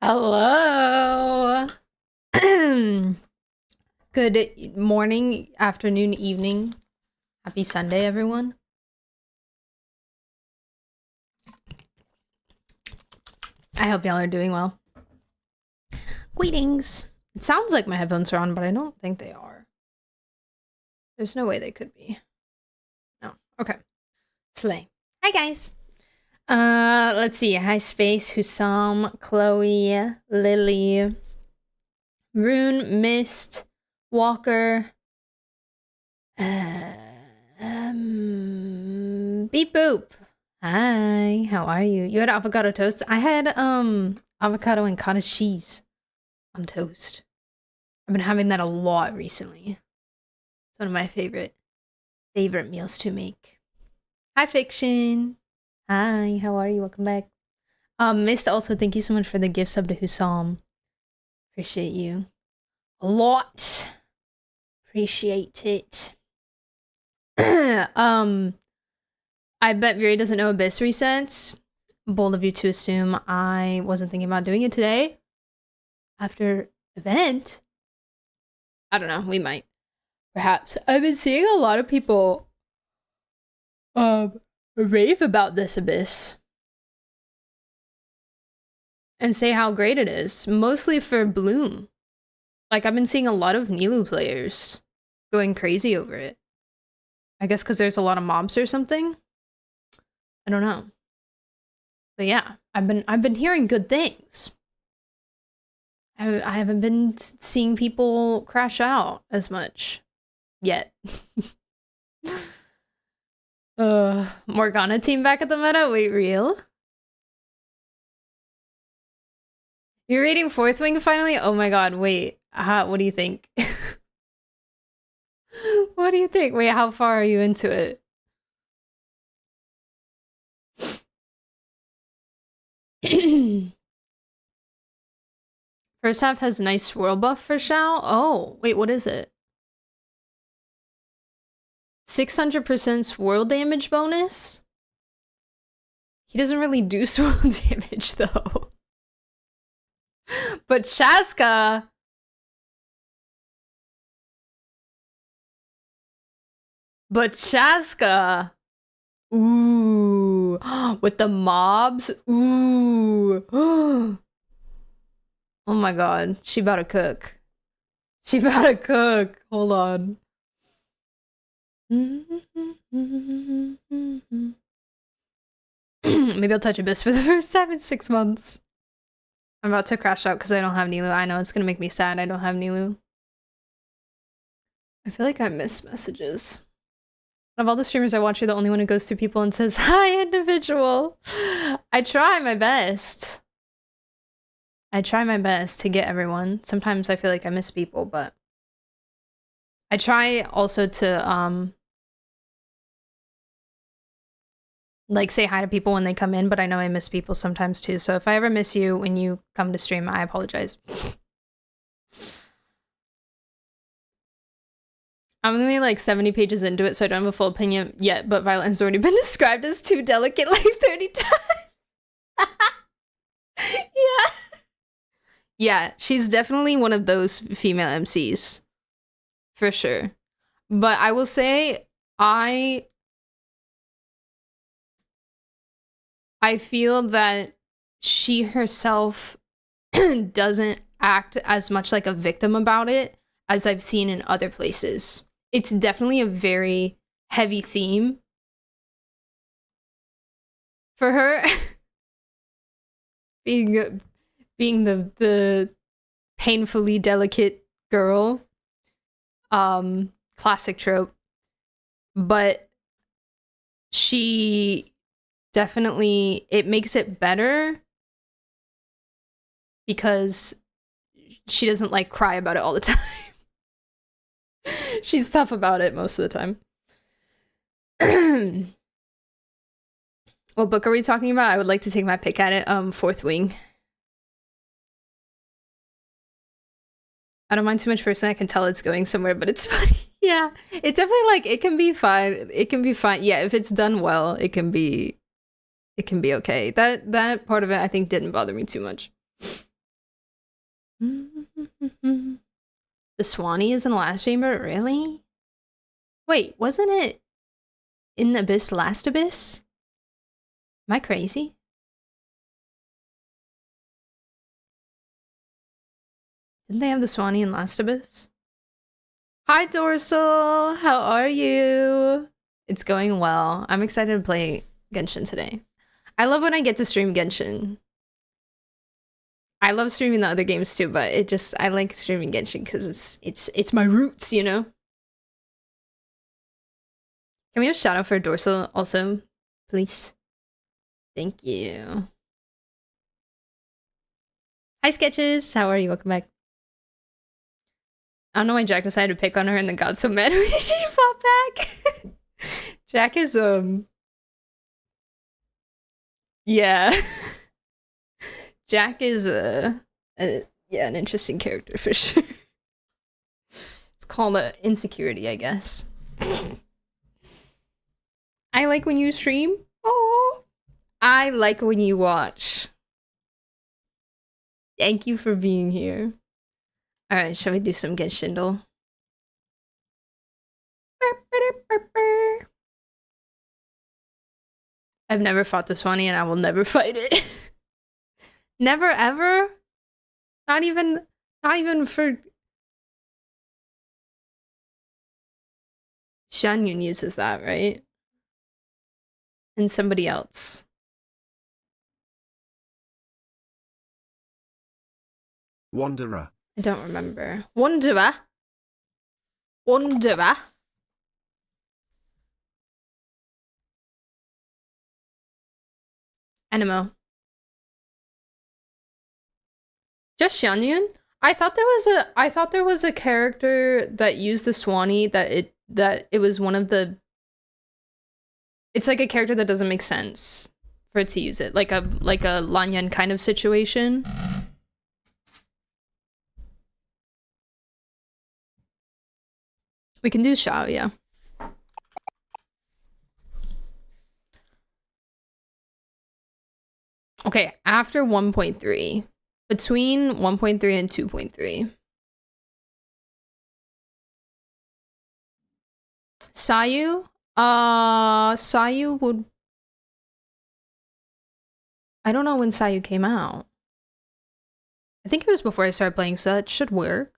Hello. Good morning, afternoon, evening. Happy Sunday, everyone. I hope y'all are doing well. Greetings. It sounds like my headphones are on, but I don't think they are. There's no way they could be. No. Okay. Slay. Hi, guys. Let's see. Hi, Space, Husam, Chloe, Lily, Rune, Mist, Walker, Beep Boop. Hi, how are you? You had avocado toast? I had avocado and cottage cheese on toast. I've been having that a lot recently. It's one of my favorite meals to make. Hi, Fiction. Hi, how are you? Welcome back. Mist, also thank you so much for the gift sub to Husam. Appreciate you a lot. Appreciate it. I bet Viri doesn't know Abyss resets. Bold of you to assume I wasn't thinking about doing it today. After event. I don't know, we might. Perhaps. I've been seeing a lot of people rave about this Abyss. And say how great it is. Mostly for Bloom. Like, I've been seeing a lot of Nilu players going crazy over it. I guess because there's a lot of mobs or something. I don't know. But yeah, I've been hearing good things. I haven't been seeing people crash out as much yet. Morgana team back at the meta? Wait, real? You're reading Fourth Wing finally? Oh my god, wait. What do you think? What do you think? Wait, how far are you into it? First half has nice swirl buff for Shao. Oh, wait, what is it? 600% swirl damage bonus? He doesn't really do swirl damage though. But Shaska... Ooh. With the mobs? Ooh. Oh my god. She about to cook. She about to cook. Hold on. Maybe I'll touch Abyss for the first time in 6 months. I'm about to crash out because I don't have Nilu. I know it's gonna make me sad I don't have Nilu. I feel like I miss messages. Of all the streamers I watch, you're the only one who goes through people and says, hi, individual. I try my best. I try my best to get everyone. Sometimes I feel like I miss people, but I try also to, like, say hi to people when they come in, but I know I miss people sometimes too. So if I ever miss you when you come to stream, I apologize. I'm only like 70 pages into it, so I don't have a full opinion yet, but Violet has already been described as too delicate like 30 times. Yeah. Yeah, she's definitely one of those female MCs. For sure. But I will say, I feel that she herself doesn't act as much like a victim about it as I've seen in other places. It's definitely a very heavy theme for her. being the painfully delicate girl. Classic trope. But she definitely, it makes it better because she doesn't like cry about it all the time. She's tough about it most of the time. What book are we talking about? I would like to take my pick at it. Fourth Wing. I don't mind too much person. I can tell it's going somewhere, but it's funny. Yeah, it definitely, like, it can be fine. It can be fine. Yeah, if it's done well, it can be okay. That part of it, I think, didn't bother me too much. The Swanee is in the last chamber? Really? Wait, wasn't it in the Abyss last Abyss? Am I crazy? Didn't they have the Swanee in last Abyss? Hi Dorsal, how are you? It's going well. I'm excited to play Genshin today. I love when I get to stream Genshin. I love streaming the other games too, but I like streaming Genshin because it's my roots, you know? Can we have a shout out for Dorsal also, please? Thank you. Hi Sketches, how are you? Welcome back. I don't know why Jack decided to pick on her and then got so mad when she fought back. Jack is, yeah. Jack is, yeah, an interesting character for sure. It's called insecurity, I guess. I like when you stream. Oh, I like when you watch. Thank you for being here. All right, shall we do some Genshin? I've never fought the Swanee and I will never fight it. Never ever? Not even for... Xianyun uses that, right? And somebody else. Wanderer. I don't remember. Wanderer? Wanderer? Animo. Just Xianyun? I thought there was a character that used the Swanee that it was one of the... It's like a character that doesn't make sense for it to use it. Like a Lanyan kind of situation. We can do Xiao, yeah. Okay, after 1.3. Between 1.3 and 2.3. Sayu? Sayu would... I don't know when Sayu came out. I think it was before I started playing, so that should work.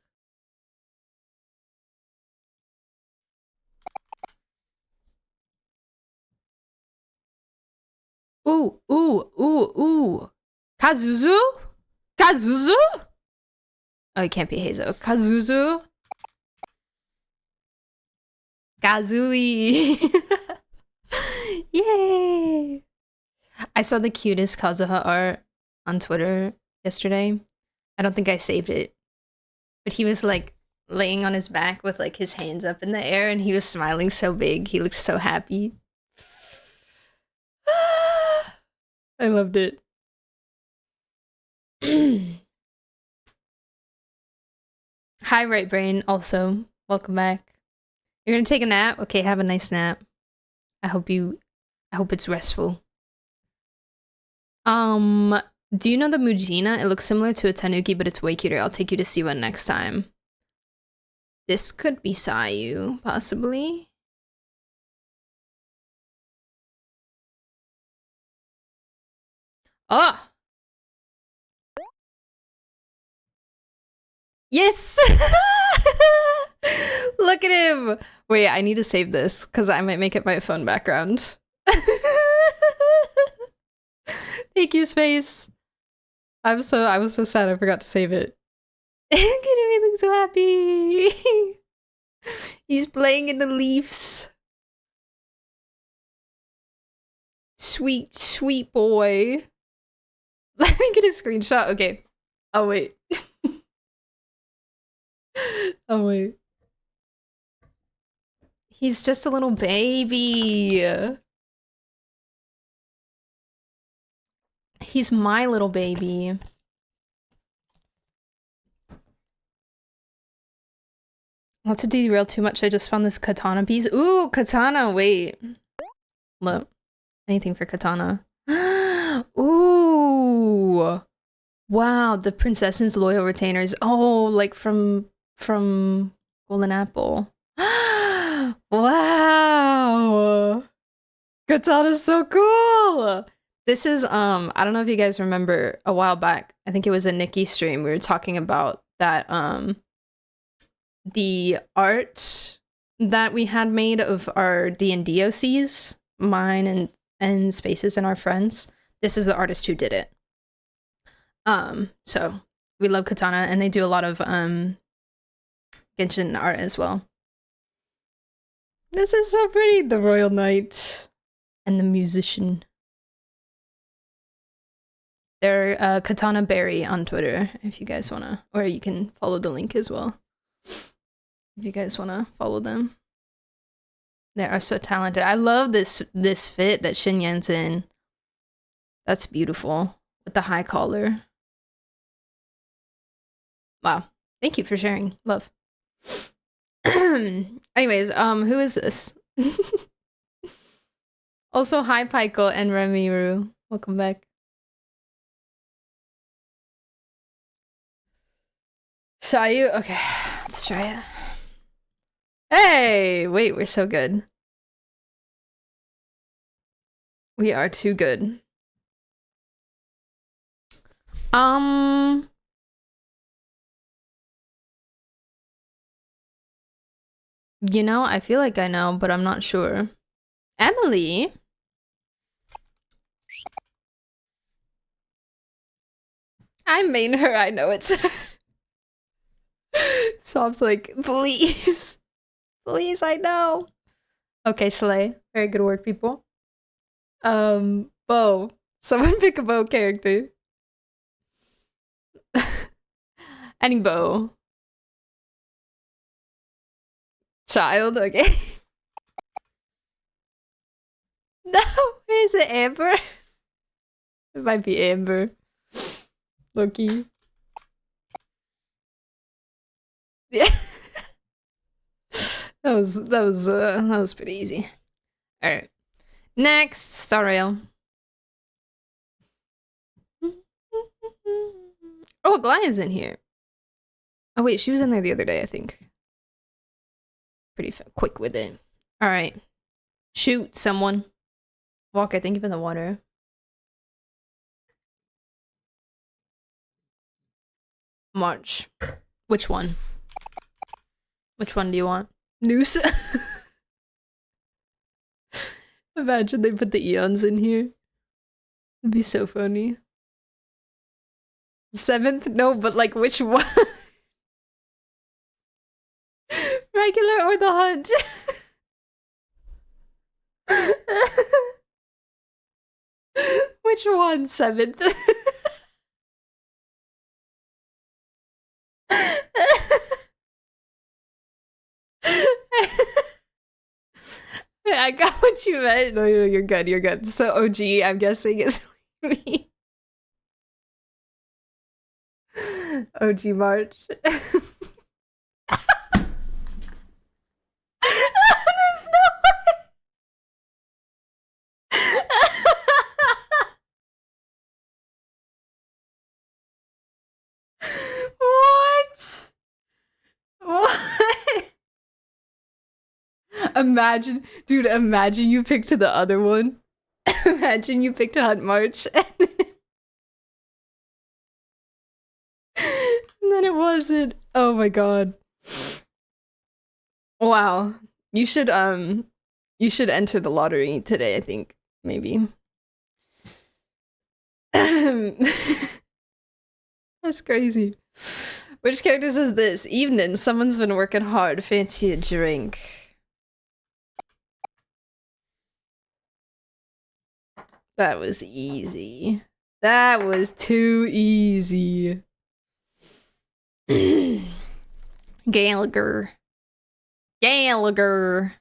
Ooh, ooh, ooh, ooh. Kazuzu? Kazuzu? Oh, it can't be Heizo. Kazuzu? Kazooie. Yay! I saw the cutest Kazuha art on Twitter yesterday. I don't think I saved it. But he was like laying on his back with like his hands up in the air and he was smiling so big. He looked so happy. I loved it. Hi, Right Brain, also. Welcome back. You're gonna take a nap? Okay, have a nice nap. I hope it's restful. Do you know the Mujina? It looks similar to a Tanuki, but it's way cuter. I'll take you to see one next time. This could be Sayu, possibly. Oh! Yes! Look at him! Wait, I need to save this, because I might make it my phone background. Thank you, Space. I was so sad I forgot to save it. Look at him, he looks so happy. He's playing in the leaves. Sweet, sweet boy. Let me get a screenshot. Okay. Oh, wait. Oh, wait. He's just a little baby. He's my little baby. Not to derail too much, I just found this katana piece. Ooh, katana, wait. Look. Anything for katana. Ooh. Wow, the princess's loyal retainers. Oh, like from Golden Apple. Wow. Katana's so cool. This is I don't know if you guys remember a while back. I think it was a Nikki stream. We were talking about that the art that we had made of our D&D OCs, mine and Spaces and our friends. This is the artist who did it. So we love Katana, and they do a lot of Genshin art as well. This is so pretty. The Royal Knight and the musician. They're Katana Berry on Twitter if you guys wanna, or you can follow the link as well if you guys wanna follow them. They are so talented. I love this fit that Shin Yan's in. That's beautiful with the high collar. Wow. Thank you for sharing. Love. Anyways, who is this? Also, hi Pykel and Remiru. Welcome back. Sayu? Okay, let's try it. Hey! Wait, we're so good. We are too good. You know, I feel like I know, but I'm not sure. Emily? I made her, I know it's her. Sob's like, please. Please, I know. Okay, Slay. Very good work, people. Bo. Someone pick a Bo character. Any Bo. Child, okay. No, is it Amber? It might be Amber. Loki. Yeah. that was pretty easy. Alright. Next, Star Rail. Oh, Glia's in here. Oh wait, she was in there the other day, I think. Pretty quick with it. Alright. Shoot someone. Walker, thank you for the water. March. Which one? Which one do you want? Noose? Imagine they put the eons in here. It'd be so funny. 7th? No, but like which one? Regular or the hunt? Which one? 7th? I got what you meant. No, you're good. You're good. So OG, I'm guessing is me. OG March. There's no way. What? What? Imagine, dude, imagine you picked the other one. Imagine you picked Hunt March. And then it wasn't. Oh my god. Wow. You should enter the lottery today, I think. Maybe. That's crazy. Which character says this? Evening, someone's been working hard. Fancy a drink. That was easy. That was too easy. Gallagher. Gallagher.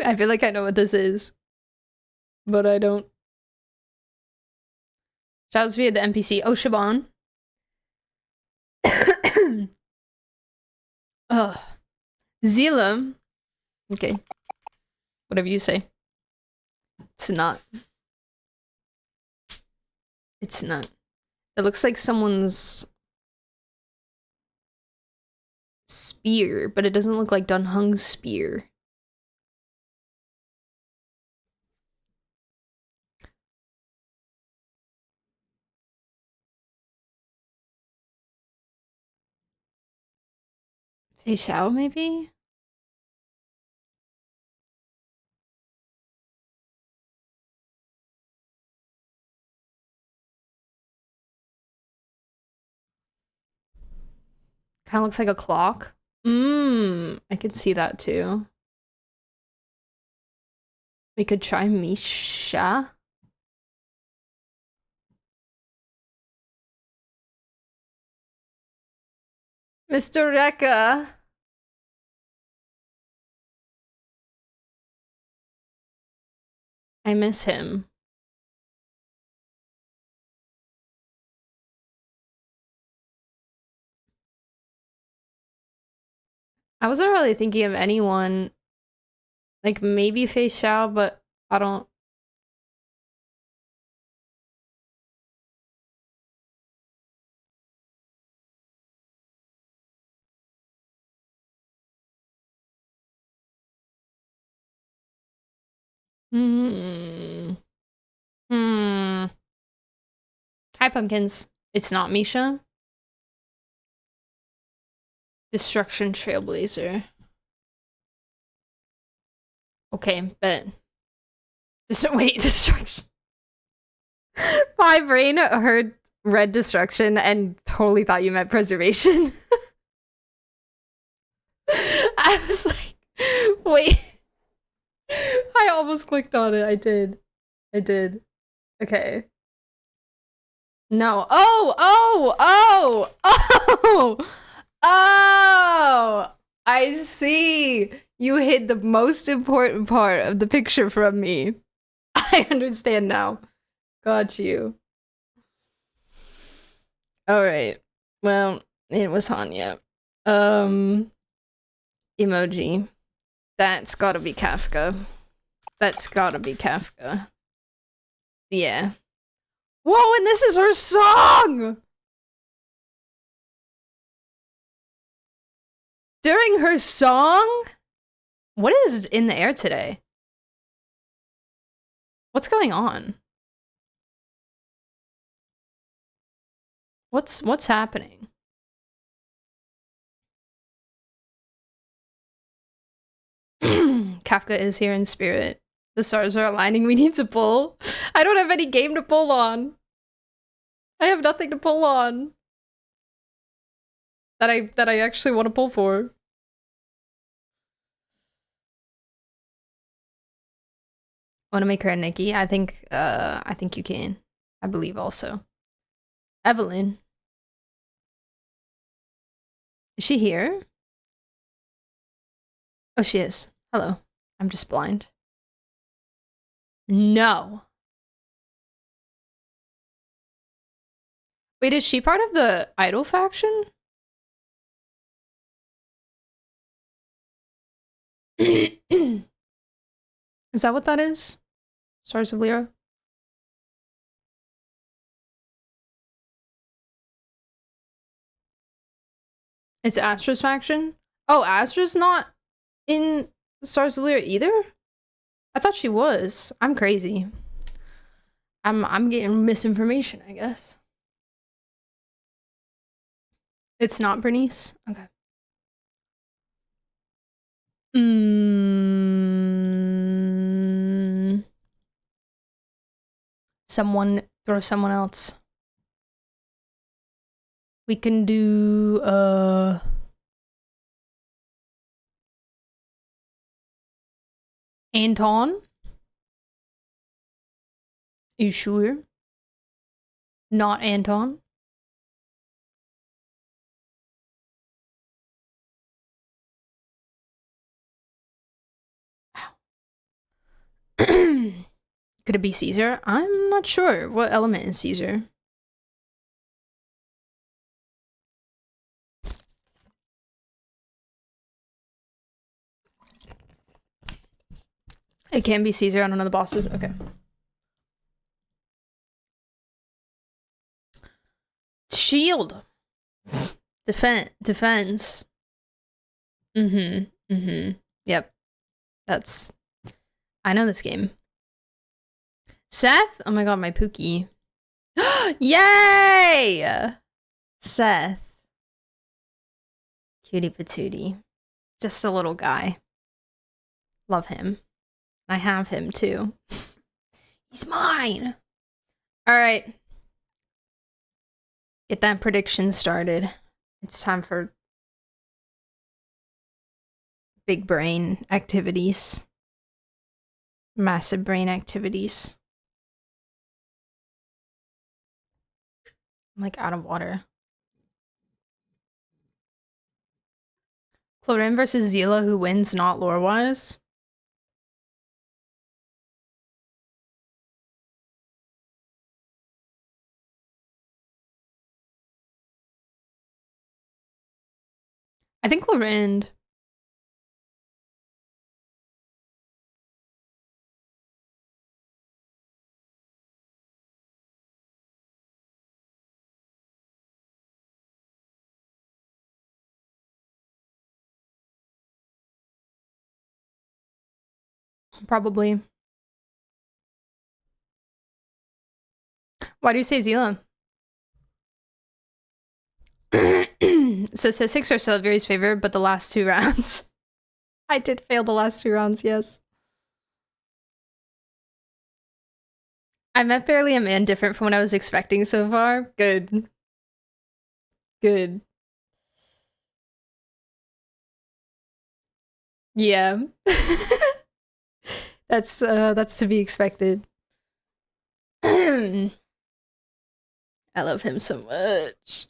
I feel like I know what this is, but I don't. Shouts via the NPC. Oh, Shaban. Ugh. Zila. Okay. Whatever you say. It's not. It's not. It looks like someone's spear, but it doesn't look like Dunhung's spear. Fei Xiao, maybe? Kind of looks like a clock. I could see that too. We could try Misha. Mr. Rekka. I miss him. I wasn't really thinking of anyone. Like, maybe Fei Xiao, but I don't... Hmm. Hi, pumpkins. It's not Misha. Destruction Trailblazer. Okay, but... Wait, destruction. My brain heard red destruction and totally thought you meant preservation. I was like, wait. I almost clicked on it. I did. Okay. No. Oh! I see. You hid the most important part of the picture from me. I understand now. Got you. Alright. Well, it was Hanya. Emoji. That's gotta be Kafka. Yeah. Whoa, and this is her song! During her song? What is in the air today? What's going on? What's happening? Kafka is here in spirit. The stars are aligning. We need to pull. I don't have any game to pull on. I have nothing to pull on. That I actually want to pull for. Want to make her a Nikki? I think you can. I believe also. Evelyn. Is she here? Oh, she is. Hello. I'm just blind. No. Wait, is she part of the Idol faction? Is that what that is? Stars of Lyra? It's Astra's faction? Oh, Astra's not in Stars of Lyra either? I thought she was. I'm crazy. I'm getting misinformation, I guess. It's not Bernice? Okay. Someone throw someone else. We can do Anton. Are you sure? Not Anton. Could it be Caesar? I'm not sure. What element is Caesar? It can be Caesar on one of the bosses. Okay. Shield. Defense. Yep. That's... I know this game. Seth? Oh my god, my Pookie. Yay! Seth. Cutie patootie. Just a little guy. Love him. I have him too. He's mine! Alright. Get that prediction started. It's time for big brain activities. Massive brain activities. I'm like out of water. Clorin versus Zila, who wins not lore-wise? I think Clorin. Probably. Why do you say Zila? So statistics are still Very's favor, but the last 2 rounds. I did fail the last 2 rounds, yes. I met barely am indifferent from what I was expecting so far. Good. Good. Yeah. That's to be expected. I love him so much.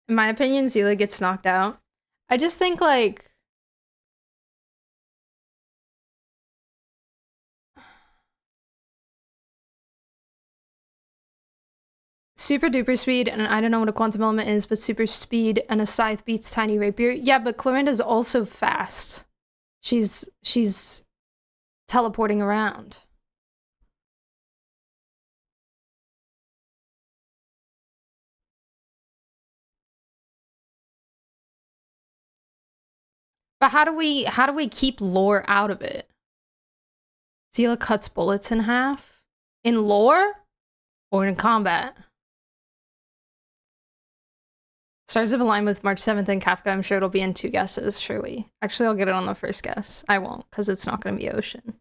In my opinion, Zila gets knocked out. I just think like super duper speed, and I don't know what a quantum element is, but super speed and a scythe beats tiny rapier. Yeah, but Clorinda's also fast. She's teleporting around. But how do we keep lore out of it? Zila cuts bullets in half? In lore? Or in combat? Stars have aligned with March 7th and Kafka. I'm sure it'll be in 2 guesses, surely. Actually, I'll get it on the first guess. I won't, because it's not going to be Ocean.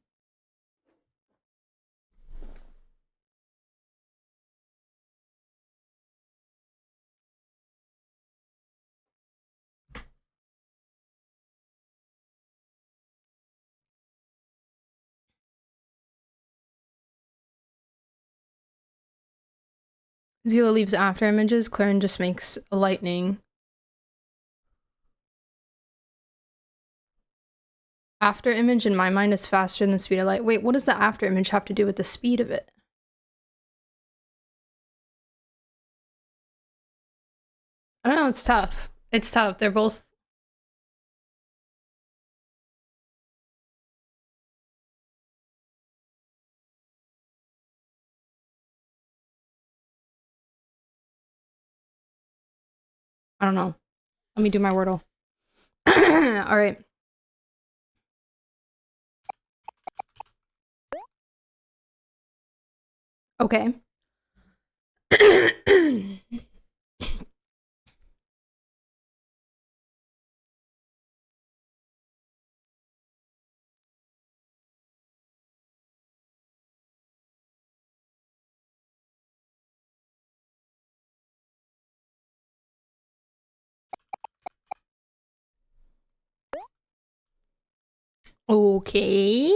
Zila leaves after images. Clarin just makes a lightning. After image in my mind is faster than the speed of light. Wait, what does the after image have to do with the speed of it? I don't know, it's tough. It's tough. They're both... I don't know. Let me do my Wordle. Alright. Okay. Okay.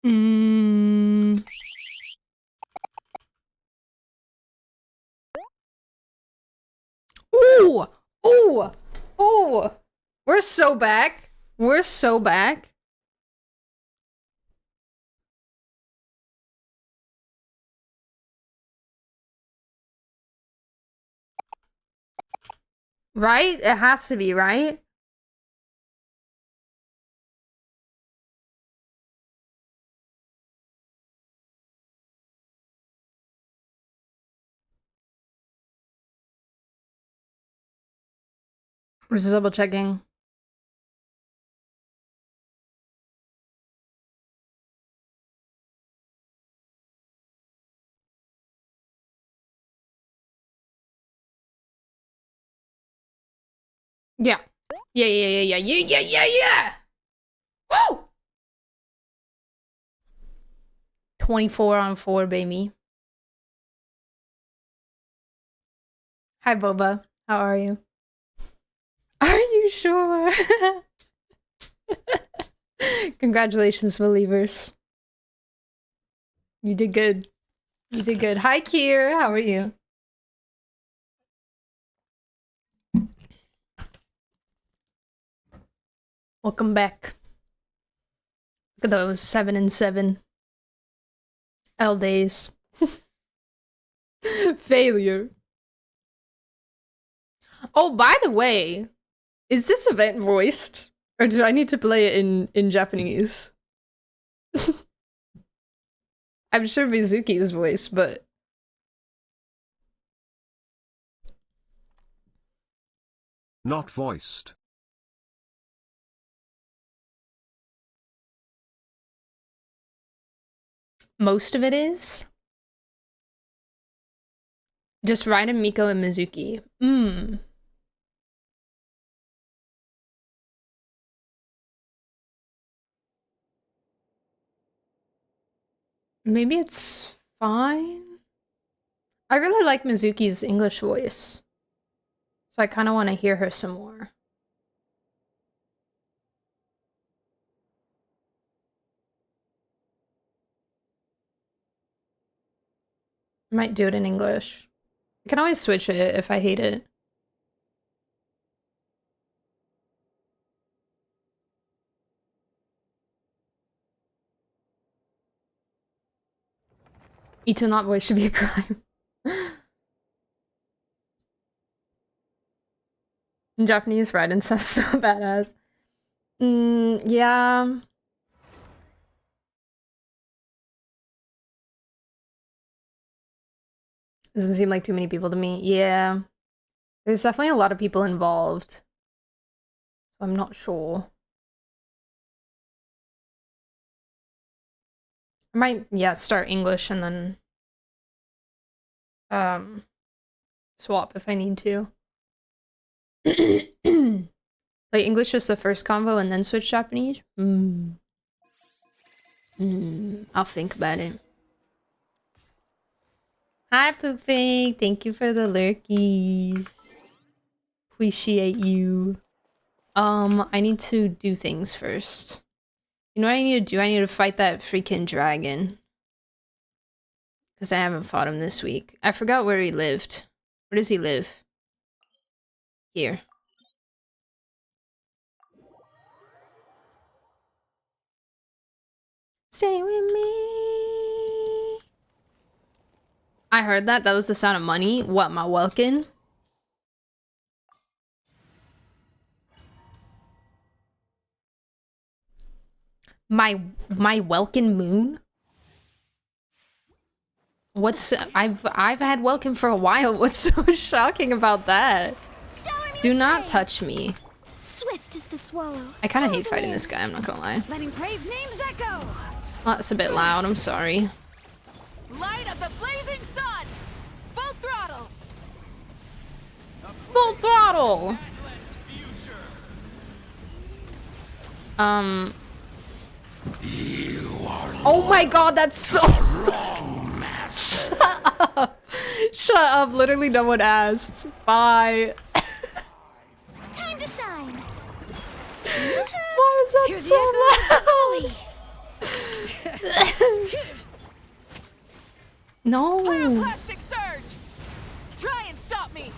Mm. Ooh! Ooh! Ooh! We're so back. We're so back. Right? It has to be, right? We're just double checking. Yeah. Yeah. Woo! 24 on 4, baby. Hi, Boba. How are you? Are you sure? Congratulations, believers. You did good. You did good. Hi, Kier. How are you? Welcome back. Look at those 7 and 7. L days. Failure. Oh, by the way, is this event voiced? Or do I need to play it in Japanese? I'm sure Mizuki is voiced, but Not voiced. most of it is. Just Raiden, Miko, and Mizuki. Maybe it's fine. I really like Mizuki's English voice. So I kind of want to hear her some more. I might do it in English. I can always switch it if I hate it. Ito not voice should be a crime. In Japanese, Raiden sounds so badass. Yeah. Doesn't seem like too many people to me. Yeah. There's definitely a lot of people involved. So I'm not sure. I might, yeah, start English and then swap if I need to. Like English just the first convo and then switch Japanese? I'll think about it. Hi, Pooping. Thank you for the lurkies. Appreciate you. I need to do things first. You know what I need to do? I need to fight that freaking dragon. Because I haven't fought him this week. I forgot where he lived. Where does he live? Here. Stay with me. I heard that. That was the sound of money. What, my Welkin? My Welkin moon? What's I've had Welkin for a while. What's so shocking about that? Do not touch me. Swift is the swallow. I kind of hate fighting this guy, I'm not gonna lie. Letting brave names echo. Well, that's a bit loud, I'm sorry. Light of the blazing sun. Full throttle. Full throttle! Oh my god, that's so Shut up. Shut up, literally no one asked. Bye. Time to shine. Why was that so loud? No. Pyroclastic surge! Try and stop me!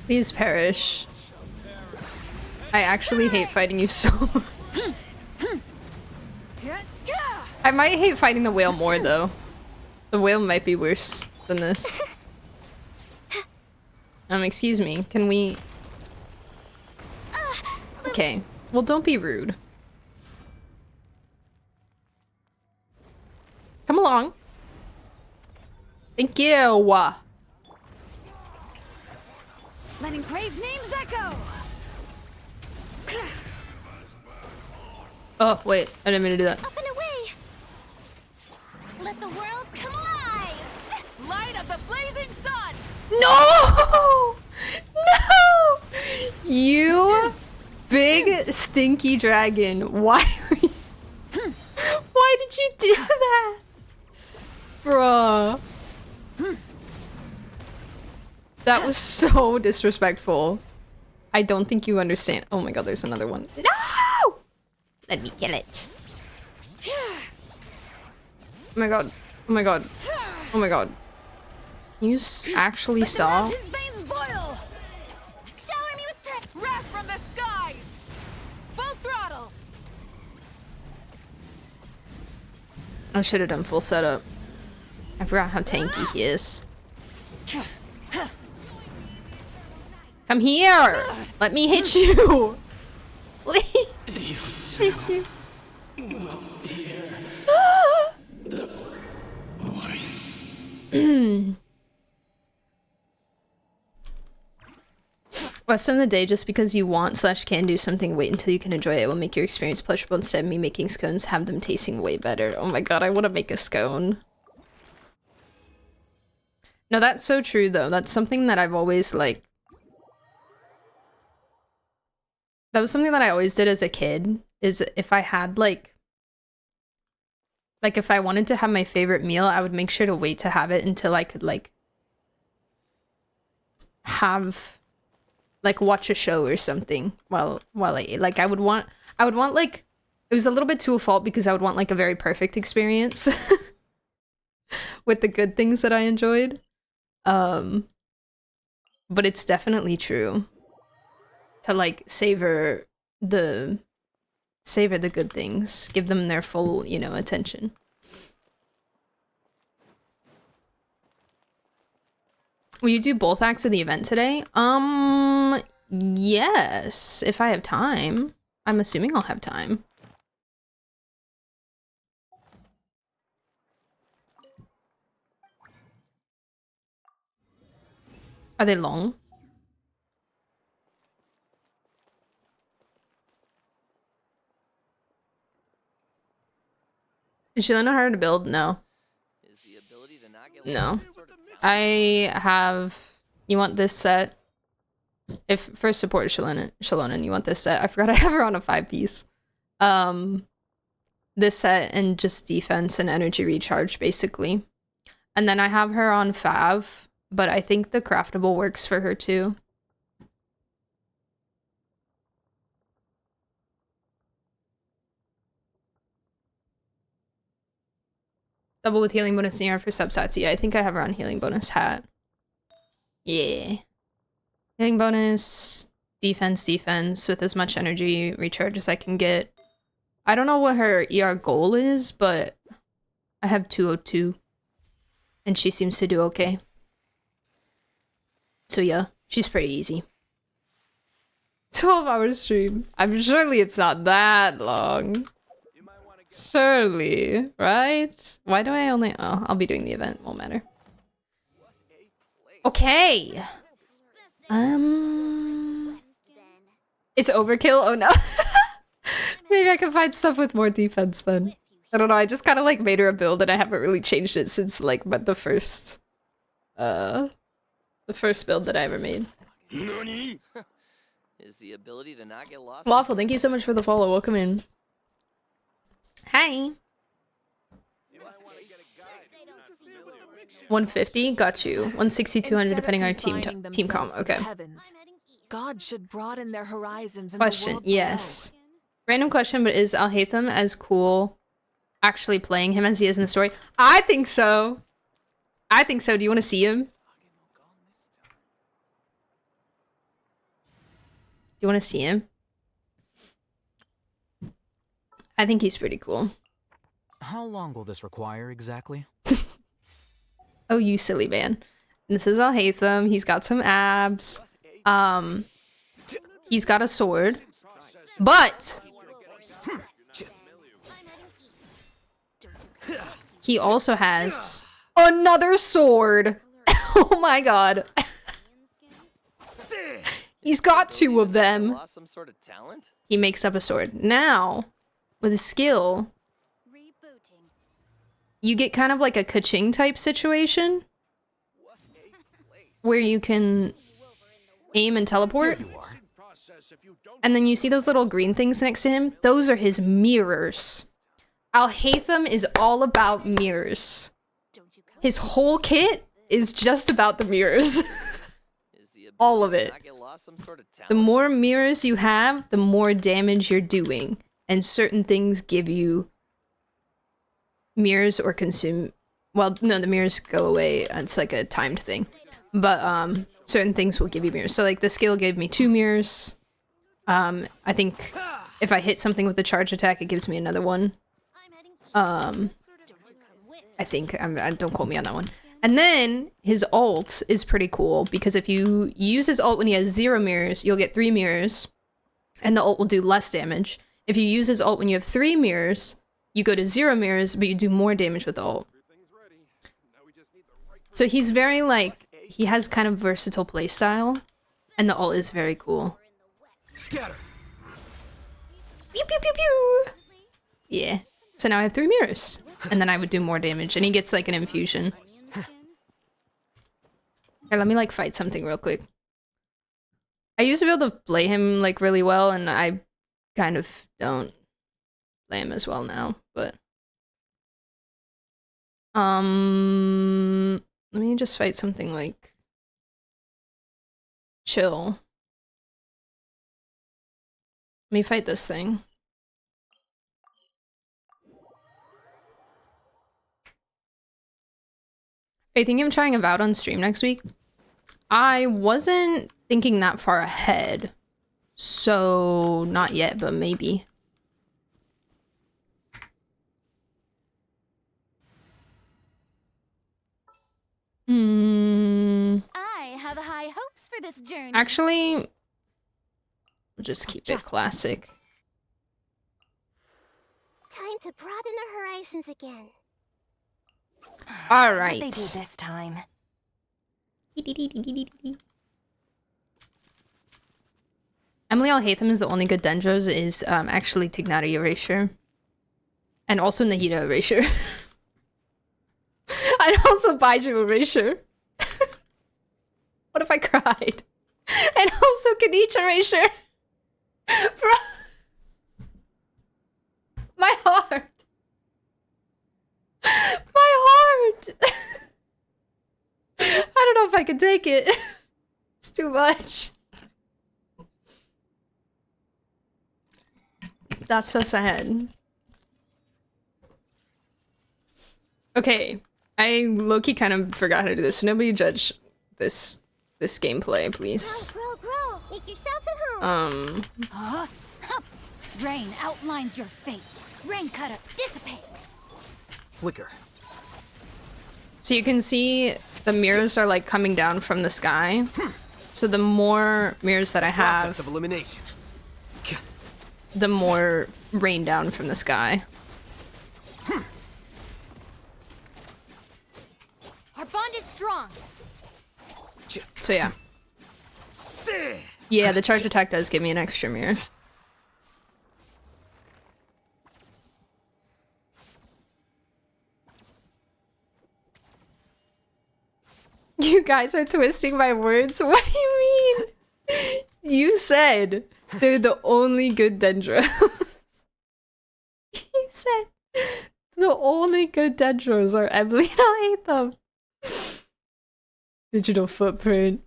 Please perish. I actually hate fighting you so much. I might hate fighting the whale more though. The whale might be worse than this. Excuse me, can we... Okay, well don't be rude. Come along. Thank you. Let engraved names echo! Oh, wait, I didn't mean to do that. Up and away! Let the world come alive! Light of the blazing sun! No! No! You big stinky dragon. Why Why did you do that? Bruh. That was so disrespectful. I don't think you understand. Oh my god, there's another one. No! Let me kill it. Oh my god. Oh my god. Oh my god. You actually saw? Veins boil! Shower me with wrath from the skies! Full throttle! I should have done full setup. I forgot how tanky he is. Come here! Let me hit you! Please! Thank you. Rest of the day, just because you want / can do something, wait until you can enjoy it. It will make your experience pleasurable. Instead of me making scones, have them tasting way better. Oh my god, I want to make a scone. No, that's so true though. That's something that I've always like... That was something that I always did as a kid, is if I had like if I wanted to have my favorite meal, I would make sure to wait to have it until I could like have like watch a show or something while I ate. Like I would want like, it was a little bit to a fault because I would want like a very perfect experience with the good things that I enjoyed. But it's definitely true to like savor the good things, give them their full, you know, attention. Will you do both acts of the event today? Yes, if I have time. I'm assuming I'll have time. Are they long? Did she learn how to build? No. No. I have... You want this set? If first support Shalona, you want this set? I forgot I have her on a 5-piece. This set and just defense and energy recharge, basically. And then I have her on Fav, but I think the craftable works for her too. Double with healing bonus in for substats. Yeah, I think I have her on healing bonus hat. Yeah. Healing bonus, defense with as much energy recharge as I can get. I don't know what her ER goal is, but I have 202. And she seems to do okay. So yeah, she's pretty easy. 12-hour stream. Surely it's not that long. Surely, right? Why do I only... Oh, I'll be doing the event. Won't matter. Okay. It's overkill? Oh no. Maybe I can find stuff with more defense then. I don't know, I just kind of like made her a build and I haven't really changed it since like the first build that I ever made. Is the ability to not get lost. Lawful, thank you so much for the follow. Welcome in. Hi. 150, got you. 160, 200, depending on team comp. Okay. God should broaden their horizons in Question, the world yes. Random question, but is Alhaitham as cool actually playing him as he is in the story? I think so. I think so. Do you want to see him? Do you want to see him? I think he's pretty cool. How long will this require exactly? Oh, you silly man. This is Alhaitham. He's got some abs. He's got a sword. But he also has another sword. Oh my god. He's got two of them. Lost some sort of talent? He makes up a sword. Now, with a skill, you get kind of like a ka-ching type situation where you can aim and teleport. And then you see those little green things next to him? Those are his mirrors. Alhaitham is all about mirrors. His whole kit is just about the mirrors. All of it. The more mirrors you have, the more damage you're doing. And certain things give you mirrors or consume... Well, no, the mirrors go away. It's like a timed thing. But certain things will give you mirrors. So like the skill gave me 2 mirrors. I think if I hit something with a charge attack, it gives me another one. I think, don't quote me on that one. And then his ult is pretty cool because if you use his ult when he has 0 mirrors, you'll get 3 mirrors and the ult will do less damage. If you use his ult when you have 3 mirrors, you go to 0 mirrors, but you do more damage with the ult. So he's very like, he has kind of versatile playstyle and the ult is very cool. Scatter. Pew pew pew pew! Yeah. So now I have 3 mirrors. And then I would do more damage. And he gets like an infusion. Okay, let me like fight something real quick. I used to be able to play him like really well, and I kind of don't play him as well now, but let me just fight something like chill. Let me fight this thing. I think I'm trying Avowed on stream next week. I wasn't thinking that far ahead. So, not yet, but maybe. I have high hopes for this journey. Actually, we'll just keep it classic. Time to broaden the horizons again. All right. What they do this time. Emily Alhaitham is the only good Dendros is actually Tignari Erasure. And also Nahida Erasure. And also Baiju Erasure. What if I cried? And also Kanicha Erasure. Bro. My heart. My heart. I don't know if I can take it. It's too much. That's so sad. Okay, I low-key kind of forgot how to do this, so nobody judge this gameplay, please. Grow. Make yourselves at home. Rain outlines your fate. Rain cutter, dissipate. Flicker. So you can see the mirrors are like coming down from the sky. So the more mirrors that I Process have, of elimination. the more rain down from the sky. Our bond is strong. So yeah. Yeah, the charge attack does give me an extra mirror. You guys are twisting my words. What do you mean? You said they're the only good Dendros. You said the only good Dendros are Emily and Alhaitham. Digital footprint.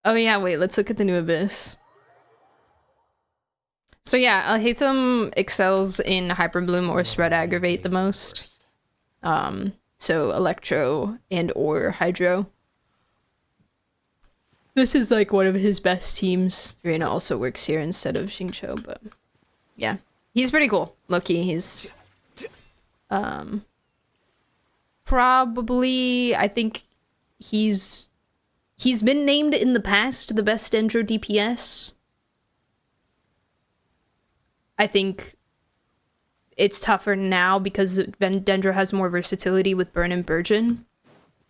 Oh yeah, wait, let's look at the new Abyss. So yeah, Alhaitham excels in Hyper Bloom or Spread Aggravate the most. So Electro and or Hydro. This is like one of his best teams. Rena also works here instead of Xingqiu, but yeah. He's pretty cool. Loki, he's probably, I think he's been named in the past the best Dendro DPS. I think it's tougher now because Dendro has more versatility with Burn and Burgeon.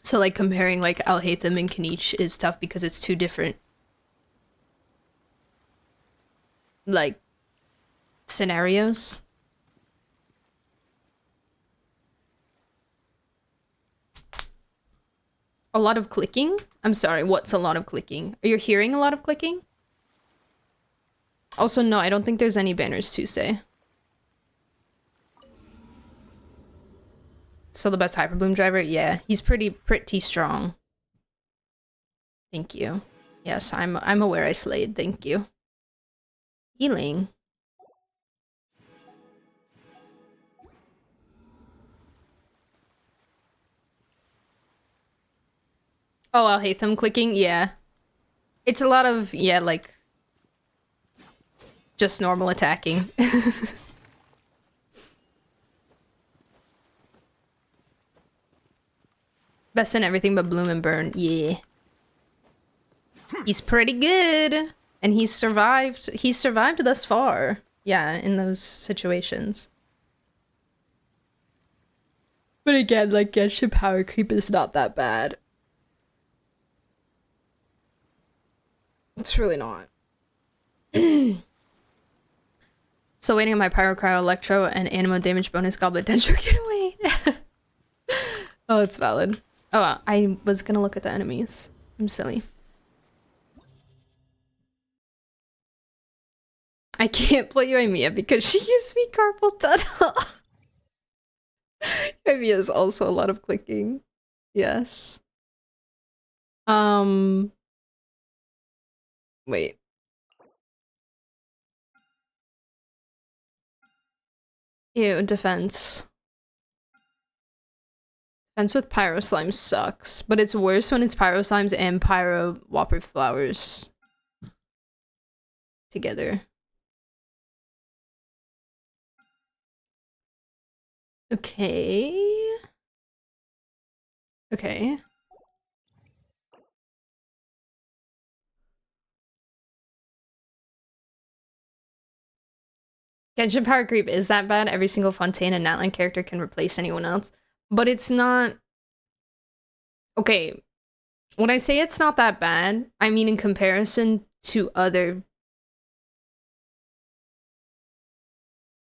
So like comparing like Alhaitham and Kaniche is tough because it's two different like scenarios. A lot of clicking? I'm sorry, what's a lot of clicking? Are you hearing a lot of clicking? Also, no, I don't think there's any banners Tuesday. So the best Hyperbloom driver? Yeah, he's pretty strong. Thank you. Yes, I'm aware I slayed, thank you. Healing. Oh, Alhaitham clicking? Yeah. It's a lot of, yeah, like, just normal attacking. Best in everything but Bloom and Burn. Yeah. He's pretty good. And he's survived. He's survived thus far. Yeah, in those situations. But again, like, Genshin power creep is not that bad. It's really not. So waiting on my Pyro Cryo Electro and Animo damage bonus Goblet Dendro get away. Oh, it's valid. Oh, wow. I was gonna look at the enemies. I'm silly. I can't play Yoimiya because she gives me carpal tunnel. Yoimiya is also a lot of clicking. Yes. Wait. Ew, defense. Defense with Pyro Slime sucks, but it's worse when it's Pyro Slimes and Pyro Whopper Flowers together. Okay. Okay. Genshin Power Creep is that bad. Every single Fontaine and Natlan character can replace anyone else. But it's not... Okay. When I say it's not that bad, I mean in comparison to other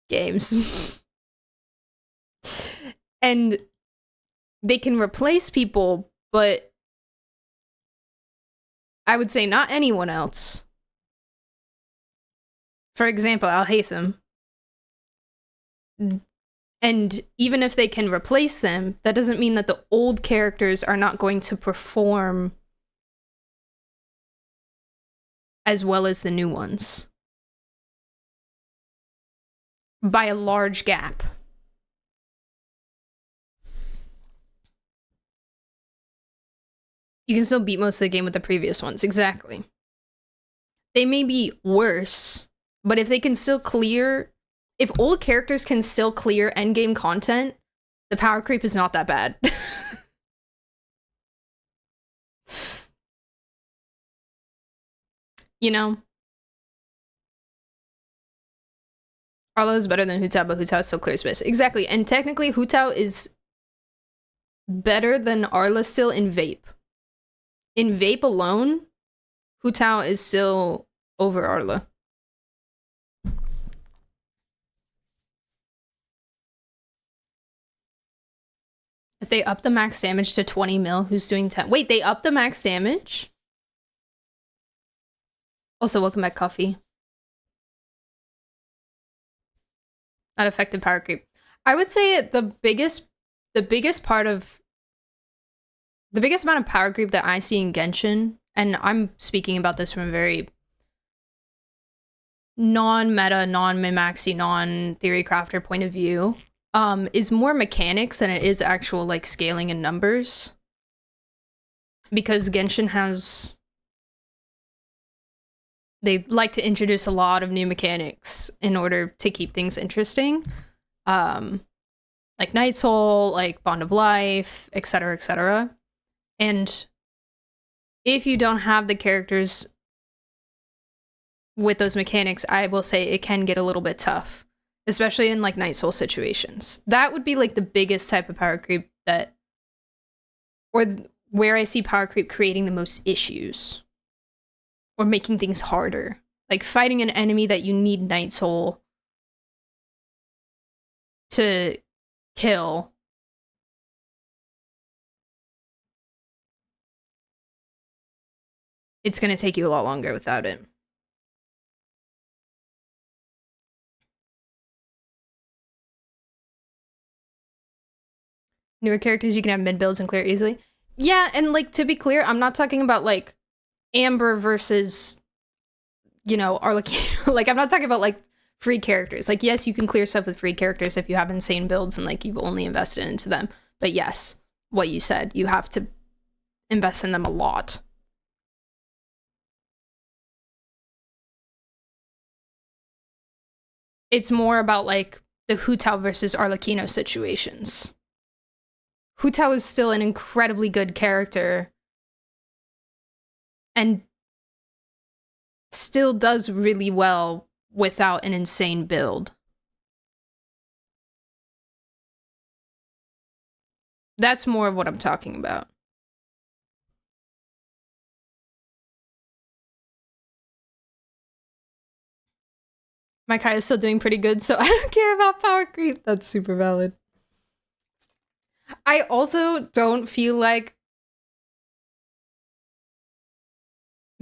games. And they can replace people, but I would say not anyone else. For example, Alhaitham. And even if they can replace them, that doesn't mean that the old characters are not going to perform as well as the new ones. By a large gap. You can still beat most of the game with the previous ones, exactly. They may be worse, but if they can still clear... If old characters can still clear endgame content, the power creep is not that bad. You know? Arlo is better than Hu Tao, but Hu Tao still clears space. Exactly, and technically Hu Tao is better than Arla still in Vape. In Vape alone, Hu Tao is still over Arla. If they up the max damage to 20 mil, who's doing 10? Wait, they up the max damage? Also, welcome back, Coffee. Not effective power creep. I would say the biggest amount of power creep that I see in Genshin, and I'm speaking about this from a very non-meta, non-Mimaxi, non-theory crafter point of view, is more mechanics than it is actual like scaling and numbers. Because Genshin has, they like to introduce a lot of new mechanics in order to keep things interesting. Like Night Soul, like Bond of Life, etc., etc. And if you don't have the characters with those mechanics, I will say it can get a little bit tough, especially in like Night Soul situations. That would be like the biggest type of power creep that, or where I see power creep creating the most issues or making things harder. Like fighting an enemy that you need Night Soul to kill. It's going to take you a lot longer without it. Newer characters you can have mid builds and clear easily. Yeah, and like to be clear, I'm not talking about like Amber versus, you know, Arlecchino. Like I'm not talking about like free characters. Like yes, you can clear stuff with free characters if you have insane builds and like you've only invested into them. But yes, what you said, you have to invest in them a lot. It's more about like the Hu Tao versus Arlecchino situations. Hu Tao is still an incredibly good character and still does really well without an insane build. That's more of what I'm talking about. My Kai is still doing pretty good, so I don't care about power creep. That's super valid. I also don't feel like,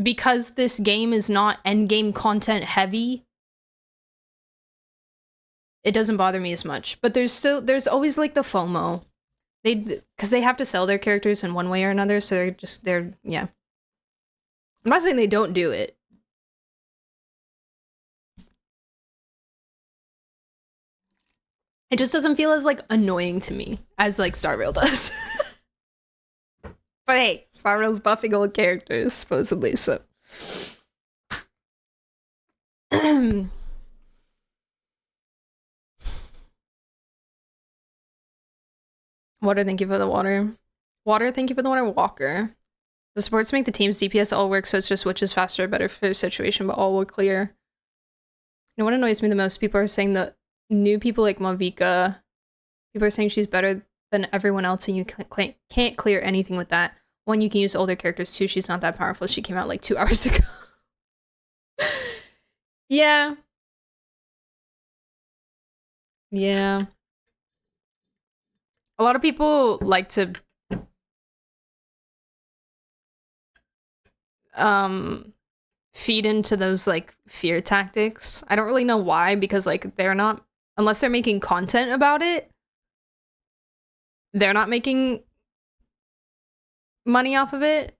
because this game is not endgame content heavy, it doesn't bother me as much. But there's always like the FOMO. Because they have to sell their characters in one way or another, so yeah. I'm not saying they don't do it. It just doesn't feel as like annoying to me as like Star Rail does. But hey, Star Rail's buffing old characters, supposedly, so. Water, thank you for the water. Water, thank you for the water. Walker. The supports make the team's DPS all work, so it's just switches faster, better for the situation, but all will clear. You know what annoys me the most? People are saying that new people like Mavika, people are saying she's better than everyone else, and you can't clear anything with that. One, you can use older characters too. She's not that powerful. She came out like 2 hours ago. Yeah. Yeah. A lot of people like to feed into those like fear tactics. I don't really know why, because like they're not, unless they're making content about it, they're not making money off of it.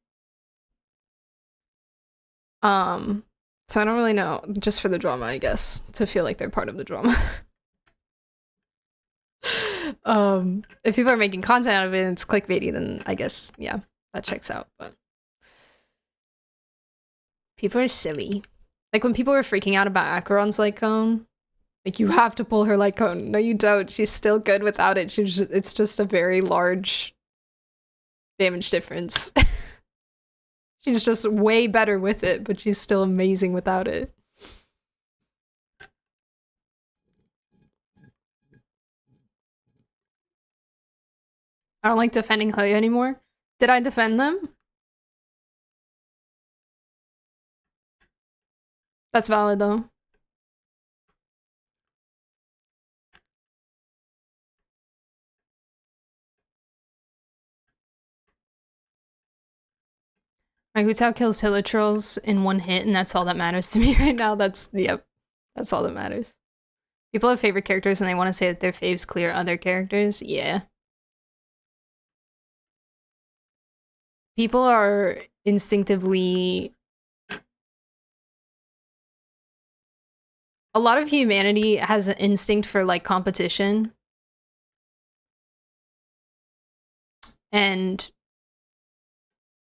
So I don't really know, just for the drama, I guess, to feel like they're part of the drama. If people are making content out of it and it's clickbaity, then I guess, yeah, that checks out, but people are silly. Like when people were freaking out about Acheron's light cone, like you have to pull her light cone. No, you don't. She's still good without it. It's just a very large damage difference. She's just way better with it, but she's still amazing without it. I don't like defending Hoya anymore. Did I defend them? That's valid though. My Hu Tao kills Hilichurls in one hit, and that's all that matters to me right now. That's all that matters. People have favorite characters and they want to say that their faves clear other characters. Yeah. People are instinctively a lot of humanity has an instinct for like competition. And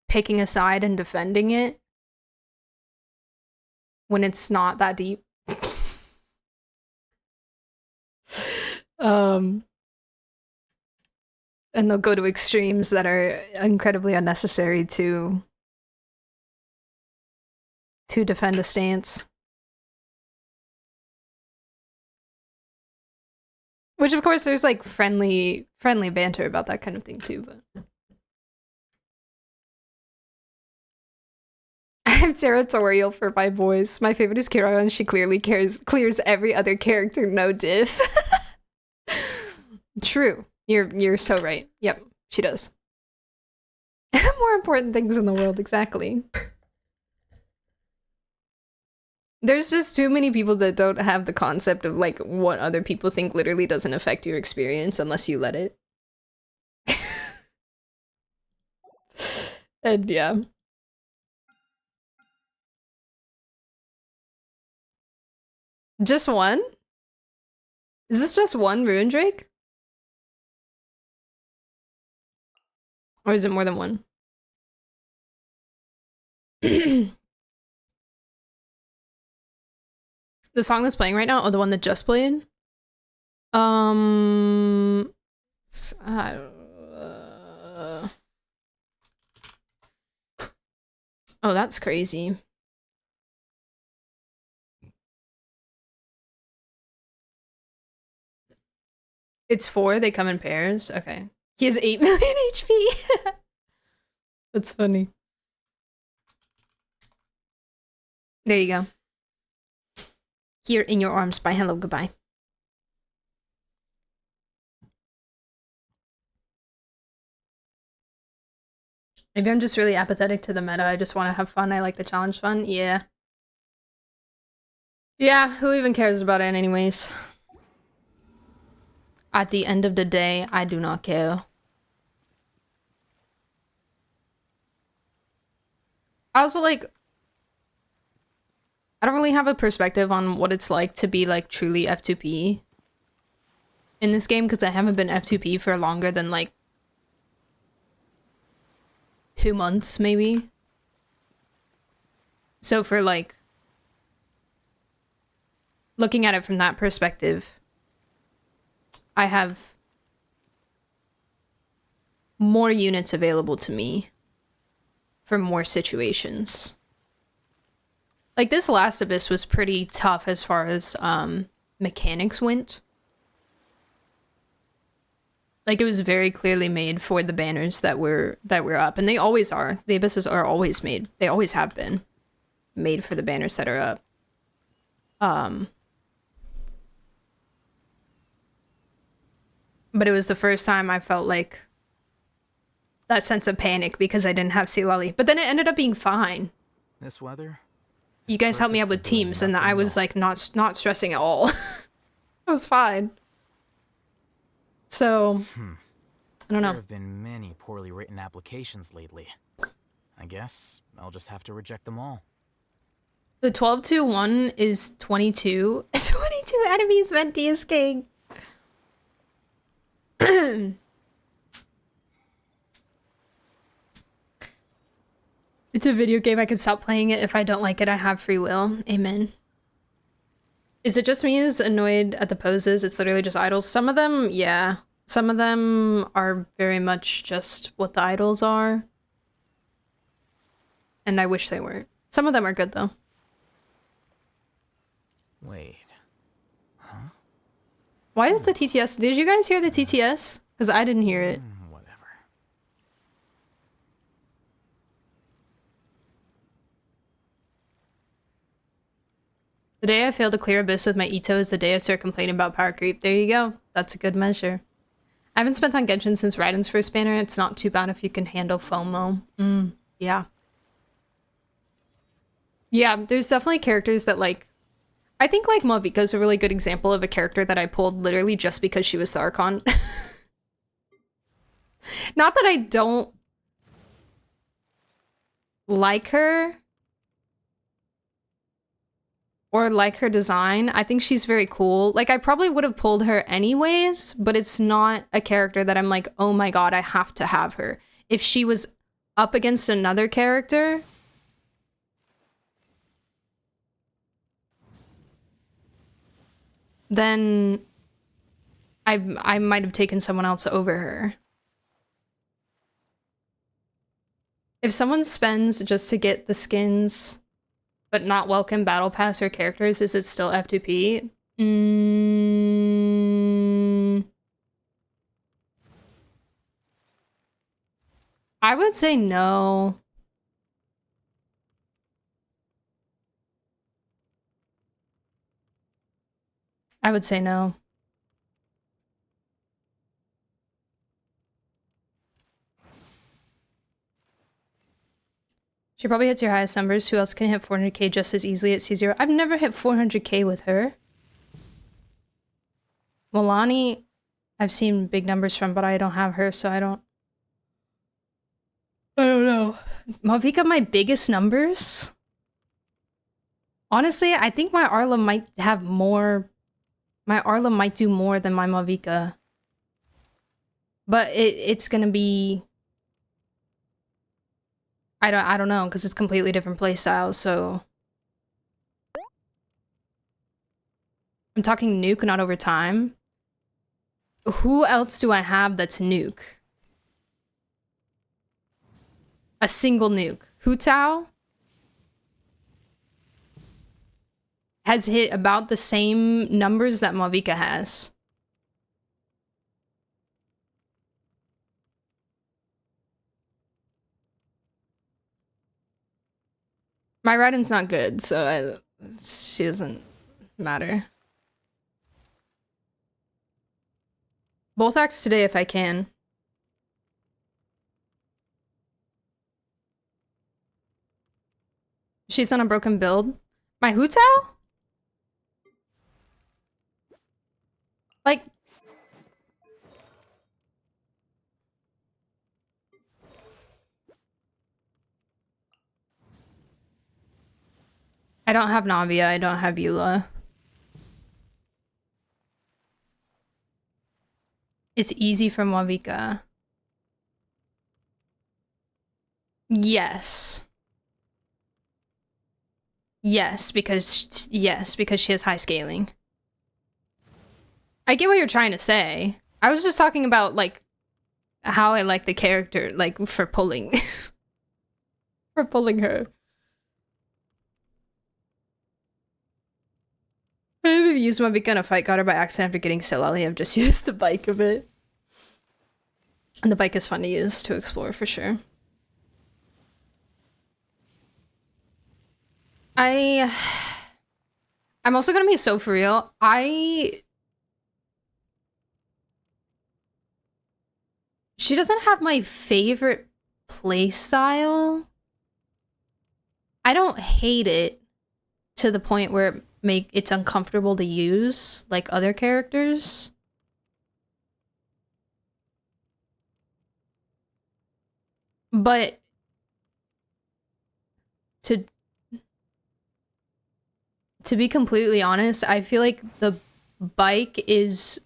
picking a side and defending it when it's not that deep. And they'll go to extremes that are incredibly unnecessary to defend a stance. Which of course there's like friendly banter about that kind of thing too, but I have territorial for my boys. My favorite is Kira, and she clearly clears every other character, no diff. True. You're so right. Yep, she does. More important things in the world, exactly. There's just too many people that don't have the concept of like what other people think literally doesn't affect your experience unless you let it. And yeah. Just one? Is this just one Ruin Drake? Or is it more than one? The song that's playing right now, or the one that just played? Oh, that's crazy. It's 4, they come in pairs? Okay. He has 8 million HP. That's funny. There you go. Here in your arms. Bye, hello, goodbye. Maybe I'm just really apathetic to the meta. I just want to have fun. I like the challenge fun. Yeah. Yeah, who even cares about it anyways? At the end of the day, I do not care. I also like... I don't really have a perspective on what it's like to be like truly F2P in this game because I haven't been F2P for longer than like 2 months maybe. So for like looking at it from that perspective, I have more units available to me for more situations. Like, this last Abyss was pretty tough as far as mechanics went. Like, it was very clearly made for the banners that were up. And they always are. The Abysses are always made. They always have been made for the banners that are up. But it was the first time I felt like that sense of panic because I didn't have Sea Lolly. But then it ended up being fine. This weather? You guys helped me out with teams, and I was like not stressing at all. It was fine. So, I don't know. There have been many poorly written applications lately. I guess I'll just have to reject them all. The 12-2-1 is 22. 22 enemies meant DSK. It's a video game. I can stop playing it if I don't like it. I have free will. Amen. Is it just me who's annoyed at the poses? It's literally just idols. Some of them, yeah. Some of them are very much just what the idols are. And I wish they weren't. Some of them are good, though. Wait. Huh? Why is the TTS... Did you guys hear the TTS? Because I didn't hear it. Whatever. The day I fail to clear Abyss with my Ito is the day I start complaining about power creep. There you go. That's a good measure. I haven't spent on Genshin since Raiden's first banner. It's not too bad if you can handle FOMO. Yeah. Yeah, there's definitely characters that, like... I think, like, Malvika's a really good example of a character that I pulled literally just because she was the Archon. Not that I don't like her. or like her design. I think she's very cool. Like, I probably would have pulled her anyways, but it's not a character that I'm like, oh my god, I have to have her. If she was up against another character, then I might have taken someone else over her. If someone spends just to get the skins but not welcome battle pass or characters, is it still F2P? I would say no. I would say no. She probably hits your highest numbers. Who else can hit 400k just as easily at C0? I've never hit 400k with her. Milani, I've seen big numbers from, but I don't have her, so I don't know. Malvika, my biggest numbers? Honestly, I think my Arla might have more. My Arla might do more than my Malvika. But it's gonna be... I don't know, because it's completely different playstyles, so... I'm talking nuke, not over time. Who else do I have that's nuke? A single nuke. Hu Tao has hit about the same numbers that Malvika has. My writing's not good, so she doesn't matter. Both acts today if I can. She's on a broken build. My Hu Tao? Like... I don't have Navia, I don't have Eula. It's easy for Malvika. Yes. Yes, because she has high scaling. I get what you're trying to say. I was just talking about, like, how I like the character, like, for pulling. For pulling her. I haven't used Malvika in a fight, got her by accident after getting Silali. I've just used the bike a bit. And the bike is fun to use to explore for sure. I'm also gonna be so for real. She doesn't have my favorite playstyle. I don't hate it to the point where it's uncomfortable to use like other characters. But to be completely honest, I feel like the bike is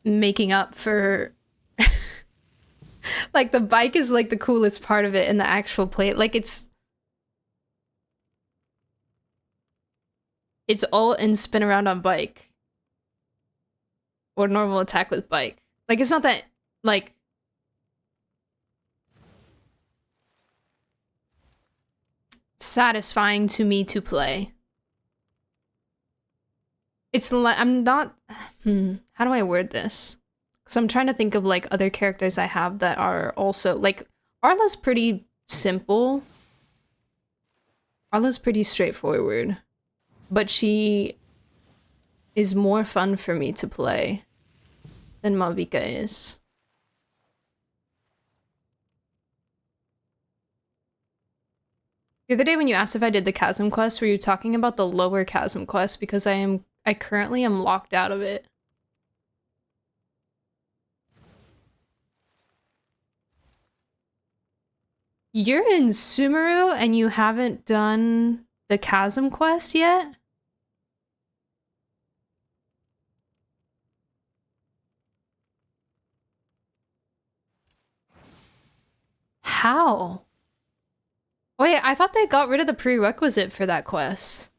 making up for like the bike is like the coolest part of it in the actual play. Like it's ult and spin around on bike or normal attack with bike. Like it's not that like satisfying to me to play. It's like I'm not how do I word this? Because I'm trying to think of like other characters I have that are also like Arla's pretty simple. Arla's pretty straightforward, but she is more fun for me to play than Malvika is. The other day when you asked if I did the Chasm quest, were you talking about the lower Chasm quest? Because I currently am locked out of it. You're in Sumeru and you haven't done the Chasm quest yet? How? Wait, I thought they got rid of the prerequisite for that quest.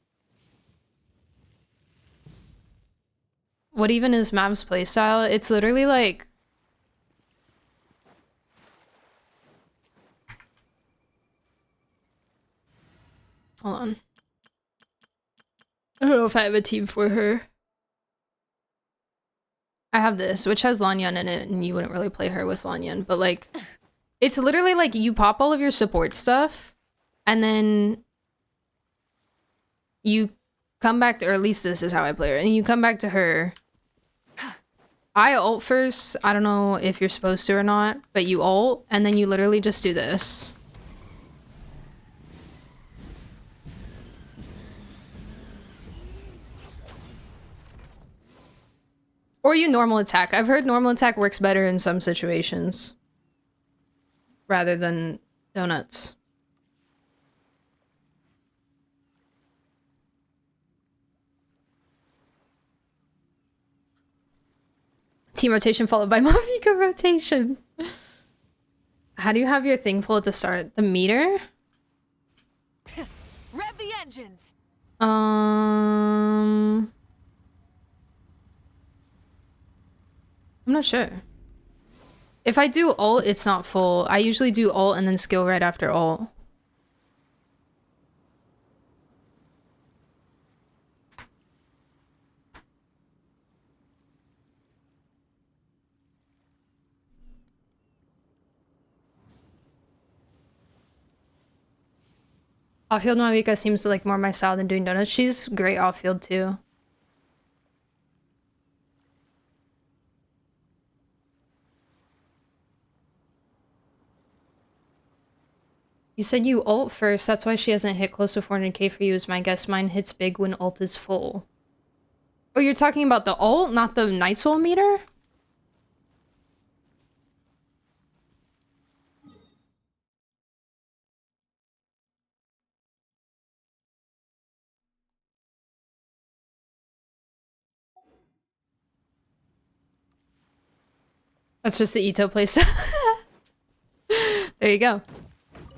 What even is Mav's playstyle? It's literally like... Hold on. I don't know if I have a team for her. I have this, which has Lanyan in it, and you wouldn't really play her with Lanyan, but like... It's literally like you pop all of your support stuff, and then you come back to, or at least this is how I play her, and you come back to her. I ult first. I don't know if you're supposed to or not, but you ult, and then you literally just do this. Or you normal attack. I've heard normal attack works better in some situations. Rather than donuts. Team rotation followed by Mavika rotation. How do you have your thing full at the start? The meter? Rev the engines. I'm not sure. If I do ult, it's not full. I usually do ult and then skill right after ult. Offfield Mavika seems to like more my style than doing donuts. She's great offfield too. You said you ult first, that's why she hasn't hit close to 400k for you is my guess. Mine hits big when ult is full. Oh, you're talking about the ult, not the Night Soul meter? That's just the Ito place. There you go.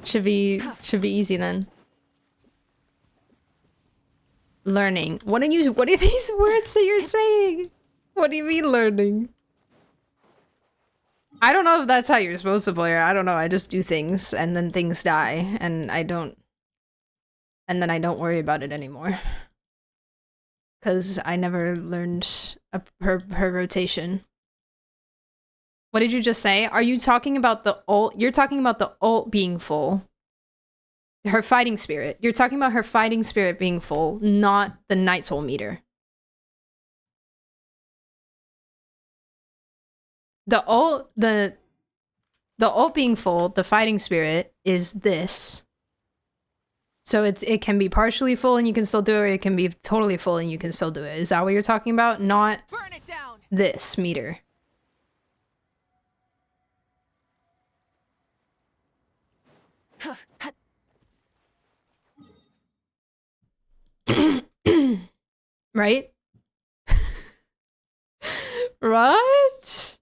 Should be easy then. Learning. What are these words that you're saying? What do you mean learning? I don't know if that's how you're supposed to play. I don't know. I just do things and then things die and then I don't worry about it anymore. Cause I never learned her rotation. What did you just say? Are you talking about the ult? You're talking about the ult being full. Her fighting spirit. You're talking about her fighting spirit being full, not the Night Soul meter. The ult being full, the fighting spirit, is this. So it can be partially full and you can still do it, or it can be totally full and you can still do it. Is that what you're talking about? Not Burn it down. This meter. Right? Right?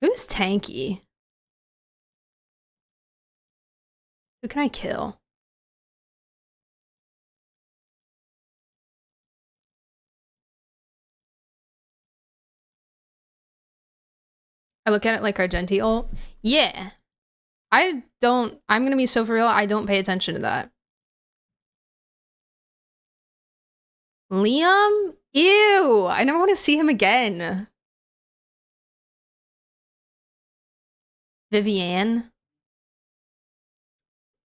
Who's tanky? Who can I kill? I look at it like Argenti ult. Yeah. I'm gonna be so for real, I don't pay attention to that. Liam? Ew! I never want to see him again. Vivienne?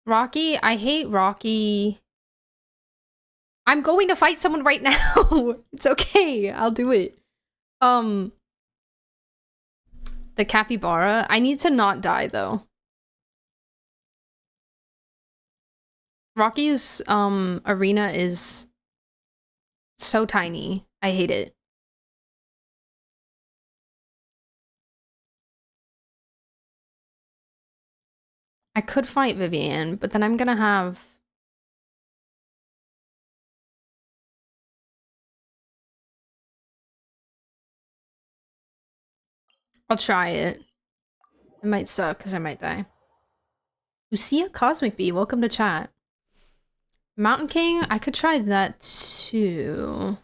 Rocky? I hate Rocky. I'm going to fight someone right now! It's okay, I'll do it. The capybara? I need to not die, though. Rocky's, arena is so tiny. I hate it. I could fight Vivian, but then I'm gonna have... I'll try it. It might suck because I might die. Lucia Cosmic Bee, welcome to chat. Mountain King, I could try that too.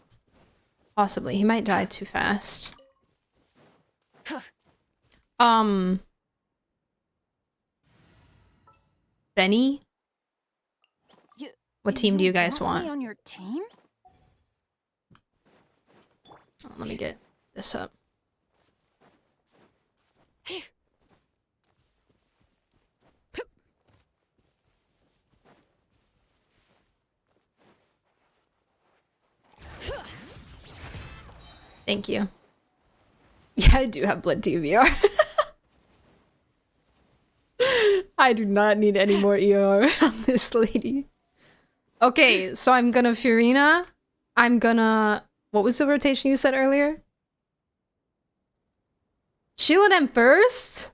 Possibly. He might die too fast. Benny? What team do you guys want? Me on your team? Oh, let me get this up. Thank you. Yeah, I do have blood TBR. I do not need any more ER on this lady. Okay, so I'm gonna Furina. I'm gonna... What was the rotation you said earlier? Shield them first?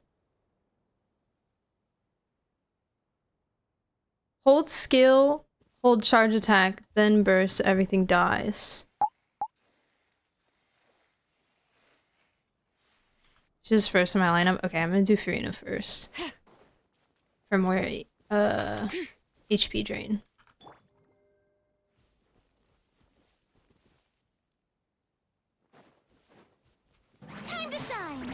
Hold skill, hold charge attack, then burst, everything dies. She's first in my lineup. Okay, I'm gonna do Furina first. For more HP drain. Time to shine.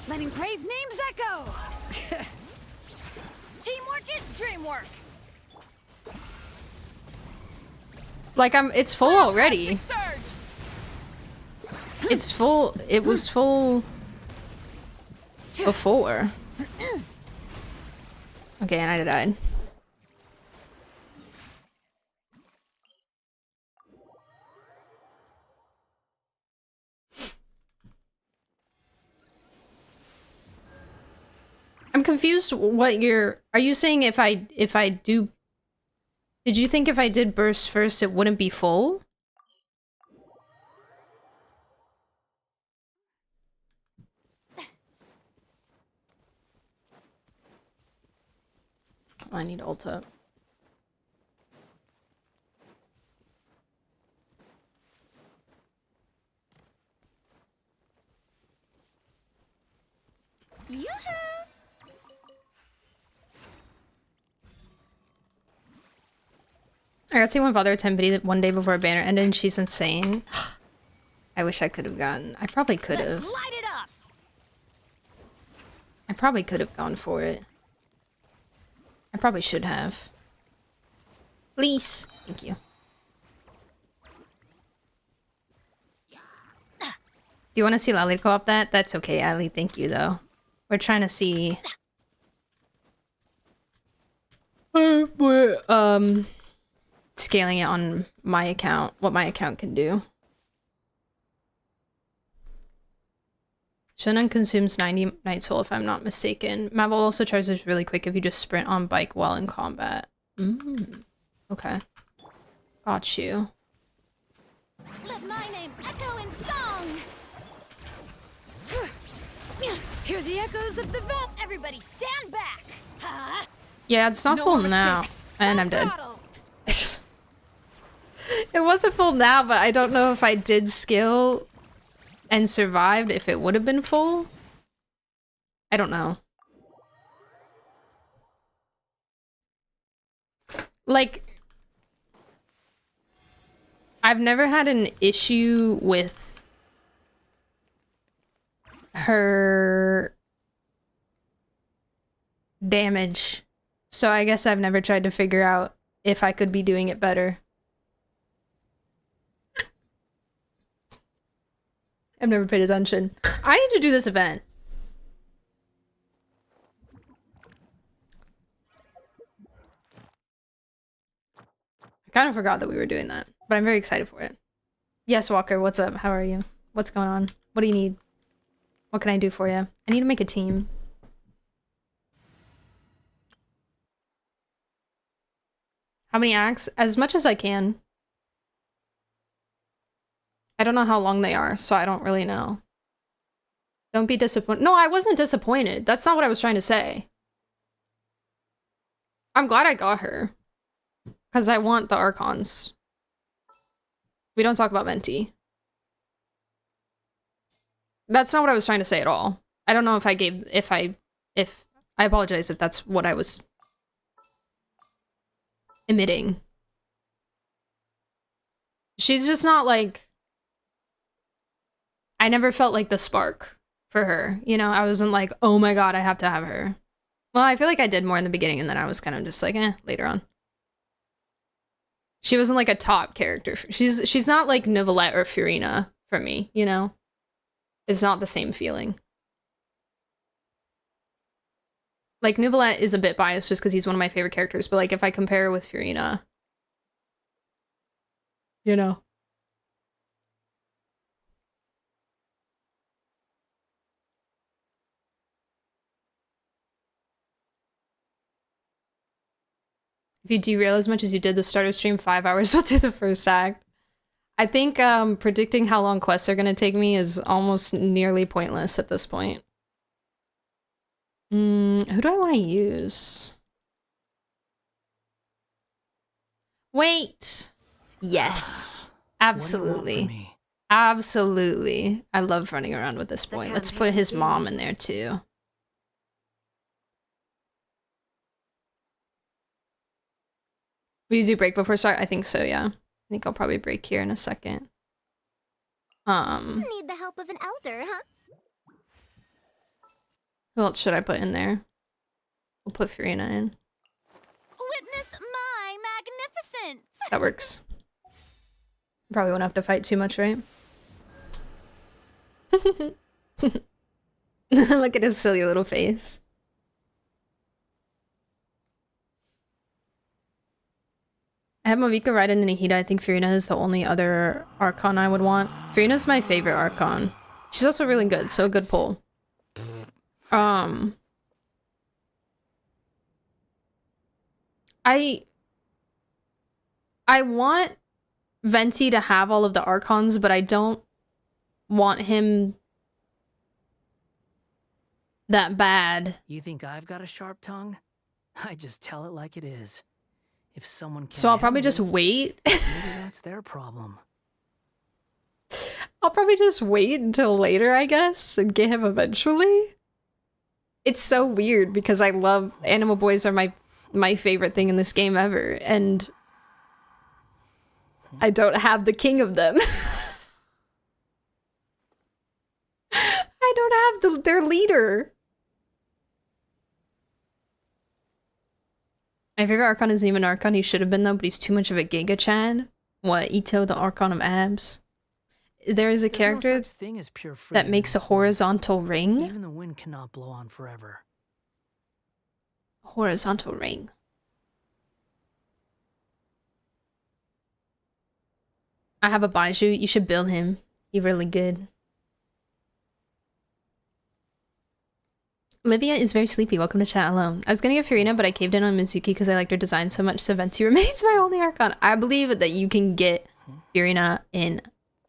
Letting brave names echo. Teamwork is dreamwork. Like it's full already. Surge. It's full. It was full before. Okay, and I died. I'm confused what are you saying if I do... Did you think if I did burst first it wouldn't be full? I need ult up. Yoo-hoo! I got to see one Father Tempity that one day before a banner ended and she's insane. I wish I could have gotten... I probably could have. Let's light it up. I probably could have gone for it. I probably should have. Please. Thank you. Do you want to see Lally co-op that? That's okay, Ali. Thank you, though. We're trying to see... we're, scaling it on my account. What my account can do. Shonen consumes 90 Night Soul, if I'm not mistaken. Mabel also charges really quick if you just sprint on bike while in combat. Okay. Got you. Let my name echo in song. Hear the echoes of the vent. Everybody stand back. Huh? Yeah, it's not full now. And I'm dead. It wasn't full now, but I don't know if I did skill and survived if it would have been full. I don't know. Like, I've never had an issue with her damage, so I guess I've never tried to figure out if I could be doing it better. I've never paid attention. I need to do this event. I kind of forgot that we were doing that, but I'm very excited for it. Yes, Walker, what's up? How are you? What's going on? What do you need? What can I do for you? I need to make a team. How many acts? As much as I can. I don't know how long they are, so I don't really know. Don't be disappointed. No, I wasn't disappointed. That's not what I was trying to say. I'm glad I got her. Because I want the Archons. We don't talk about Venti. That's not what I was trying to say at all. I don't know if I apologize if that's what I was emitting. She's just not like, I never felt like the spark for her. You know, I wasn't like, oh my god, I have to have her. Well, I feel like I did more in the beginning, and then I was kind of just like, later on. She wasn't like a top character. She's not like Novelette or Furina for me, you know? It's not the same feeling. Like, Novelette is a bit biased just because he's one of my favorite characters, but like if I compare her with Furina, you know. If you derail as much as you did the starter stream, 5 hours will do the first act. I think predicting how long quests are going to take me is almost nearly pointless at this point. Who do I want to use? Wait! Yes. Absolutely. Absolutely. I love running around with this boy. Let's put his mom in there too. Will you do break before start? I think so, yeah. I think I'll probably break here in a second. Need the help of an elder, huh? Who else should I put in there? We'll put Furina in. Witness my magnificence! That works. Probably won't have to fight too much, right? Look at his silly little face. I have Mavika, Raiden, and Nahida. I think Furina is the only other Archon I would want. Furina's my favorite Archon. She's also really good, so a good pull. I want Venti to have all of the Archons, but I don't want him that bad. You think I've got a sharp tongue? I just tell it like it is. If someone can So I'll probably handle just it, wait. maybe that's their problem. I'll probably just wait until later, I guess, and get him eventually. It's so weird because I love Animal Boys are my favorite thing in this game ever, and I don't have the king of them. I don't have their leader. My favorite Archon isn't even Archon. He should have been though, but he's too much of a Giga Chan. What, Ito, the Archon of abs? There is a There's no character such thing as pure that freedom makes in a this world. horizontal ring. Even the wind cannot blow on forever. Horizontal ring. I have a Baiju. You should build him. He's really good. Olivia is very sleepy. Welcome to chat alone. I was gonna get Furina, but I caved in on Mizuki because I liked her design so much, so Venti remains my only Archon. I believe that you can get Furina in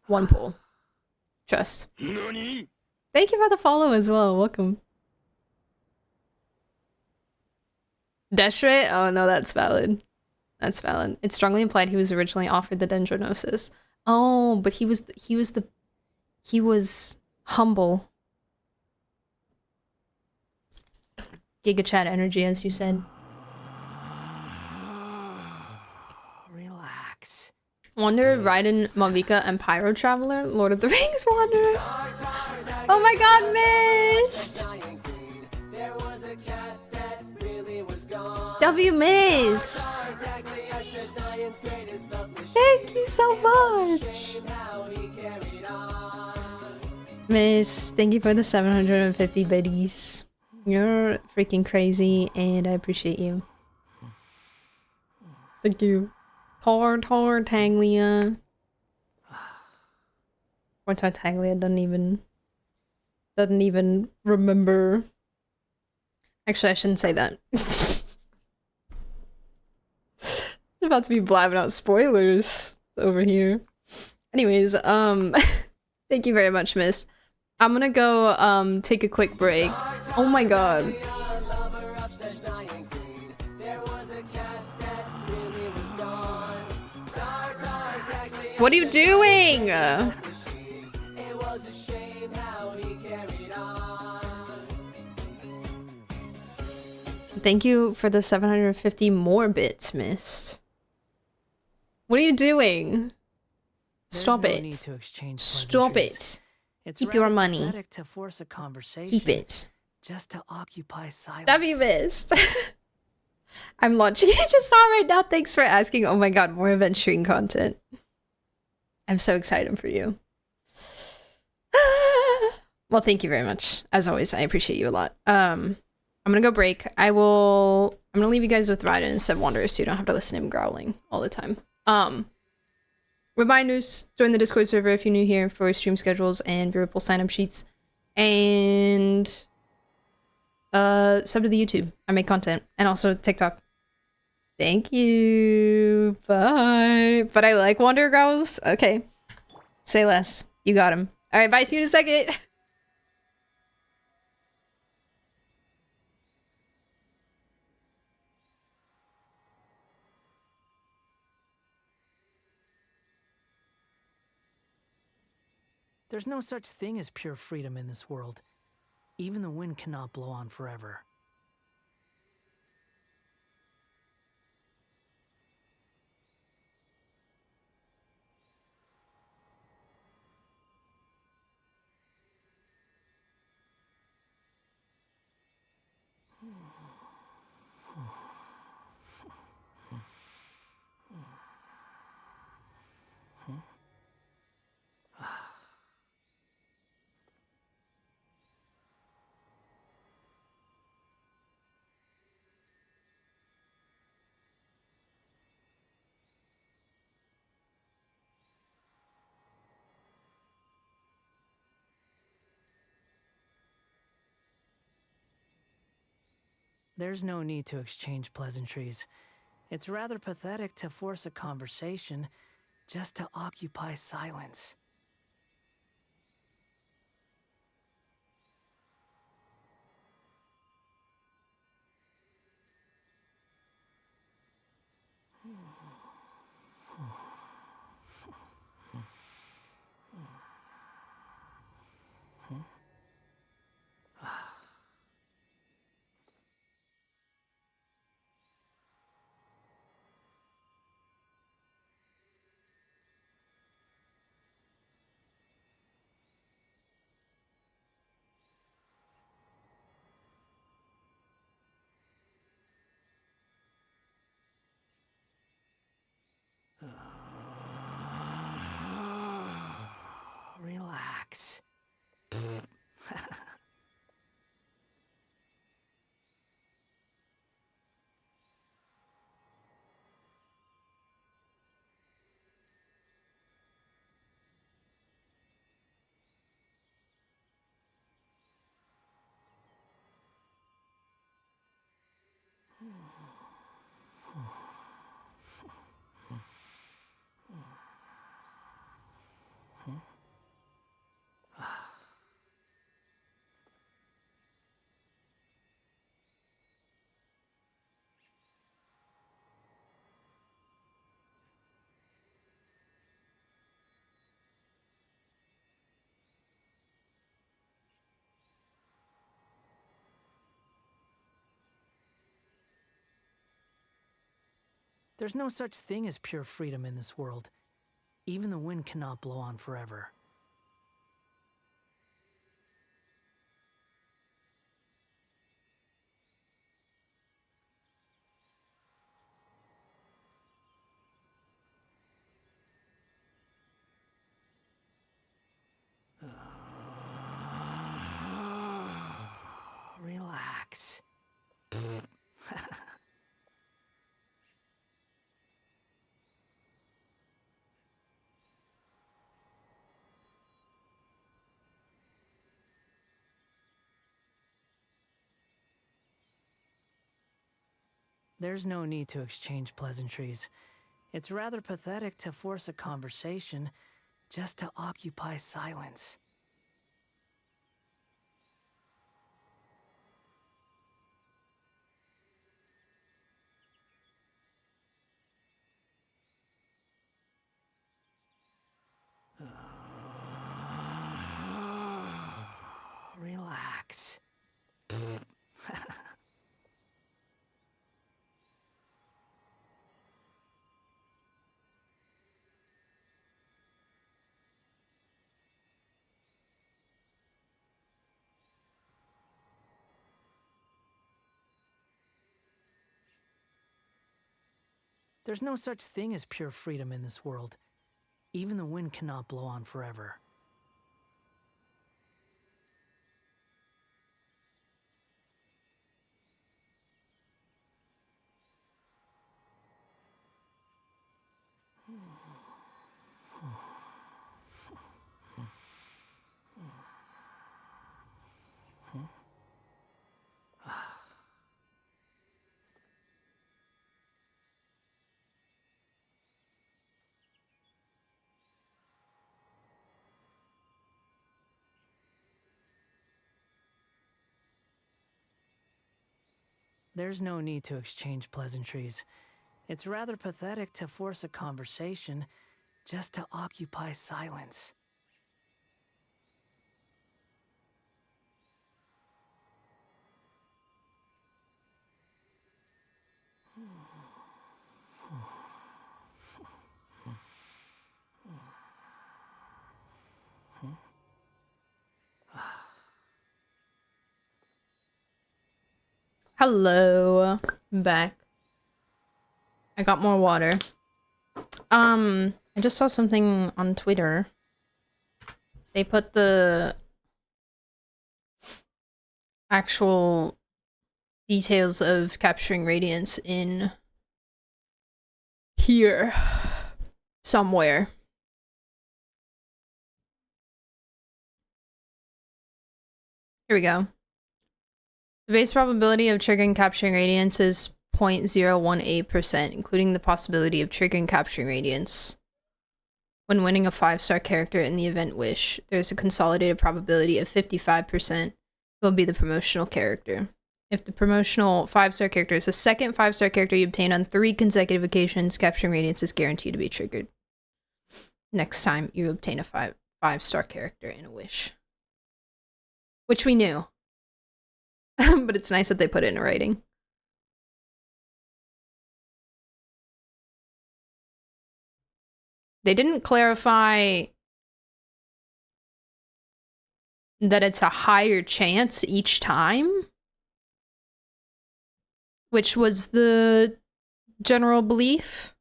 one pull. Trust. Thank you for the follow as well. Welcome. Deshre? Oh no, that's valid. That's valid. It's strongly implied he was originally offered the Dendronosis. Oh, but he was humble. Giga Chat energy, as you said. Relax. Wanderer, Raiden, Malvika, and Pyro Traveler, Lord of the Rings Wanderer. Oh my god, missed! W missed! Thank you so much! Miss, thank you for the 750 biddies. You're freaking crazy, and I appreciate you. Thank you. Tor Tanglia. Or Tartaglia doesn't even remember. Actually, I shouldn't say that. I'm about to be blabbing out spoilers over here. Anyways, thank you very much, miss. I'm gonna go take a quick break. Oh my god. What are you doing? Thank you for the 750 more bits, miss. What are you doing? Stop There's it. no need to exchange Stop pleasantries. it. It's Keep your rather money. pathetic to force a conversation Keep it. just to occupy silence. That'd be missed. I'm launching it just saw right now. Thanks for asking. Oh my god, more adventuring content. I'm so excited for you. Well, thank you very much. As always, I appreciate you a lot. I'm gonna go break. I'm gonna leave you guys with Raiden instead of Wanderer so you don't have to listen to him growling all the time. Reminders, join the Discord server if you're new here for stream schedules and viewable sign-up sheets. And sub to the YouTube. I make content. And also TikTok. Thank you. Bye. But I like Wanderer growls. Okay. Say less. You got him. Alright, bye. See you in a second. There's no such thing as pure freedom in this world. Even the wind cannot blow on forever. There's no need to exchange pleasantries. It's rather pathetic to force a conversation just to occupy silence. Relax. There's no such thing as pure freedom in this world. Even the wind cannot blow on forever. Relax. There's no need to exchange pleasantries. It's rather pathetic to force a conversation just to occupy silence. There's no such thing as pure freedom in this world. Even the wind cannot blow on forever. There's no need to exchange pleasantries. It's rather pathetic to force a conversation just to occupy silence. Hello. I'm back. I got more water. I just saw something on Twitter. They put the actual details of capturing radiance in here somewhere. Here we go. The base probability of triggering capturing radiance is 0.018%, including the possibility of triggering capturing radiance. When winning a 5-star character in the event Wish, there's a consolidated probability of 55% will be the promotional character. If the promotional 5-star character is the second 5-star character you obtain on 3 consecutive occasions, capturing radiance is guaranteed to be triggered. Next time you obtain a 5-star character in a Wish. Which we knew. But it's nice that they put it in writing. They didn't clarify that it's a higher chance each time, which was the general belief.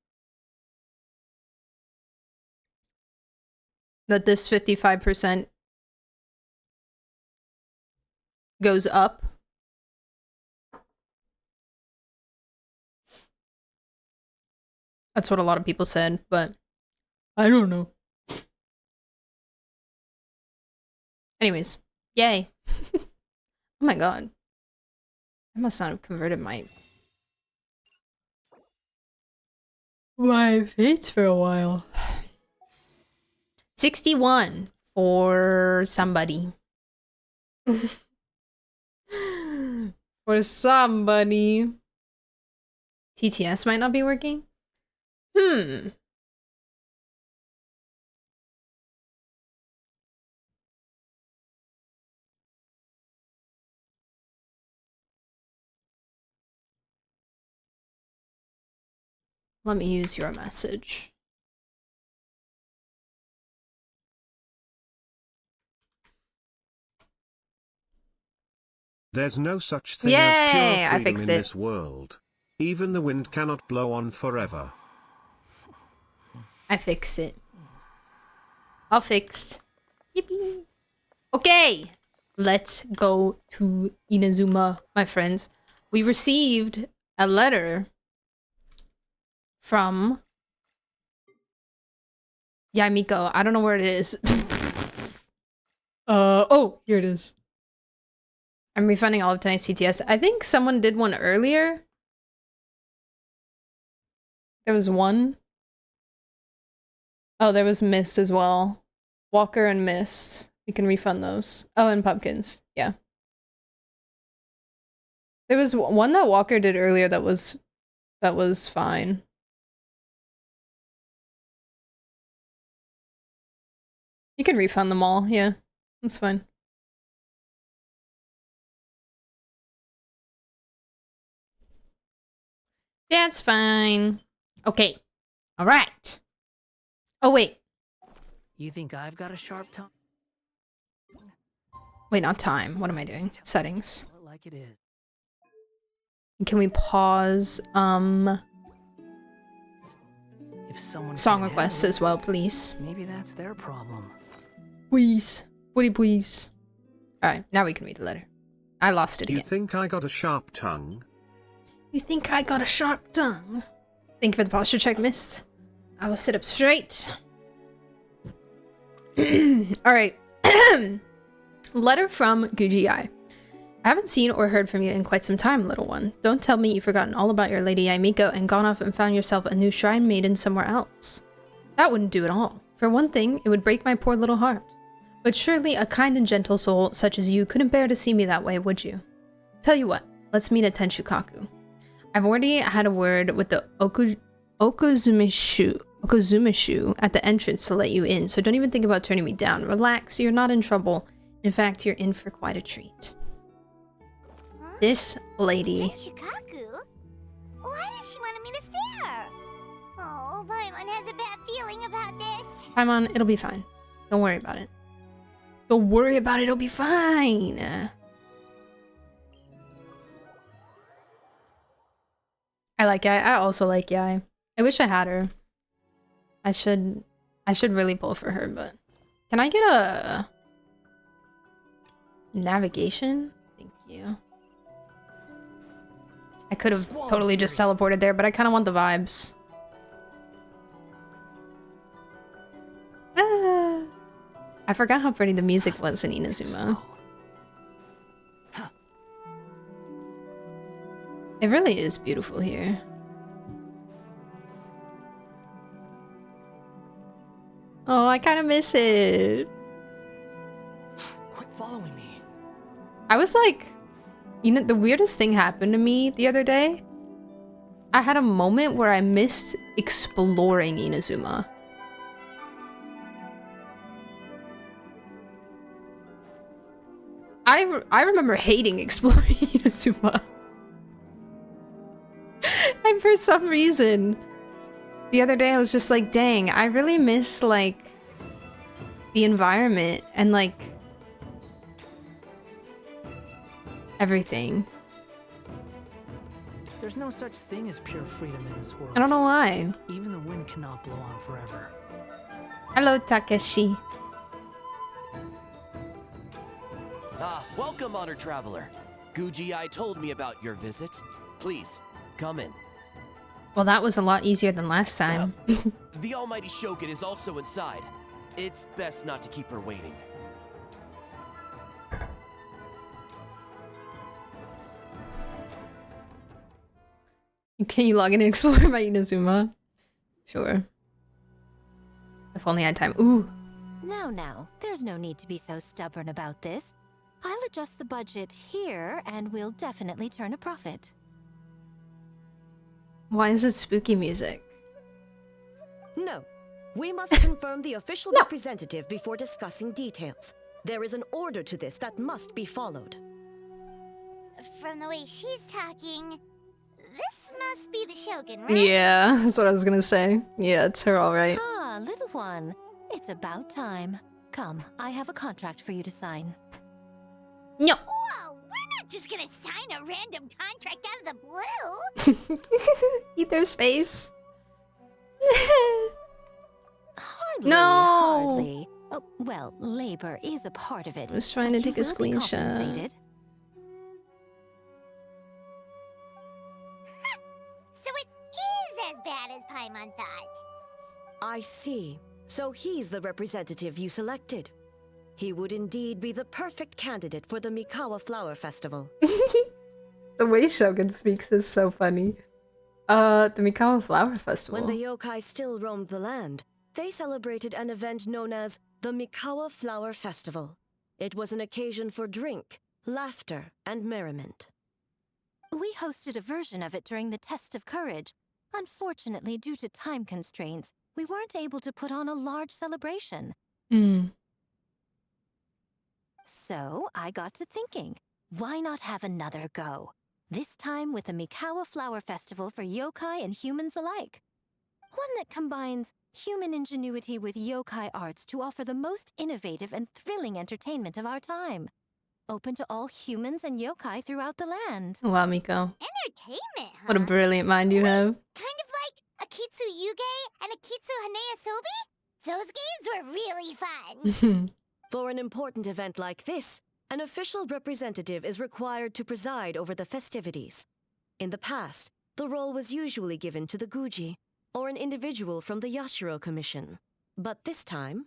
That this 55% goes up. That's what a lot of people said, but I don't know. Anyways, yay. Oh my god. I must not have converted my fates for a while. 61 for somebody. For somebody. TTS might not be working? Let me use your message. There's no such thing Yay! as pure I freedom fixed in it. this world. Even the wind cannot blow on forever. I fixed it. All fixed. Yippee. Okay, let's go to Inazuma, my friends. We received a letter from Yamiko. I don't know where it is. Oh, here it is. I'm refunding all of tonight's TTS. I think someone did one earlier. There was one. Oh, there was Mist as well. Walker and Mist. We can refund those. Oh, and Pumpkins. Yeah. There was one that Walker did earlier that was fine. You can refund them all. Yeah. That's fine. That's fine. Okay. All right. Oh, wait. You think I've got a sharp tongue? Wait, not time. What am I doing? Settings. Tell it like it is. Can we pause, If someone song can't requests handle as well, please? it, maybe that's their problem. Please. Woody, please. Alright, now we can read the letter. I lost it You again. think I got a sharp tongue? You think I got a sharp tongue? Thank you for the posture check, miss. I will sit up straight. Alright. Letter from Guji-ai. I haven't seen or heard from you in quite some time, little one. Don't tell me you've forgotten all about your Lady Yaimiko and gone off and found yourself a new shrine maiden somewhere else. That wouldn't do at all. For one thing, it would break my poor little heart. But surely a kind and gentle soul such as you couldn't bear to see me that way, would you? Tell you what, let's meet at Tenshukaku. I've already had a word with the Okozumishu at the entrance to let you in, so don't even think about turning me down. Relax, you're not in trouble. In fact, you're in for quite a treat. This lady. Shikaku? Why does she want me to stare? Oh, Paimon has a bad feeling about this. Paimon, it'll be fine. Don't worry about it. Don't worry about it, it'll be fine. I like Yai. I also like Yai. I wish I had her. I should really pull for her, but can I get a navigation? Thank you. I could have totally just teleported there, but I kind of want the vibes. Ah. I forgot how pretty the music was in Inazuma. It really is beautiful here. Oh, I kind of miss it. Quit following me. I was like, you know, the weirdest thing happened to me the other day. I had a moment where I missed exploring Inazuma. I remember hating exploring Inazuma. And for some reason, the other day I was just like, dang, I really miss, like, the environment and, like, everything. There's no such thing as pure freedom in this world. I don't know why. Even the wind cannot blow on forever. Hello, Takeshi. Ah, welcome, honored traveler. Guji-ai told me about your visit. Please, come in. Well, that was a lot easier than last time. The almighty Shogun is also inside. It's best not to keep her waiting. Can you log in and explore my Inazuma? Sure. If only I had time. Ooh. Now, there's no need to be so stubborn about this. I'll adjust the budget here, and we'll definitely turn a profit. Why is it spooky music? No. We must confirm the official No. representative before discussing details. There is an order to this that must be followed. From the way she's talking, this must be the Shogun, right? Yeah, that's what I was gonna say. Yeah, it's her, alright. Ah, little one. It's about time. Come, I have a contract for you to sign. No. Whoa, we're not just gonna sign a random contract out of the blue. Eat their space. Hardly, No. hardly. Oh, well, labor is a part of it. I was trying to but take you a will be screenshot. compensated. So it is as bad as Paimon thought. I see. So he's the representative you selected. He would indeed be the perfect candidate for the Mikawa Flower Festival. The way Shogun speaks is so funny. The Mikawa Flower Festival. When the yokai still roamed the land, they celebrated an event known as the Mikawa Flower Festival. It was an occasion for drink, laughter, and merriment. We hosted a version of it during the Test of Courage. Unfortunately, due to time constraints, we weren't able to put on a large celebration. So I got to thinking, why not have another go? This time with the Mikawa Flower Festival for yokai and humans alike. One that combines human ingenuity with yokai arts to offer the most innovative and thrilling entertainment of our time. Open to all humans and yokai throughout the land. Wow, Miko. Entertainment, huh? What a brilliant mind you have. Kind of like Akitsu Yuge and Akitsu Hanae Asobi? Those games were really fun. For an important event like this, an official representative is required to preside over the festivities. In the past, the role was usually given to the Guji, or an individual from the Yashiro Commission. But this time...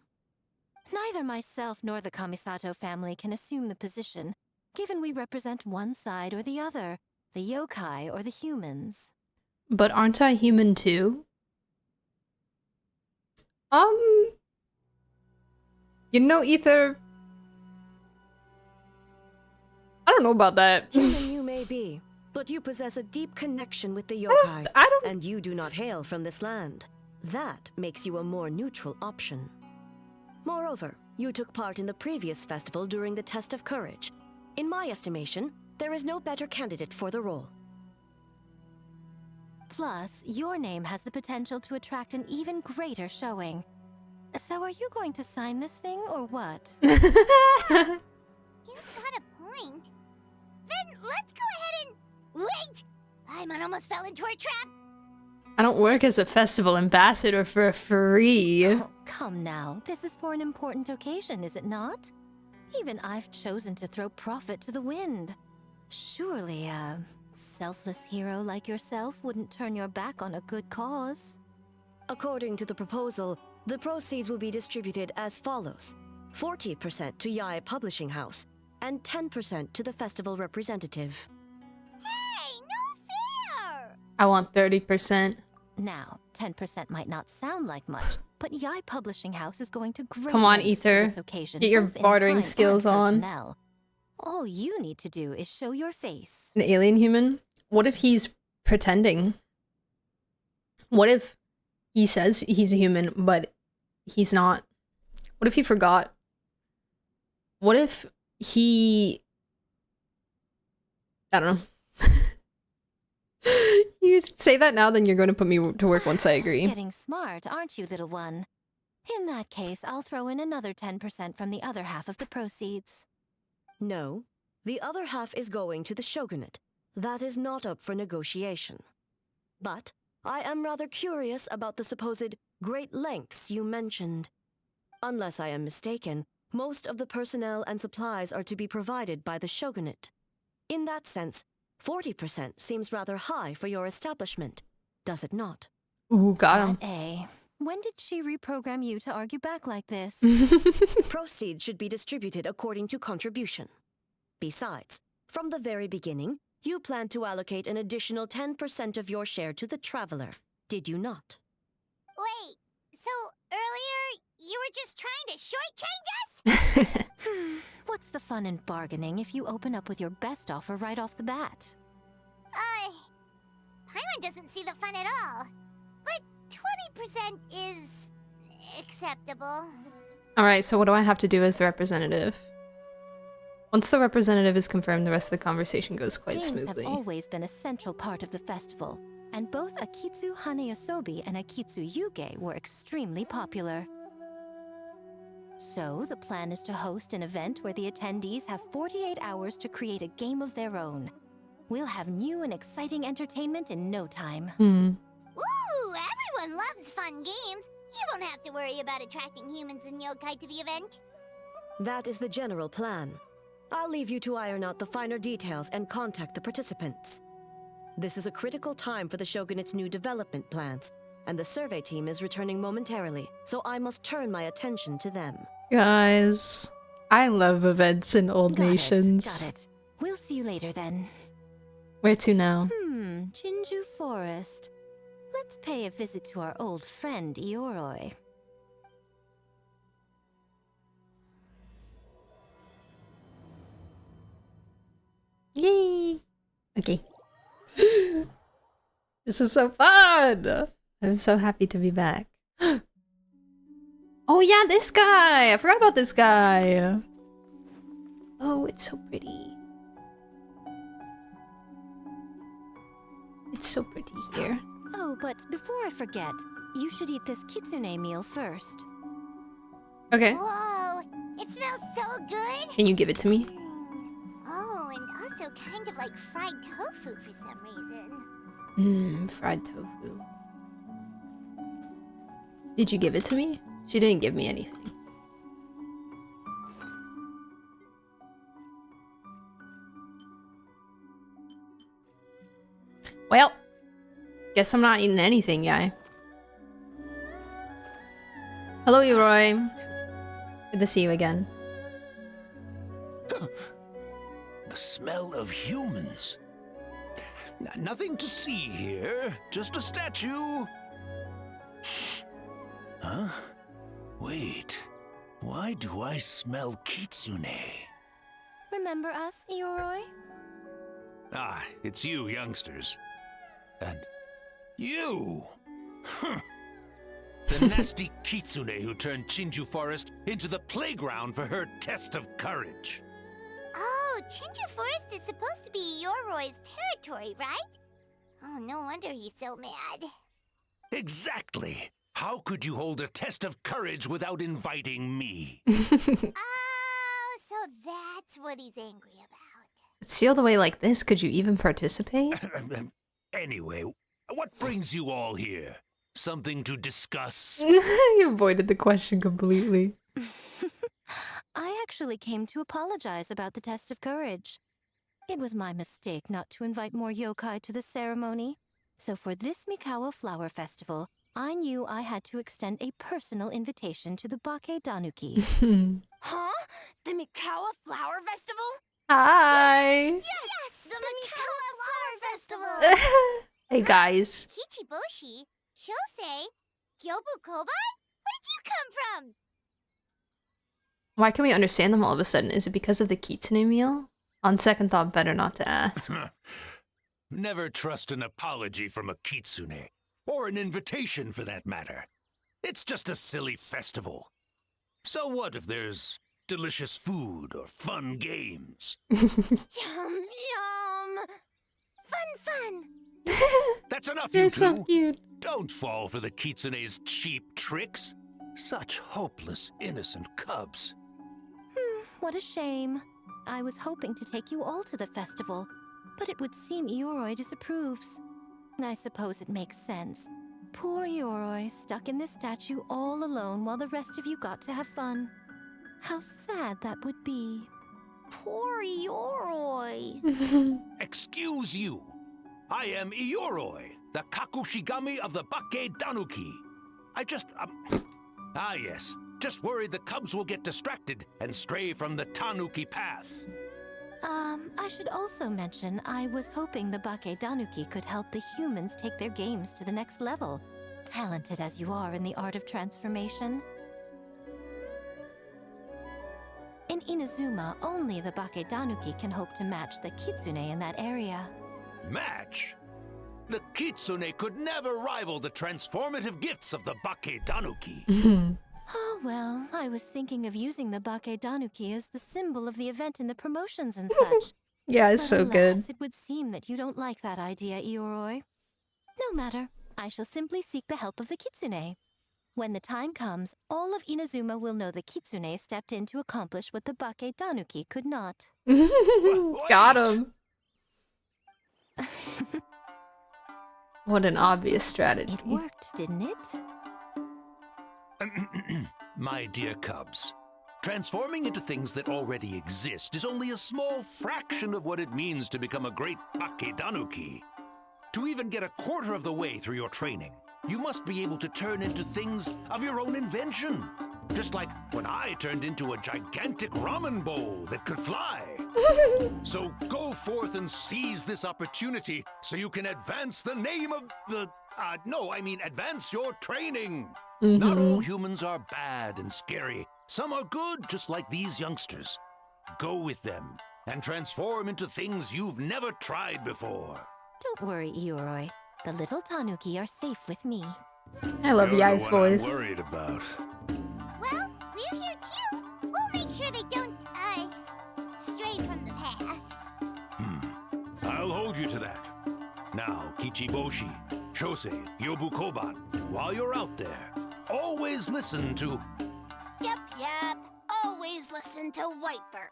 Neither myself nor the Kamisato family can assume the position, given we represent one side or the other, the yokai or the humans. But aren't I human too? You know, Ether... I don't know about that. Human you may be, but you possess a deep connection with the yokai, and you do not hail from this land. That makes you a more neutral option. Moreover, you took part in the previous festival during the test of courage. In my estimation, there is no better candidate for the role. Plus, your name has the potential to attract an even greater showing. So are you going to sign this thing, or what? You've got a point. Then let's go ahead and... Wait! Paimon almost fell into our trap! I don't work as a festival ambassador for free. Oh, come now. This is for an important occasion, is it not? Even I've chosen to throw profit to the wind. Surely a selfless hero like yourself wouldn't turn your back on a good cause. According to the proposal, the proceeds will be distributed as follows. 40% to Yae Publishing House, and 10% to the festival representative. Hey, no fair! I want 30%. Now, 10% might not sound like much, but Yae Publishing House is going to great Come on, lengths for Ether. this occasion, Get your both in bartering time skills and on. personnel. All you need to do is show your face. An alien human? What if he's pretending? What if he says he's a human, but he's not? What if he forgot? What if he... I don't know. You say that now, then you're going to put me to work once I agree. Getting smart, aren't you, little one? In that case, I'll throw in another 10% from the other half of the proceeds. No, the other half is going to the shogunate. That is not up for negotiation. But I am rather curious about the supposed great lengths you mentioned. Unless I am mistaken, most of the personnel and supplies are to be provided by the shogunate. In that sense, 40% seems rather high for your establishment, does it not? Ooh, got him. A. When did she reprogram you to argue back like this? Proceeds should be distributed according to contribution. Besides, from the very beginning, you planned to allocate an additional 10% of your share to the traveler, did you not? Wait, so earlier you were just trying to shortchange us? What's the fun in bargaining if you open up with your best offer right off the bat? Paimon doesn't see the fun at all. But 20% is... acceptable. Alright, so what do I have to do as the representative? Once the representative is confirmed, the rest of the conversation goes quite Games smoothly. have always been a central part of the festival, and both Akitsu Hanayosobi and Akitsu Yuge were extremely popular. So, the plan is to host an event where the attendees have 48 hours to create a game of their own. We'll have new and exciting entertainment in no time. Ooh, everyone loves fun games. You won't have to worry about attracting humans and yokai to the event. That is the general plan. I'll leave you to iron out the finer details and contact the participants. This is a critical time for the Shogunate's new development plans, and the survey team is returning momentarily, so I must turn my attention to them. Guys, I love events in old nations. Got it. We'll see you later then. Where to now? Jinju Forest. Let's pay a visit to our old friend Ioroi. Yay! Okay. This is so fun! I'm so happy to be back. Oh yeah, this guy! I forgot about this guy! Oh, it's so pretty. It's so pretty here. Oh, but before I forget, you should eat this kitsune meal first. Okay. Whoa, it smells so good. Can you give it to me? Oh, and also kind of like fried tofu for some reason. Fried tofu. Did you give it to me? She didn't give me anything. Well, guess I'm not eating anything, guy. Hello, Roy. Good to see you again. The smell of humans. Nothing to see here, just a statue. Huh? Wait, why do I smell kitsune? Remember us, Ioroi? Ah, it's you youngsters. And you! The nasty kitsune who turned Chinju Forest into the playground for her test of courage. Oh, Chinju Forest is supposed to be Yoroi's territory, right? Oh, no wonder he's so mad. Exactly. How could you hold a test of courage without inviting me? Oh, so that's what he's angry about. Sealed away like this, could you even participate? Anyway, what brings you all here? Something to discuss? You avoided the question completely. I actually came to apologize about the test of courage. It was my mistake not to invite more yokai to the ceremony. So for this Mikawa Flower Festival, I knew I had to extend a personal invitation to the Bake Danuki. Huh? The Mikawa Flower Festival? Hi. Yes, the Mikawa Flower Festival. Hey guys. Kichiboshi, Shosei, Gyobu Koban? Where did you come from? Why can we understand them all of a sudden? Is it because of the kitsune meal? On second thought, better not to ask. Never trust an apology from a kitsune, or an invitation for that matter. It's just a silly festival. So what if there's delicious food or fun games? Yum, yum! Fun! That's enough, You're you so two. cute. Don't fall for the kitsune's cheap tricks. Such hopeless, innocent cubs. What a shame. I was hoping to take you all to the festival, but it would seem Ioroi disapproves. I suppose it makes sense. Poor Ioroi, stuck in this statue all alone while the rest of you got to have fun. How sad that would be. Poor Yoroi. Excuse you. I am Ioroi, the Kakushigami of the Bake Danuki. I just, Ah yes, just worried the cubs will get distracted and stray from the Tanuki path. I should also mention I was hoping the Bake Danuki could help the humans take their games to the next level, talented as you are in the art of transformation. In Inazuma, only the Bake Danuki can hope to match the Kitsune in that area. Match? The Kitsune could never rival the transformative gifts of the Bake Danuki. Oh well, I was thinking of using the Bake Danuki as the symbol of the event in the promotions and such. Yeah, it's But so good. alas, it would seem that you don't like that idea, Ioroi. No matter, I shall simply seek the help of the Kitsune. When the time comes, all of Inazuma will know the Kitsune stepped in to accomplish what the Bake Danuki could not. Got him. What an obvious strategy. It worked, didn't it? My dear cubs, transforming into things that already exist is only a small fraction of what it means to become a great Bake Danuki. To even get a quarter of the way through your training, you must be able to turn into things of your own invention. Just like when I turned into a gigantic ramen bowl that could fly. So go forth and seize this opportunity so you can advance the name of the... advance your training. Not all humans are bad and scary. Some are good, just like these youngsters. Go with them and transform into things you've never tried before. Don't worry, Ioroi. The little Tanuki are safe with me. I love You're Yai's the one voice. I'm worried about. Well, we're here too. We'll make sure they don't, stray from the path. I'll hold you to that. Now, Kichiboshi, Shosei, Yobukoban, while you're out there, always listen to... Yep. Always listen to Wiper.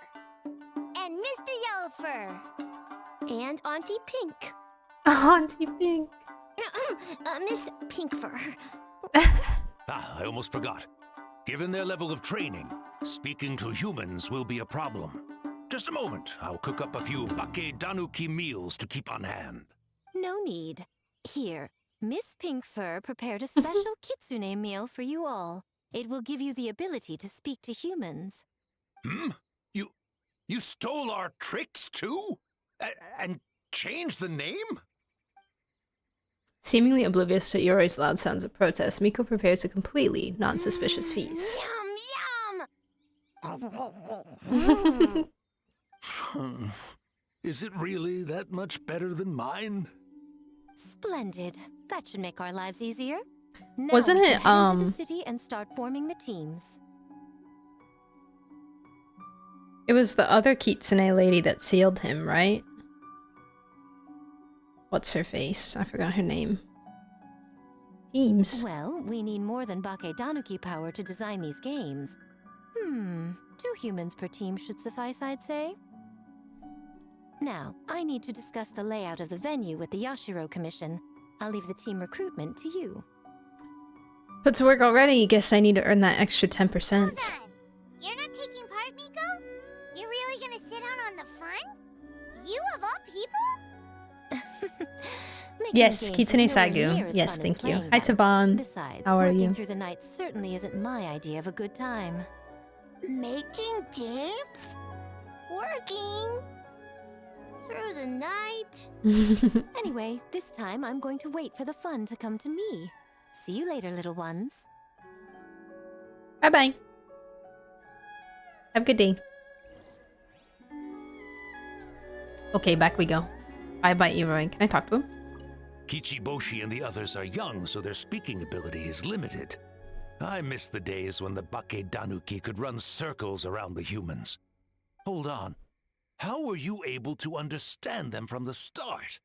And Mr. Yellowfur. And Auntie Pink. Auntie Pink. Miss Pinkfur. I almost forgot. Given their level of training, speaking to humans will be a problem. Just a moment, I'll cook up a few bake danuki meals to keep on hand. No need. Here, Miss Pinkfur prepared a special kitsune meal for you all. It will give you the ability to speak to humans. Hmm? You stole our tricks too? And changed the name? Seemingly oblivious to Yori's loud sounds of protest, Miko prepares a completely non-suspicious feast. Yum! Is it really that much better than mine? Splendid. That should make our lives easier. Now Wasn't we it, can head into the city and start forming the teams. It was the other kitsune lady that sealed him, right? What's her face? I forgot her name. Teams. Well, we need more than Bake Danuki power to design these games. 2 humans per team should suffice, I'd say. Now, I need to discuss the layout of the venue with the Yashiro Commission. I'll leave the team recruitment to you. Put to work already. Guess I need to earn that extra 10%. Hold on. You're not taking part, Miko? You're really gonna sit out on the fun? You of all people? Yes, Kitsune Sagu. Yes, thank you. Hi, Taban. Besides, How are working you? through the night certainly isn't my idea of a good time. Making games? Working? Through the night? Anyway, this time I'm going to wait for the fun to come to me. See you later, little ones. Bye-bye. Have a good day. Okay, back we go. Bye-bye, Iroi. Can I talk to him? Kichiboshi and the others are young, so their speaking ability is limited. I miss the days when the Bake Danuki could run circles around the humans. Hold on. How were you able to understand them from the start?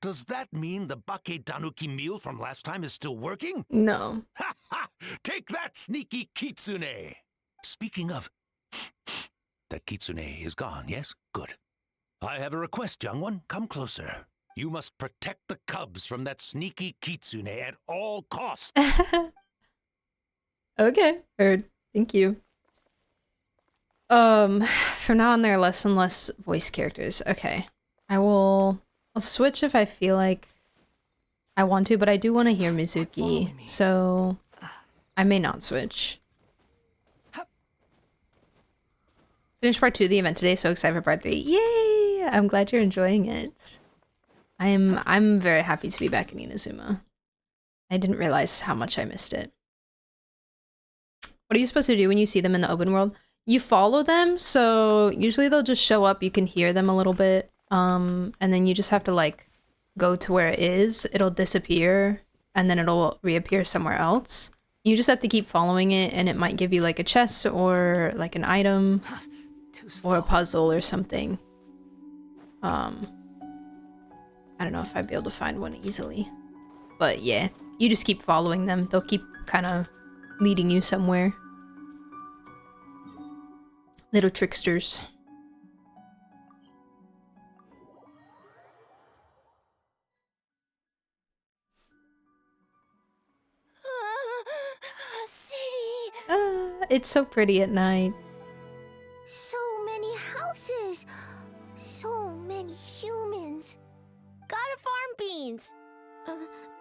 Does that mean the Bake Danuki meal from last time is still working? No. Ha ha! Take that, sneaky kitsune! Speaking of... that kitsune is gone, yes? Good. I have a request, young one. Come closer. You must protect the cubs from that sneaky kitsune at all costs. Okay, heard. Thank you. From now on there are less and less voice characters. Okay. I'll switch if I feel like I want to, but I do want to hear Mizuki, so I may not switch. Finished part 2 of the event today, so excited for part 3. Yay! I'm glad you're enjoying it. I'm very happy to be back in Inazuma. I didn't realize how much I missed it. What are you supposed to do when you see them in the open world? You follow them, so usually they'll just show up, you can hear them a little bit, and then you just have to like go to where it is, it'll disappear, and then it'll reappear somewhere else. You just have to keep following it, and it might give you like a chest or like an item or a puzzle or something. I don't know if I'd be able to find one easily, but yeah, you just keep following them. They'll keep kind of leading you somewhere. Little tricksters. City! It's so pretty at night. So many houses! So many humans! Gotta farm beans!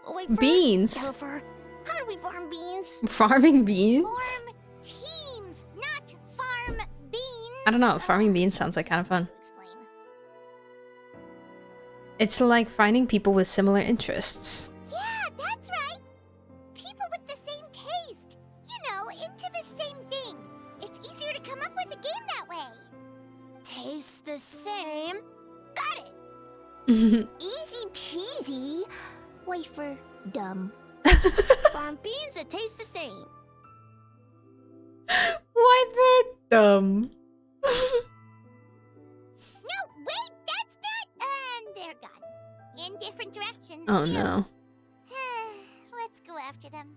Wait for Beans? Yellowfur. How do we farm beans? Farming beans? Farm teams, not farm beans! I don't know, farming beans sounds like kind of fun. It's like finding people with similar interests. Yeah, that's right! People with the same taste! You know, into the same thing! It's easier to come up with a game that way! Tastes the same? Got it! Easy peasy! Wait for dumb. Farm beans that taste the same. Why for dumb? No, wait, that's not... they're gone. in different directions. Oh too. no. Let's go after them.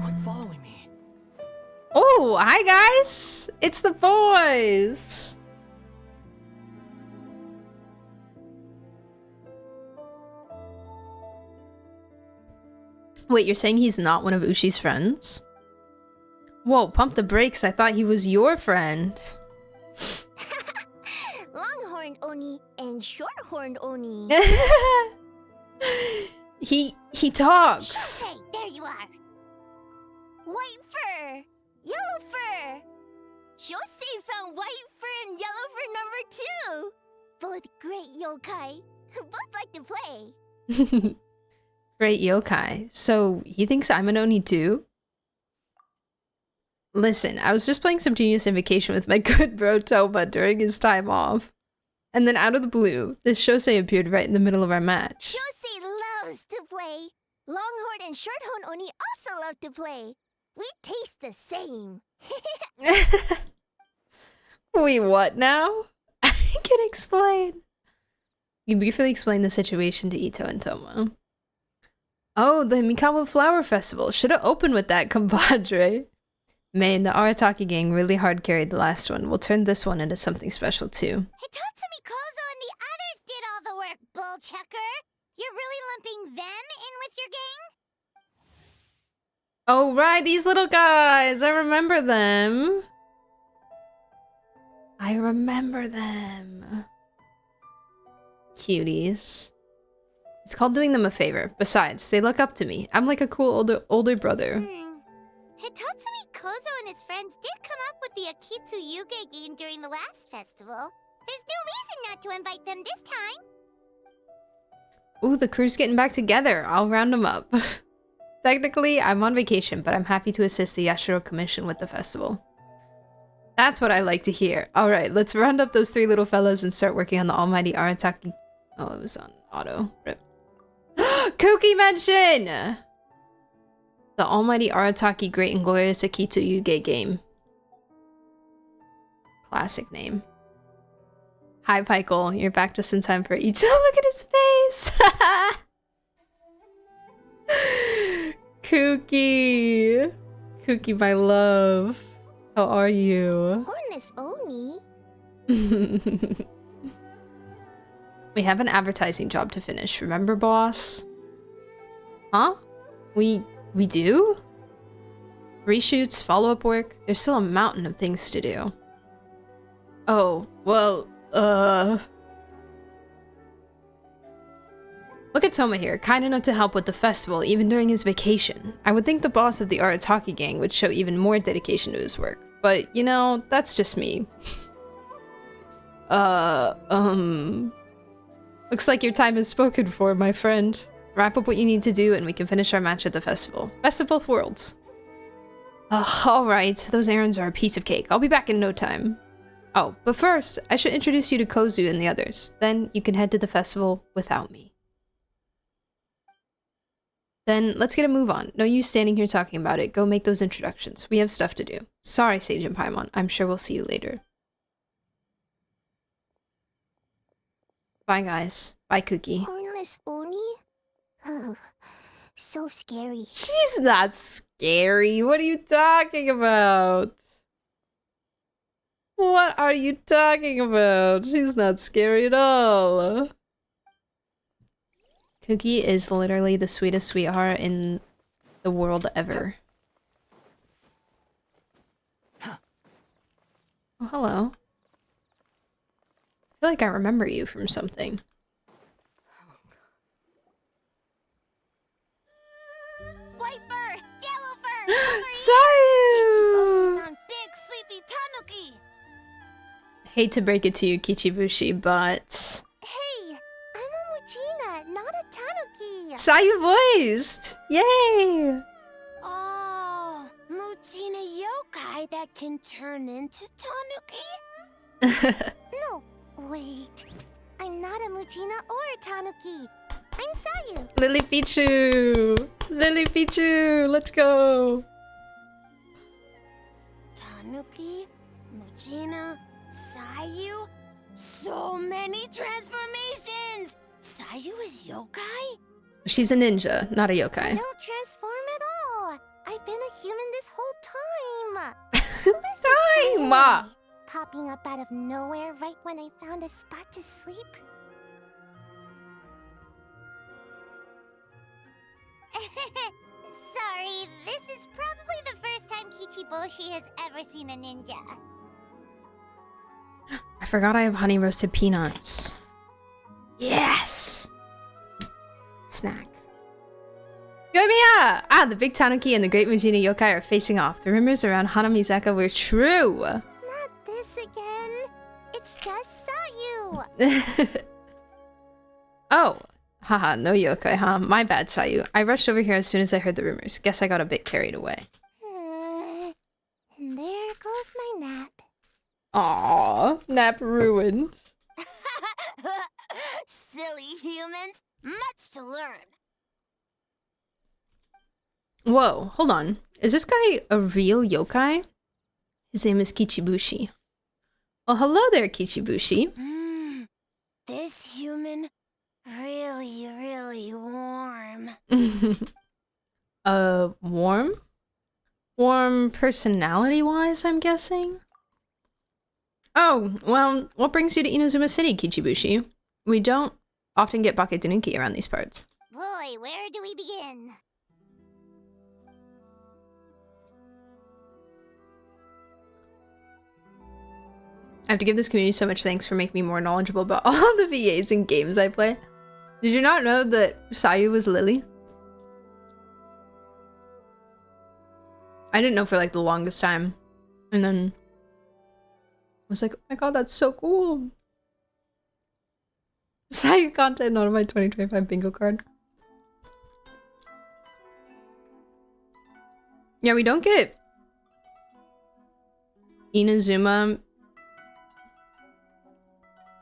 Quit following me. Oh, hi guys! It's the boys! Wait, you're saying he's not one of Ushi's friends? Whoa, pump the brakes. I thought he was your friend. Longhorned Oni and Shorthorned Oni. He talks. Okay, there you are. White fur, yellow fur. Shosei found white fur and yellow fur number 2. Both great yokai. Both like to play. Great yokai. So he thinks I'm an Oni too? Listen, I was just playing some Genius Invocation with my good bro Toba during his time off. And then out of the blue, this Shosei appeared right in the middle of our match. Shosei loves to play. Longhorn and Shorthorn Oni also love to play. We taste the same. Wait, what now? I can explain. You briefly explained the situation to Ito and Tomo. Oh, the Mikawa Flower Festival. Should have opened with that, compadre. Man, the Arataki gang really hard carried the last one. We'll turn this one into something special too. Hitatsumi Kozo and the others did all the work, bullchucker. You're really lumping them in with your gang? Oh, right, these little guys. I remember them. I remember them. Cuties. It's called doing them a favor. Besides, they look up to me. I'm like a cool older brother. Hitatsumi Kozo and his friends did come up with the Akitsu Yuge game during the last festival. There's no reason not to invite them this time. Ooh, the crew's getting back together. I'll round them up. Technically, I'm on vacation, but I'm happy to assist the Yashiro Commission with the festival. That's what I like to hear. Alright, let's round up those 3 little fellas and start working on the almighty Arataki. Oh, it was on auto. Rip. Kuki mention! The almighty Arataki Great and Glorious Akitsu Yuge game. Classic name. Hi, Pykel. You're back just in time for Ito. Look at his face! Kuki! Kuki, my love. How are you? Hornless Oni. We have an advertising job to finish, remember, boss? Huh? We do? Reshoots, follow-up work? There's still a mountain of things to do. Oh, well, Look at Toma here, kind enough to help with the festival even during his vacation. I would think the boss of the Arataki gang would show even more dedication to his work. But, you know, that's just me. Looks like your time is spoken for, my friend. Wrap up what you need to do and we can finish our match at the festival. Best of both worlds. Alright, those errands are a piece of cake. I'll be back in no time. Oh, but first, I should introduce you to Kozu and the others. Then you can head to the festival without me. Then let's get a move on. No use standing here talking about it. Go make those introductions. We have stuff to do. Sorry, Sage and Paimon. I'm sure we'll see you later. Bye, guys. Bye, Kuki. Hornless Oni? Oh, so scary. She's not scary. What are you talking about? What are you talking about? She's not scary at all. Kuki is literally the sweetest sweetheart in the world ever. Oh, hello. I feel like I remember you from something. White fur, yellow fur, Sayu! on big sleepy tanuki. Hate to break it to you, Kichibushi, but Hey, I'm a Mujina, not a tanuki. Sayu voiced! Yay! Oh, Mujina yokai that can turn into tanuki? No, wait. I'm not a Mujina or a tanuki. I'm Sayu. Lily Pichu! Lily Pichu! Let's go! Tanuki, Mujina, Sayu. So many transformations! Sayu is yokai? She's a ninja, not a I yokai. don't transform at all. I've been a human this whole time. Who is this Time! guy? Popping up out of nowhere right when I found a spot to sleep? Sorry, this is probably the first time Kichiboshi has ever seen a ninja. I forgot I have honey roasted peanuts. Yes! Snack. Yoimiya! Ah, the big tanuki and the great Mujina yokai are facing off. The rumors around Hanamizaka were true. Not this again. It's just Sayu. Oh. Haha, no yokai, huh? My bad, Sayu. I rushed over here as soon as I heard the rumors. Guess I got a bit carried away. And there goes my nap. Aww, nap ruined. Silly humans. Much to learn. Whoa, hold on. Is this guy a real yokai? His name is Kichibushi. Well, hello there, Kichibushi. This human, really warm. Warm? Warm personality-wise, I'm guessing? Oh, well, what brings you to Inazuma City, Kichibushi? We don't often get Baketenuki around these parts. Boy, where do we begin? I have to give this community so much thanks for making me more knowledgeable about all the VAs and games I play. Did you not know that Sayu was Lily? I didn't know for like the longest time. And then I was like, oh my god, that's so cool. Sayu content on my 2025 bingo card. Yeah, we don't get Inazuma.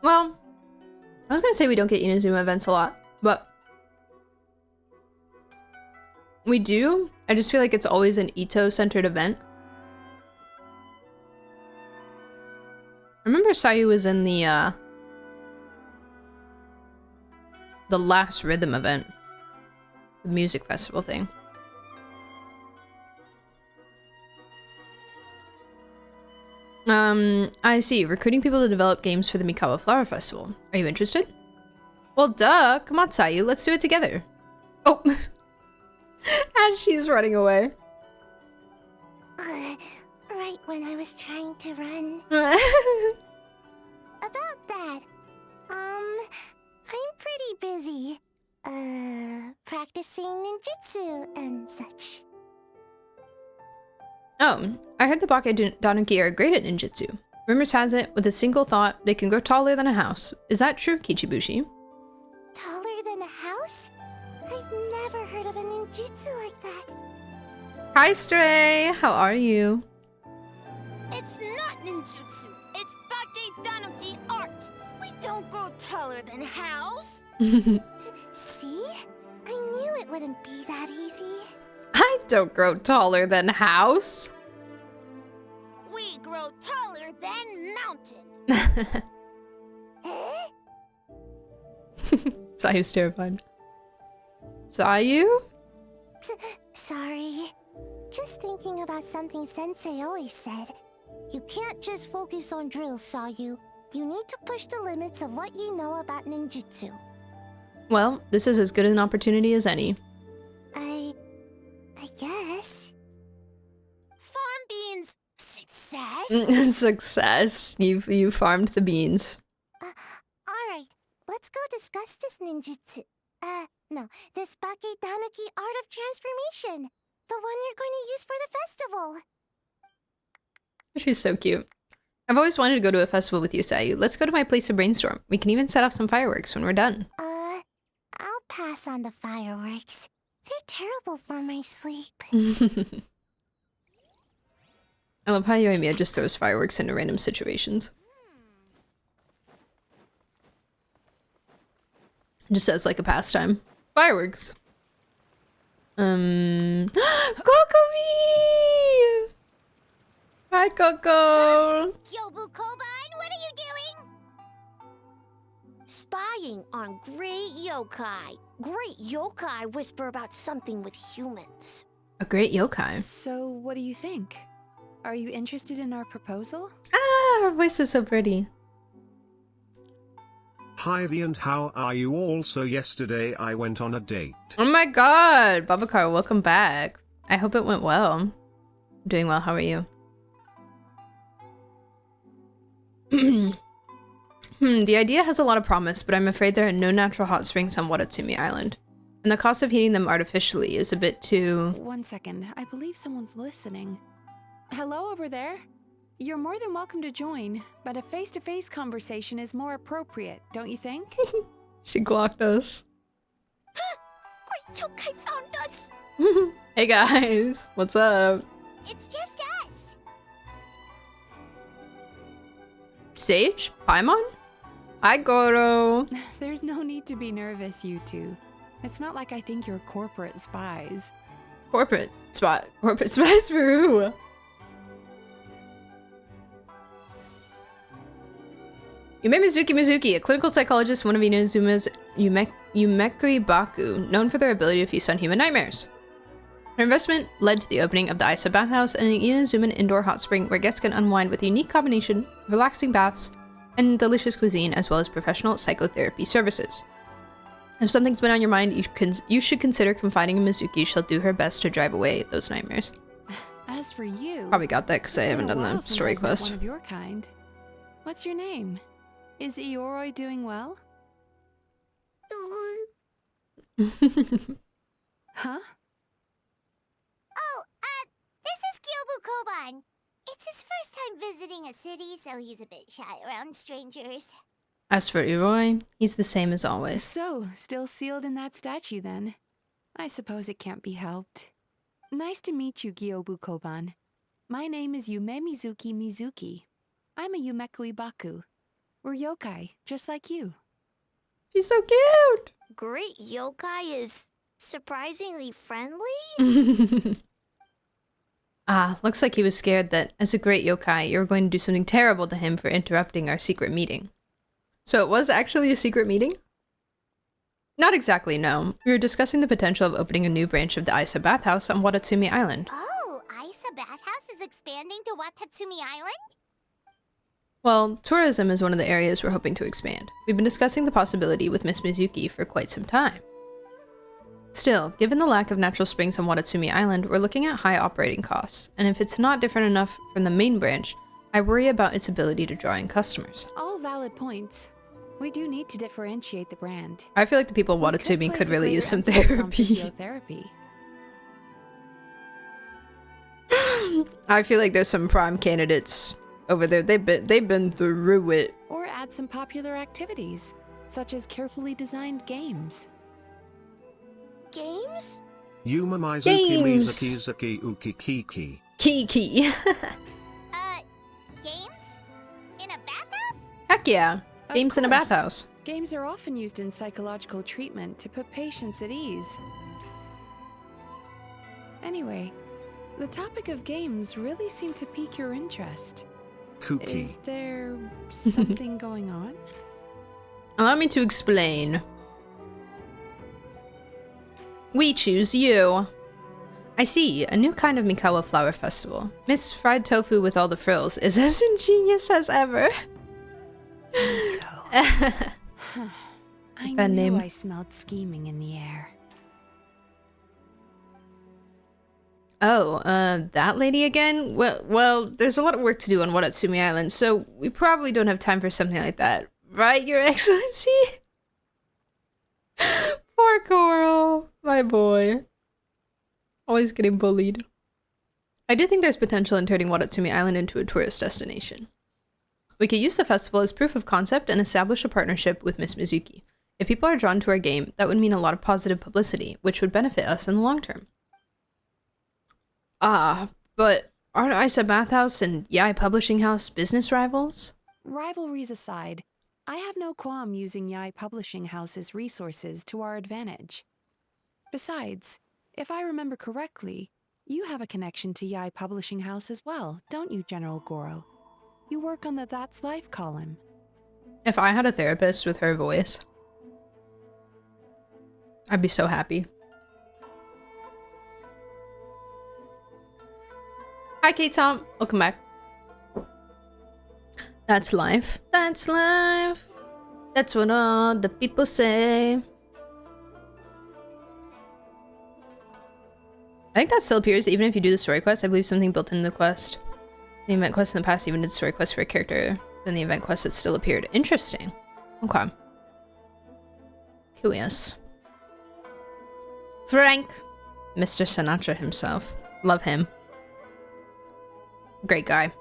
Well, I was gonna say we don't get Inazuma events a lot, but we do. I just feel like it's always an Ito-centered event. I remember Sayu was in the last Rhythm event. The music festival thing. I see. Recruiting people to develop games for the Mikawa Flower Festival. Are you interested? Well, duh. Come on, Sayu. Let's do it together. Oh. As she's running away. Right when I was trying to run. About that, I'm pretty busy. Practicing ninjutsu and such. Oh, I heard the Baketenuki are great at ninjutsu. Rumors has it, with a single thought, they can grow taller than a house. Is that true, Kichibushi? Taller than a house? I've never heard of a ninjutsu like that. Hi, Stray. How are you? It's not ninjutsu. It's Baketenuki art. We don't grow taller than house. See? I knew it wouldn't be that easy. I don't grow taller than house. We grow taller than mountain. Sayu's terrified. Sayu? Sorry. Just thinking about something Sensei always said. You can't just focus on drills, Sayu. You need to push the limits of what you know about ninjutsu. Well, this is as good an opportunity as any. I guess. Farm beans. Success. Success. You farmed the beans. Alright, let's go discuss this ninjutsu. No, this Baketenuki art of transformation. The one you're going to use for the festival. She's so cute. I've always wanted to go to a festival with you, Sayu. Let's go to my place to brainstorm. We can even set off some fireworks when we're done. I'll pass on the fireworks. They're terrible for my sleep. I love how Yoimiya just throws fireworks into random situations. Just as like a pastime. Fireworks. Kokomi! Hi, Hi, Coco. Gyobu Koban, what are you doing? Spying on great yokai. Great yokai whisper about something with humans. A great yokai. So, what do you think? Are you interested in our proposal? Ah, her voice is so pretty. Hi V, and how are you all? So yesterday I went on a date. Oh my god, Babacar, welcome back. I hope it went well. I'm doing well, how are you? The idea has a lot of promise, but I'm afraid there are no natural hot springs on Watatsumi Island. And the cost of heating them artificially is a bit too... One second, I believe someone's listening. Hello over there? You're more than welcome to join, but a face-to-face conversation is more appropriate, don't you think? She glocked us. Great yokai found us. Hey guys, what's up? It's just us. Sage? Paimon? Hi, Goro. There's no need to be nervous, you two. It's not like I think you're corporate spies. Corporate spies for who? Yume Mizuki, a clinical psychologist, one of Inazuma's Yumekuri Baku, known for their ability to feast on human nightmares. Her investment led to the opening of the Isa Bathhouse and an Inazuman indoor hot spring where guests can unwind with a unique combination of relaxing baths and delicious cuisine, as well as professional psychotherapy services. If something's been on your mind, you should consider confiding in Mizuki. She'll do her best to drive away those nightmares. As for you, Probably got that because I haven't done the story quest. One of your kind. What's your name? Is Ioroi doing well? Huh? Oh, this is Gyobu Koban. It's his first time visiting a city, so he's a bit shy around strangers. As for Iroi, he's the same as always. So, still sealed in that statue then. I suppose it can't be helped. Nice to meet you, Gyobu Koban. My name is Yume Mizuki. I'm a Yumekui Baku. We're yokai, just like you. She's so cute! Great yokai is surprisingly friendly? Looks like he was scared that, as a great yokai, you were going to do something terrible to him for interrupting our secret meeting. So it was actually a secret meeting? Not exactly, no. We were discussing the potential of opening a new branch of the Isa Bathhouse on Watatsumi Island. Oh, Isa Bathhouse is expanding to Watatsumi Island? Well, tourism is one of the areas we're hoping to expand. We've been discussing the possibility with Miss Mizuki for quite some time. Still, given the lack of natural springs on Watatsumi Island, we're looking at high operating costs, and if it's not different enough from the main branch, I worry about its ability to draw in customers. All valid points. We do need to differentiate the brand. I feel like the people of Watatsumi could really use some therapy. I feel like there's some prime candidates over there. They've been through it. Or add some popular activities, such as carefully designed games. Games? Yuma Mizuki Mizuki Uki Kiki. Kiki. Games? In a bathhouse? Heck yeah. Games in a bathhouse. Games are often used in psychological treatment to put patients at ease. Anyway, the topic of games really seemed to pique your interest. Kooky. Is there something going on? Allow me to explain. We choose you. I see, a new kind of Mikawa flower festival. Miss Fried Tofu with all the frills is as ingenious as ever. I Bad knew name. I smelled scheming in the air. Oh, that lady again? Well, there's a lot of work to do on Watatsumi Island, so we probably don't have time for something like that. Right, Your Excellency? Poor Coral, my boy. Always getting bullied. I do think there's potential in turning Watatsumi Island into a tourist destination. We could use the festival as proof of concept and establish a partnership with Miss Mizuki. If people are drawn to our game, that would mean a lot of positive publicity, which would benefit us in the long term. But aren't Isa Bathhouse and Yai Publishing House business rivals? Rivalries aside, I have no qualm using Yai Publishing House's resources to our advantage. Besides, if I remember correctly, You have a connection to Yai Publishing House as well, don't you, General Goro? You work on the That's Life column. If I had a therapist with her voice, I'd be so happy. Hi, K-Tom. Welcome back. That's life. That's life. That's what all the people say. I think that still appears even if you do the story quest. I believe something built into the quest. The event quest in the past even did story quest for a character. Then the event quest that still appeared. Interesting. Okay. Curious. Frank. Mr. Sinatra himself. Love him. Great guy.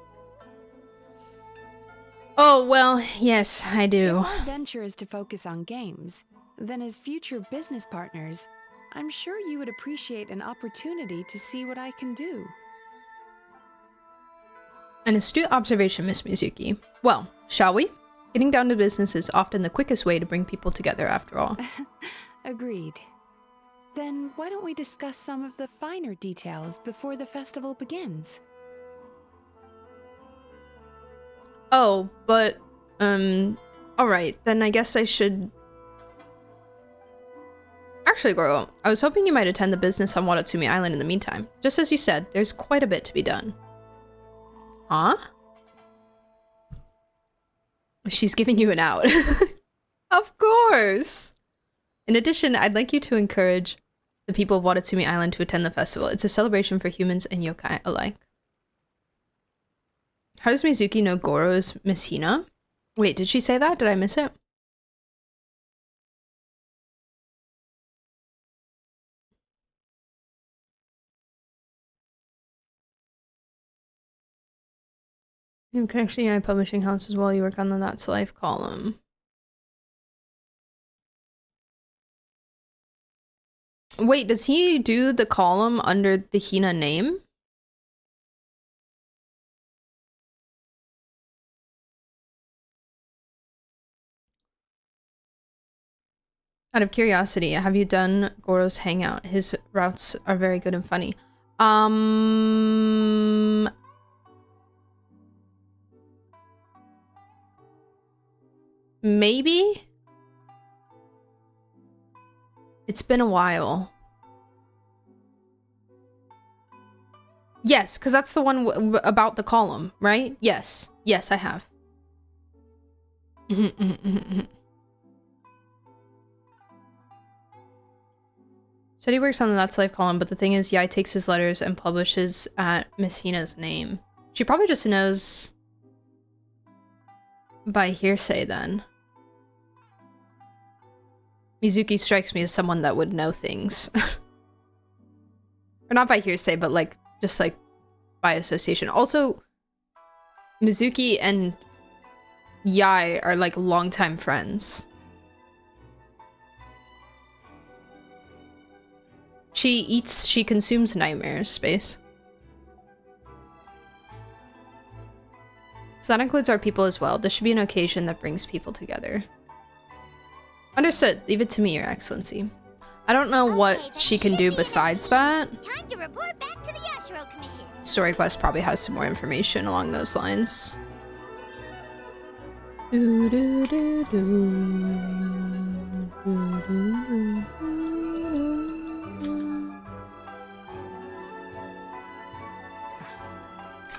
Oh, well, yes, I do. If our venture is to focus on games, then as future business partners, I'm sure you would appreciate an opportunity to see what I can do. An astute observation, Miss Mizuki. Well, shall we? Getting down to business is often the quickest way to bring people together, after all. Agreed. Then why don't we discuss some of the finer details before the festival begins? Oh, but, alright, then I guess I should... Actually, Goro, I was hoping you might attend the business on Watatsumi Island in the meantime. Just as you said, there's quite a bit to be done. Huh? She's giving you an out. Of course! In addition, I'd like you to encourage the people of Watatsumi Island to attend the festival. It's a celebration for humans and yokai alike. How does Mizuki know Goro is Miss Hina? Wait, did she say that? Did I miss it? You have connection to Yai Publishing House as well. You work on the That's Life column. Wait, does he do the column under the Hina name? Out of curiosity, have you done Goro's Hangout? His routes are very good and funny. Maybe? It's been a while. Yes, because that's the one about the column, right? Yes. Yes, I have. Said he works on the That's Life column, but the thing is, Yai takes his letters and publishes at Miss Hina's name. She probably just knows by hearsay then. Mizuki strikes me as someone that would know things. Or not by hearsay, but like, just like by association. Also, Mizuki and Yai are like longtime friends. She consumes nightmares, space. So that includes our people as well. This should be an occasion that brings people together. Understood. Leave it to me, Your Excellency. I don't know what she can do besides that. Time to report back to the Yashiro Commission. Story Quest probably has some more information along those lines.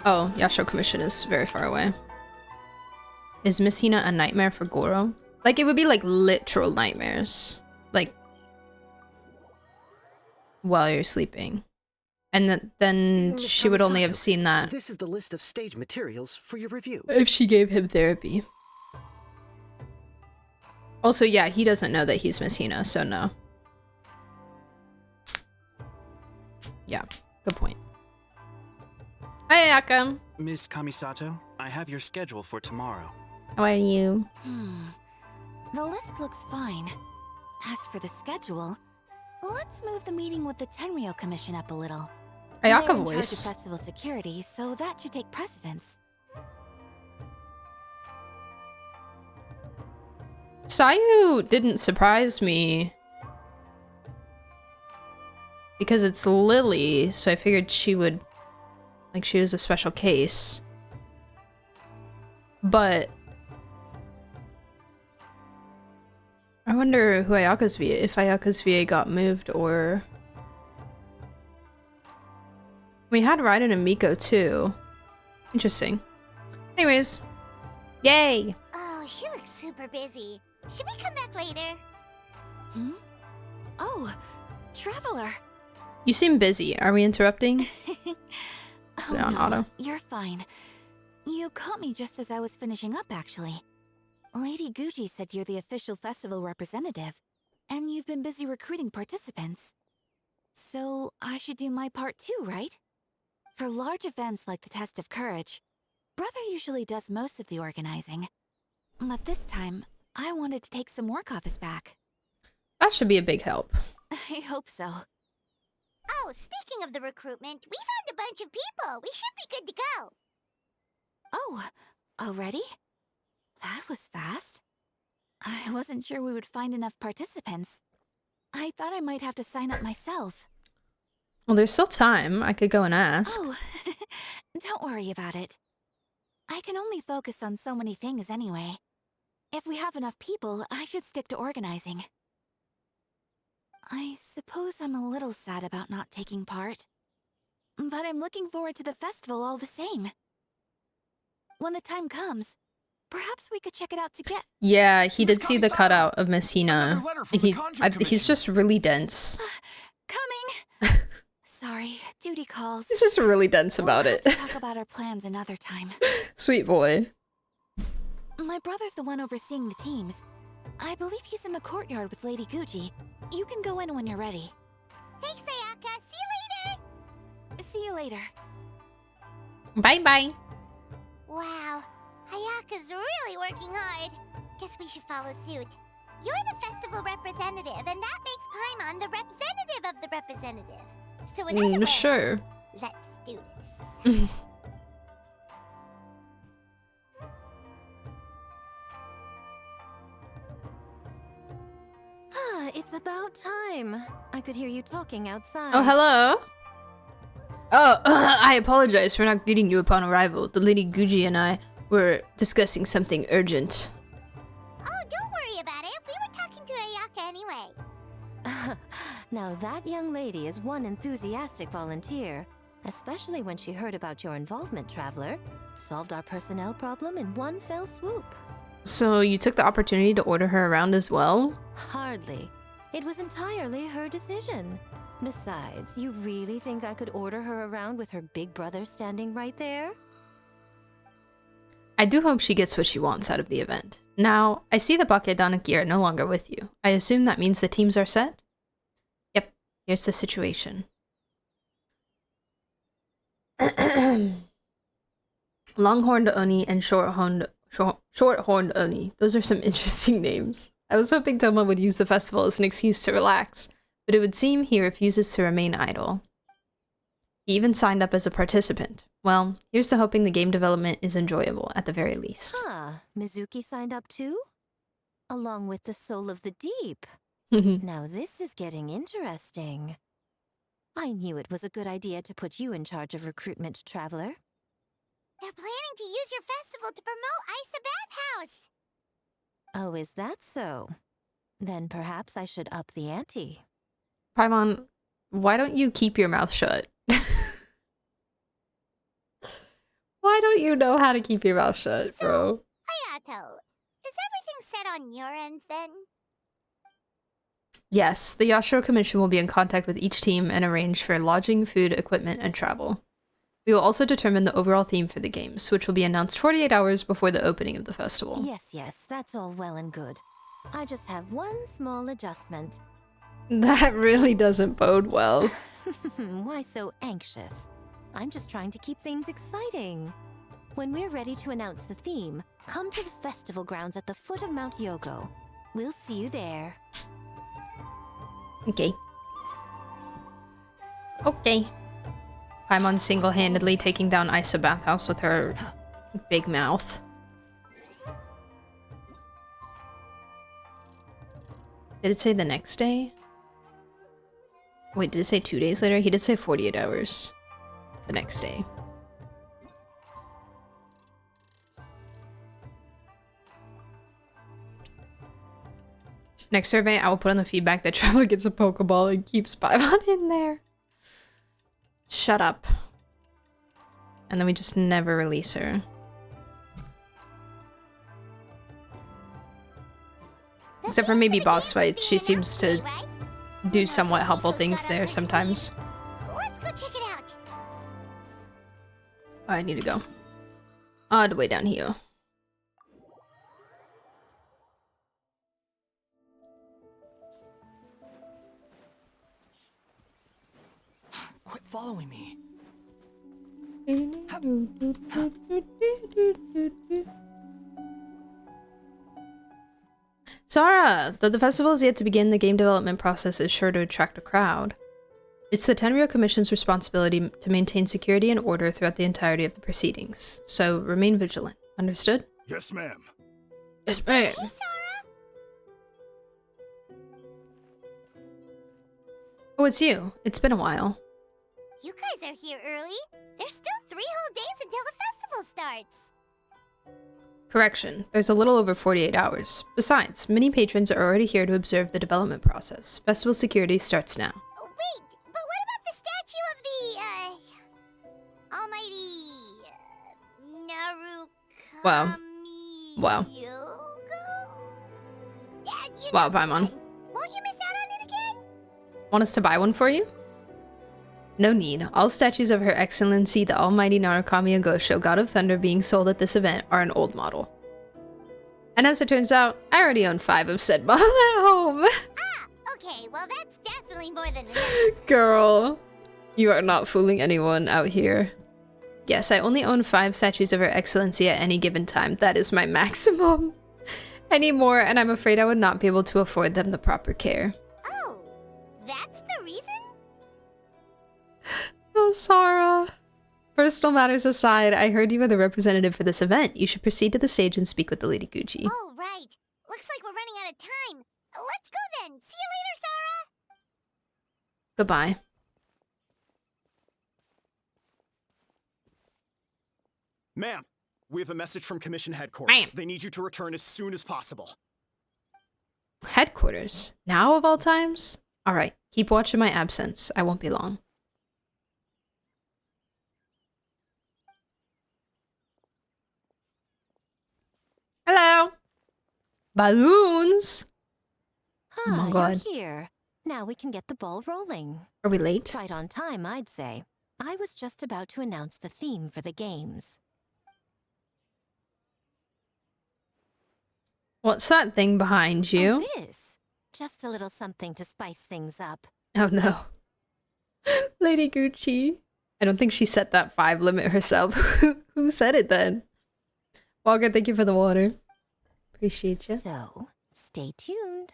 Oh, Yashiro Commission is very far away. Is Miss Hina a nightmare for Goro? Like, it would be like literal nightmares. Like, while you're sleeping. And then Miss she would only have Kamisato, seen that This is the list of stage materials for your review. if she gave him therapy. Also, yeah, he doesn't know that he's Miss Hina, so no. Yeah, good point. Hi, Ayaka. Miss Kamisato, I have your schedule for tomorrow. How are you? The list looks fine. As for the schedule, let's move the meeting with the Tenryou Commission up a little. Ayaka They're in charge of voice. festival security, so that should take precedence. Sayu didn't surprise me because it's Lily, so I figured she would, like, she was a special case. But I wonder who Ayaka's VA, if Ayaka's VA got moved or... We had Raiden and Miko too. Interesting. Anyways. Yay! Oh, she looks super busy. Should we come back later? Hmm? Oh, Traveler. You seem busy. Are we interrupting? Oh, on no, auto. you're fine. You caught me just as I was finishing up, actually. Lady Guji said you're the official festival representative, and you've been busy recruiting participants. So I should do my part too, right? For large events like the Test of Courage, Brother usually does most of the organizing. But this time, I wanted to take some work off his back. That should be a big help. I hope so. Oh, speaking of the recruitment, we found a bunch of people. We should be good to go. Oh, already? That was fast. I wasn't sure we would find enough participants. I thought I might have to sign up myself. Well, there's still time. I could go and ask. Oh, don't worry about it. I can only focus on so many things anyway. If we have enough people, I should stick to organizing. I suppose I'm a little sad about not taking part. But I'm looking forward to the festival all the same. When the time comes, perhaps we could check it out together. Yeah, he did see the cutout of Miss Hina. He's just really dense. Coming! Sorry, duty calls. He's just really dense about it. We'll have to talk about our plans another time. Sweet boy. My brother's the one overseeing the teams. I believe he's in the courtyard with Lady Guji. You can go in when you're ready. Thanks, Ayaka. See you later. See you later. Bye-bye. Wow, Ayaka's really working hard. Guess we should follow suit. You're the festival representative, and that makes Paimon the representative of the representative. So in other words, sure. Let's do this. It's about time. I could hear you talking outside. Oh, hello. Oh, I apologize for not greeting you upon arrival. The Lady Guji and I were discussing something urgent. Oh, don't worry about it. We were talking to Ayaka anyway. Now that young lady is one enthusiastic volunteer, especially when she heard about your involvement, Traveler. Solved our personnel problem in one fell swoop. So you took the opportunity to order her around as well? Hardly. It was entirely her decision. Besides, you really think I could order her around with her big brother standing right there? I do hope she gets what she wants out of the event. Now, I see the Bakedanaki are no longer with you. I assume that means the teams are set? Yep, here's the situation. Longhorned Oni and Shorthorned Oni. Those are some interesting names. I was hoping Toma would use the festival as an excuse to relax, but it would seem he refuses to remain idle. He even signed up as a participant. Well, here's to hoping the game development is enjoyable, at the very least. Huh, Mizuki signed up too? Along with the Soul of the Deep. Now this is getting interesting. I knew it was a good idea to put you in charge of recruitment, Traveler. They're planning to use your festival to promote Isa Bathhouse. Oh, is that so? Then perhaps I should up the ante. Paimon, why don't you keep your mouth shut? Why don't you know how to keep your mouth shut, bro? Hayato, is everything set on your end then? Yes, the Yashiro Commission will be in contact with each team and arrange for lodging, food, equipment, and travel. We will also determine the overall theme for the games, which will be announced 48 hours before the opening of the festival. Yes, that's all well and good. I just have one small adjustment. That really doesn't bode well. Why so anxious? I'm just trying to keep things exciting. When we're ready to announce the theme, come to the festival grounds at the foot of Mount Yogo. We'll see you there. Okay. Okay. Paimon single-handedly taking down Isa Bathhouse with her big mouth. Did it say the next day? Wait, did it say 2 days later? He did say 48 hours. The next day. Next survey, I will put on the feedback that Traveler gets a Pokeball and keeps Paimon in there. Shut up. And then we just never release her. Except for maybe boss fights, she seems to do somewhat helpful things there sometimes. Let's go check it out. Oh, I need to go. All the way down here. Quit following me. Zara! Though the festival is yet to begin, the game development process is sure to attract a crowd. It's the Tenryou Commission's responsibility to maintain security and order throughout the entirety of the proceedings, so remain vigilant. Understood? Yes, ma'am. Yes, ma'am! Hey, Sarah! Oh, it's you. It's been a while. You guys are here early. There's still 3 whole days until the festival starts. Correction, there's a little over 48 hours. Besides, many patrons are already here to observe the development process. Festival security starts now. Oh, wait, but what about the statue of the, almighty, Narukami Wow. Wow. Yugo? Yeah, you Wow, know, Paimon. won't you miss out on it again? Want us to buy one for you? No need. All statues of Her Excellency the Almighty Narukami Agosho, God of Thunder, being sold at this event are an old model. And as it turns out, I already own 5 of said model at home. Ah, okay, well that's definitely more than enough. Girl, you are not fooling anyone out here. Yes, I only own 5 statues of Her Excellency at any given time. That is my maximum. Any more, and I'm afraid I would not be able to afford them the proper care. Oh, that's the reason? Oh, Sarah. Personal matters aside, I heard you were the representative for this event. You should proceed to the stage and speak with the Lady Gucci. Oh, right. Looks like we're running out of time. Let's go then. See you later, Sarah. Goodbye. Ma'am, we have a message from Commission Headquarters. Ma'am. They need you to return as soon as possible. Headquarters? Now of all times? Alright, keep watching my absence. I won't be long. Hello! Balloons! Oh my god. You're here. Now we can get the ball rolling. Are we late? Right on time, I'd say. I was just about to announce the theme for the games. What's that thing behind you? Oh, this. Just a little something to spice things up. Oh no. Lady Gucci. I don't think she set that 5 limit herself. Who said it then? Walker, thank you for the water. Appreciate you. So, stay tuned.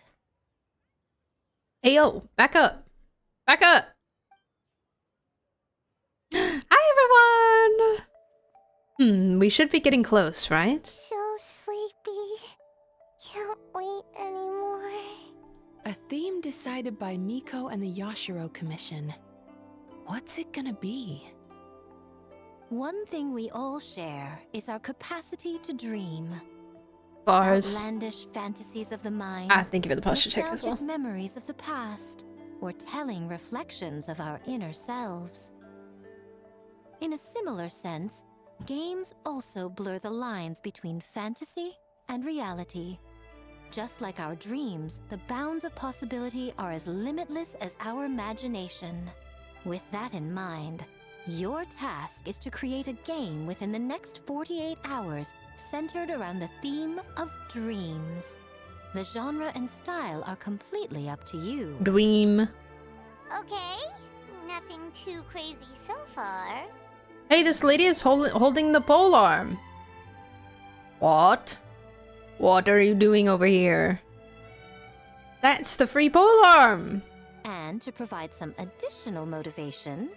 Hey yo, back up. Back up. Hi everyone. We should be getting close, right? So sleepy. Can't wait anymore. A theme decided by Miko and the Yashiro Commission. What's it gonna be? One thing we all share is our capacity to dream. Bars. Outlandish fantasies of the mind. Thank you for the posture check as well. Nostalgic memories of the past, or telling reflections of our inner selves. In a similar sense, games also blur the lines between fantasy and reality. Just like our dreams, the bounds of possibility are as limitless as our imagination. With that in mind, your task is to create a game within the next 48 hours centered around the theme of dreams. The genre and style are completely up to you. Dream. Okay, nothing too crazy so far. Hey, this lady is holding the pole arm. What? What are you doing over here? That's the free pole arm. And to provide some additional motivation,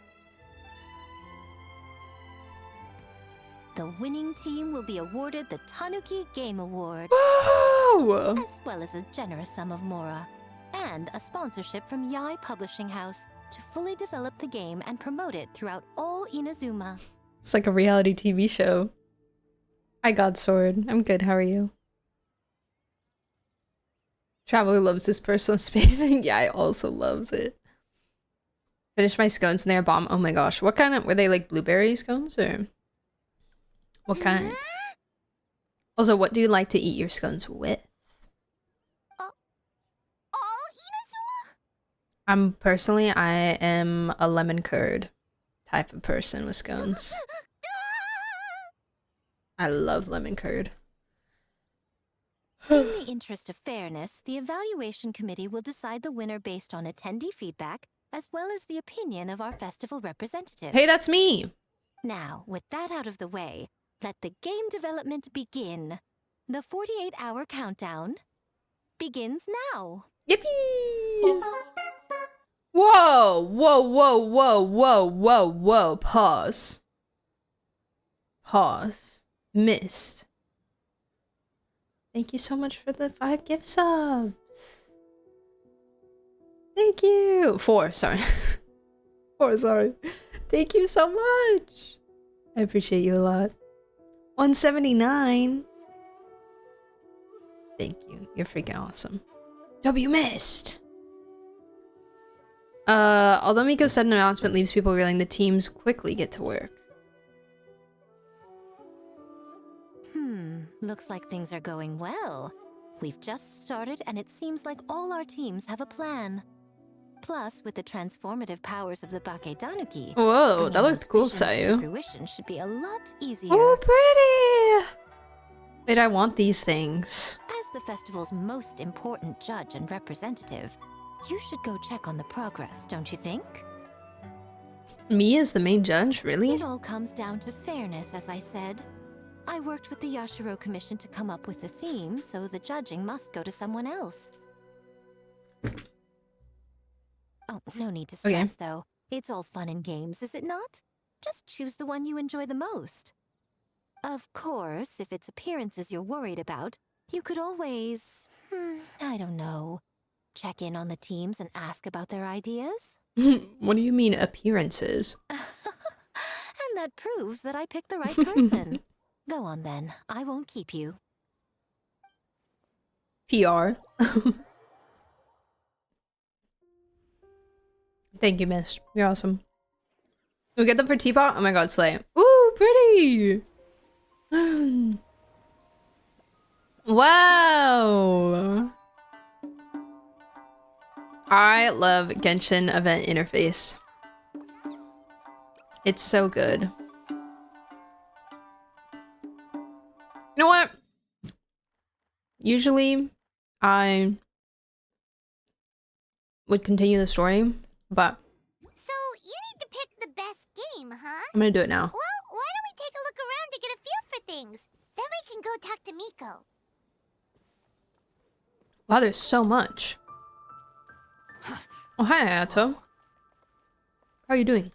the winning team will be awarded the Tanuki Game Award. Whoa! As well as a generous sum of mora, and a sponsorship from Yai Publishing House, to fully develop the game and promote it throughout all Inazuma. It's like a reality TV show. Hi, Godsword. I'm good. How are you? Traveler loves his personal space. Yeah, I also loves it. Finished my scones and they're bomb. Oh my gosh. What kind of... Were they like blueberry scones or... What kind? Also, what do you like to eat your scones with? Personally, I am a lemon curd type of person with scones. I love lemon curd. In the interest of fairness, the evaluation committee will decide the winner based on attendee feedback, as well as the opinion of our festival representative. Hey, that's me! Now, with that out of the way, let the game development begin. The 48-hour countdown begins now. Yippee! Whoa! Whoa, whoa, whoa, whoa, whoa, whoa. Pause. Pause. Missed. Thank you so much for the 5 gift subs. Thank you. 4, sorry. 4, sorry. Thank you so much. I appreciate you a lot. 179. Thank you. You're freaking awesome. W missed. Although Miko's sudden announcement leaves people reeling, the teams quickly get to work. Looks like things are going well. We've just started and it seems like all our teams have a plan. Plus, with the transformative powers of the Bakedanuki, Whoa, that looked cool, Sayu. Fruition should be a lot easier. Oh, pretty! Wait, I want these things. As the festival's most important judge and representative, you should go check on the progress, don't you think? Me as the main judge, really? It all comes down to fairness, as I said. I worked with the Yashiro Commission to come up with the theme, so the judging must go to someone else. Oh, no need to stress, though. It's all fun and games, is it not? Just choose the one you enjoy the most. Of course, if it's appearances you're worried about, you could always... I don't know. Check in on the teams and ask about their ideas? What do you mean, appearances? And that proves that I picked the right person. Go on then, I won't keep you. PR. Thank you, Mist. You're awesome. We get them for Teapot? Oh my god, Slay. Ooh, pretty! Wow! I love Genshin event interface. It's so good. You know what? Usually, I would continue the story, but... So, you need to pick the best game, huh? I'm gonna do it now. Well, why don't we take a look around to get a feel for things? Then we can go talk to Miko. Wow, there's so much. Oh, hi, Ayato. How are you doing?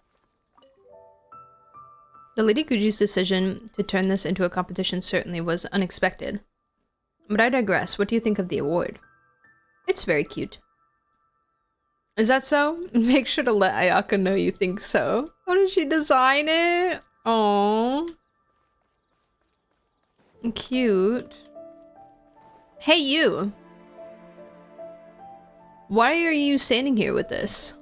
The Lady Guji's decision to turn this into a competition certainly was unexpected. But I digress. What do you think of the award? It's very cute. Is that so? Make sure to let Ayaka know you think so. How did she design it? Aww. Cute. Hey, you! Why are you standing here with this?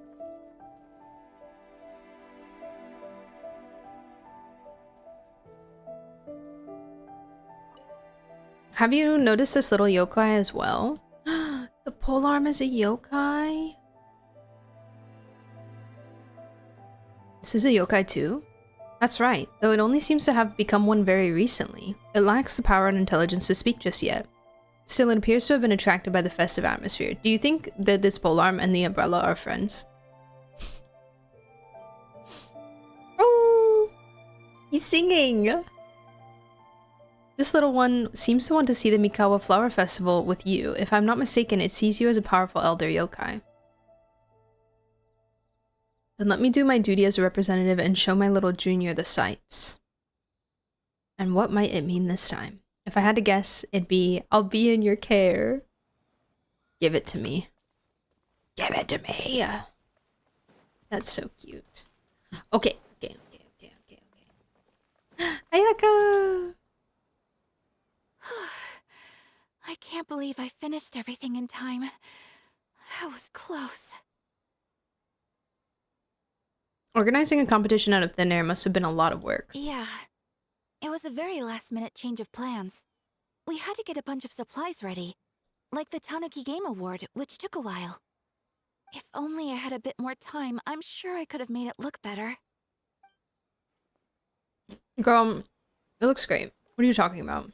Have you noticed this little yokai as well? The polearm is a yokai? This is a yokai too? That's right, though it only seems to have become one very recently. It lacks the power and intelligence to speak just yet. Still, it appears to have been attracted by the festive atmosphere. Do you think that this polearm and the umbrella are friends? Oh! He's singing! This little one seems to want to see the Mikawa Flower Festival with you. If I'm not mistaken, it sees you as a powerful elder yokai. Then let me do my duty as a representative and show my little junior the sights. And what might it mean this time? If I had to guess, it'd be, I'll be in your care. Give it to me. Give it to me. That's so cute. Okay. Ayaka! I can't believe I finished everything in time. That was close. Organizing a competition out of thin air must have been a lot of work. Yeah. It was a very last-minute change of plans. We had to get a bunch of supplies ready, like the Tanuki Game Award, which took a while. If only I had a bit more time, I'm sure I could have made it look better. Girl, it looks great. What are you talking about?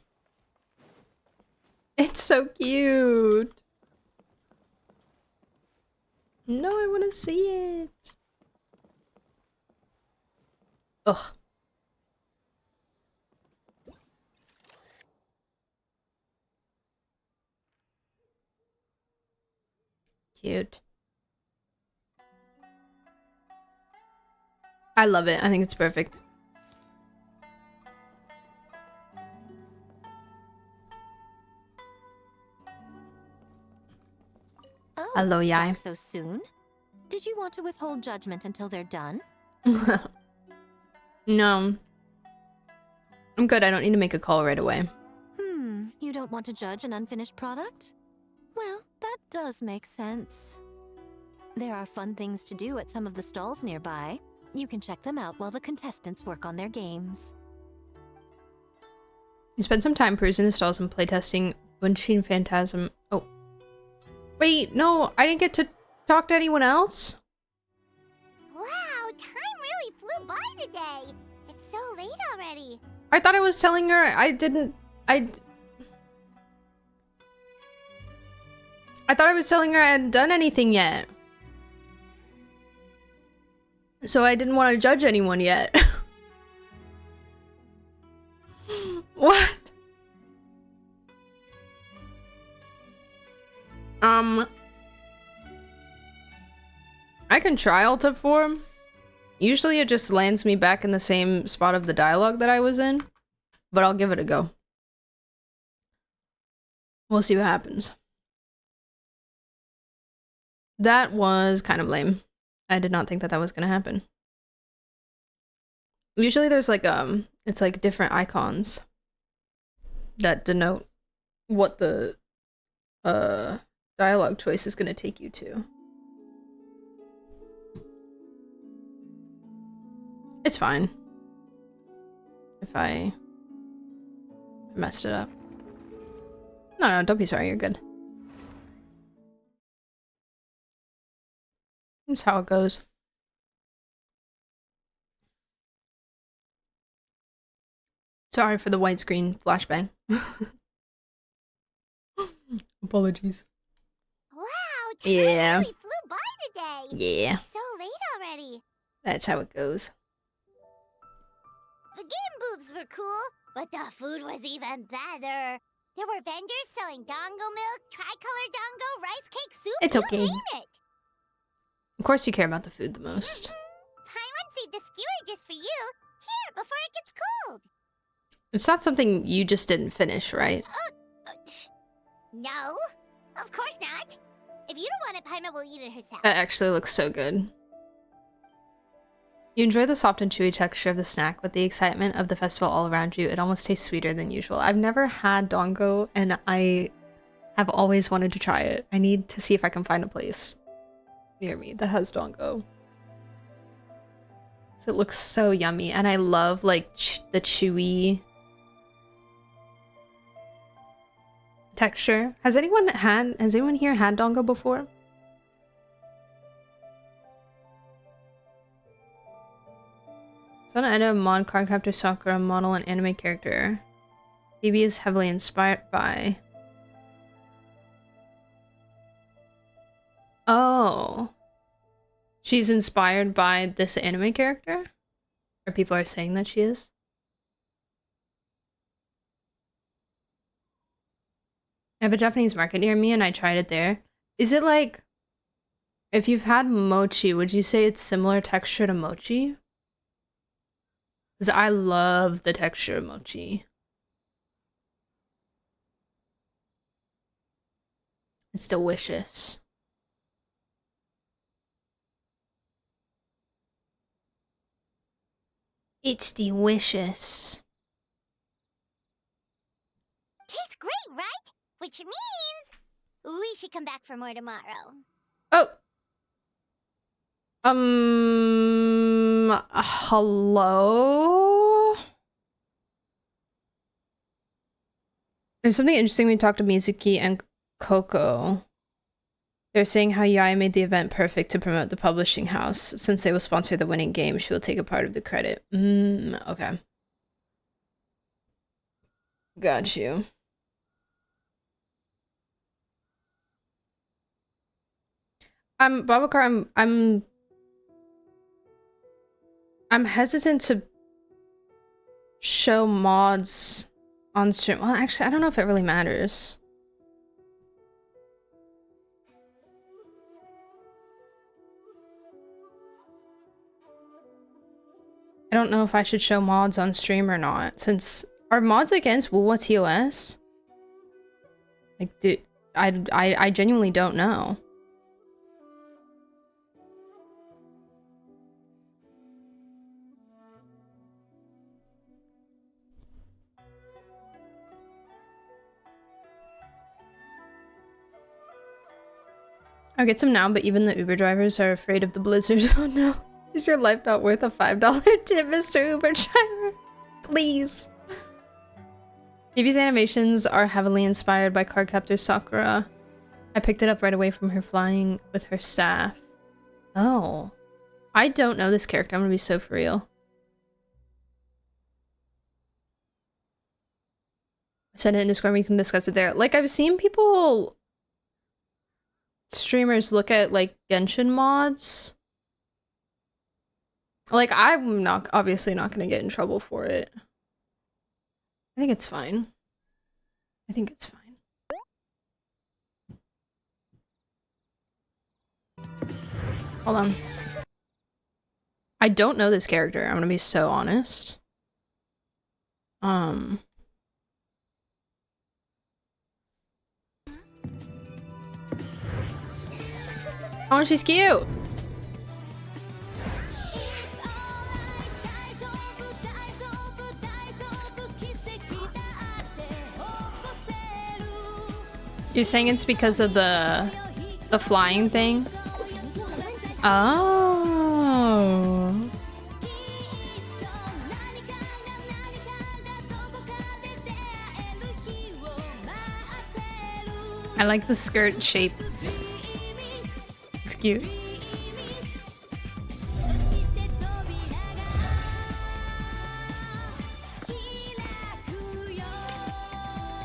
It's so cute. No, I want to see it. Ugh. Cute. I love it. I think it's perfect. Oh, Hello, Yai. back so soon? Did you want to withhold judgment until they're done? No. I'm good. I don't need to make a call right away. You don't want to judge an unfinished product? Well, that does make sense. There are fun things to do at some of the stalls nearby. You can check them out while the contestants work on their games. You spent some time perusing the stalls and playtesting Bunshin Phantasm. Oh. Wait, no, I didn't get to talk to anyone else? Wow, time really flew by today. It's so late already. I thought I was telling her I thought I was telling her I hadn't done anything yet. So I didn't want to judge anyone yet. What? I can try Alta 4. Usually it just lands me back in the same spot of the dialogue that I was in, but I'll give it a go. We'll see what happens. That was kind of lame. I did not think that that was going to happen. Usually there's like, it's like different icons that denote what the, dialogue choice is going to take you to. It's fine. If I messed it up. No, don't be sorry, you're good. That's how it goes. Sorry for the widescreen flashbang. Apologies. Wow, time Yeah. really flew by today. Yeah. It's so late already. That's how it goes. The game booths were cool, but the food was even better. There were vendors selling dongo milk, tricolor dongo, rice cake soup. It's you okay. name it. Of course you care about the food the most. Paimon saved a skewer just for you. Here, before it gets cold. It's not something you just didn't finish, right? No, of course not. If you don't want it, Paimon will eat it herself. That actually looks so good. You enjoy the soft and chewy texture of the snack, with the excitement of the festival all around you. It almost tastes sweeter than usual. I've never had dongo, and I have always wanted to try it. I need to see if I can find a place near me that has dongo. It looks so yummy, and I love like the chewy texture. Has anyone here had dongo before? So I know Mon Cardcaptor Sakura model and anime character. BB is heavily inspired by. Oh. She's inspired by this anime character? Or people are saying that she is? I have a Japanese market near me and I tried it there. Is it like, if you've had mochi, would you say it's similar texture to mochi? Because I love the texture of mochi. It's delicious. It's delicious. Tastes great, right? Which means we should come back for more tomorrow. Oh. Hello? There's something interesting when we talked to Mizuki and Coco. They're saying how Yai made the event perfect to promote the publishing house. Since they will sponsor the winning game, she will take a part of the credit. Okay. Got you. Babacar, I'm hesitant to show mods on stream. Well, actually, I don't know if it really matters. I don't know if I should show mods on stream or not, since are mods against Wuwa TOS? Like, dude, I genuinely don't know. I'll get some now, but even the Uber drivers are afraid of the blizzard. Oh no. Is your life not worth a $5 tip, Mr. Uber driver? Please. Eevee's animations are heavily inspired by Cardcaptor Sakura. I picked it up right away from her flying with her staff. Oh. I don't know this character. I'm gonna be so for real. Send it in Discord, we can discuss it there. Like, I've seen people... streamers look at, like, Genshin mods. Like, I'm not obviously not gonna get in trouble for it. I think it's fine. I think it's fine. Hold on. I don't know this character, I'm gonna be so honest. Oh, she's cute! You're saying it's because of the flying thing? Oh. I like the skirt shape. It's cute.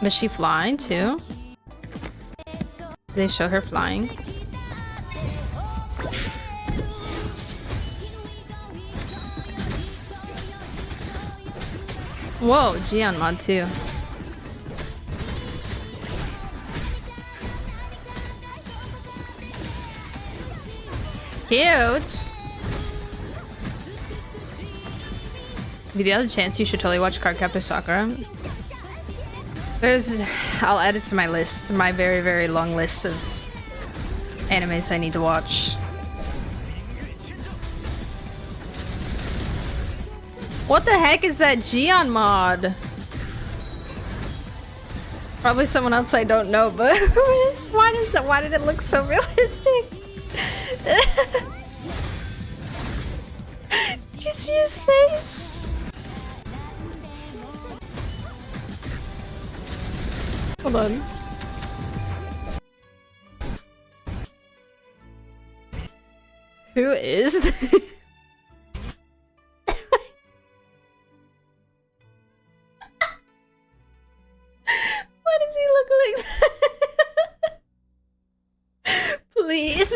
Does she fly too? They show her flying. Whoa, Gion mod too. Cute. Be the other chance, you should totally watch Cardcaptor Sakura. I'll add it to my list, my very, very long list of animes I need to watch. What the heck is that Gion mod? Probably someone else I don't know, but why did it look so realistic? Did you see his face? Hold on. Who is this? Why does he look like that? Please.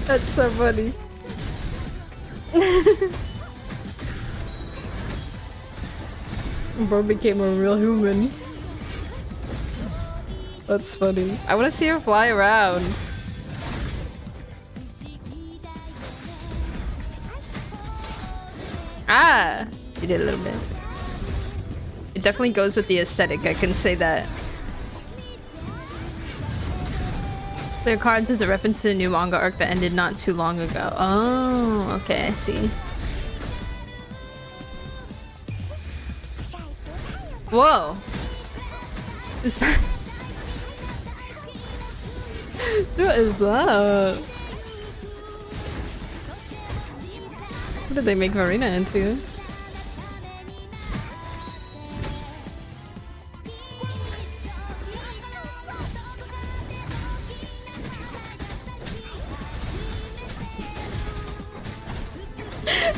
That's so funny. Bro became a real human. That's funny. I want to see her fly around. Ah! She did a little bit. It definitely goes with the aesthetic, I can say that. Clear Cards is a reference to the new manga arc that ended not too long ago. Oh, okay, I see. Whoa. Who's that? Who is that? What did they make Marina into?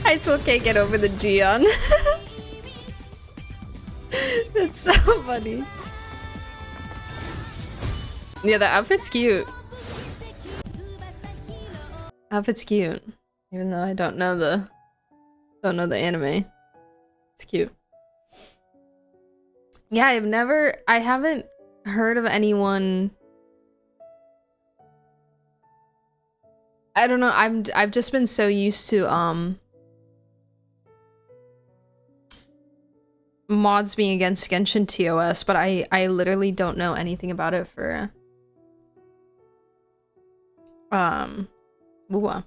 I still can't get over the Gion. That's so funny. Yeah, the outfit's cute. Outfit's cute. Even though I don't know the anime. It's cute. Yeah, I haven't heard of anyone. I don't know, I've just been so used to mods being against Genshin TOS, but I literally don't know anything about it for Wuwa.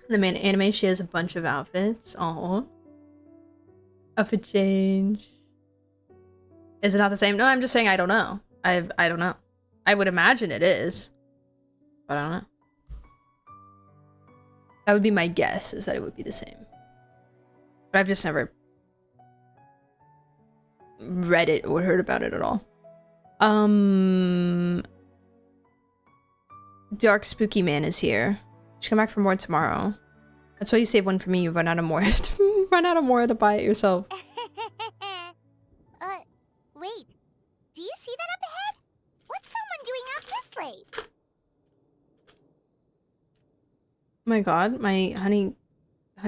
The main anime, she has a bunch of outfits. Oh, outfit change. Is it not the same? No, I'm just saying I don't know. I don't know. I would imagine it is, but I don't know. That would be my guess, is that it would be the same. But I've just never read it or heard about it at all. Dark Spooky Man is here. Should come back for more tomorrow. That's why you save one for me. You run out of more. Run out of more to buy it yourself. Wait. Do you see that up ahead? What's someone doing out this late? Oh my god, my honey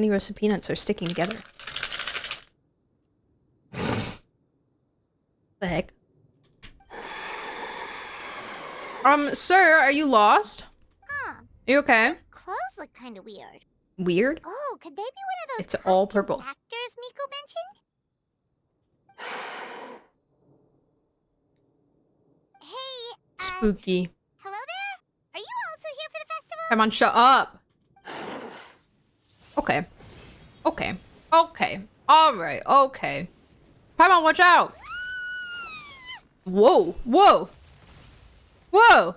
roasted peanuts are sticking together. The heck? Sir, are you lost? Huh. Are you okay? Clothes look kind of weird. Weird? Oh, could they be one of those It's all costume purple. actors Miko mentioned? Hey, Spooky. hello there? Are you also here for the festival? Come on, shut up. Okay. Okay. Okay. Alright, okay. Paimon, watch out! Whoa! Whoa! Whoa!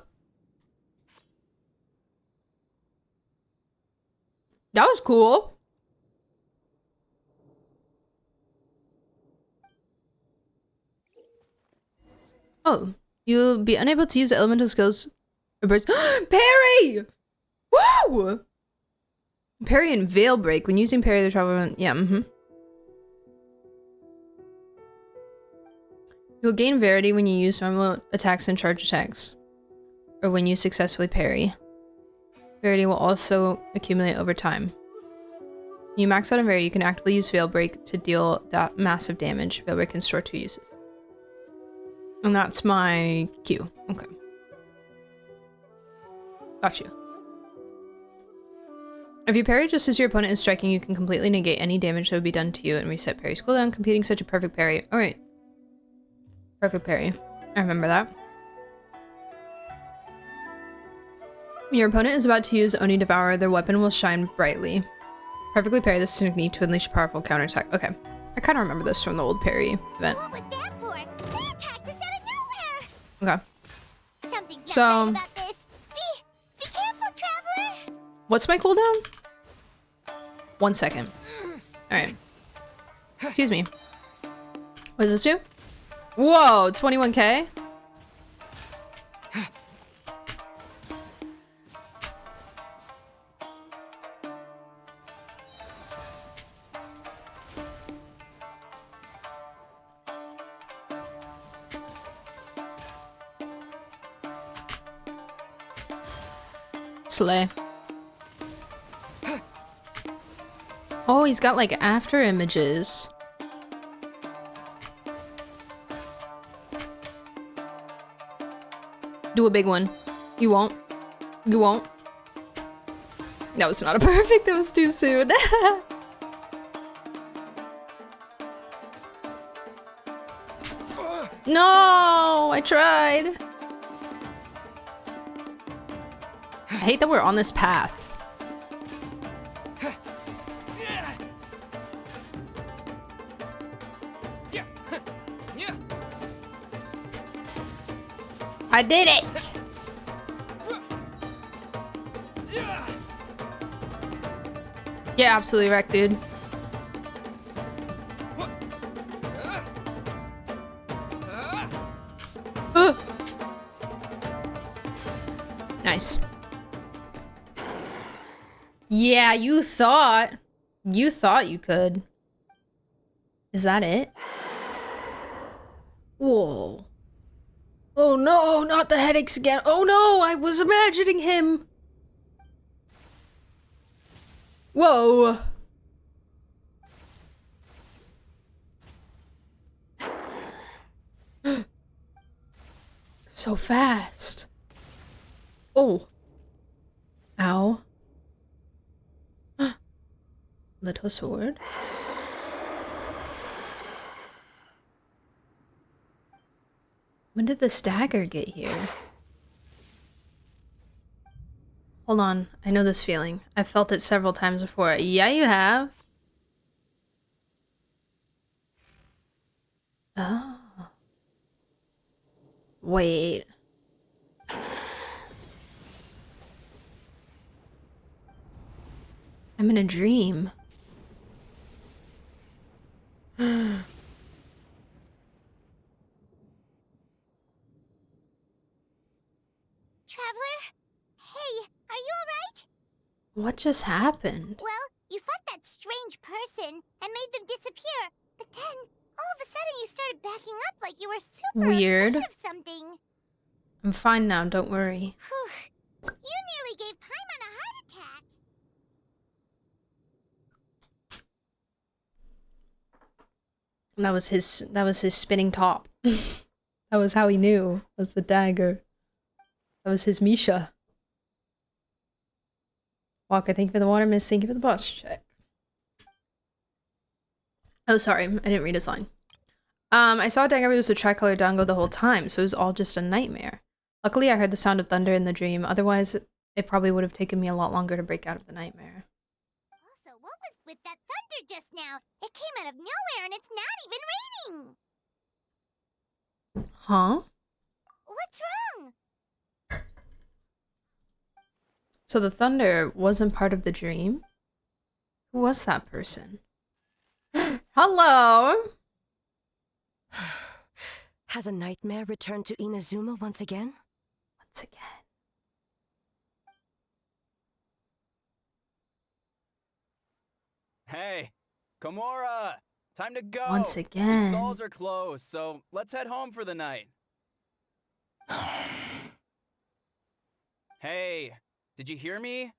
That was cool. Oh, you'll be unable to use the elemental skills or burst. Parry! Woo! Parry and Veil Break. When using parry, the travel. Yeah, You'll gain Verity when you use normal attacks and charge attacks, or when you successfully parry. Verity will also accumulate over time. When you max out on Verity, you can actively use Veil Break to deal that massive damage. Veil Break can store 2 uses. And that's my Q. Okay. Got you. If you parry just as your opponent is striking, you can completely negate any damage that would be done to you and reset parry's cooldown, completing such a perfect parry. Alright. Perfect parry. I remember that. When your opponent is about to use Oni Devour, their weapon will shine brightly. Perfectly parry this technique to unleash a powerful counterattack. Okay. I kind of remember this from the old parry event. What was that for? They attacked us out of nowhere! Okay. Something's So, not right about this. Be careful, traveler! what's my cooldown? 1 second. Alright. Excuse me. What does this do? Whoa, 21k? Slay. Oh, he's got like after images. Do a big one. You won't. You won't. That was not a perfect. That was too soon. No, I tried. I hate that we're on this path. I did it! Yeah, absolutely wrecked, dude. Nice. Yeah, you thought you could. Is that it? Whoa. Oh no, not the headaches again. Oh no, I was imagining him. Whoa. So fast. Oh. Ow. Little sword. When did the stagger get here? Hold on. I know this feeling. I've felt it several times before. Yeah, you have. Oh. Wait. I'm in a dream. Traveler? Hey, are you alright? What just happened? Well, you fought that strange person and made them disappear, but then, all of a sudden you started backing up like you were super Weird. afraid of something. I'm fine now, don't worry. Whew. You nearly gave Paimon a heart attack. That was his spinning top. That was how he knew. That's the dagger. That was his Misha. Walker, thank you for the water. Miss, thank you for the boss check. Oh, sorry. I didn't read his line. I saw a dagger was a tricolor dango the whole time, so it was all just a nightmare. Luckily, I heard the sound of thunder in the dream. Otherwise, it probably would have taken me a lot longer to break out of the nightmare. Also, what was with that thunder just now? It came out of nowhere and it's not even raining. Huh? What's wrong? So the thunder wasn't part of the dream? Who was that person? Hello! Has a nightmare returned to Inazuma once again? Once again. Hey, Komura! Time to go! Once again. The stalls are closed, so let's head home for the night. Hey, did you hear me?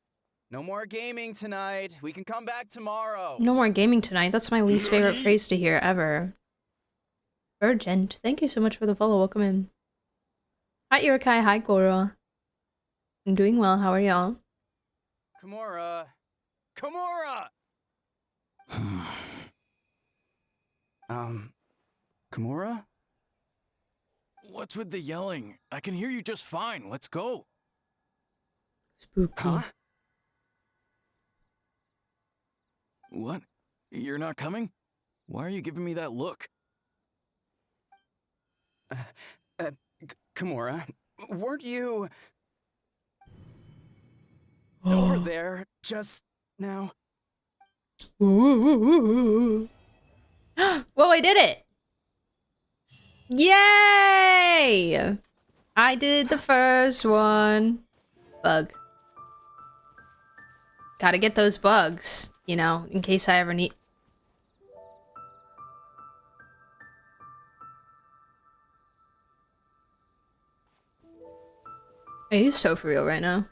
No more gaming tonight. We can come back tomorrow. No more gaming tonight. That's my least favorite phrase to hear ever. Urgent. Thank you so much for the follow. Welcome in. Hi, Irakai. Hi, Goro. I'm doing well. How are y'all? Komura! Komura! Komura? What's with the yelling? I can hear you just fine. Let's go. Spooky. Huh? What? You're not coming? Why are you giving me that look? Komura, weren't you over there just now? Whoa, I did it! Yay! I did the first one. Bug. Gotta get those bugs, you know, in case I ever need... Are you so for real right now?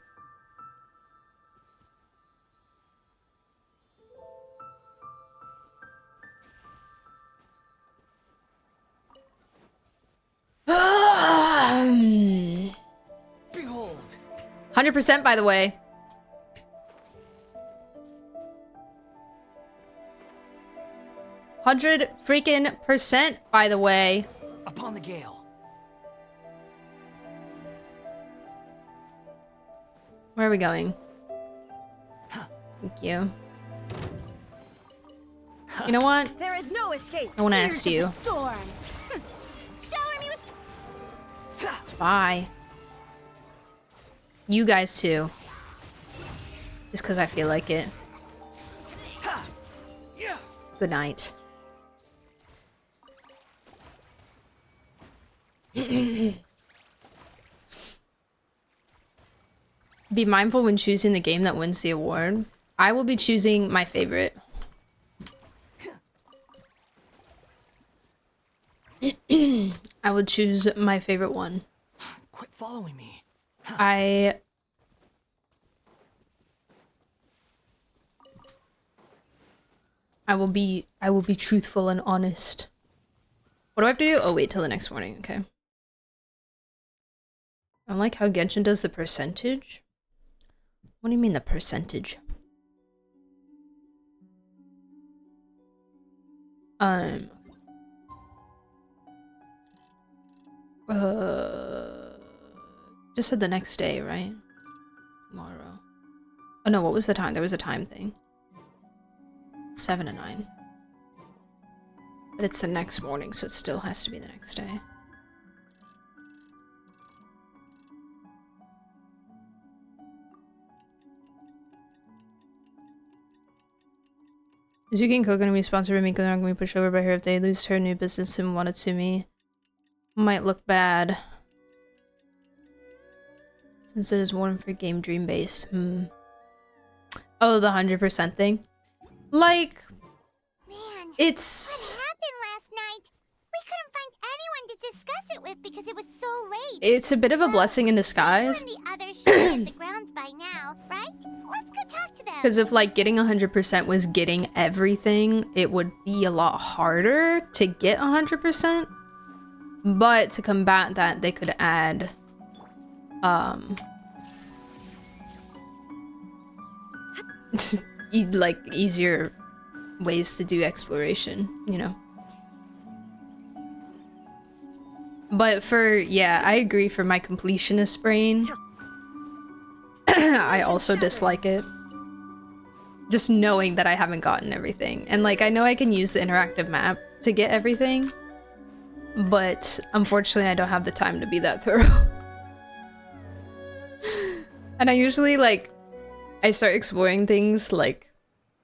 Behold! 100% by the way. 100 freaking percent by the way. Upon the gale. Where are we going? Thank you. You know what? There is no escape. I want to ask you. Storm. Shower me with... Bye. You guys too. Just because I feel like it. Good night. Be mindful when choosing the game that wins the award. I will be choosing my favorite. I would choose my favorite one. Quit following me. I will be truthful and honest. What do I have to do? Oh, wait till the next morning. Okay. I like how Genshin does the percentage. What do you mean the percentage? Just said the next day, right? Tomorrow. Oh no, what was the time? There was a time thing. 7 to 9. But it's the next morning, so it still has to be the next day. Mizuki and Coco gonna be sponsored by Miko. They're not gonna be pushed over by her if they lose her new business and Wannatsumi. Might look bad. Since it is one for game dream base. Oh, the 100% thing? Like, Man, it's... what happened last night? We couldn't find anyone to discuss it with because it was so late. It's a bit of a blessing in disguise. You and the others should be at the grounds by now, right? Let's go talk to them. Because if, like, getting 100% was getting everything, it would be a lot harder to get 100%. But to combat that, they could add, like, easier ways to do exploration, you know? But for, yeah, I agree, for my completionist brain, I also dislike it. Just knowing that I haven't gotten everything. And, like, I know I can use the interactive map to get everything, but unfortunately I don't have the time to be that thorough. And I usually, like, I start exploring things, like,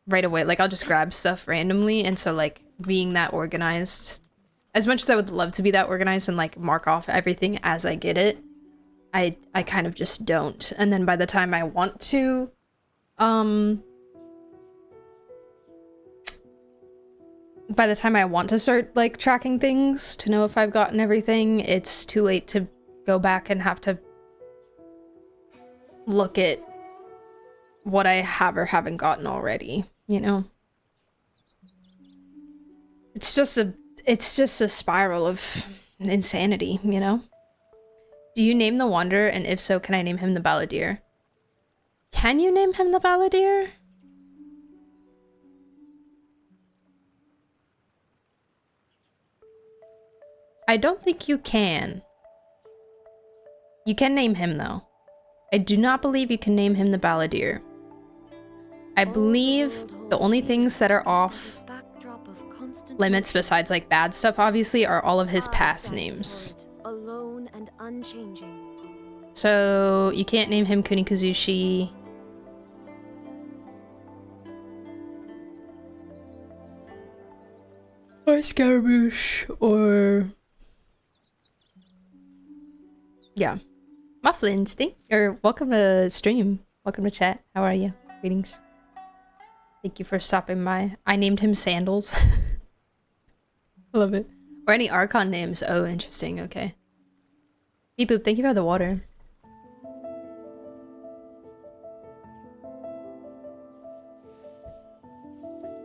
right away. Like, I'll just grab stuff randomly, and so, like, being that organized, as much as I would love to be that organized and, like, mark off everything as I get it, I kind of just don't. And then by the time I want to, by the time I want to start, like, tracking things to know if I've gotten everything, it's too late to go back and have to look at what I have or haven't gotten already, you know? It's just a spiral of insanity, you know? Do you name the Wanderer, and if so, can I name him the Balladeer? Can you name him the Balladeer? I don't think you can. You can name him, though. I do not believe you can name him the Balladeer. I believe the only things that are off limits, besides, like, bad stuff, obviously, are all of his past names. Alone and unchanging. So, you can't name him Kunikazushi. Or Scaramouche, or... yeah. Mufflins, welcome to stream. Welcome to chat. How are you? Greetings. Thank you for stopping by. I named him Sandals. Love it. Or any Archon names. Oh, interesting. Okay. Beep boop, thank you for the water.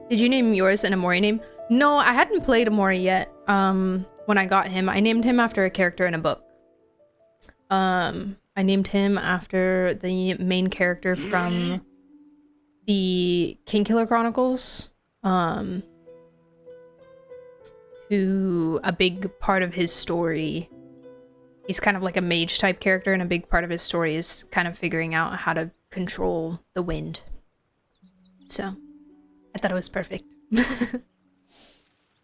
Did you name yours an Amori name? No, I hadn't played Amori yet. When I got him, I named him after a character in a book. I named him after the main character from the Kingkiller Chronicles. Who, a big part of his story, he's kind of like a mage type character, and a big part of his story is kind of figuring out how to control the wind. So, I thought it was perfect.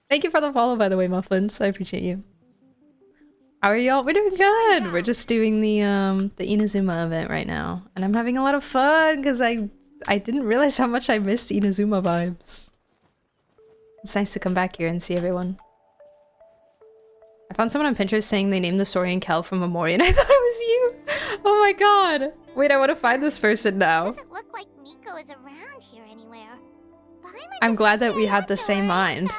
Thank you for the follow, by the way, Mufflins. I appreciate you. How are y'all? We're doing good. We're just doing the Inazuma event right now, and I'm having a lot of fun because I didn't realize how much I missed Inazuma vibes. It's nice to come back here and see everyone. I found someone on Pinterest saying they named the Saurian Kel from Memory, and I thought it was you. Oh my god! Wait, I want to find this person now. Doesn't look like Miko is around here anywhere. I'm glad that we had the same mind.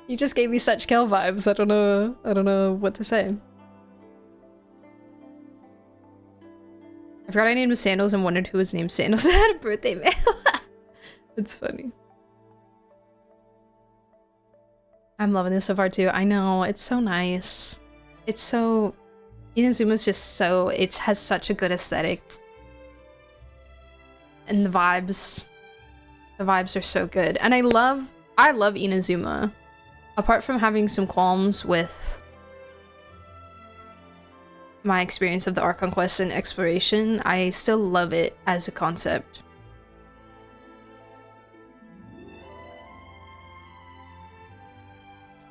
You just gave me such Kel vibes. I don't know what to say. I forgot I named him Sandals and wondered who was named Sandals and had a birthday mail. It's funny. I'm loving this so far too. I know, it's so nice. It's so... Inazuma's just so... It has such a good aesthetic. And the vibes are so good. And I love Inazuma. Apart from having some qualms with my experience of the Archon Quest and exploration, I still love it as a concept.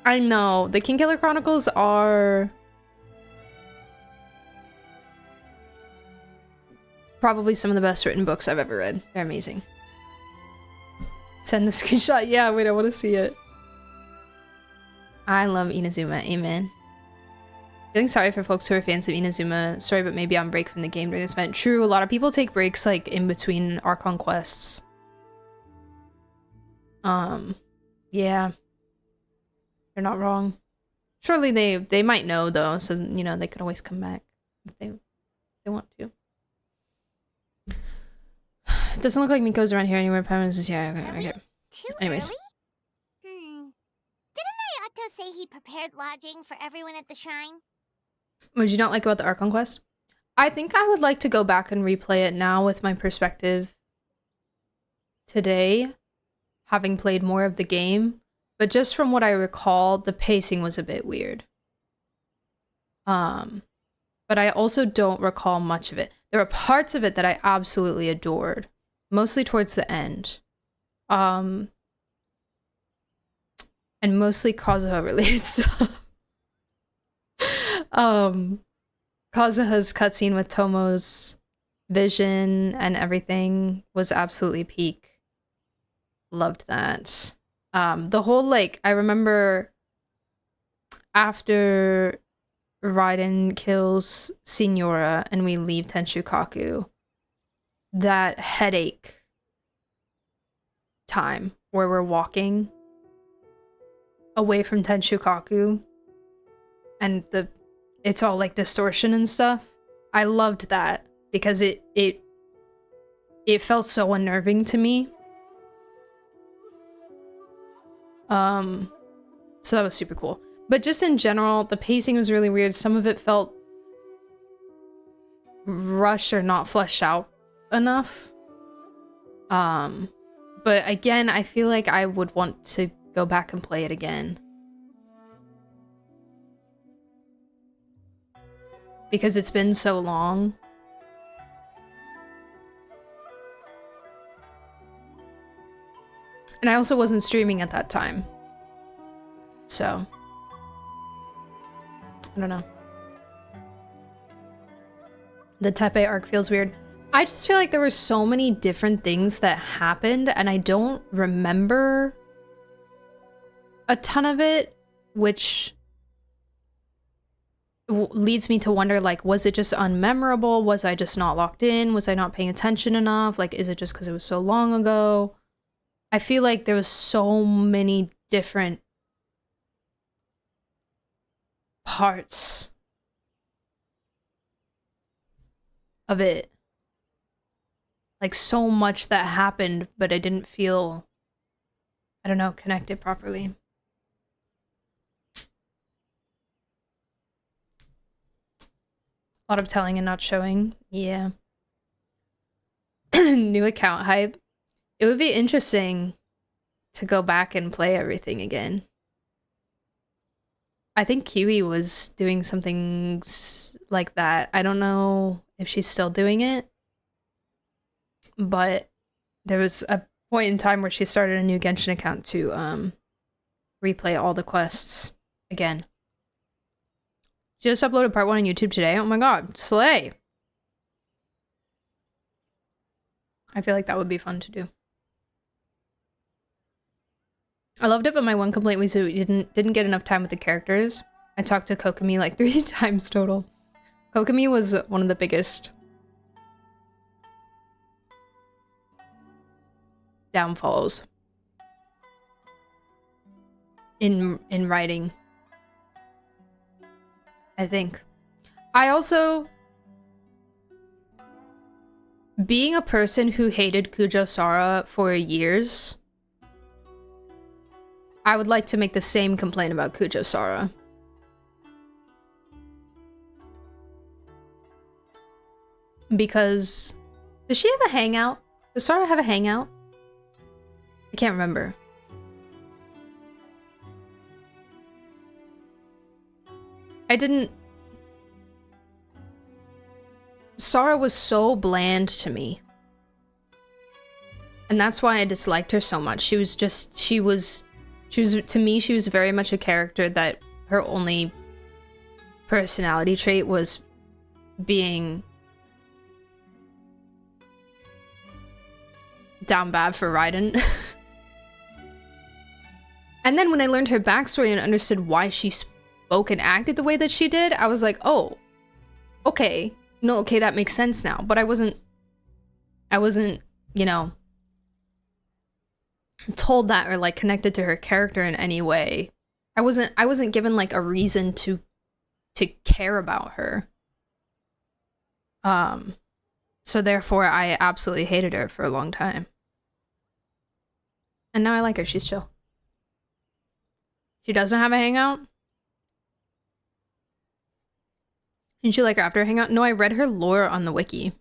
I know, the Kingkiller Chronicles are probably some of the best written books I've ever read. They're amazing. Send the screenshot. Yeah, wait, I want to see it. I love Inazuma. Amen. Feeling sorry for folks who are fans of Inazuma. Sorry, but maybe on break from the game during this event. True, a lot of people take breaks like in between Archon quests. Yeah. They're not wrong. Surely they might know though, so you know they could always come back if they want to. It doesn't look like Miko's around here anywhere. Yeah, okay. Anyways. Didn't Ayato say he prepared lodging for everyone at the shrine? What did you not like about the Archon quest? I think I would like to go back and replay it now with my perspective today, having played more of the game. But just from what I recall, the pacing was a bit weird. But I also don't recall much of it. There were parts of it that I absolutely adored, mostly towards the end. And mostly Kazuha related stuff. Kazuha's cutscene with Tomo's vision and everything was absolutely peak. Loved that. The whole, like, I remember after Raiden kills Signora and we leave Tenshukaku, that headache time where we're walking away from Tenshukaku and it's all like distortion and stuff. I loved that because it felt so unnerving to me. So that was super cool. But just in general, the pacing was really weird. Some of it felt rushed or not fleshed out enough. But again, I feel like I would want to go back and play it again. Because it's been so long. And I also wasn't streaming at that time. So, I don't know. The Tepe arc feels weird. I just feel like there were so many different things that happened and I don't remember a ton of it, which leads me to wonder, like, was it just unmemorable? Was I just not locked in? Was I not paying attention enough? Like, is it just because it was so long ago? I feel like there was so many different parts of it. Like, so much that happened, but I didn't feel, I don't know, connected properly. A lot of telling and not showing. Yeah. New account hype. It would be interesting to go back and play everything again. I think Kiwi was doing something like that. I don't know if she's still doing it. But there was a point in time where she started a new Genshin account to replay all the quests. again. Just uploaded part 1 on YouTube today. Oh my god, slay! I feel like that would be fun to do. I loved it, but my one complaint was we didn't get enough time with the characters. I talked to Kokomi like 3 times total. Kokomi was one of the biggest downfalls in writing, I think. I also, being a person who hated Kujo-Sara for years, I would like to make the same complaint about Kujo-Sara. Because, does she have a hangout? Does Sara have a hangout? I can't remember. I didn't... Sara was so bland to me. And that's why I disliked her so much. She was, to me, she was very much a character that her only personality trait was being down bad for Raiden. And then when I learned her backstory and understood why she spoke and acted the way that she did, I was like, oh, okay. No, okay, that makes sense now. But I wasn't, you know, told that or like connected to her character in any way. I wasn't given like a reason to care about her. So therefore I absolutely hated her for a long time. And now I like her, she's chill. She doesn't have a hangout? Didn't you like her after a hangout? No, I read her lore on the wiki.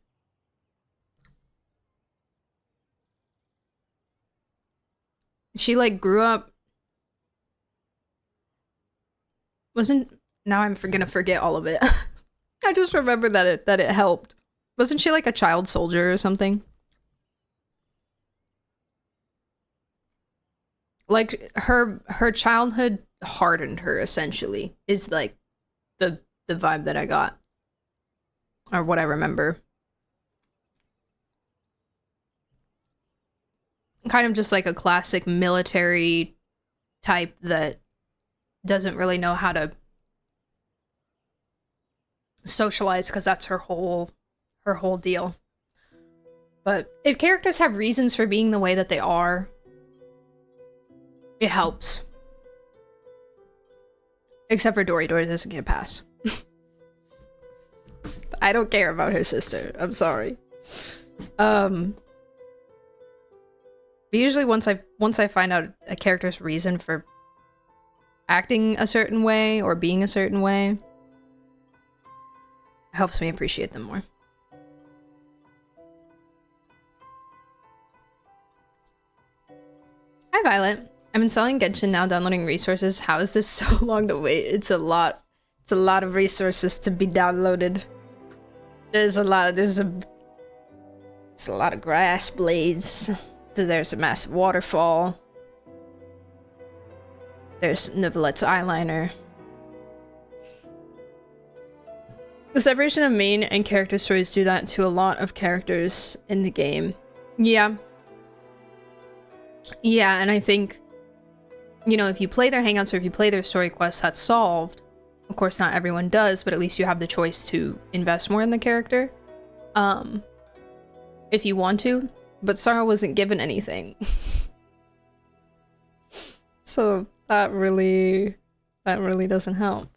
She like grew up. Now I'm gonna forget all of it. I just remember that it helped. Wasn't she like a child soldier or something? Like her childhood hardened her essentially, is like the vibe that I got. Or what I remember. Kind of just like a classic military type that doesn't really know how to socialize because that's her whole deal. But if characters have reasons for being the way that they are, it helps. Except for Dory. Dory doesn't get a pass. I don't care about her sister. I'm sorry. But usually once I find out a character's reason for acting a certain way or being a certain way, it helps me appreciate them more. Hi Violet. I'm installing Genshin now, downloading resources. How is this so long to wait? It's a lot of resources to be downloaded. There's a lot of grass blades. There's a massive waterfall. There's Neuvlette's eyeliner. The separation of main and character stories do that to a lot of characters in the game. Yeah. Yeah, and I think, you know, if you play their hangouts or if you play their story quests, that's solved. Of course, not everyone does, but at least you have the choice to invest more in the character. If you want to. But Sara wasn't given anything. So that really doesn't help.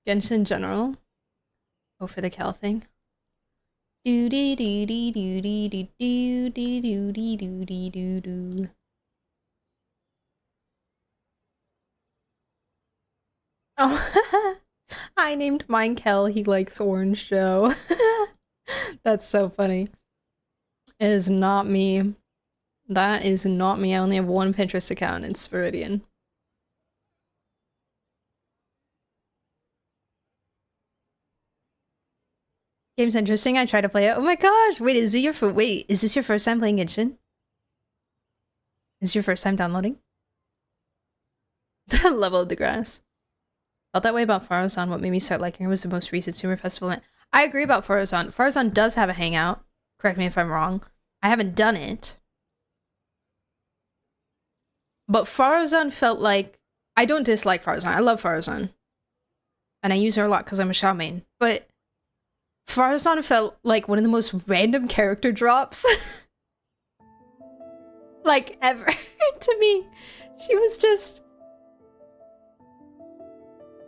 Genshin in general. Go for the Cal thing. Do dee dee dee doo dee dee doo dee doo dee doo dee doo doo. Oh, I named mine Kel. He likes Orange Joe. That's so funny. It is not me. That is not me. I only have one Pinterest account. It's Viridian. Game's interesting. I try to play it. Oh my gosh! Wait, is this your first time playing Genshin? Is this your first time downloading? The level of the grass. Felt that way about Farozan. What made me start liking her was the most recent Summer Festival event. I agree about Farozan. Farozan does have a hangout. Correct me if I'm wrong. I haven't done it. But Farozan felt like... I don't dislike Farozan. I love Farozan. And I use her a lot because I'm a Shao main. But Farozan felt like one of the most random character drops. like, ever. To me. She was just...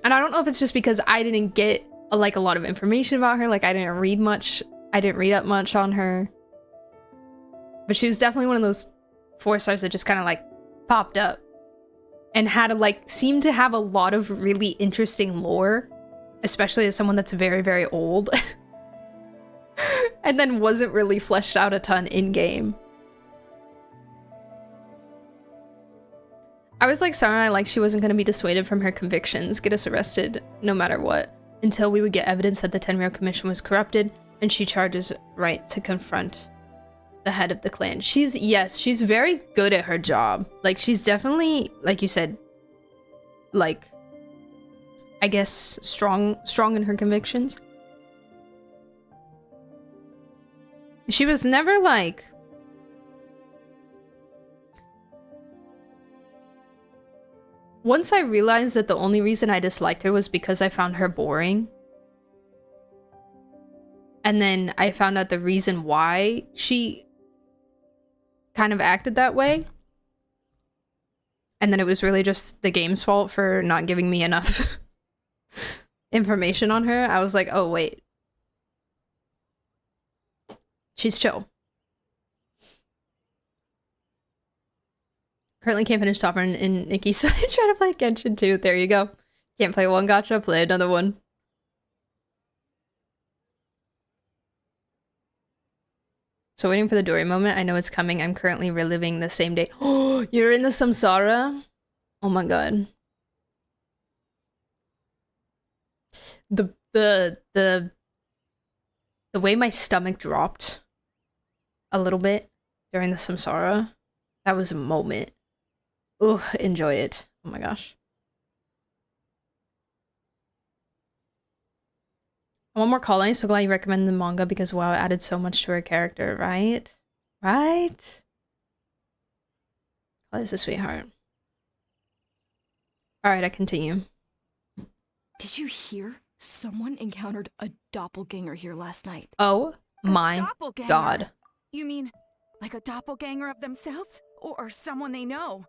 And I don't know if it's just because I didn't get a lot of information about her. Like, I didn't read much. I didn't read up much on her. But she was definitely one of those 4 stars that just kind of like popped up. And had seemed to have a lot of really interesting lore. Especially as someone that's very, very old. And then wasn't really fleshed out a ton in-game. I was like Sarah, she wasn't going to be dissuaded from her convictions, get us arrested no matter what, until we would get evidence that the Tenryou Commission was corrupted, and she charges right to confront the head of the clan. She's very good at her job. Like, she's definitely, like you said, I guess strong in her convictions. She was never once I realized that the only reason I disliked her was because I found her boring. And then I found out the reason why she kind of acted that way. And then it was really just the game's fault for not giving me enough information on her. I was like, oh, wait. She's chill. Currently can't finish Topper in Nikki, so I try to play Genshin too. There you go. Can't play one gacha, play another one. So waiting for the Dory moment. I know it's coming. I'm currently reliving the same day. Oh, you're in the samsara? Oh my god. The way my stomach dropped a little bit during the samsara, that was a moment. Ooh, enjoy it. Oh my gosh. One more call. I'm so glad you recommended the manga because wow, it added so much to her character, right? Right? Oh, this is a sweetheart. Alright, I continue. Did you hear? Someone encountered a doppelganger here last night. Oh my god. You mean like a doppelganger of themselves? Or someone they know?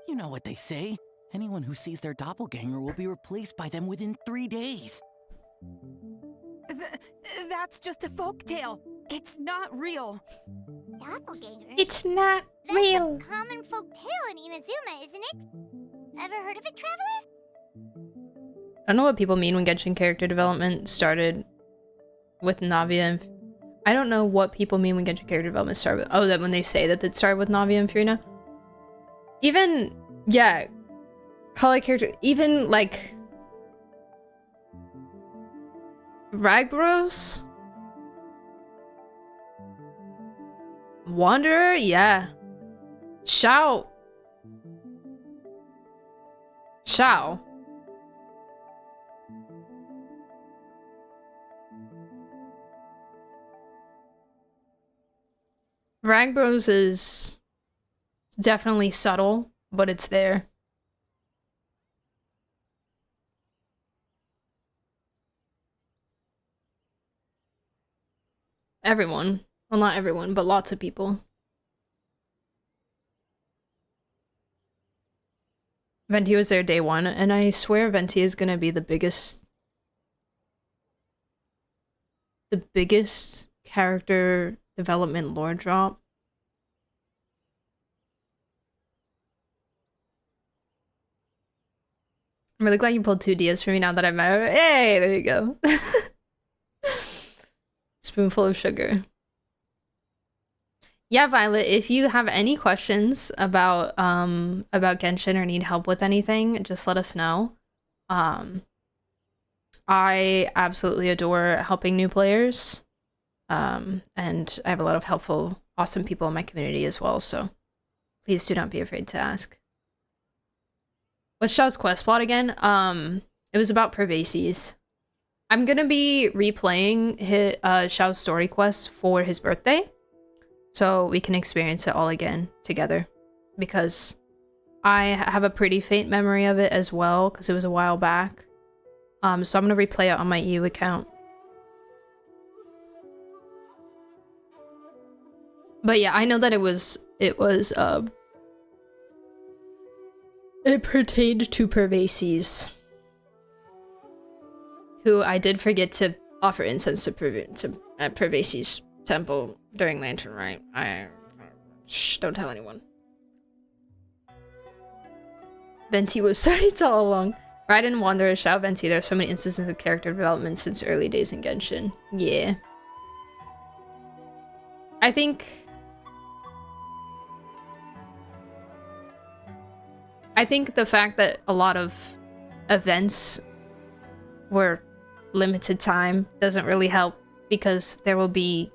You know what they say. Anyone who sees their doppelganger will be replaced by them within 3 days. That's just a folktale. It's not real. Doppelganger? It's not real. That's a common folktale in Inazuma, isn't it? Ever heard of it, Traveler? I don't know what people mean when Genshin character development started with Navia and... I don't know what people mean when Genshin character development started with... Oh, that when they say that it started with Navia and Furina. Even... Yeah. Call it character... Even, Ragros? Wanderer? Yeah. Shao. Ragros is definitely subtle, but it's there. Everyone. Well, not everyone, but lots of people. Venti was there day 1, and I swear Venti is gonna be the biggest character development lore drop. I'm really glad you pulled 2 Dias for me now that I've met her. Hey, there you go. Spoonful of sugar. Yeah, Violet, if you have any questions about Genshin or need help with anything, just let us know. I absolutely adore helping new players. And I have a lot of helpful, awesome people in my community as well, so please do not be afraid to ask. What's Xiao's quest plot again? It was about Pervases. I'm gonna be replaying Xiao's story quest for his birthday, so we can experience it all again together. Because I have a pretty faint memory of it as well, because it was a while back. So I'm gonna replay it on my EU account. But yeah, I know that it pertained to Pervases, who I did forget to offer incense to Pervases' temple during Lantern Rite. Shh, don't tell anyone. Venti was sorry all along. Raiden, Wanderer, Xiao, Venti, there are so many instances of character development since early days in Genshin. Yeah. I think the fact that a lot of events were limited time doesn't really help, because there will be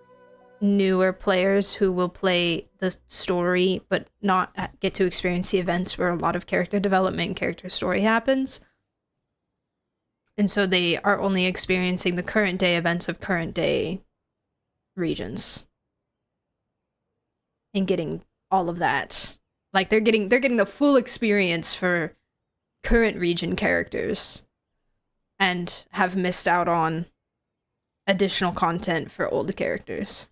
newer players who will play the story but not get to experience the events where a lot of character development and character story happens. And so they are only experiencing the current day events of current day regions and getting all of that. Like they're getting the full experience for current region characters and have missed out on additional content for old characters.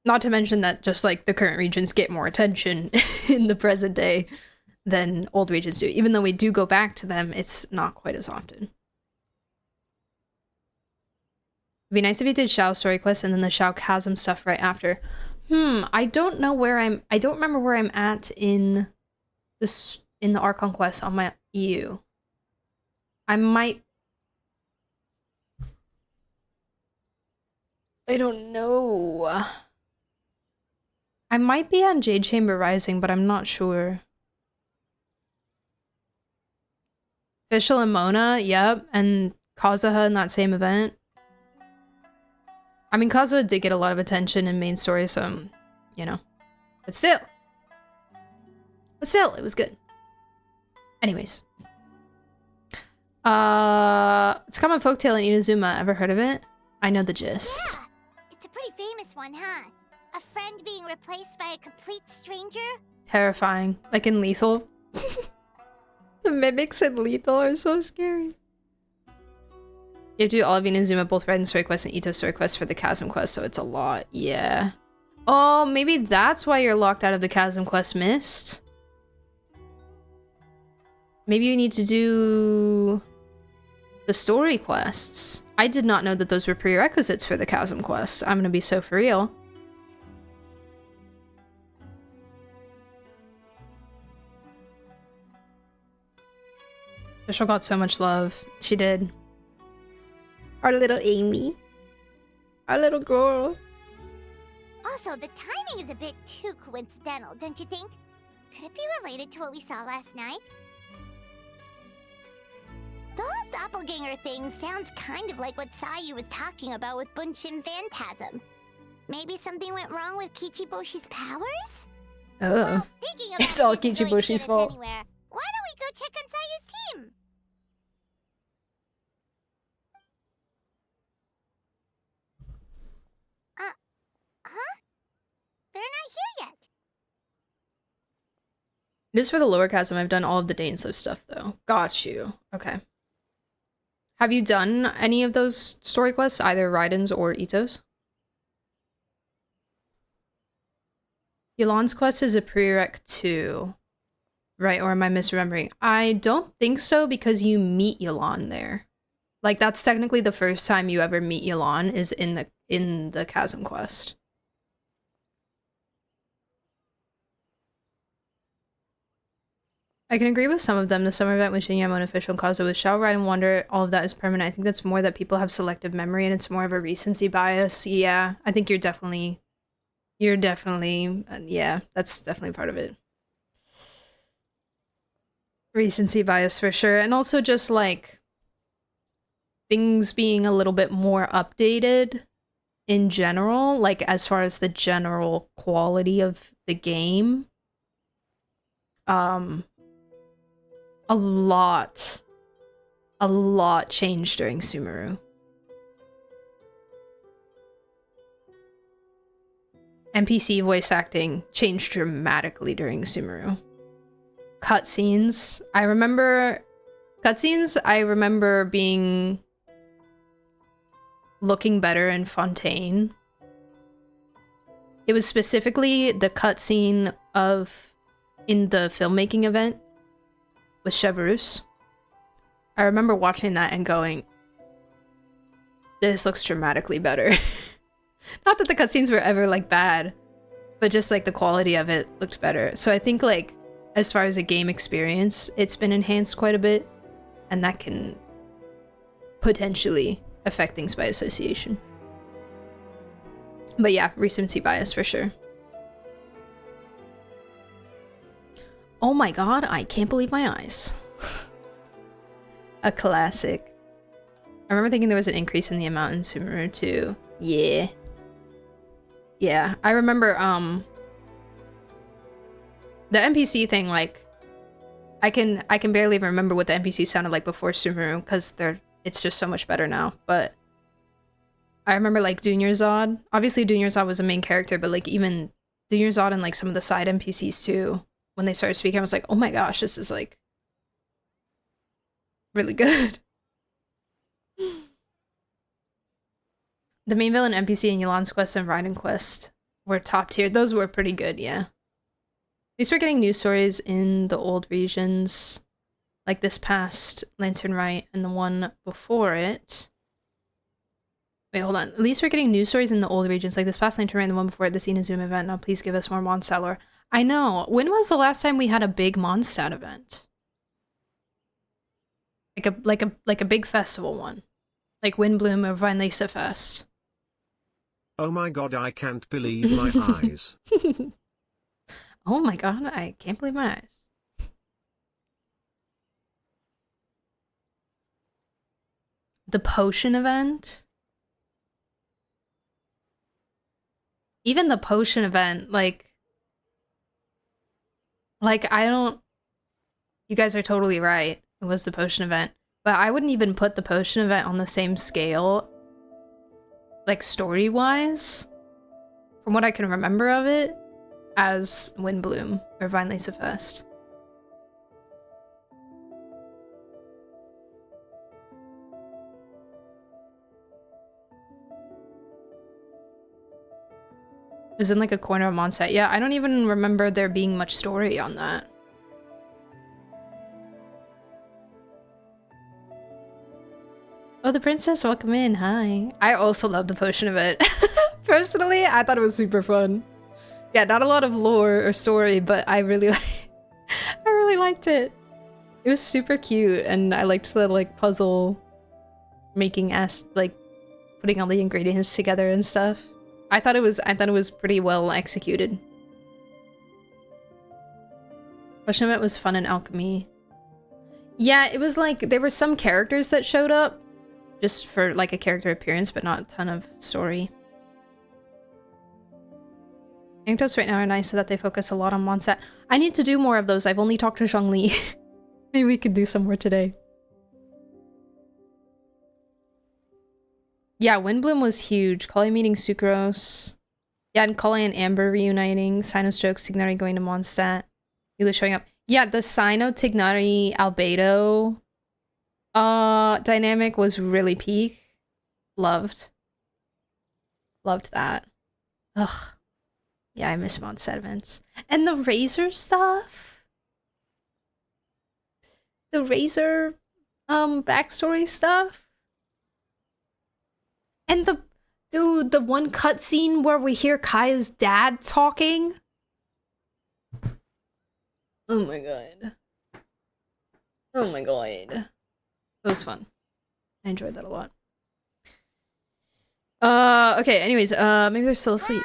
Not to mention that just like the current regions get more attention in the present day than old regions do. Even though we do go back to them, it's not quite as often. It'd be nice if you did Xiao story quest and then the Xiao Chasm stuff right after. I don't know where I don't remember where I'm at in the Archon quest on my EU. I don't know. I might be on Jade Chamber Rising, but I'm not sure. Fischl and Mona, yep, and Kazuha in that same event. I mean, Kazuha did get a lot of attention in main story, so, you know. But still, it was good. Anyways. It's Common Folktale in Inazuma. Ever heard of it? I know the gist. Yeah, it's a pretty famous one, huh? A friend being replaced by a complete stranger? Terrifying. Like in Lethal. The mimics in Lethal are so scary. You have to do all of Inazuma, both Raiden story quests and Ito story quests for the Chasm quest, so it's a lot. Yeah. Oh, maybe that's why you're locked out of the Chasm quest, Mist. Maybe you need to do the story quests. I did not know that those were prerequisites for the Chasm quest. I'm gonna be so for real. Fischl got so much love. She did. Our little Amy. Our little girl. Also, the timing is a bit too coincidental, don't you think? Could it be related to what we saw last night? The whole doppelganger thing sounds kind of like what Sayu was talking about with Bunshin Phantasm. Maybe something went wrong with Kichiboshi's powers? Well, it's all Kichiboshi's fault. Anywhere. Why don't we go check on Sayu's team? Huh? They're not here yet. Just for the lower chasm, I've done all of the Dainsliv stuff though. Got you. Okay. Have you done any of those story quests, either Raiden's or Ito's? Yulan's quest is a prereq too. Right, or am I misremembering? I don't think so, because you meet Yulan there. Like, that's technically the first time you ever meet Yulan is in the Chasm quest. I can agree with some of them. The summer event with Shinya, Unofficial, Kazuha with Xiao, Ride and Wonder, all of that is permanent. I think that's more that people have selective memory and it's more of a recency bias. Yeah, I think you're definitely, yeah, that's definitely part of it. Recency bias for sure. And also just like things being a little bit more updated in general, like as far as the general quality of the game a lot changed during Sumeru. NPC voice acting changed dramatically during Sumeru. Cutscenes, I remember being looking better in Fontaine. It was specifically the cutscene in the filmmaking event with Chevreuse. I remember watching that and going, this looks dramatically better. Not that the cutscenes were ever like bad, but just like the quality of it looked better. So I think like as far as a game experience, it's been enhanced quite a bit, and that can potentially affect things by association. But yeah, recency bias for sure. Oh my god, I can't believe my eyes. A classic. I remember thinking there was an increase in the amount in Sumeru too. Yeah. Yeah, I remember the NPC thing, like I can barely remember what the NPC sounded like before Sumeru because it's just so much better now. But I remember like Junior Zod. Obviously Junior Zod was a main character, but like even Junior Zod and like some of the side NPCs too, when they started speaking, I was like, oh my gosh, this is like really good. The main villain NPC in Yolan's Quest and Raiden Quest were top tier. Those were pretty good, yeah. At least we're getting news stories in the old regions, like this past Lantern Rite and the one before it. Wait, hold on. At least we're getting news stories in the old regions, like this past Lantern Rite and the one before it, the Inazuma event. Now please give us more Mondstadt lore. I know. When was the last time we had a big Mondstadt event? Like a big festival one. Like Windbloom or Vinelisa Fest. Oh my god, I can't believe my eyes. Oh my god, I can't believe my eyes. The potion event? Even the potion event, like I don't... You guys are totally right. It was the potion event. But I wouldn't even put the potion event on the same scale, like story-wise, from what I can remember of it, as Windbloom or Vinelisa Fest. It was in like a corner of Mondstadt. Yeah, I don't even remember there being much story on that. Oh, the princess, welcome in. Hi. I also love the potion event. Personally, I thought it was super fun. Yeah, not a lot of lore or story, but I really liked it. It was super cute, and I liked the like puzzle making like putting all the ingredients together and stuff. I thought it was pretty well executed. Potion event was fun in alchemy. Yeah, it was like there were some characters that showed up just for like a character appearance, but not a ton of story. Anecdotes right now are nice so that they focus a lot on Mondstadt. I need to do more of those. I've only talked to Zhongli. Maybe we could do some more today. Yeah, Windbloom was huge. Kali meeting Sucrose. Yeah, and Kali and Amber reuniting. Sino-Stroke, Tignari going to Mondstadt. Yula showing up. Yeah, the Sino-Tignari Albedo dynamic was really peak. Loved that. Ugh. Yeah, I miss Mondstadt events. And the Razor stuff? The Razor backstory stuff? And the one cutscene where we hear Kaya's dad talking? Oh my god. Oh my god. It was fun. I enjoyed that a lot. Okay, anyways, maybe they're still asleep.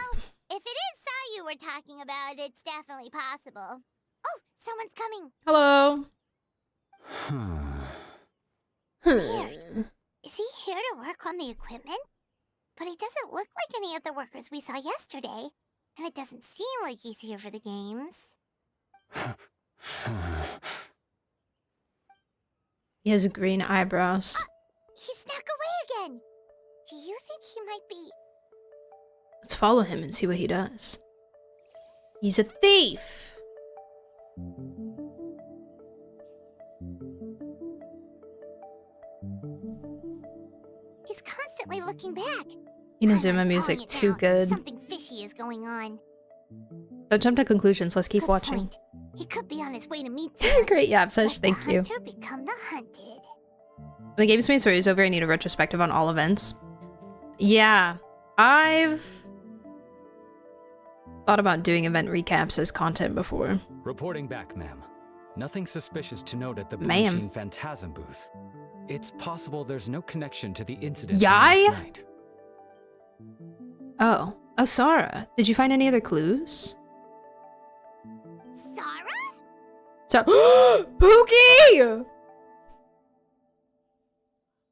If it is Sayu we're talking about, it's definitely possible. Oh, someone's coming. Hello. Weird. Is he here to work on the equipment? But he doesn't look like any of the workers we saw yesterday. And it doesn't seem like he's here for the games. He has green eyebrows. He snuck away again. Do you think he might be... Let's follow him and see what he does. He's a thief! He's constantly looking back. Inazuma music too good. Something fishy is going on. Don't jump to conclusions, let's keep watching. Point. He could be on his way to meet someone. Great Yapsuch, thank you. Hunter become the hunted. When the game's main story is over, I need a retrospective on all events. Yeah, I've thought about doing event recaps as content before. Reporting back, ma'am. Nothing suspicious to note at the Ma'am. Blue Phantasm booth. It's possible there's no connection to the incident Yai? last night. Oh, Sarah, did you find any other clues? Sarah? So, Pookie!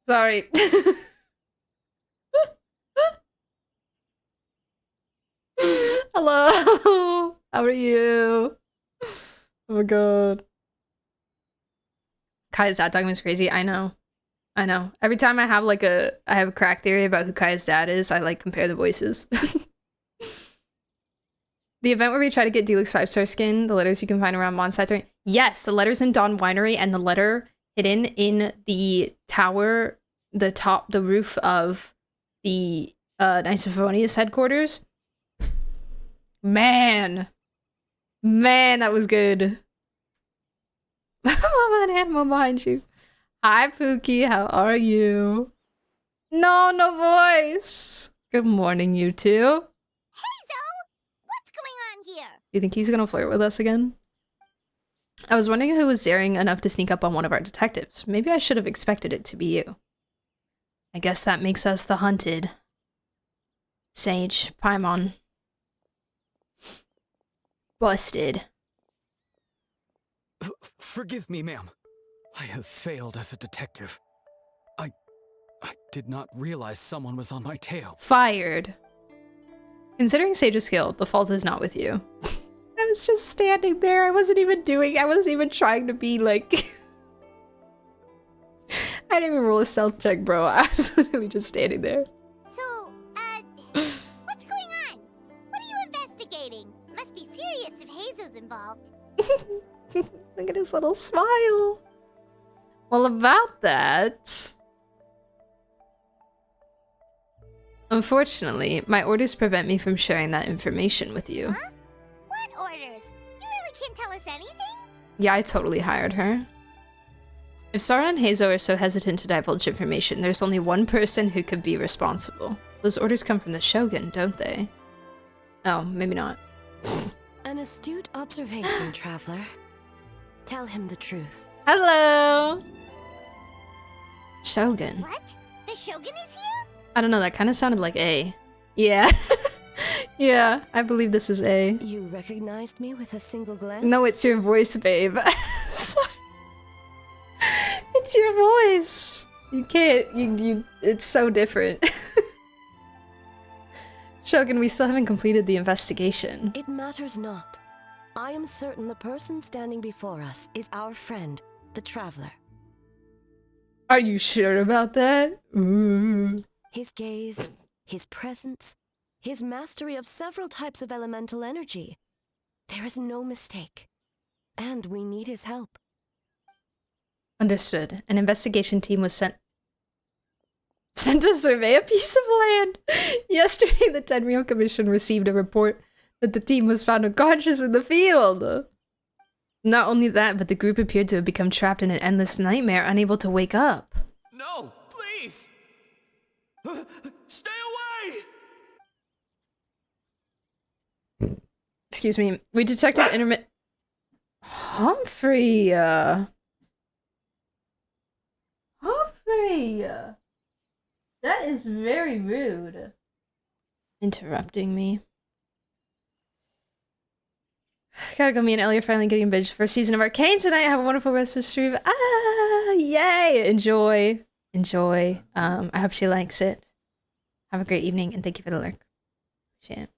Sorry. Hello. How are you? Oh my god. Kai's dad talking is crazy. I know. I know. Every time I have a crack theory about who Kai's dad is, I like compare the voices. The event where we try to get Deluxe 5-star skin, the letters you can find around Mondstadt during... Yes, the letters in Dawn Winery and the letter hidden in the tower, the roof of the Nisophonius headquarters. Man, that was good. Mama and animal behind you. Hi, Pookie. How are you? No voice. Good morning, you two. What's going on here? Do you think he's gonna flirt with us again? I was wondering who was daring enough to sneak up on one of our detectives. Maybe I should have expected it to be you. I guess that makes us the hunted. Sage, Paimon. Busted. Forgive me, ma'am. I have failed as a detective. I did not realize someone was on my tail. Fired. Considering Sage's skill, the fault is not with you. I was just standing there. I wasn't even trying to be like... I didn't even roll a stealth check, bro. I was literally just standing there. So, what's going on? What are you investigating? Must be serious if Hazo's involved. Look at his little smile. Well, about that... Unfortunately, my orders prevent me from sharing that information with you. Huh? What orders? You really can't tell us anything? Yeah, I totally hired her. If Sara and Hazo are so hesitant to divulge information, there's only one person who could be responsible. Those orders come from the Shogun, don't they? Oh, maybe not. An astute observation, traveler. Tell him the truth. Hello! Shogun. What? The Shogun is here? I don't know, that kind of sounded like A. Yeah. Yeah, I believe this is A. You recognized me with a single glance? No, it's your voice, babe. Sorry. It's your voice. You can't, it's so different. Shogun, we still haven't completed the investigation. It matters not. I am certain the person standing before us is our friend, the traveler. Are you sure about that? Ooh. His gaze, his presence, his mastery of several types of elemental energy. There is no mistake. And we need his help. Understood. An investigation team was sent to survey a piece of land. Yesterday, the Tenryou Commission received a report that the team was found unconscious in the field. Not only that, but the group appeared to have become trapped in an endless nightmare, unable to wake up. No, please! Stay away! Excuse me. We detected intermittent... Humphrey! Humphrey! That is very rude. Interrupting me. Gotta go, me and Ellie are finally getting binged for a season of Arcane tonight. Have a wonderful rest of the stream. Ah, yay! Enjoy. I hope she likes it. Have a great evening, and thank you for the lurk. Appreciate it.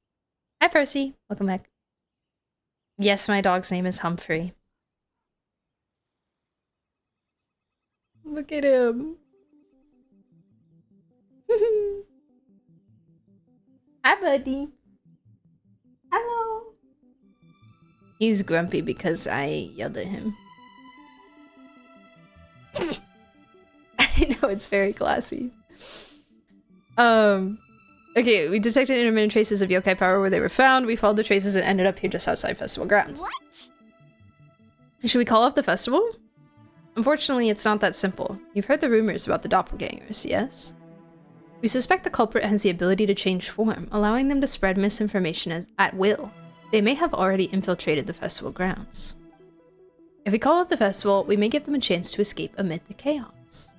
Hi, Percy. Welcome back. Yes, my dog's name is Humphrey. Look at him. Hi, buddy. Hello. He's grumpy because I yelled at him. I know, it's very classy. Okay, we detected intermittent traces of yokai power where they were found. We followed the traces and ended up here just outside festival grounds. What? Should we call off the festival? Unfortunately, it's not that simple. You've heard the rumors about the doppelgangers, yes? We suspect the culprit has the ability to change form, allowing them to spread misinformation at will. They may have already infiltrated the festival grounds. If we call off the festival, we may give them a chance to escape amid the chaos.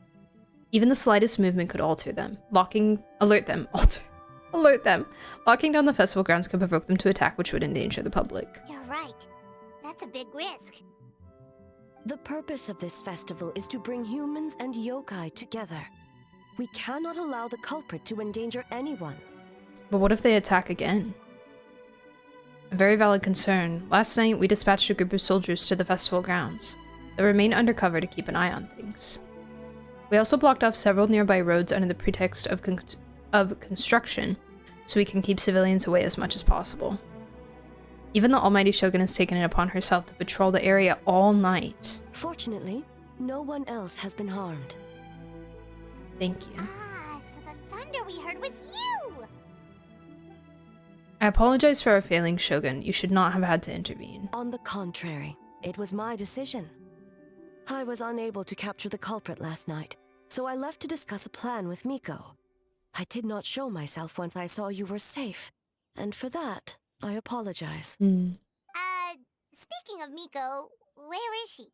Even the slightest movement could alter them. Alert them. Locking down the festival grounds could provoke them to attack, which would endanger the public. You're right. That's a big risk. The purpose of this festival is to bring humans and yokai together. We cannot allow the culprit to endanger anyone. But what if they attack again? A very valid concern. Last night, we dispatched a group of soldiers to the festival grounds. They remain undercover to keep an eye on things. We also blocked off several nearby roads under the pretext of construction, so we can keep civilians away as much as possible. Even the almighty Shogun has taken it upon herself to patrol the area all night. Fortunately, no one else has been harmed. Thank you. Ah, so the thunder we heard was you! I apologize for our failing, Shogun. You should not have had to intervene. On the contrary, it was my decision. I was unable to capture the culprit last night, so I left to discuss a plan with Miko. I did not show myself once I saw you were safe, and for that, I apologize. Speaking of Miko, where is she?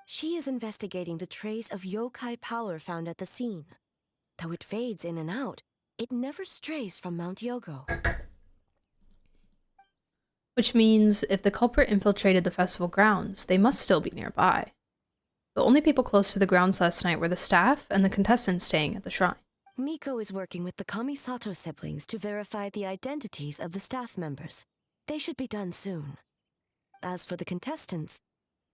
She is investigating the trace of yokai power found at the scene. Though it fades in and out, it never strays from Mount Yogo. Which means if the culprit infiltrated the festival grounds, they must still be nearby. The only people close to the grounds last night were the staff and the contestants staying at the shrine. Miko is working with the Kamisato siblings to verify the identities of the staff members. They should be done soon. As for the contestants,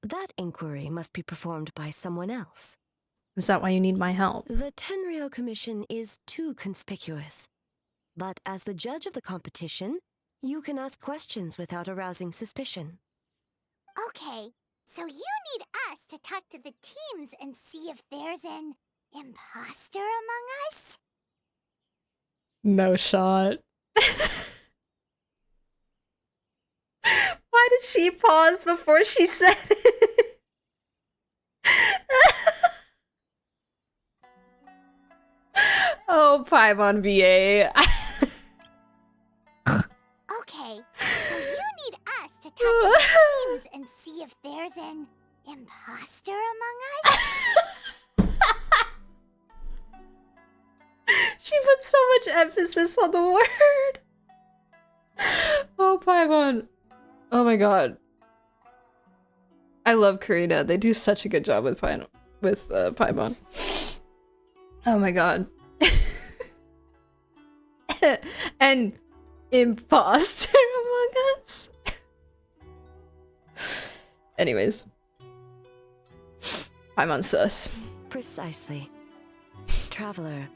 that inquiry must be performed by someone else. Is that why you need my help? The Tenryo Commission is too conspicuous. But as the judge of the competition, you can ask questions without arousing suspicion. Okay, so you need us to talk to the teams and see if there's an imposter among us? No shot. Why did she pause before she said it? Oh, Paimon VA. Okay, so you need us to talk to the teams and see if there's an imposter among us? She put so much emphasis on the word. Oh, Paimon. Oh my god. I love Karina. They do such a good job with Paimon. Oh my god. And imposter among us. Anyways. Paimon sus. Precisely. Traveler,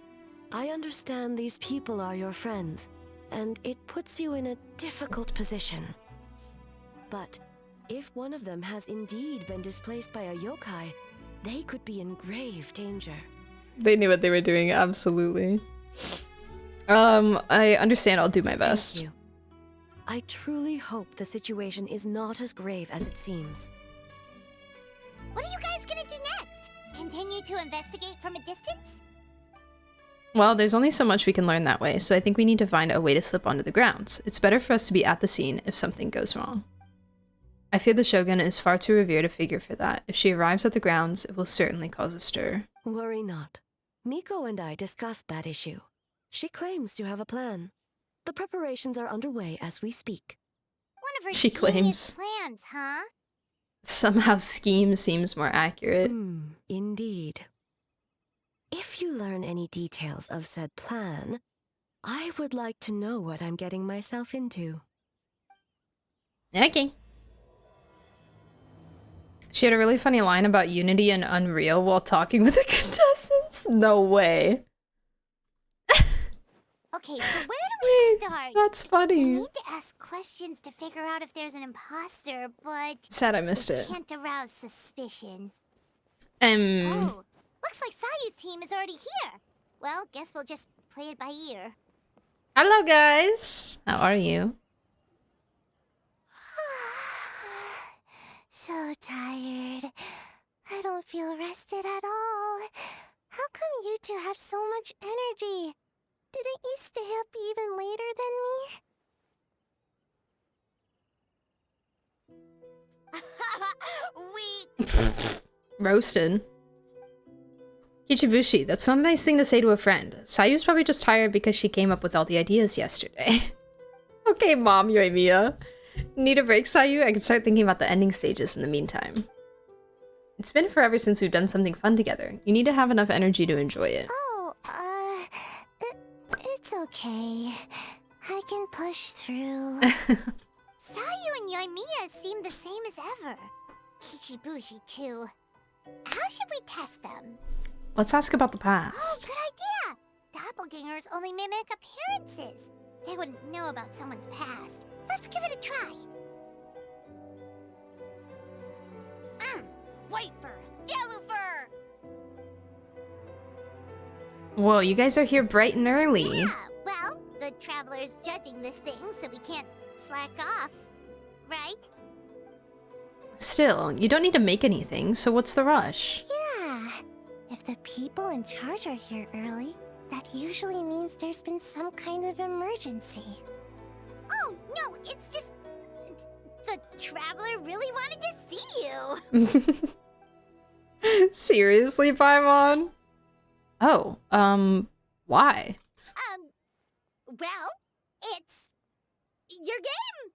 I understand these people are your friends, and it puts you in a difficult position. But if one of them has indeed been displaced by a yokai, they could be in grave danger. They knew what they were doing, absolutely. I understand. I'll do my best. Thank you. I truly hope the situation is not as grave as it seems. What are you guys gonna do next? Continue to investigate from a distance? Well, there's only so much we can learn that way, so I think we need to find a way to slip onto the grounds. It's better for us to be at the scene if something goes wrong. I fear the Shogun is far too revered a figure for that. If she arrives at the grounds, it will certainly cause a stir. Worry not. Miko and I discussed that issue. She claims to have a plan. The preparations are underway as we speak. One of her She genius claims. plans, huh? Somehow scheme seems more accurate. Indeed. If you learn any details of said plan, I would like to know what I'm getting myself into. Okay. She had a really funny line about Unity and Unreal while talking with the contestants. No way. Okay, so where do we start? That's funny. We need to ask questions to figure out if there's an imposter, but Sad I missed it. can't arouse suspicion. Oh, Looks like Sayu's team is already here. Well, guess we'll just play it by ear. hello guys. How are you? So tired. I don't feel rested at all. How come you two have so much energy? Didn't you stay up even later than me? Roasted. Kichibushi, that's not a nice thing to say to a friend. Sayu's probably just tired because she came up with all the ideas yesterday. Okay, Mom Yoimiya. Need a break, Sayu? I can start thinking about the ending stages in the meantime. It's been forever since we've done something fun together. You need to have enough energy to enjoy it. Oh, it's okay. I can push through. Sayu and Yoimiya seem the same as ever. Kichibushi too. How should we test them? Let's ask about the Oh, past. good idea! Doppelgangers only mimic appearances. They wouldn't know about someone's past. Let's give it a try. White fur, yellow fur. Whoa, you guys are here bright and early. Yeah, well, the traveler's judging this thing, so we can't slack off, right? Still, you don't need to make anything, so what's the rush? Yeah. If the people in charge are here early, that usually means there's been some kind of emergency. Oh, no, it's just... The traveler really wanted to see you. Seriously, Paimon? Oh, why? Well, it's... your game!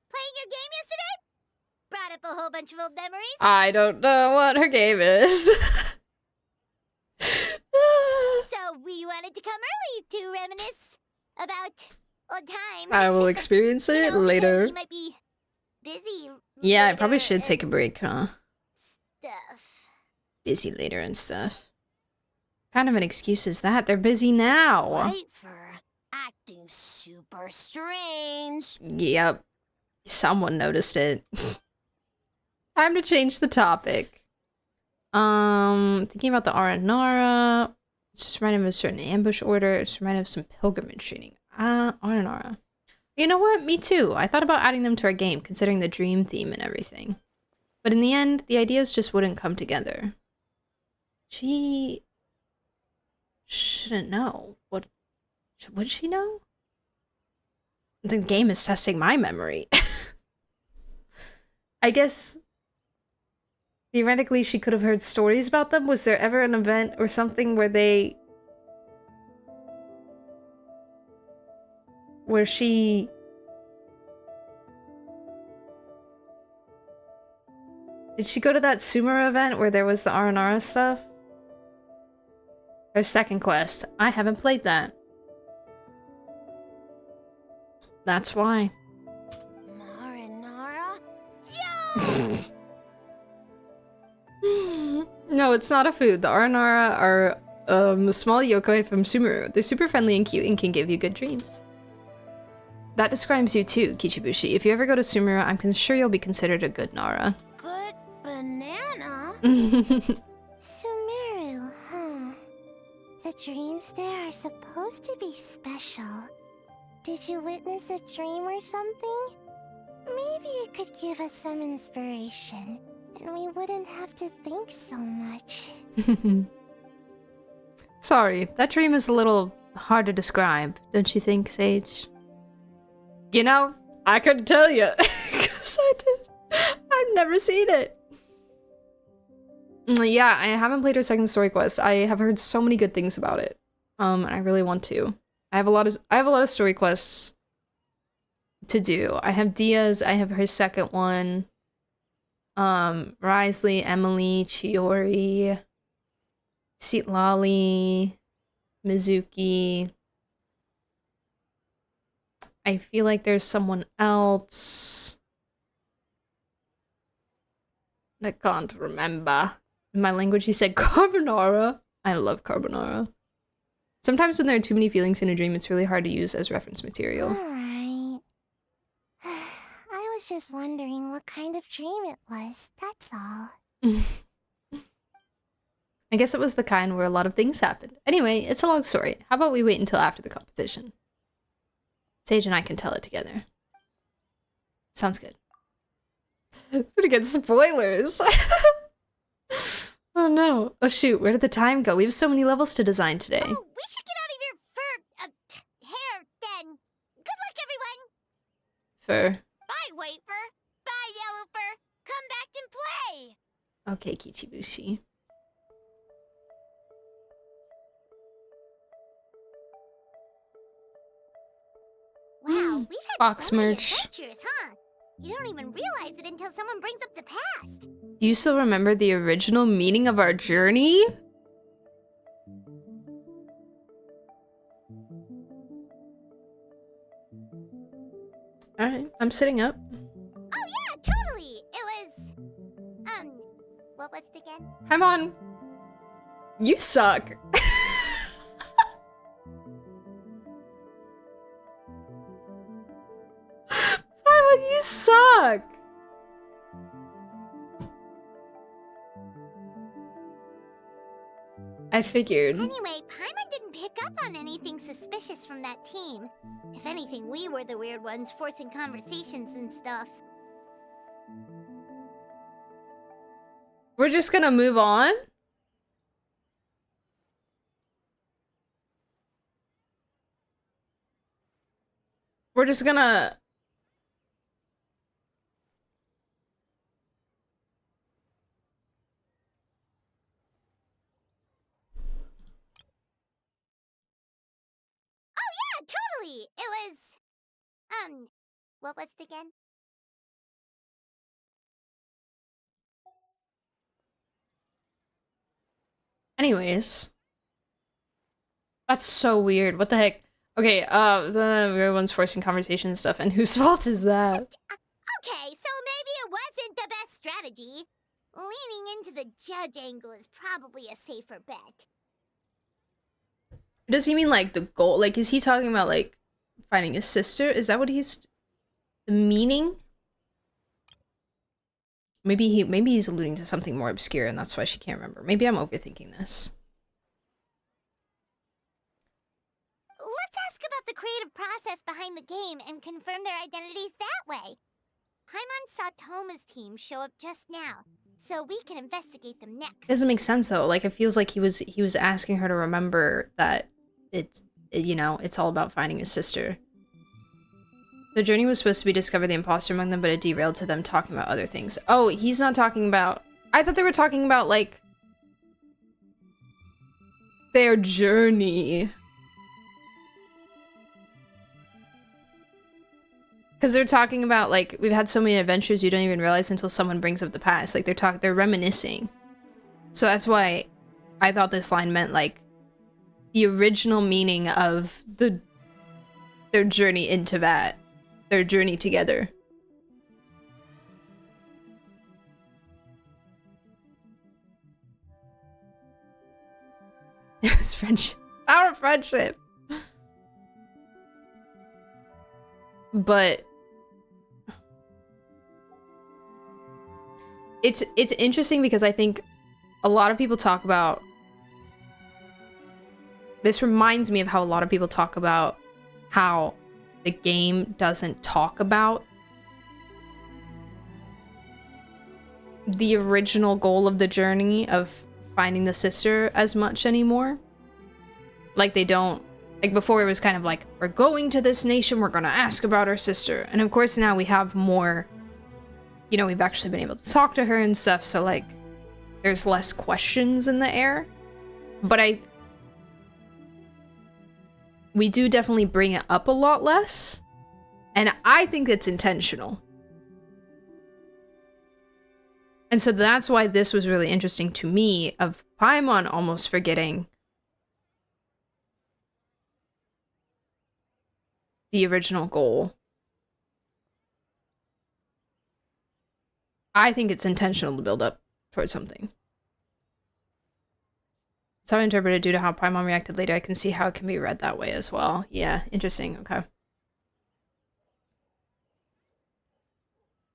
Playing your game yesterday? Brought up a whole bunch of old memories. I don't know what her game is. So we wanted to come early to reminisce about old times. I will experience it later. You might be busy. Yeah, I probably should take a break, huh? Stuff. Busy later and stuff. What kind of an excuse is that? They're busy now. White fur acting super strange. Yep. Someone noticed it. Time to change the topic. Thinking about the Aranara. It's just reminded of a certain ambush order. It's reminded of some pilgrimage training. Aranara. You know what? Me too. I thought about adding them to our game, considering the dream theme and everything. But in the end, the ideas just wouldn't come together. She shouldn't know. What would she know? The game is testing my memory. I guess theoretically she could have heard stories about them. Was there ever an event or something where she did she go to that Sumera event where there was the Aranara stuff? Her second quest. I haven't played that. That's why. Marinara? No, it's not a food. The Aranara are small yokai from Sumeru. They're super friendly and cute and can give you good dreams. That describes you too, Kichibushi. If you ever go to Sumeru, I'm sure you'll be considered a good Nara. Good banana? Sumeru, huh? The dreams there are supposed to be special. Did you witness a dream or something? Maybe it could give us some inspiration, and we wouldn't have to think so much. Sorry, that dream is a little hard to describe, don't you think, Sage? You know, I couldn't tell you, because I've never seen it. Yeah, I haven't played her second story quest. I have heard so many good things about it. And I really want to. I have a lot of story quests to do. I have Dia's, I have her second one. Risley, Emily, Chiori, Lali, Mizuki. I feel like there's someone else. I can't remember. In my language, he said carbonara. I love carbonara. Sometimes when there are too many feelings in a dream, it's really hard to use as reference material. Alright. I was just wondering what kind of dream it was, that's all. I guess it was the kind where a lot of things happened. Anyway, it's a long story. How about we wait until after the competition? Sage and I can tell it together. Sounds good. I'm gonna get spoilers. Oh no. Oh shoot, where did the time go? We have so many levels to design today. Oh, we should get out of your hair then. Good luck, everyone. Fur. Bye, White Fur. Bye, Yellow Fur. Come back and play. Okay, Kichibushi. Wow, we've had Fox so many merch. adventures, huh? You don't even realize it until someone brings up the past. Do you still remember the original meaning of our journey? Alright, I'm sitting up. Oh yeah, totally. It was, what was it again? I'm on. You suck. Paimon, you suck. I figured. Anyway, Paimon didn't pick up on anything suspicious from that team. If anything, we were the weird ones forcing conversations and stuff. We're just gonna move on? We're just gonna... Oh yeah, totally. It was, what was it again? Anyways. That's so weird. What the heck? Okay, everyone's forcing conversation and stuff, and whose fault is that? Okay, so maybe it wasn't the best strategy. Leaning into the judge angle is probably a safer bet. Does he mean like the goal? Like, is he talking about like finding his sister? Is that what he's meaning? Maybe he's alluding to something more obscure, and that's why she can't remember. Maybe I'm overthinking this. Let's ask about the creative process behind the game and confirm their identities that way. Paimon saw Toma's team show up just now, so we can investigate them next. Doesn't make sense though. Like, it feels like he was asking her to remember that you know, it's all about finding his sister. The journey was supposed to be discover the imposter among them, but it derailed to them talking about other things. Oh, he's not talking about... I thought they were talking about, like, their journey. Because they're talking about, like, we've had so many adventures you don't even realize until someone brings up the past. Like, they're reminiscing. So that's why I thought this line meant, like, the original meaning of their journey into that. Their journey together. It was friendship. Our friendship. But it's interesting because I think a lot of people talk about... This reminds me of how a lot of people talk about how the game doesn't talk about the original goal of the journey of finding the sister as much anymore. Like, they don't... Like, before it was kind of like, we're going to this nation, we're gonna ask about our sister. And of course now we have more... You know, we've actually been able to talk to her and stuff, so like, there's less questions in the air. But we do definitely bring it up a lot less. And I think it's intentional. And so that's why this was really interesting to me, of Paimon almost forgetting the original goal. I think it's intentional to build up towards something. That's how I interpret it due to how Paimon reacted later. I can see how it can be read that way as well. Yeah, interesting. Okay.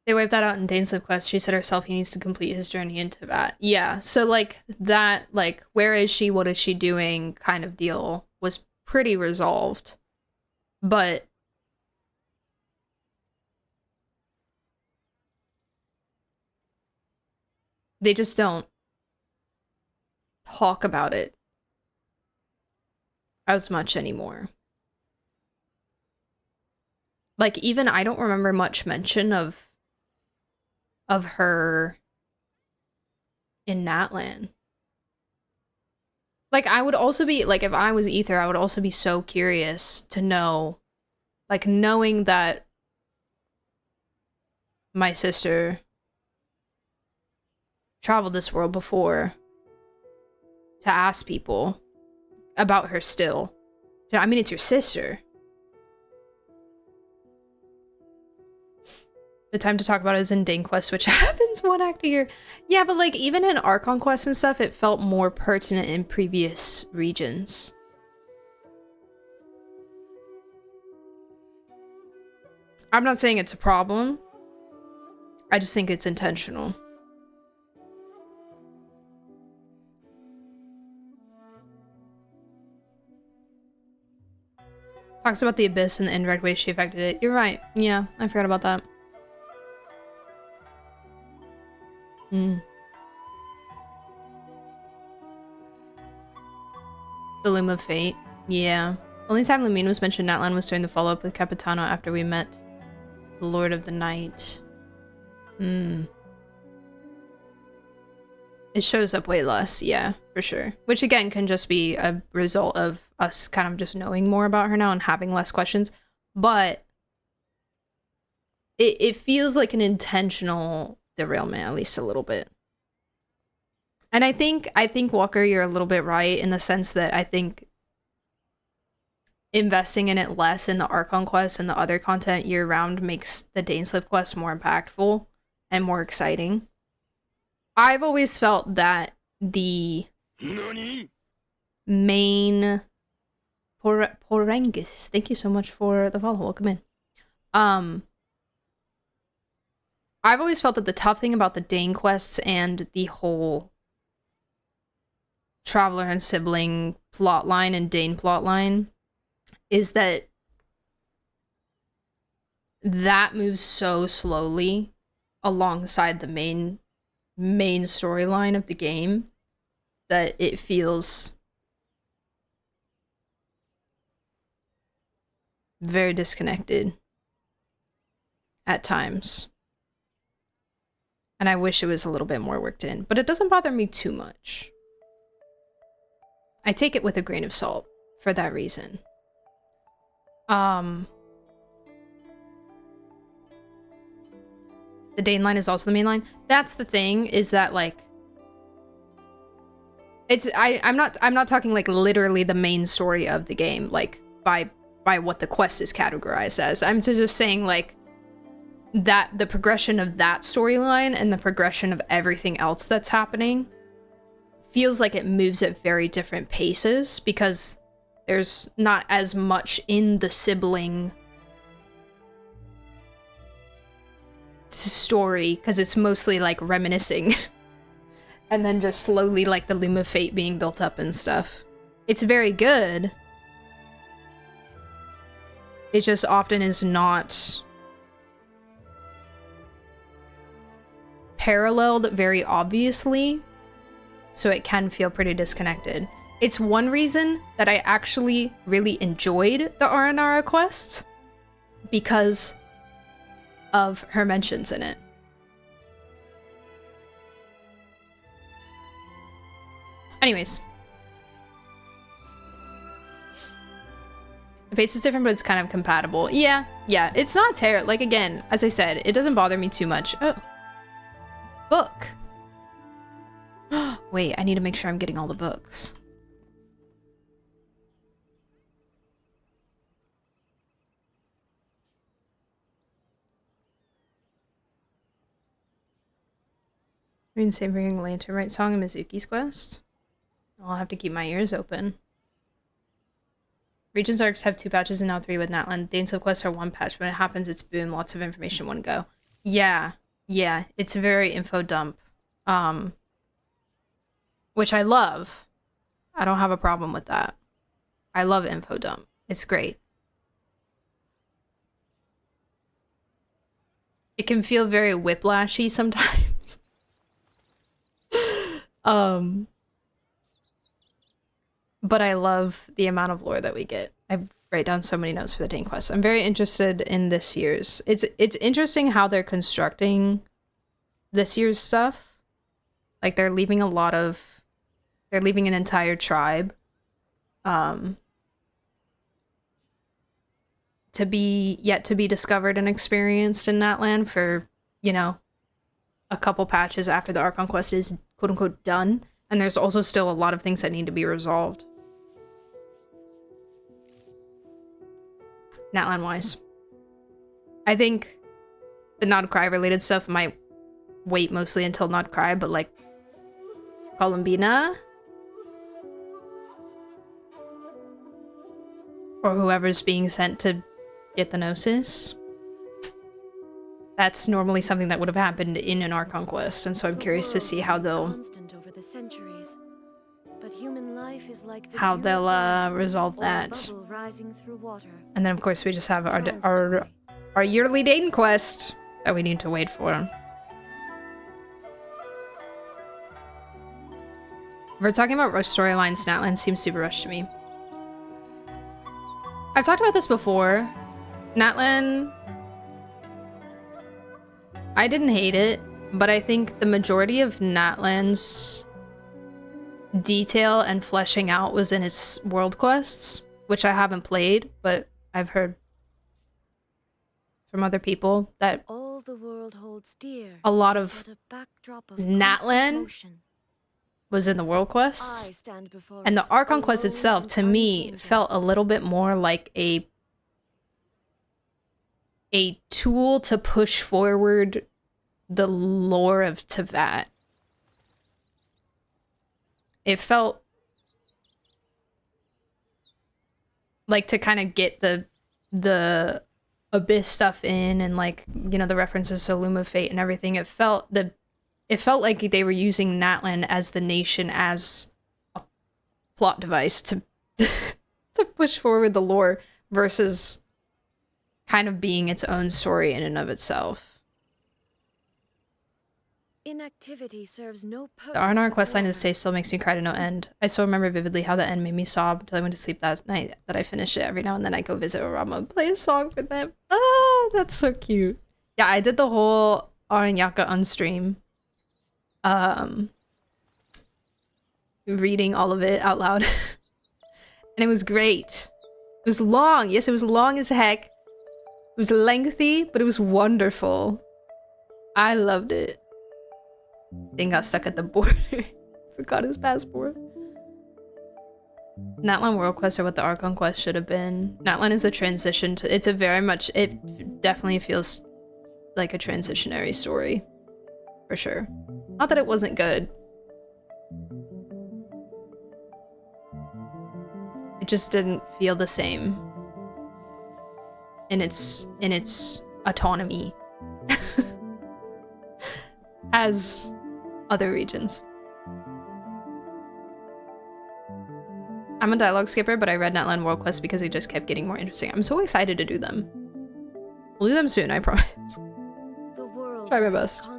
They wiped that out in Dane's Live quest. She said herself he needs to complete his journey into that. Yeah, so like that, like, where is she, what is she doing kind of deal was pretty resolved. But they just don't talk about it as much anymore. Like, even I don't remember much mention of her in Natlan. Like, I would also be, like, if I was Ether, I would also be so curious to know, like, knowing that my sister traveled this world before, to ask people about her still. I mean, it's your sister. The time to talk about it is in Dane Quest, which happens 1 act a year. Yeah, but like even in Archon Quest and stuff, it felt more pertinent in previous regions. I'm not saying it's a problem. I just think it's intentional. Talks about the abyss and the indirect way she affected it. You're right. Yeah, I forgot about that. The Loom of Fate. Yeah. Only time Lumine was mentioned in Natlan was during the follow-up with Capitano after we met the Lord of the Night. It shows up way less, yeah, for sure. Which again can just be a result of us kind of just knowing more about her now and having less questions. But it feels like an intentional derailment, at least a little bit. And I think Walker, you're a little bit right in the sense that I think investing in it less in the Archon quest and the other content year-round makes the Dainsliff quest more impactful and more exciting. I've always felt that the main Porengis, thank you so much for the follow. Welcome in. I've always felt that the tough thing about the Dane quests and the whole Traveler and Sibling plotline and Dane plotline is that moves so slowly alongside the main storyline of the game that it feels very disconnected at times. And I wish it was a little bit more worked in, but it doesn't bother me too much. I take it with a grain of salt for that reason. The Dane line is also the main line. That's the thing, is that like it's I'm not talking like literally the main story of the game, like by what the quest is categorized as. I'm just saying like that the progression of that storyline and the progression of everything else that's happening feels like it moves at very different paces because there's not as much in the sibling story because it's mostly like reminiscing and then just slowly like the Loom of Fate being built up and stuff. It's very good. It just often is not paralleled very obviously, so it can feel pretty disconnected. It's one reason that I actually really enjoyed the Aranara quest because of her mentions in it. Anyways. The pace is different, but it's kind of compatible. Yeah, it's not terrible. Like, again, as I said, it doesn't bother me too much. Oh. Book. Wait, I need to make sure I'm getting all the books. Green Savoring Lantern Right Song and Mizuki's Quest. I'll have to keep my ears open. Regions arcs have 2 patches and now 3 with Natlan. Dane's Quests are 1 patch. When it happens, it's boom. Lots of information, 1 go. Yeah. Yeah. It's a very info dump. Which I love. I don't have a problem with that. I love info dump. It's great. It can feel very whiplashy sometimes. But I love the amount of lore that we get. I write down so many notes for the Dane Quest. I'm very interested in this year's. It's interesting how they're constructing this year's stuff. Like they're leaving an entire tribe to be yet to be discovered and experienced in that land for, you know, a couple patches after the Archon Quest is quote unquote done. And there's also still a lot of things that need to be resolved. Natlan wise. I think the Not Cry related stuff might wait mostly until Not Cry, but like Columbina or whoever's being sent to get the Gnosis. That's normally something that would have happened in an Archon Quest, and so I'm curious to see how they'll resolve that. And then of course we just have our yearly Dayton quest that we need to wait for. If we're talking about rush storylines, Natlan seems super rushed to me. I've talked about this before. Natlan, I didn't hate it, but I think the majority of Natlan's detail and fleshing out was in its world quests, which I haven't played, but I've heard from other people that All the world holds dear a lot is of but a backdrop of Natlan motion. was in the world quests, and the Archon quest itself to me felt a little bit more like a tool to push forward the lore of Tevat. It felt like to kind of get the Abyss stuff in, and like, you know, the references to Loom of Fate and everything. It felt like they were using Natlan as the nation as a plot device to to push forward the lore versus kind of being its own story in and of itself. Inactivity serves no purpose. The Arnar questline to stay still makes me cry to no end. I still remember vividly how the end made me sob until I went to sleep that night that I finished it. Every now and then I go visit Orama and play a song for them. Oh, that's so cute. Yeah, I did the whole Aranyaka unstream. Reading all of it out loud. And it was great. It was long. Yes, it was long as heck. It was lengthy, but it was wonderful. I loved it. Thing got stuck at the border. Forgot his passport. Natlan World Quest are what the Archon Quest should have been. Natlan is a transition to, it definitely feels like a transitionary story. For sure. Not that it wasn't good. It just didn't feel the same in its autonomy as other regions. I'm a dialogue skipper, but I read Natlan World Quest because they just kept getting more interesting. I'm so excited to do them. We'll do them soon, I promise. Try my best.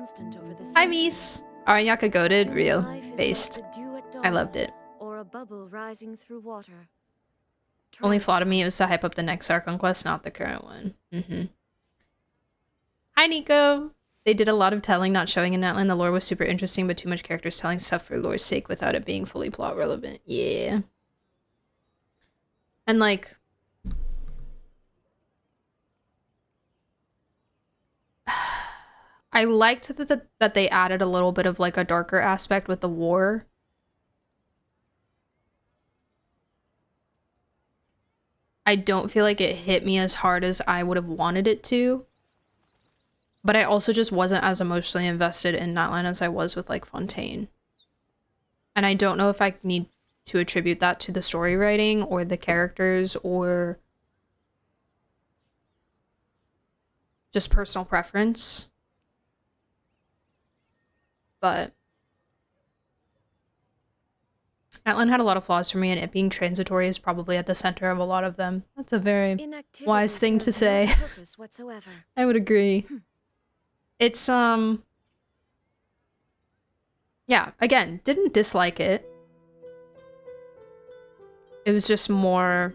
Hi, Mies! Aranyaka goated, real, based. I loved it. Or a bubble rising through water. Only flaw to me was to hype up the next Archon Quest, not the current one. Hi, Nico! They did a lot of telling, not showing in Natlan. The lore was super interesting, but too much characters telling stuff for lore's sake without it being fully plot relevant. Yeah. And like, I liked that they added a little bit of like a darker aspect with the war. I don't feel like it hit me as hard as I would have wanted it to. But I also just wasn't as emotionally invested in Natlan as I was with like Fontaine. And I don't know if I need to attribute that to the story writing or the characters or just personal preference. But Natlan had a lot of flaws for me, and it being transitory is probably at the center of a lot of them. That's a very wise thing to say. I would agree. It's, yeah, again, didn't dislike it. It was just more...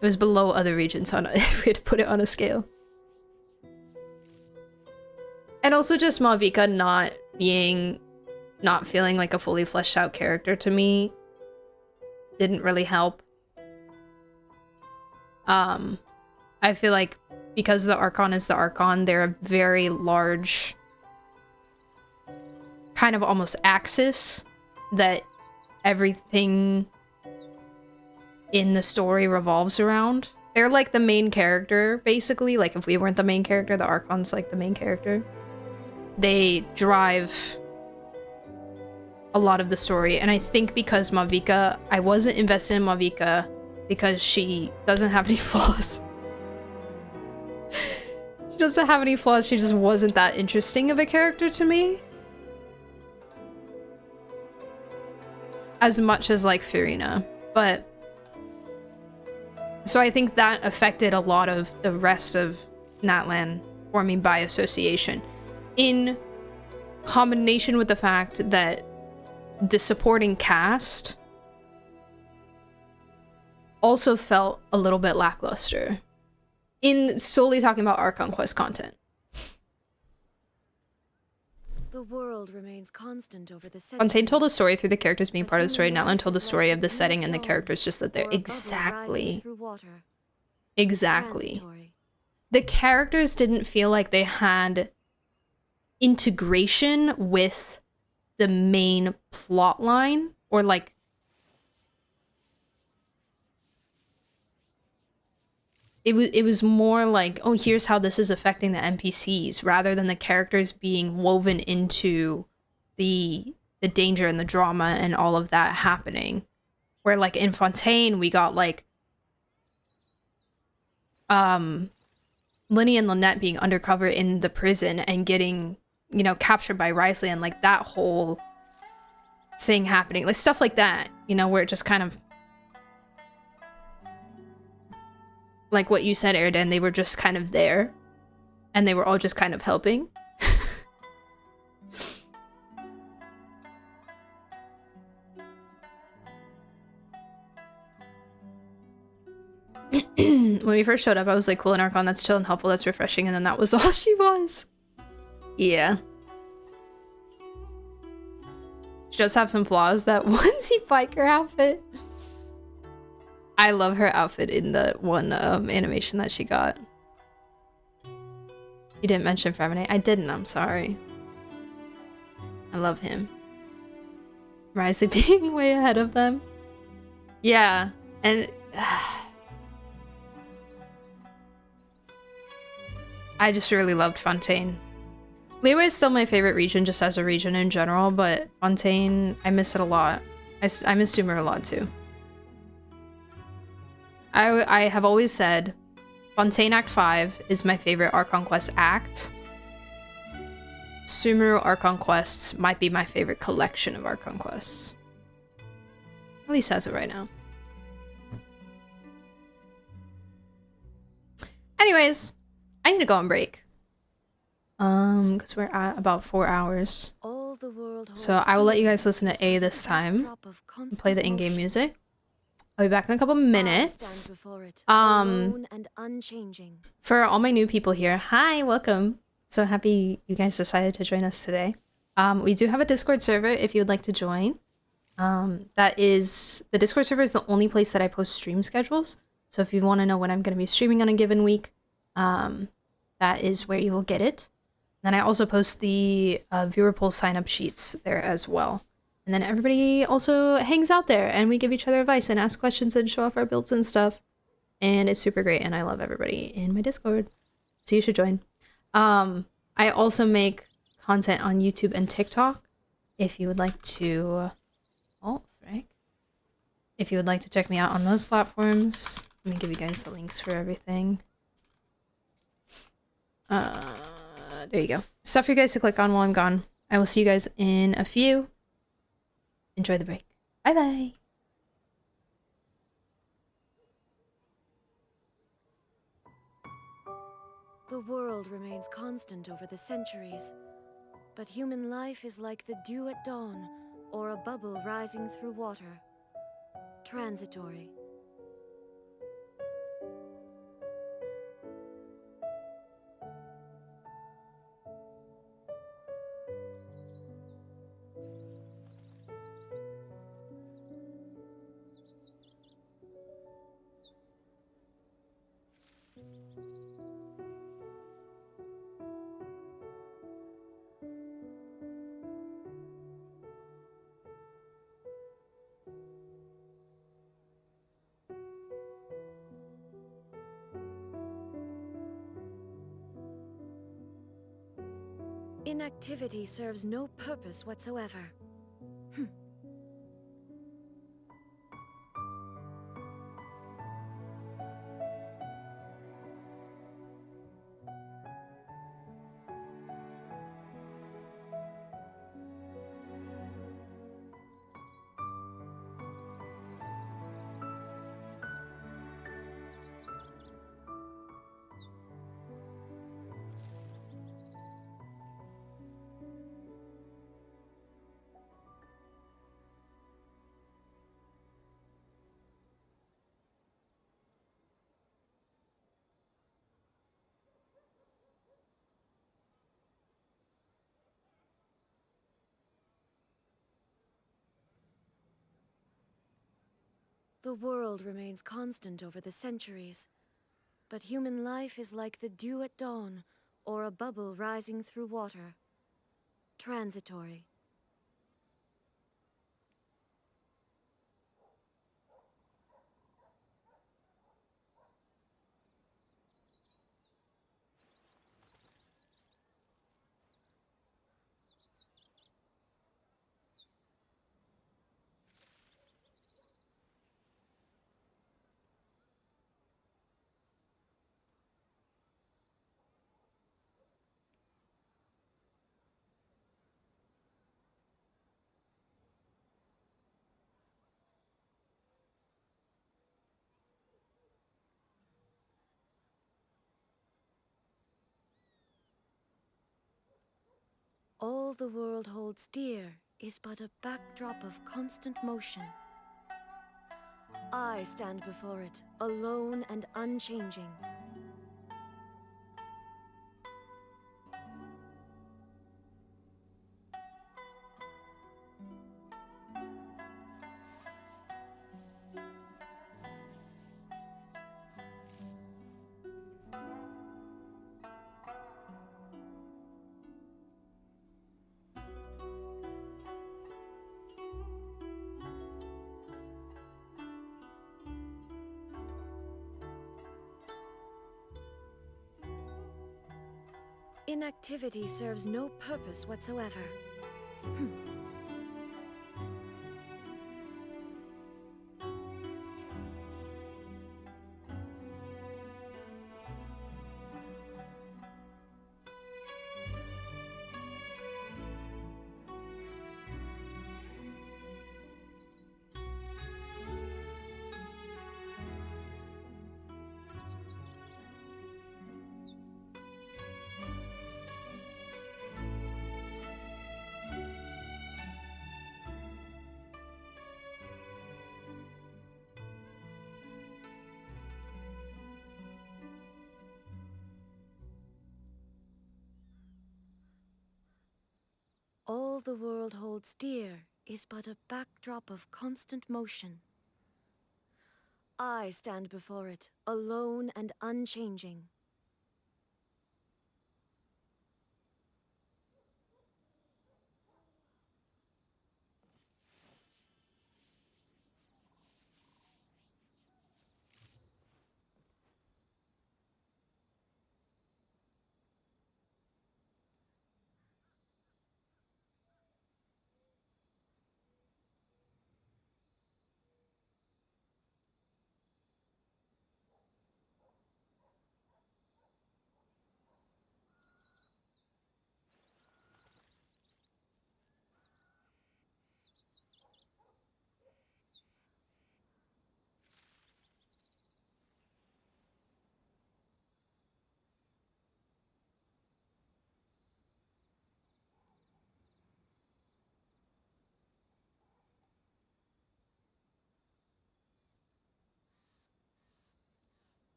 It was below other regions on if we had to put it on a scale. And also just Mavica not feeling like a fully fleshed out character to me didn't really help. I feel like because the Archon is the Archon, they're a very large kind of almost axis that everything in the story revolves around. They're like the main character, basically. Like if we weren't the main character, the Archon's like the main character. They drive a lot of the story, and I think because Mavica, I wasn't invested in Mavica because she doesn't have any flaws. She doesn't have any flaws, she just wasn't that interesting of a character to me. As much as like Furina, but... So I think that affected a lot of the rest of Natlan for me by association. In combination with the fact that the supporting cast also felt a little bit lackluster in solely talking about Archon Quest content. The world remains constant over the Fontaine told a story through the characters being part of the story. Natlan told the story of the setting and the characters just that they're exactly. The characters didn't feel like they had integration with the main plot line, or like it was more like, oh, here's how this is affecting the NPCs, rather than the characters being woven into the danger and the drama and all of that happening. Where like in Fontaine we got like Linny and Lynette being undercover in the prison and getting, you know, captured by Risley, and like that whole thing happening, like stuff like that, you know, where it just kind of like what you said, Erden, they were just kind of there and they were all just kind of helping. When we first showed up, I was like, cool, an Archon, that's chill and helpful, that's refreshing, and then that was all she was. Yeah. She does have some flaws. That onesie biker outfit. I love her outfit in the one animation that she got. You didn't mention Femine. I didn't, I'm sorry. I love him. Risley being way ahead of them. Yeah, and... I just really loved Fontaine. Liyue is still my favorite region, just as a region in general, but Fontaine, I miss it a lot. I miss Sumer a lot too. I have always said Fontaine Act 5 is my favorite Archon Quest act. Sumeru Archon Quests might be my favorite collection of Archon Quests. At least as of right now. Anyways, I need to go on break. Because we're at about 4 hours. So I will let you guys listen to A this time and play the in-game music. I'll be back in a couple minutes. For all my new people here, hi, welcome. So happy you guys decided to join us today. We do have a Discord server if you would like to join. The Discord server is the only place that I post stream schedules. So if you want to know when I'm going to be streaming on a given week, that is where you will get it. Then I also post the viewer poll sign-up sheets there as well. And then everybody also hangs out there and we give each other advice and ask questions and show off our builds and stuff. And it's super great and I love everybody in my Discord. So you should join. I also make content on YouTube and TikTok. If you would like to, oh, Frank. If you would like to check me out on those platforms, let me give you guys the links for everything. There you go. Stuff for you guys to click on while I'm gone. I will see you guys in a few. Enjoy the break. Bye bye. The world remains constant over the centuries, but human life is like the dew at dawn, or a bubble rising through water. Transitory. Inactivity serves no purpose whatsoever. The world remains constant over the centuries, but human life is like the dew at dawn, or a bubble rising through water. Transitory. All the world holds dear is but a backdrop of constant motion. I stand before it, alone and unchanging. Inactivity serves no purpose whatsoever. All the world holds dear is but a backdrop of constant motion. I stand before it, alone and unchanging.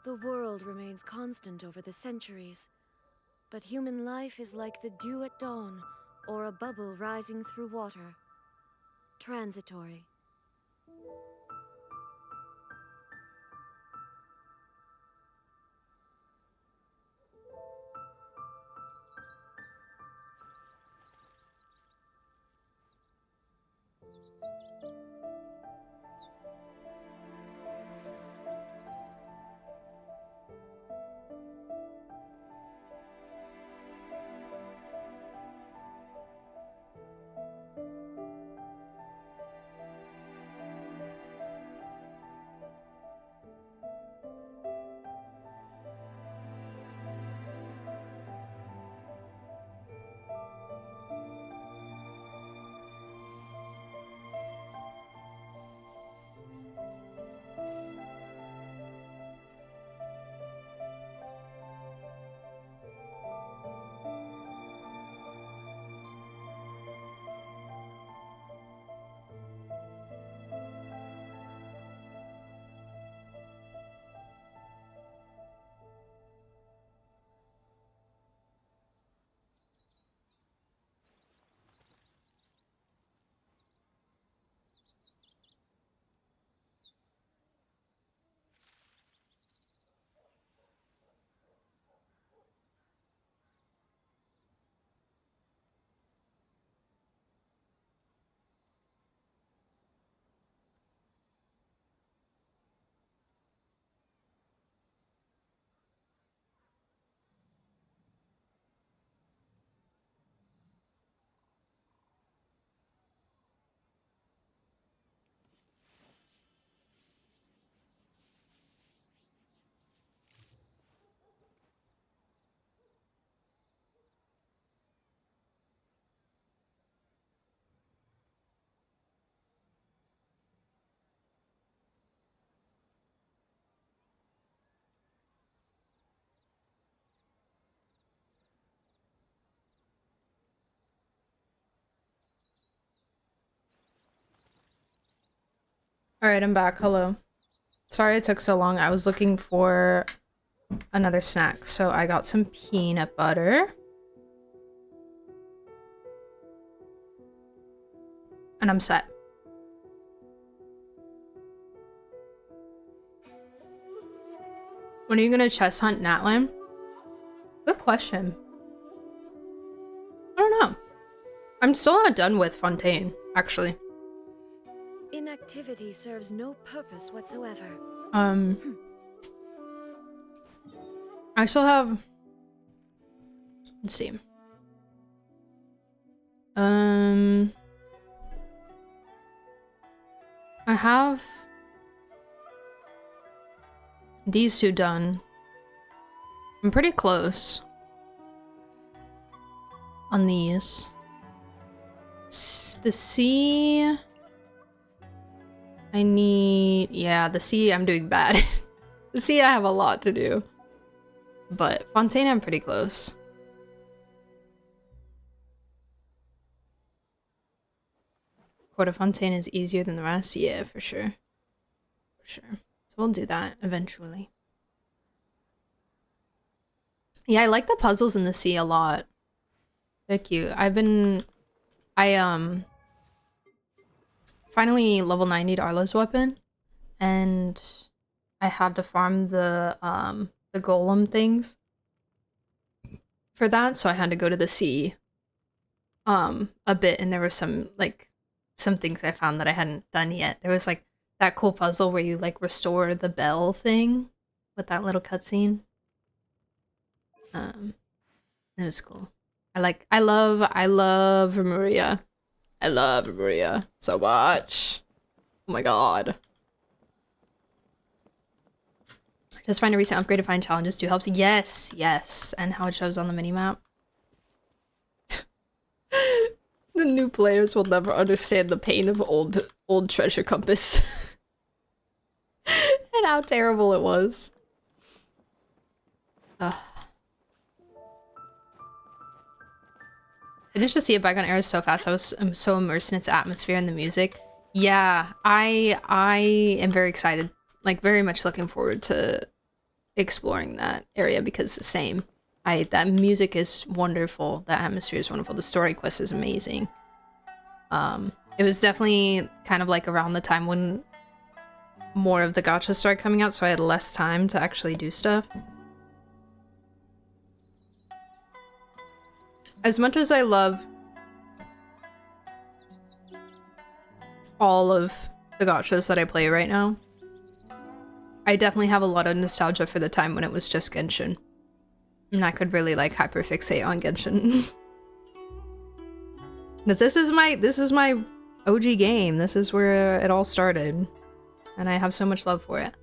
The world remains constant over the centuries, but human life is like the dew at dawn, or a bubble rising through water. Transitory. All right, I'm back. Hello. Sorry it took so long. I was looking for another snack. So I got some peanut butter. And I'm set. When are you gonna chest hunt Natlan? Good question. I don't know. I'm still not done with Fontaine, actually. Inactivity serves no purpose whatsoever. I still have... Let's see. I have these two done. I'm pretty close on these. The C... I need... Yeah, the C I'm doing bad. The C I have a lot to do. But Fontaine I'm pretty close. Quarter Fontaine is easier than the rest? Yeah, for sure. For sure. So we'll do that eventually. Yeah, I like the puzzles in the sea a lot. They're cute. I finally level 90'd Arla's weapon, and I had to farm the golem things for that, so I had to go to the sea a bit, and there were some things I found that I hadn't done yet. There was like that cool puzzle where you like restore the bell thing with that little cutscene. It was cool. I love Remuria. I love Remuria so much. Oh my god. Just find a recent upgrade to find challenges too helps. Yes, yes. And how it shows on the minimap. The new players will never understand the pain of old treasure compass. And how terrible it was. Finished to see it back on Arrow so fast. I'm so immersed in its atmosphere and the music. Yeah, I am very excited. Like very much looking forward to exploring that area because it's the same. That music is wonderful. That atmosphere is wonderful. The story quest is amazing. It was definitely kind of like around the time when more of the gachas started coming out, so I had less time to actually do stuff. As much as I love all of the gachas that I play right now, I definitely have a lot of nostalgia for the time when it was just Genshin. And I could really like hyperfixate on Genshin. Because this is my OG game. This is where it all started. And I have so much love for it.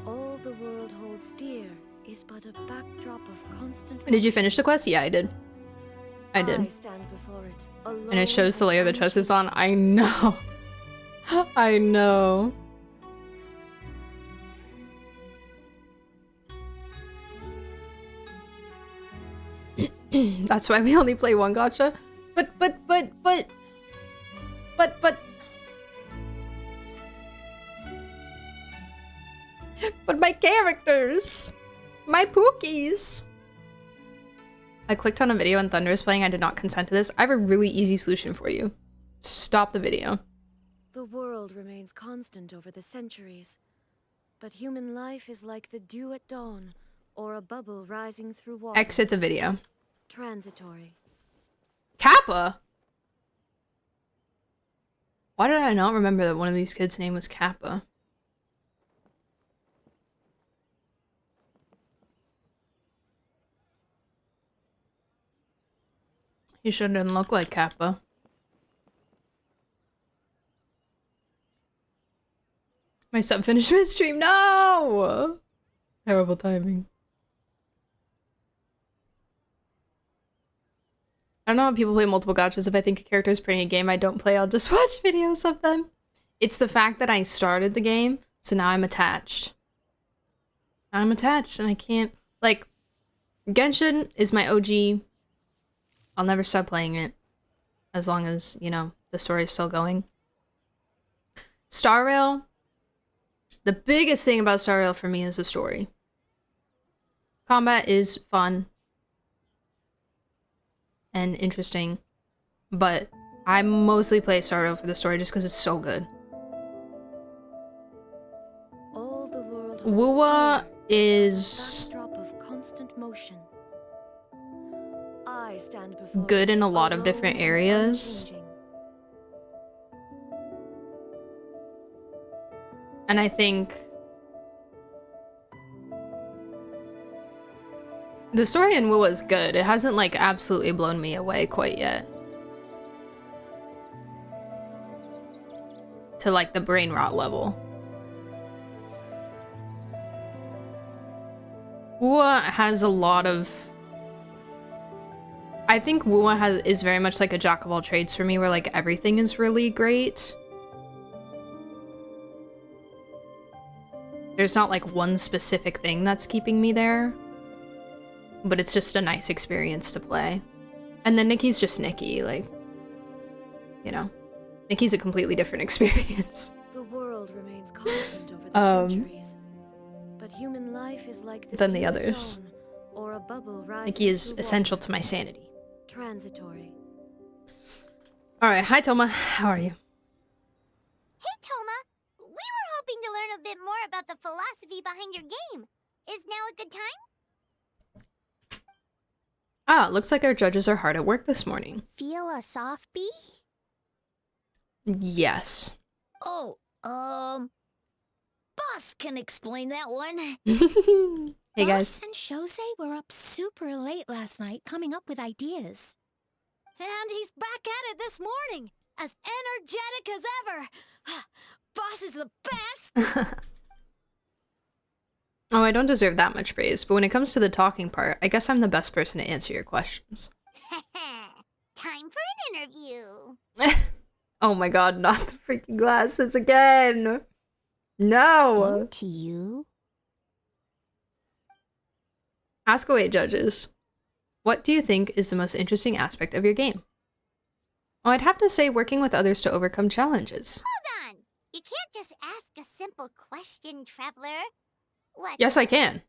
All the world holds dear is but a backdrop of constant. Did you finish the quest? Yeah, I did. I did. Stand before it, And it shows the layer the chest is on. I know. I know. That's why we only play one gacha. But my characters! My Pookies! I clicked on a video and Thunder is playing. I did not consent to this. I have a really easy solution for you. Stop the video. The world remains constant over the centuries, but human life is like the dew at dawn, or a bubble rising through water. Exit the video. Transitory. Kappa? Why did I not remember that one of these kids' name was Kappa? He shouldn't look like Kappa. My sub finished midstream. No! Terrible timing. I don't know how people play multiple gachas. If I think a character is playing a game I don't play, I'll just watch videos of them. It's the fact that I started the game, so now I'm attached. I'm attached and I can't... Like, Genshin is my OG. I'll never stop playing it. As long as, you know, the story is still going. Star Rail... The biggest thing about Star Rail for me is the story. Combat is fun and interesting, but I mostly play Star Rail for the story just because it's so good. All the world Wuwa is backdrop of constant motion. I stand before good in a lot of different areas. And I think the story in Wuwa is good. It hasn't like absolutely blown me away quite yet. To like the brain rot level. Wuwa has a lot of... I think Wuwa is very much like a jack of all trades for me, where like everything is really great. There's not like one specific thing that's keeping me there, but it's just a nice experience to play. And then Nikki's just Nikki, like, you know, Nikki's a completely different experience. The world remains constant over the centuries, but human life is like the than the dew at others. dawn, or a bubble rising Nikki is through essential water. to my sanity. Transitory. All right, hi Toma, how are you? Hey, Toma. We were hoping to learn a bit more about the philosophy behind your game. Is now a good time? Ah, looks like our judges are hard at work this morning. Feel a soft bee? Yes. Oh, Boss can explain that one. Hey guys. Boss and Shose were up super late last night coming up with ideas. And he's back at it this morning, as energetic as ever. Boss is the best. Oh, I don't deserve that much praise, but when it comes to the talking part, I guess I'm the best person to answer your questions. Time for an interview. Oh my god, not the freaking glasses again! No! To you? Ask away, judges. What do you think is the most interesting aspect of your game? Oh, I'd have to say working with others to overcome challenges. Hold on! You can't just ask a simple question, Traveler. What? Yes, I can.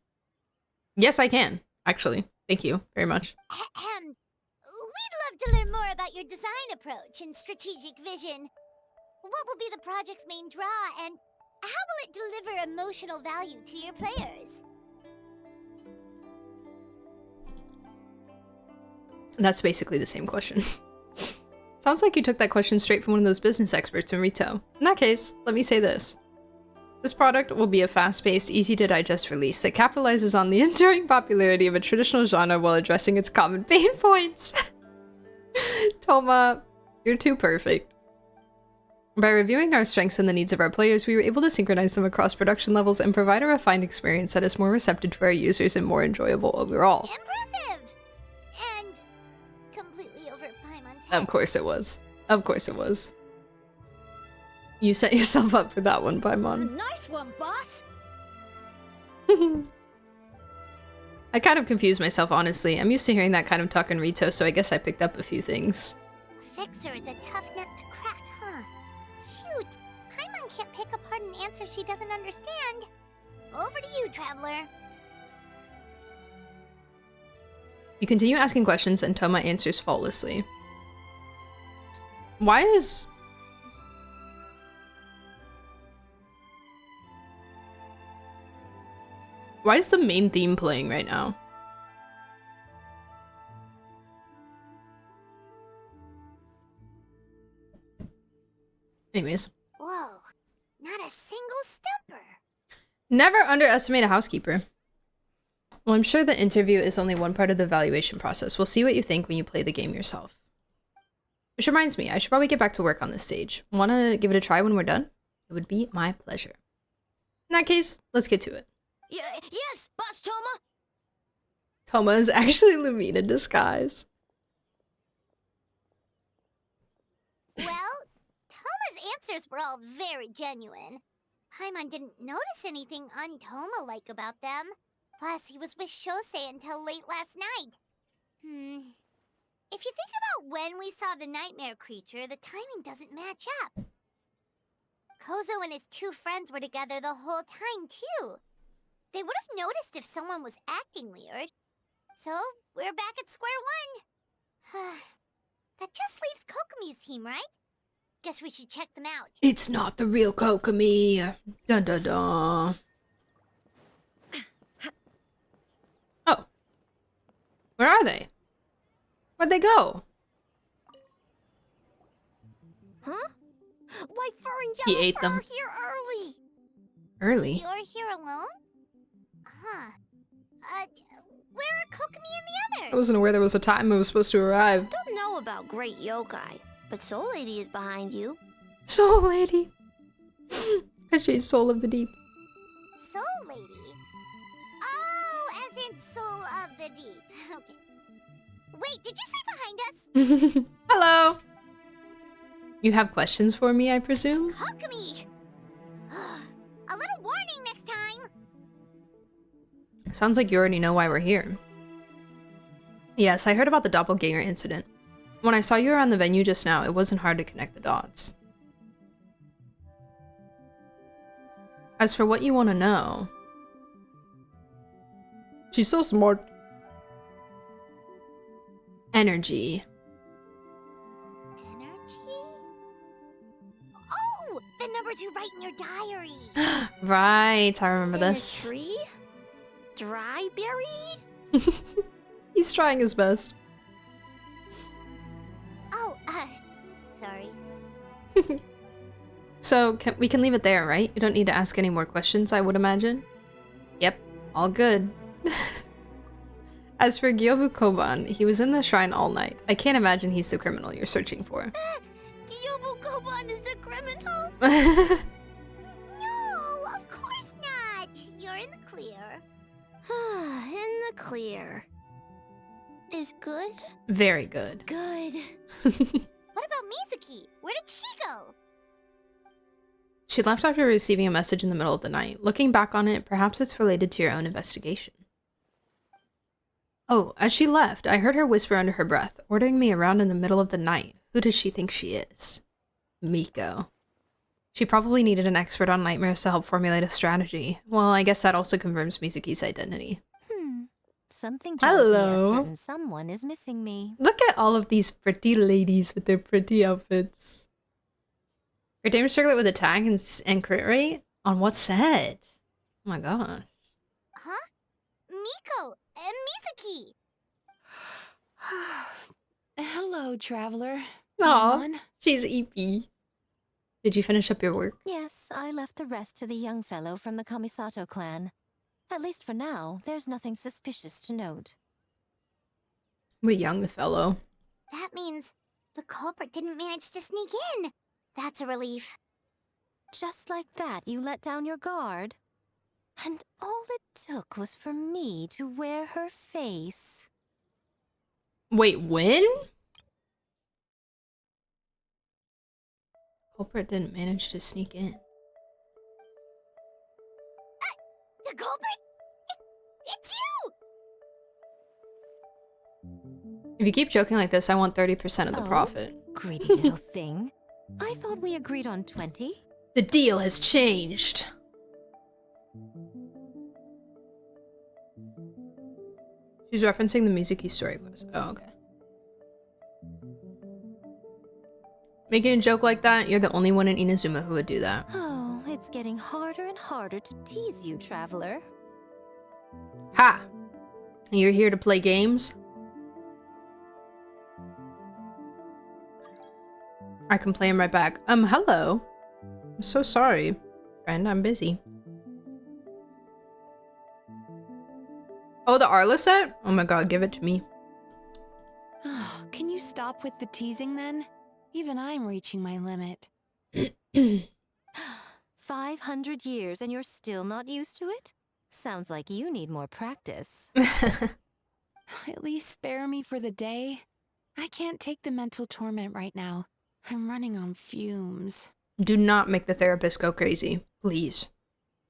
Yes, I can, actually. Thank you very much. We'd love to learn more about your design approach and strategic vision. What will be the project's main draw, and how will it deliver emotional value to your players? That's basically the same question. Sounds like you took that question straight from one of those business experts in Rito. In that case, let me say this. This product will be a fast-paced, easy-to-digest release that capitalizes on the enduring popularity of a traditional genre while addressing its common pain points. Toma, you're too perfect. By reviewing our strengths and the needs of our players, we were able to synchronize them across production levels and provide a refined experience that is more receptive to our users and more enjoyable overall. Impressive! And completely over Paimon's head. Of course it was. Of course it was. You set yourself up for that one, Paimon. Nice one, boss. I kind of confused myself, honestly. I'm used to hearing that kind of talk in Rito, so I guess I picked up a few things. A fixer is a tough nut to crack, huh? Shoot, Paimon can't pick apart an answer she doesn't understand. Over to you, Traveler. You continue asking questions and Toma answers faultlessly. Why is the main theme playing right now? Anyways. Whoa, not a single stumper. Never underestimate a housekeeper. Well, I'm sure the interview is only one part of the evaluation process. We'll see what you think when you play the game yourself. Which reminds me, I should probably get back to work on this stage. Wanna give it a try when we're done? It would be my pleasure. In that case, let's get to it. Yes, Boss Toma. Toma is actually Lumina in disguise. Well, Toma's answers were all very genuine. Paimon didn't notice anything un-Toma-like about them. Plus, he was with Shosei until late last night. If you think about when we saw the nightmare creature, the timing doesn't match up. Kozo and his two friends were together the whole time, too. They would have noticed if someone was acting weird. So, we're back at square one. That just leaves Kokomi's team, right? Guess we should check them out. It's not the real Kokomi. Dun dun dun. Oh. Where are they? Where'd they go? Huh? White fur and He yellow ate fur them. are here early. Early? You're here alone? Huh. Where are Kokomi and the others? I wasn't aware there was a time I was supposed to arrive. Don't know about great yokai, but Soul Lady is behind you. Soul Lady. She's Soul of the Deep. Soul Lady? Oh, as in Soul of the Deep. Okay. Wait, did you say behind us? Hello. You have questions for me, I presume? Kokomi! A little warning next time. Sounds like you already know why we're here. Yes, I heard about the doppelganger incident. When I saw you around the venue just now, it wasn't hard to connect the dots. As for what you want to know... She's so smart. Energy. Oh, the numbers you write in your diary. Right, I remember In this. a tree? Dry berry? He's trying his best. Oh, sorry. So, we can leave it there, right? You don't need to ask any more questions, I would imagine? Yep, all good. As for Gyobu Koban, he was in the shrine all night. I can't imagine he's the criminal you're searching for. Gyobu Koban is a criminal? No, of course not. You're in the clear. In the clear. Is good? Very good. Good. What about Mizuki? Where did she go? She left after receiving a message in the middle of the night. Looking back on it, perhaps it's related to your own investigation. Oh, as she left, I heard her whisper under her breath, ordering me around in the middle of the night. Who does she think she is? Miko. She probably needed an expert on nightmares to help formulate a strategy. Well, I guess that also confirms Mizuki's identity. Something tells me a Hello. certain someone is missing me. Look at all of these pretty ladies with their pretty outfits. Her damage target with attack and crit rate? On what set? Oh my gosh. Huh? Miko and Mizuki. Hello, traveler. Aw, Anyone? she's EP. Did you finish up your work? Yes, I left the rest to the young fellow from the Kamisato clan. At least for now, there's nothing suspicious to note. The young fellow. That means the culprit didn't manage to sneak in. That's a relief. Just like that, you let down your guard? And all it took was for me to wear her face. Wait, when? Culprit didn't manage to sneak in. The culprit? It's you! If you keep joking like this, I want 30% of the profit. Greedy little thing. I thought we agreed on 20. The deal has changed. She's referencing the Mizuki story quest. Oh, okay. Making a joke like that, you're the only one in Inazuma who would do that. Oh, it's getting harder and harder to tease you, traveler. Ha! You're here to play games? I can play him right back. Hello. I'm so sorry, friend. I'm busy. Oh, the Arla set? Oh my god, give it to me. Can you stop with the teasing then? Even I'm reaching my limit. 500 years and you're still not used to it? Sounds like you need more practice. At least spare me for the day. I can't take the mental torment right now. I'm running on fumes. Do not make the therapist go crazy, please.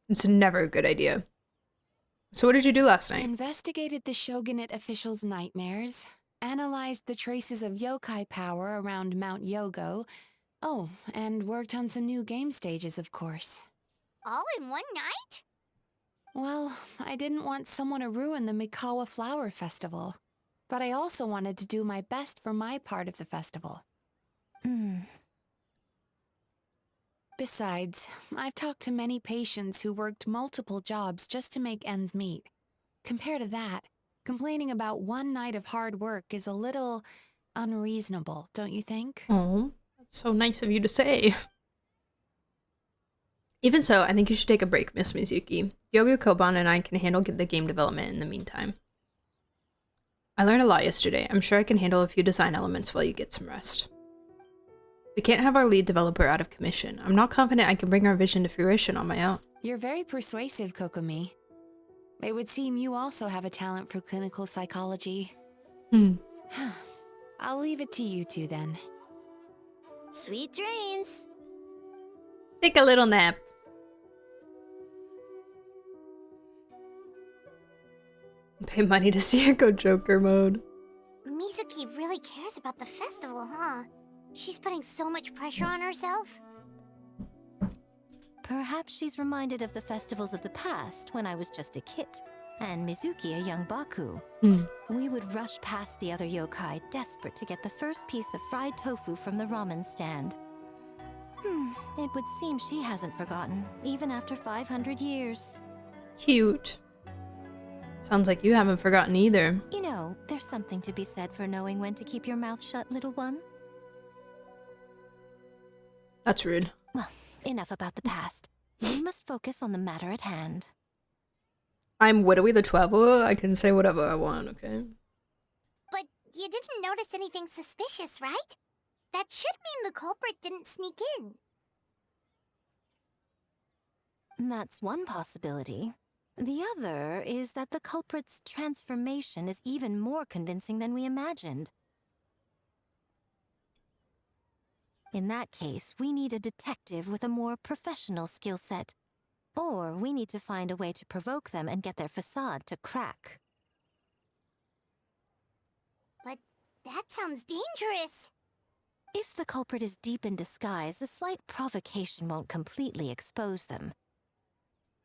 It's never a good idea. So what did you do last I night? investigated the Shogunate officials' nightmares, analyzed the traces of yokai power around Mount Yogo. Oh, and worked on some new game stages, of course. All in one night? Well, I didn't want someone to ruin the Mikawa Flower Festival. But I also wanted to do my best for my part of the festival. Besides, I've talked to many patients who worked multiple jobs just to make ends meet. Compared to that, complaining about one night of hard work is a little unreasonable, don't you think? Oh, that's so nice of you to say. Even so, I think you should take a break, Miss Mizuki. Yobu Koban and I can handle the game development in the meantime. I learned a lot yesterday. I'm sure I can handle a few design elements while you get some rest. We can't have our lead developer out of commission. I'm not confident I can bring our vision to fruition on my own. You're very persuasive, Kokomi. It would seem you also have a talent for clinical psychology. I'll leave it to you two then. Sweet dreams. Take a little nap. Pay money to see her go Joker mode. Mizuki really cares about the festival, huh? She's putting so much pressure on herself. Perhaps she's reminded of the festivals of the past when I was just a kid, and Mizuki a young Baku. We would rush past the other yokai, desperate to get the first piece of fried tofu from the ramen stand. It would seem she hasn't forgotten, even after 500 years. Cute. Sounds like you haven't forgotten either. You know, there's something to be said for knowing when to keep your mouth shut, little one. That's rude. Well, enough about the past. We must focus on the matter at hand. I'm Widowy the Traveler. I can say whatever I want, okay? But you didn't notice anything suspicious, right? That should mean the culprit didn't sneak in. That's one possibility. The other is that the culprit's transformation is even more convincing than we imagined. In that case, we need a detective with a more professional skill set. Or we need to find a way to provoke them and get their facade to crack. But that sounds dangerous. If the culprit is deep in disguise, a slight provocation won't completely expose them.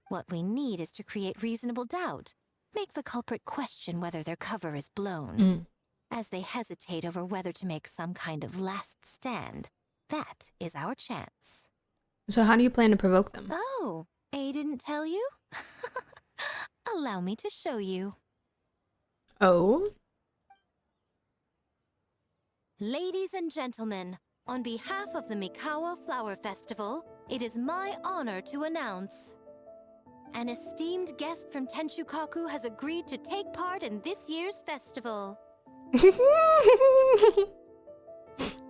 What we need is to create reasonable doubt, make the culprit question whether their cover is blown. As they hesitate over whether to make some kind of last stand, that is our chance. So how do you plan to provoke them? Oh, A didn't tell you? Allow me to show you. Oh? Ladies and gentlemen, on behalf of the Mikawa Flower Festival, it is my honor to announce an esteemed guest from Tenshukaku has agreed to take part in this year's festival.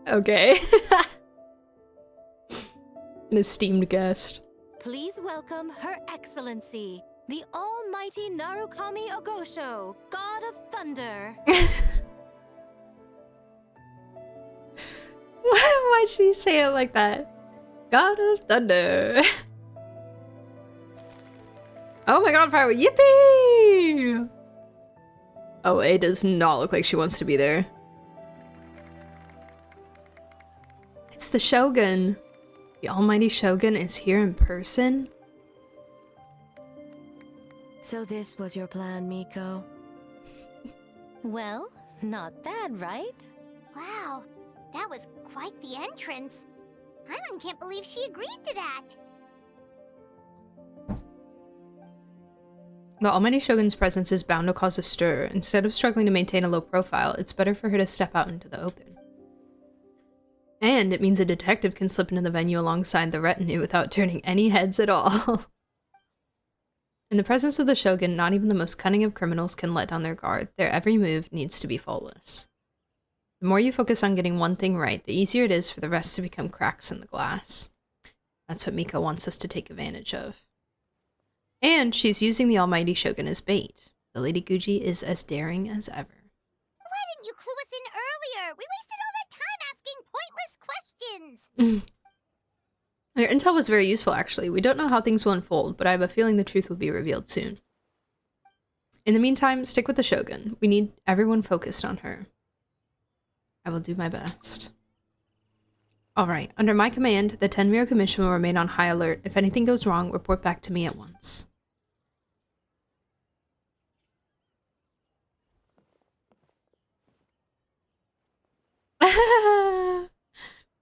Okay. An esteemed guest. Please welcome Her Excellency, the Almighty Narukami Ogosho, God of Thunder. Why'd she say it like that? God of Thunder. Oh my god, fire! Yippee! Oh, A does not look like she wants to be there. It's the Shogun. The Almighty Shogun is here in person? So this was your plan, Miko? Well, not bad, right? Wow, that was quite the entrance. Paimon can't believe she agreed to that. The Almighty Shogun's presence is bound to cause a stir. Instead of struggling to maintain a low profile, it's better for her to step out into the open. And it means a detective can slip into the venue alongside the retinue without turning any heads at all. In the presence of the Shogun, not even the most cunning of criminals can let down their guard. Their every move needs to be faultless. The more you focus on getting one thing right, the easier it is for the rest to become cracks in the glass. That's what Miko wants us to take advantage of. And she's using the Almighty Shogun as bait. The Lady Guji is as daring as ever. Why didn't you clue us in earlier? We wasted all that time asking pointless questions. Your intel was very useful, actually. We don't know how things will unfold, but I have a feeling the truth will be revealed soon. In the meantime, stick with the Shogun. We need everyone focused on her. I will do my best. Alright, under my command, the Tenryou Commission will remain on high alert. If anything goes wrong, report back to me at once.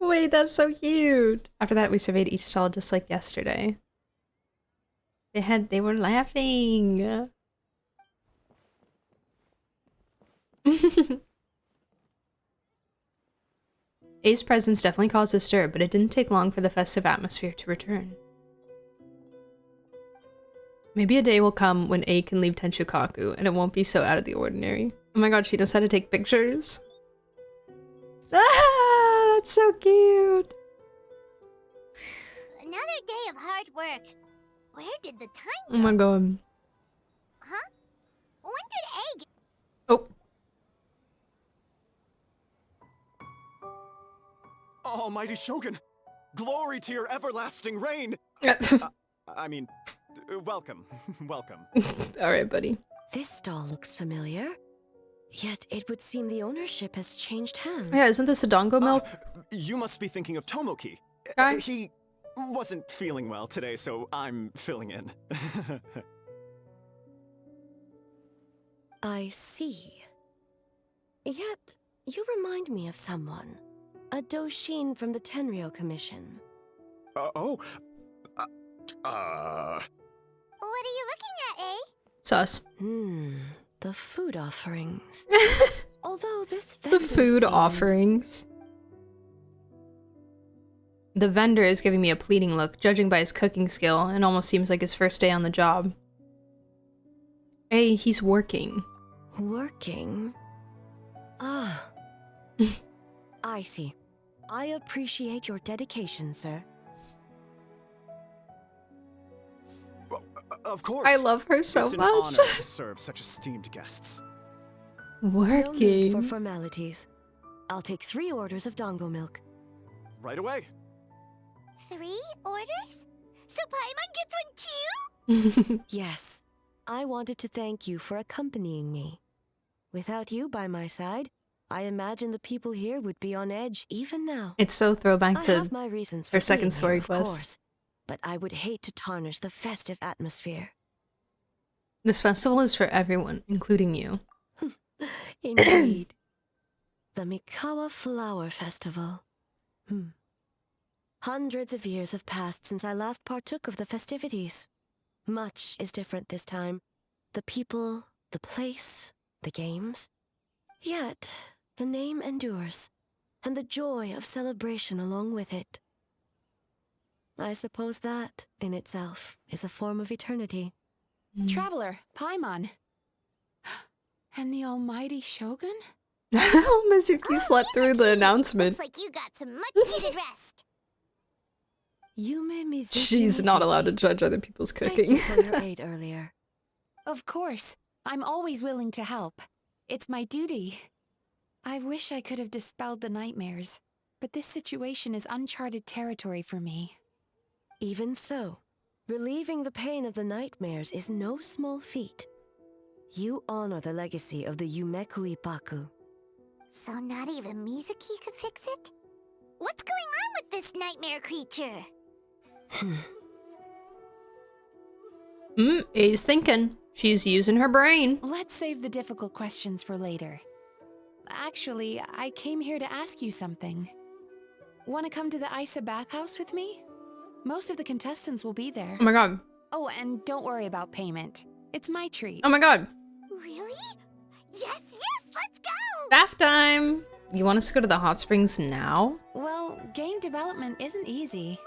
Wait, that's so cute. After that, we surveyed each stall just like yesterday. They were laughing. A's presence definitely caused a stir, but it didn't take long for the festive atmosphere to return. Maybe a day will come when A can leave Tenshukaku, and it won't be so out of the ordinary. Oh my god, she knows how to take pictures. Ah, that's so cute. Another day of hard work. Where did the time go? Oh my god. Huh? When did Egg? Oh. Almighty Shogun! Glory to your everlasting reign! I mean, welcome. Welcome. Alright, buddy. This stall looks familiar. Yet it would seem the ownership has changed hands. Yeah, isn't this a Dongo milk? You must be thinking of Tomoki. Guy? He wasn't feeling well today, so I'm filling in. I see. Yet, you remind me of someone. A Doshin from the Tenryou Commission. What are you looking at, eh? Sus. The food offerings. Although this The vendor food seems... offerings. The vendor is giving me a pleading look, judging by his cooking skill, and almost seems like his first day on the job. Hey, he's working. Working? Ah. I see. I appreciate your dedication, sir. Of course. I love her so it's an much. honor to serve such esteemed guests. No need for Working. formalities. I'll take 3 orders of Dongo milk. Right away. 3 orders? So Paimon gets one too? Yes. I wanted to thank you for accompanying me. Without you by my side, I imagine the people here would be on edge even now. It's so throwback I to have my reasons for her second being story here, of quest. course, but I would hate to tarnish the festive atmosphere. This festival is for everyone, including you. Indeed. The Mikawa Flower Festival. Hundreds of years have passed since I last partook of the festivities. Much is different this time. The people, the place, the games. Yet, the name endures, and the joy of celebration along with it. I suppose that, in itself, is a form of eternity. Traveler, Paimon. And the almighty Shogun? Mizuki slept through the announcement. Looks like you got some much-needed rest. Yume Mizuki. She's not allowed to judge other people's cooking. Thank you for your aid earlier. Of course. I'm always willing to help. It's my duty. I wish I could have dispelled the nightmares, but this situation is uncharted territory for me. Even so, relieving the pain of the nightmares is no small feat. You honor the legacy of the Yumekui Baku. So not even Mizuki could fix it? What's going on with this nightmare creature? A's thinking. She's using her brain. Let's save the difficult questions for later. Actually, I came here to ask you something. Want to come to the Isa bathhouse with me? Most of the contestants will be there. Oh my god. Oh, and don't worry about payment. It's my treat. Oh my god. Really? Yes, let's go! Bath time. You want us to go to the hot springs now? Well, game development isn't easy.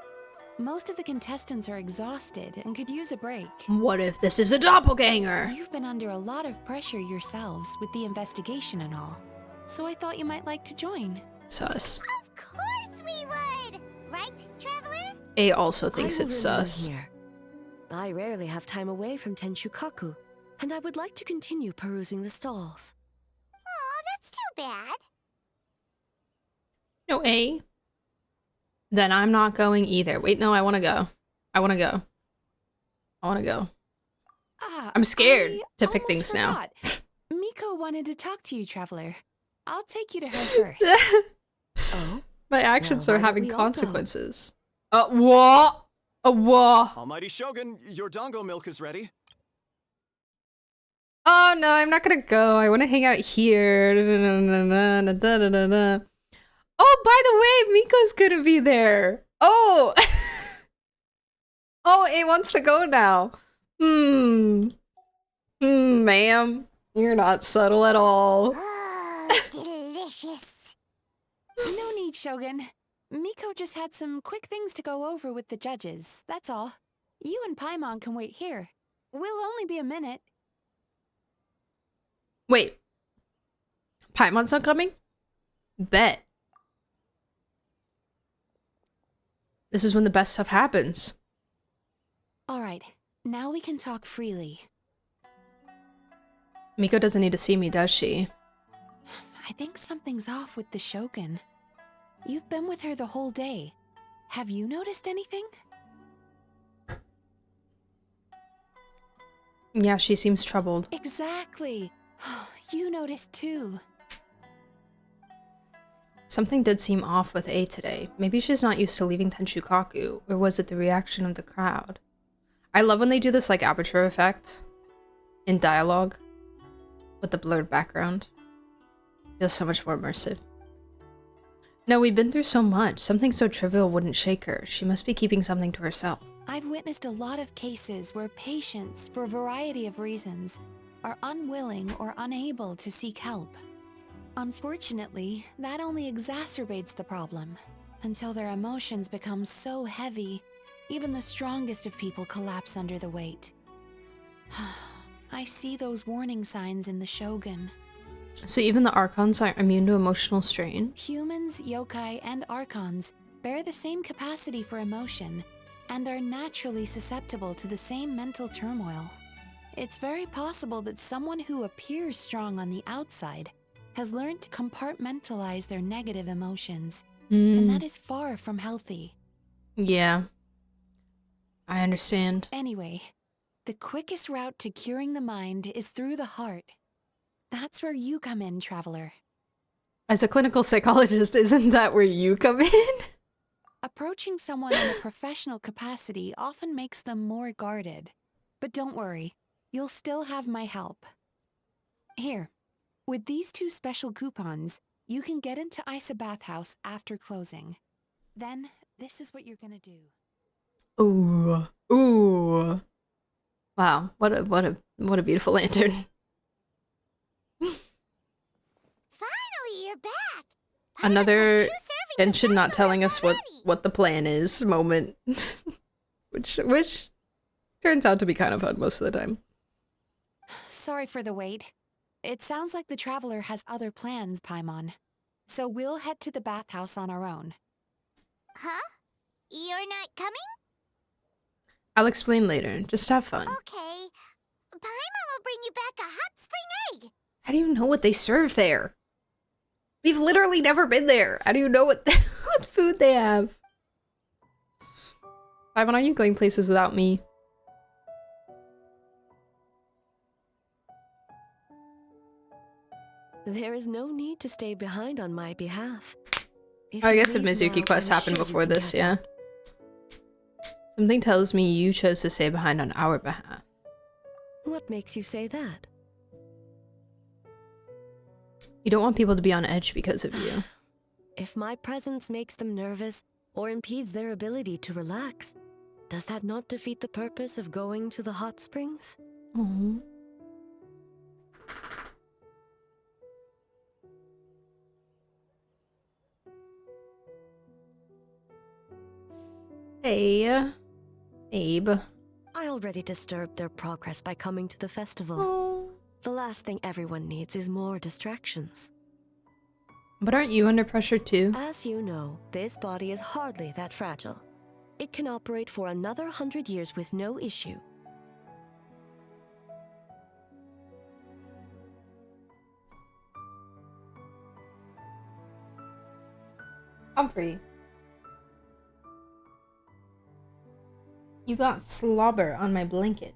Most of the contestants are exhausted and could use a break. What if this is a doppelganger? You've been under a lot of pressure yourselves with the investigation and all. So I thought you might like to join. Sus. Of course we would! Right, Traveler? A also thinks I will it's remain sus. Here. I rarely have time away from Tenshukaku, and I would like to continue perusing the stalls. Aw, that's too bad. No, A. Then I'm not going either. Wait, no, I want to go. I want to go. I want to go. I'm scared to pick things now. Miko wanted to talk to you, Traveler. I'll take you to her first. Oh? My actions Well, are why don't having we all go? consequences. What? What? Almighty Shogun, your dango milk is ready. Oh no, I'm not gonna go. I want to hang out here. Oh, by the way, Miko's gonna be there. Oh. Oh, it wants to go now. Ma'am. You're not subtle at all. Oh, delicious. No need, Shogun. Miko just had some quick things to go over with the judges, that's all. You and Paimon can wait here. We'll only be a minute. Wait. Paimon's not coming? Bet. This is when the best stuff happens. Alright, now we can talk freely. Miko doesn't need to see me, does she? I think something's off with the Shogun. You've been with her the whole day. Have you noticed anything? Yeah, she seems troubled. Exactly. You noticed too. Something did seem off with A today. Maybe she's not used to leaving Tenshukaku, or was it the reaction of the crowd? I love when they do this like aperture effect in dialogue with the blurred background. Feels so much more immersive. No, we've been through so much. Something so trivial wouldn't shake her. She must be keeping something to herself. I've witnessed a lot of cases where patients, for a variety of reasons, are unwilling or unable to seek help. Unfortunately, that only exacerbates the problem. Until their emotions become so heavy, even the strongest of people collapse under the weight. I see those warning signs in the Shogun. So even the Archons aren't immune to emotional strain? Humans, yokai, and Archons bear the same capacity for emotion and are naturally susceptible to the same mental turmoil. It's very possible that someone who appears strong on the outside has learned to compartmentalize their negative emotions, and that is far from healthy. Yeah. I understand. Anyway, the quickest route to curing the mind is through the heart. That's where you come in, Traveler. As a clinical psychologist, isn't that where you come in? Approaching someone in a professional capacity often makes them more guarded. But don't worry, you'll still have my help. Here, with these 2 special coupons, you can get into Isa Bathhouse after closing. Then, this is what you're gonna do. Ooh. Ooh. Wow, what a beautiful lantern. Finally, you're back. Another Genshin not telling us what the plan is moment. which turns out to be kind of fun most of the time. Sorry for the wait. It sounds like the Traveler has other plans, Paimon. So we'll head to the bathhouse on our own. Huh? You're not coming? I'll explain later. Just have fun. Okay. Paimon will bring you back a hot spring egg. How do you know what they serve there? We've literally never been there. How do you know what what food they have? Paimon, are you going places without me? There is no need to stay behind on my behalf. I guess if Mizuki Quest happened before this, yeah. Something tells me you chose to stay behind on our behalf. What makes you say that? You don't want people to be on edge because of you. If my presence makes them nervous or impedes their ability to relax, does that not defeat the purpose of going to the hot springs? Aww. Hey, Abe. I already disturbed their progress by coming to the festival. Oh. The last thing everyone needs is more distractions. But aren't you under pressure too? As you know, this body is hardly that fragile. It can operate for another 100 years with no issue. Humphrey. You got slobber on my blanket.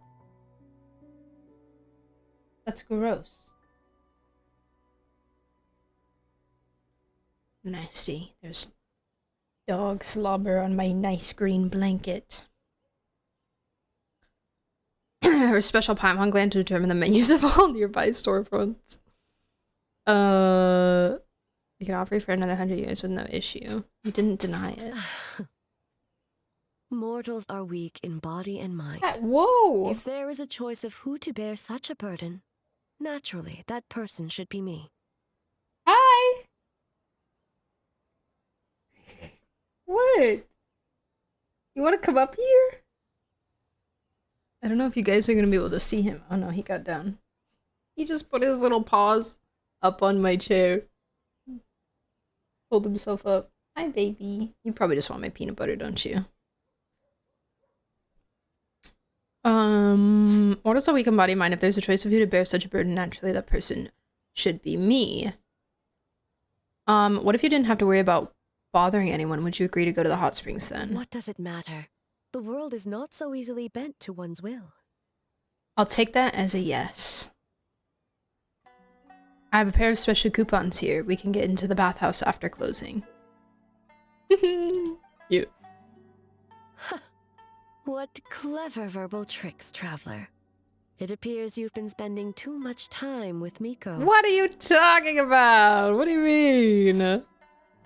That's gross. Nasty. There's dog slobber on my nice green blanket. Her special Paimon gland to determine the menus of all nearby storefronts. You can operate for another 100 years with no issue. You didn't deny it. Mortals are weak in body and mind. Whoa! If there is a choice of who to bear such a burden, naturally, that person should be me. Hi! What? You want to come up here? I don't know if you guys are going to be able to see him. Oh no, he got down. He just put his little paws up on my chair. Pulled himself up. Hi, baby. You probably just want my peanut butter, don't you? What is a weak embodied mind? If there's a choice of who to bear such a burden, naturally that person should be me. What if you didn't have to worry about bothering anyone? Would you agree to go to the hot springs then? What does it matter? The world is not so easily bent to one's will. I'll take that as a yes. I have a pair of special coupons here. We can get into the bathhouse after closing. Cute. What clever verbal tricks, Traveler. It appears you've been spending too much time with Miko. What are you talking about? What do you mean?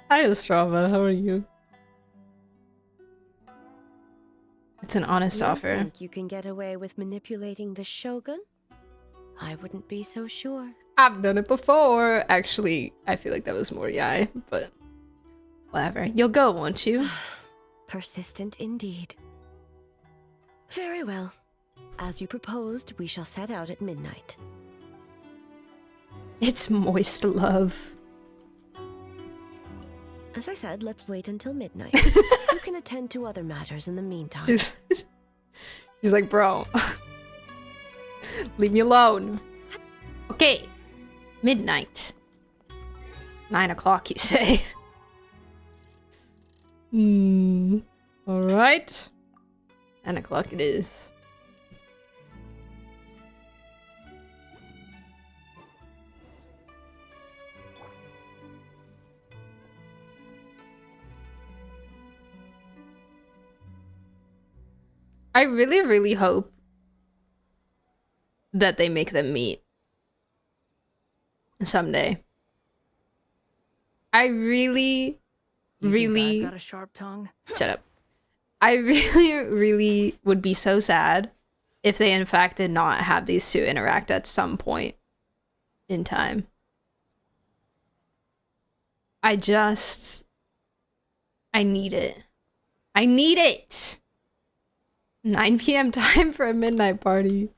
Hi, Ostrava. How are you? It's an honest offer. Think you can get away with manipulating the Shogun? I wouldn't be so sure. I've done it before. Actually, I feel like that was more Yai, but whatever. You'll go, won't you? Persistent indeed. Very well. As you proposed, we shall set out at midnight. It's moist love. As I said, let's wait until midnight. You can attend to other matters in the meantime. She's like, bro, leave me alone. Okay, midnight. 9 o'clock, you say? Alright. 9 o'clock it is. I really, really hope that they make them meet someday. I really, You really... think I've got a sharp tongue? Shut up. I really, really would be so sad if they in fact did not have these two interact at some point in time. I need it. I need it! 9 p.m. time for a midnight party.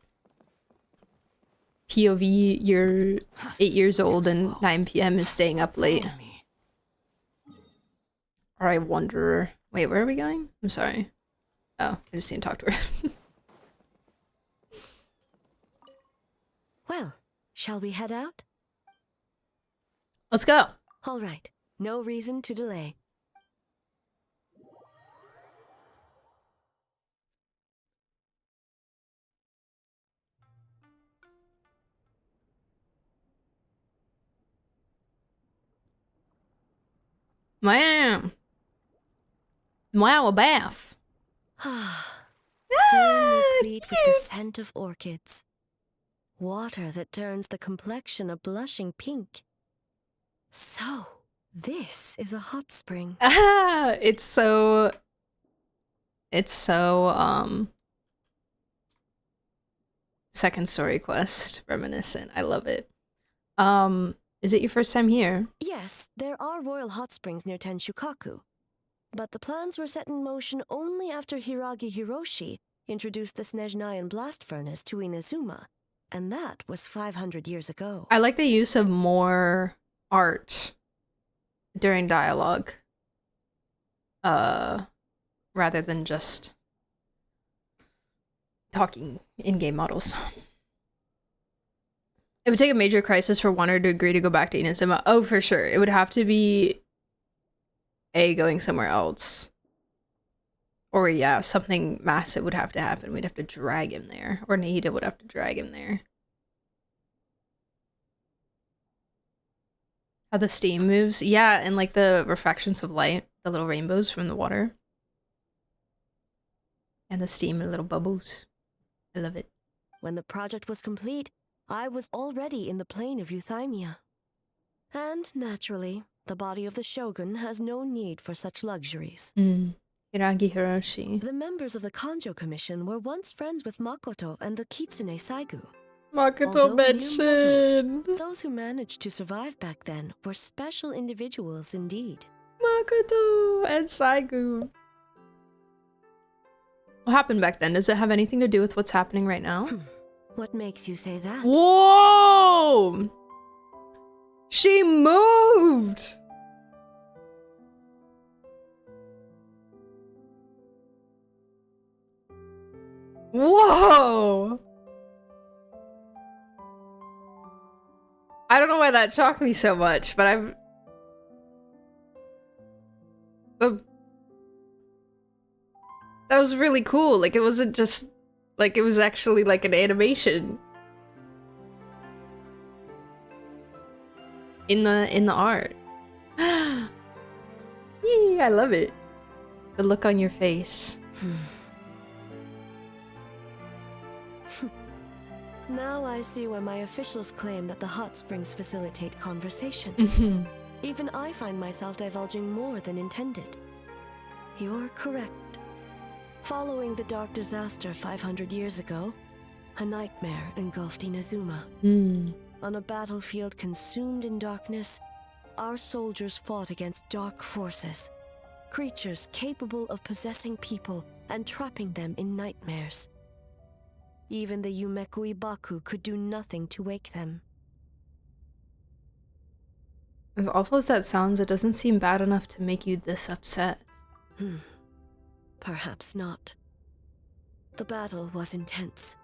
POV, you're 8 years old and 9 p.m. is staying up late. Alright, Wanderer. Wait, where are we going? I'm sorry. Oh, I just need to talk to her. Well, shall we head out? Let's go. All right. No reason to delay. Wow. Wow, a bath. Steam replete with the scent of orchids. Water that turns the complexion a blushing pink. So, this is a hot spring. Ah, it's so Second Story Quest reminiscent. I love it. Is it your first time here? Yes, there are royal hot springs near Tenshukaku. But the plans were set in motion only after Hiragi Hiroshi introduced the Snezhnayan blast furnace to Inazuma, and that was 500 years ago. I like the use of more art during dialogue. Rather than just talking in-game models. It would take a major crisis for Wanderer to agree to go back to Inazuma. Oh, for sure. It would have to be going somewhere else. Or yeah, something massive would have to happen. We'd have to drag him there. Or Nahida would have to drag him there. How the steam moves. Yeah, and like the refractions of light. The little rainbows from the water. And the steam and little bubbles. I love it. When the project was complete, I was already in the plain of Euthymia. And naturally, the body of the shogun has no need for such luxuries. Hiragi Hiroshi. The members of the Kanjo Commission were once friends with Makoto and the Kitsune Saigu. Makoto mentioned. Those who managed to survive back then were special individuals indeed. Makoto and Saigu. What happened back then? Does it have anything to do with what's happening right now? What makes you say that? Whoa! She moved! Whoa! I don't know why that shocked me so much, but I'm... That was really cool. Like, it wasn't just... Like, it was actually like an animation. In the art. Yee, I love it. The look on your face. Now I see why my officials claim that the hot springs facilitate conversation. Even I find myself divulging more than intended. You're correct. Following the dark disaster 500 years ago, a nightmare engulfed Inazuma. On a battlefield consumed in darkness, our soldiers fought against dark forces, creatures capable of possessing people and trapping them in nightmares. Even the Yumekui Baku could do nothing to wake them. As awful as that sounds, it doesn't seem bad enough to make you this upset. Perhaps not. The battle was intense.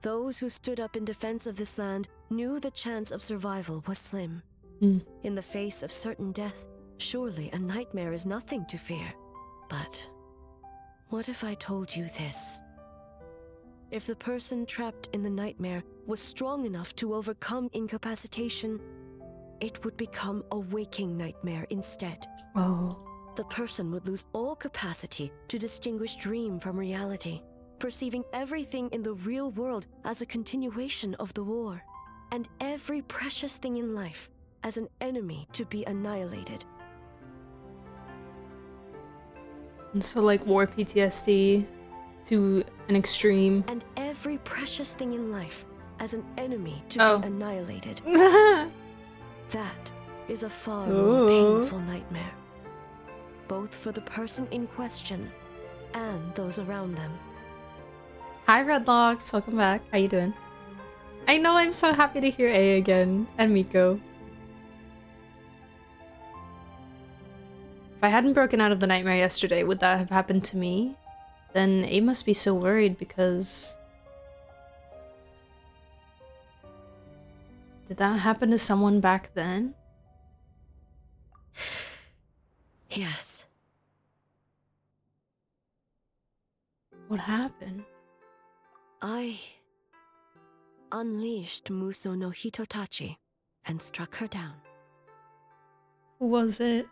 Those who stood up in defense of this land knew the chance of survival was slim. In the face of certain death, surely a nightmare is nothing to fear. But what if I told you this? If the person trapped in the nightmare was strong enough to overcome incapacitation, it would become a waking nightmare instead. Oh. The person would lose all capacity to distinguish dream from reality. perceiving everything in the real world as a continuation of the war, and every precious thing in life as an enemy to be annihilated. So like war PTSD to an extreme. And every precious thing in life as an enemy to be annihilated. That is a far more painful nightmare, both for the person in question and those around them. Hi Redlocks, welcome back. How you doing? I know, I'm so happy to hear A again, and Miko. If I hadn't broken out of the nightmare yesterday, would that have happened to me? Then A must be so worried because... Did that happen to someone back then? Yes. What happened? I unleashed Muso no Hitotachi and struck her down. Who was it?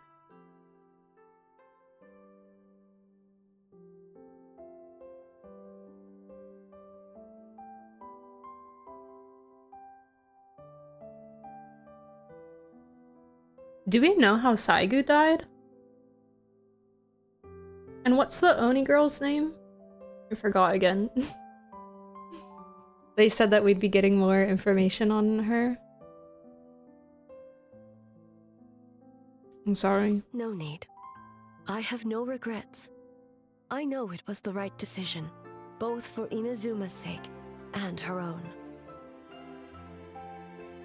Do we know how Saigu died? And what's the Oni girl's name? I forgot again. They said that we'd be getting more information on her. I'm sorry. No need. I have no regrets. I know it was the right decision, both for Inazuma's sake and her own.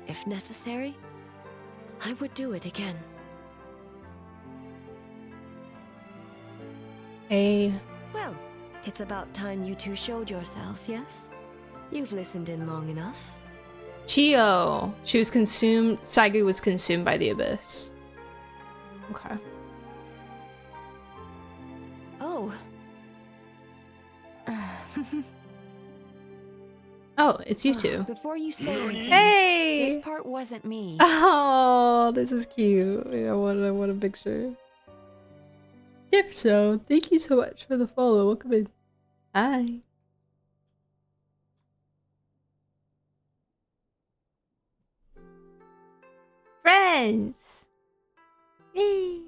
If necessary, I would do it again. Well, it's about time you two showed yourselves, yes? You've listened in long enough. Chio! She was consumed. Saigu was consumed by the abyss. Okay. Oh. Oh, it's you two. Before you say anything, hey! this part wasn't me. Oh, this is cute. I want a picture. Yep, so thank you so much for the follow. Welcome in. Hi. Friends! Yay!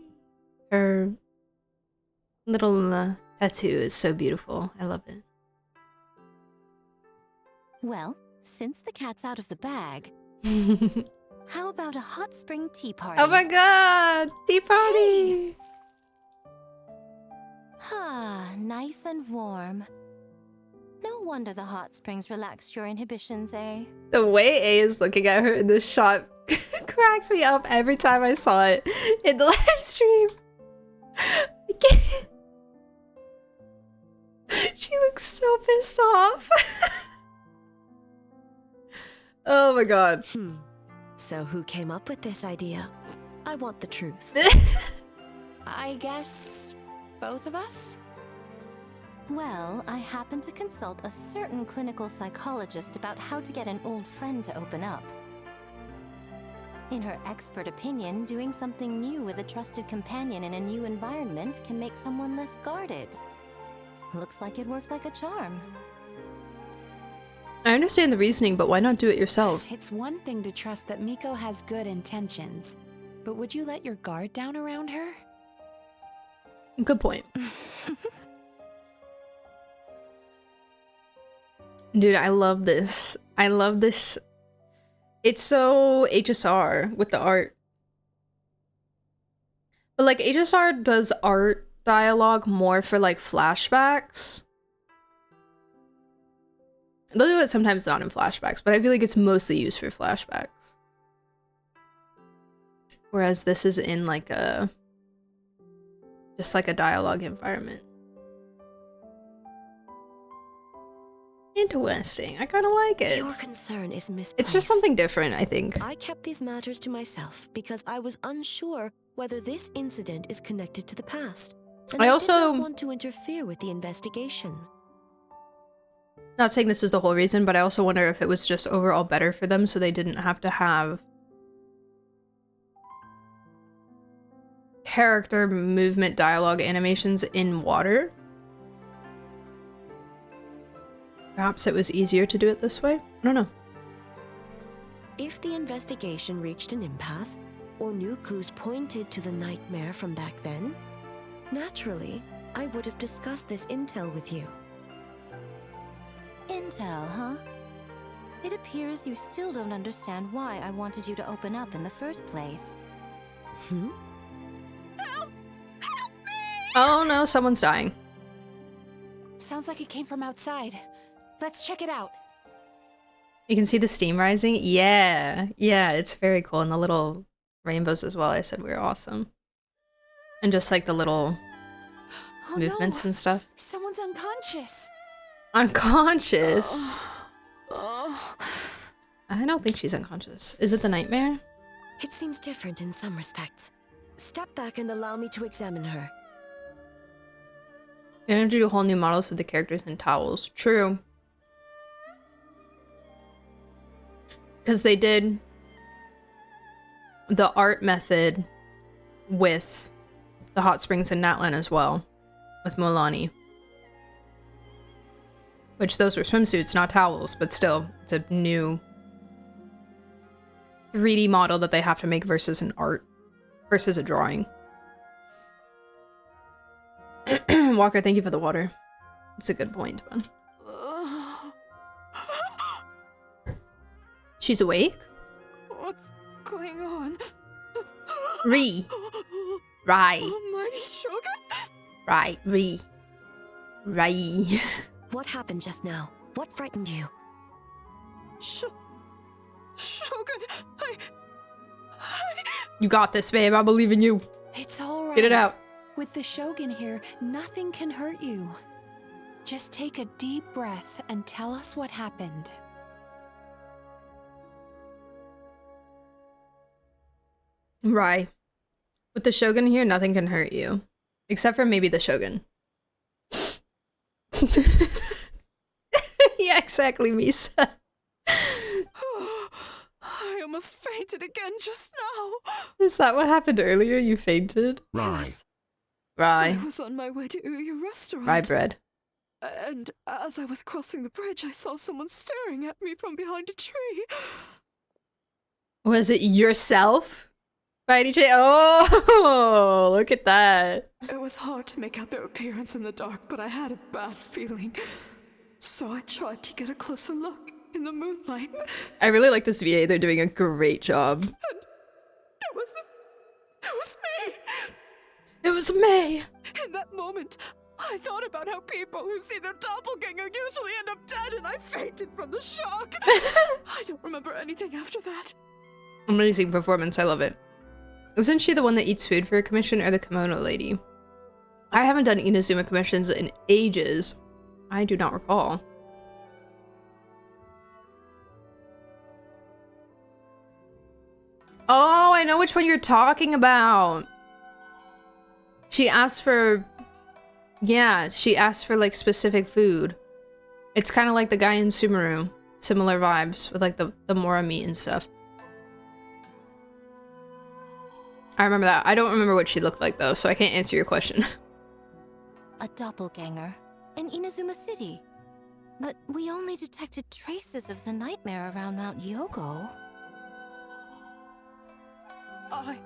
Her little tattoo is so beautiful. I love it. Well, since the cat's out of the bag, how about a hot spring tea party? Oh my god! Tea party! Ah, nice and warm. No wonder the hot springs relaxed your inhibitions, eh? The way A is looking at her in this shot cracks me up every time I saw it in the live stream. I can't. She looks so pissed off. Oh my god. So who came up with this idea? I want the truth. I guess both of us? Well, I happened to consult a certain clinical psychologist about how to get an old friend to open up. In her expert opinion, doing something new with a trusted companion in a new environment can make someone less guarded. Looks like it worked like a charm. I understand the reasoning, but why not do it yourself? It's one thing to trust that Miko has good intentions, but would you let your guard down around her? Good point. Dude, I love this. I love this. It's so HSR with the art. But like HSR does art dialogue more for like flashbacks. They'll do it sometimes not in flashbacks, but I feel like it's mostly used for flashbacks. Whereas this is in like a... just like a dialogue environment. Interesting. I kind of like it. Your concern is misplaced. It's just something different, I think. I kept these matters to myself because I was unsure whether this incident is connected to the past. And I did also not want to interfere with the investigation. Not saying this is the whole reason, but I also wonder if it was just overall better for them so they didn't have to have character movement dialogue animations in water. Perhaps it was easier to do it this way? I don't know. If the investigation reached an impasse, or new clues pointed to the nightmare from back then, naturally, I would have discussed this intel with you. Intel, huh? It appears you still don't understand why I wanted you to open up in the first place. Oh no, someone's dying. Sounds like it came from outside. Let's check it out. You can see the steam rising? Yeah. Yeah, it's very cool. And the little rainbows as well. I said we were awesome. And just like the little movements and stuff. Someone's unconscious. Unconscious? I don't think she's unconscious. Is it the nightmare? It seems different in some respects. Step back and allow me to examine her. They're gonna do whole new models of the characters in towels. True. Because they did the art method with the hot springs in Natlan as well, with Mulani. Which those were swimsuits, not towels, but still, it's a new 3D model that they have to make versus an art, versus a drawing. Walker, thank you for the water. It's a good point, man. She's awake? What's going on? Right. Almighty Shogun? Right. What happened just now? What frightened you? Shogun, You got this, babe. I believe in you. It's all right. Get it out. With the Shogun here, nothing can hurt you. Just take a deep breath and tell us what happened. Right. With the Shogun here, nothing can hurt you. Except for maybe the Shogun. Yeah, exactly, Misa. I almost fainted again just now. Is that what happened earlier? You fainted? Right. Right. I was on my way to your restaurant. Rye bread. And as I was crossing the bridge, I saw someone staring at me from behind a tree. Was it yourself? By any chance? Oh, look at that. It was hard to make out their appearance in the dark, but I had a bad feeling. So I tried to get a closer look in the moonlight. I really like this VA. They're doing a great job. And it was me. It was me. In that moment, I thought about how people who see their doppelganger usually end up dead, and I fainted from the shock. I don't remember anything after that. Amazing performance. I love it. Isn't she the one that eats food for a commission, or the kimono lady? I haven't done Inazuma commissions in ages. I do not recall. Oh, I know which one you're talking about. She asked for... Yeah, she asked for, like, specific food. It's kind of like the guy in Sumeru. Similar vibes with, like, the Mora meat and stuff. I remember that. I don't remember what she looked like, though, so I can't answer your question. A doppelganger in Inazuma City. But we only detected traces of the nightmare around Mount Yogo. I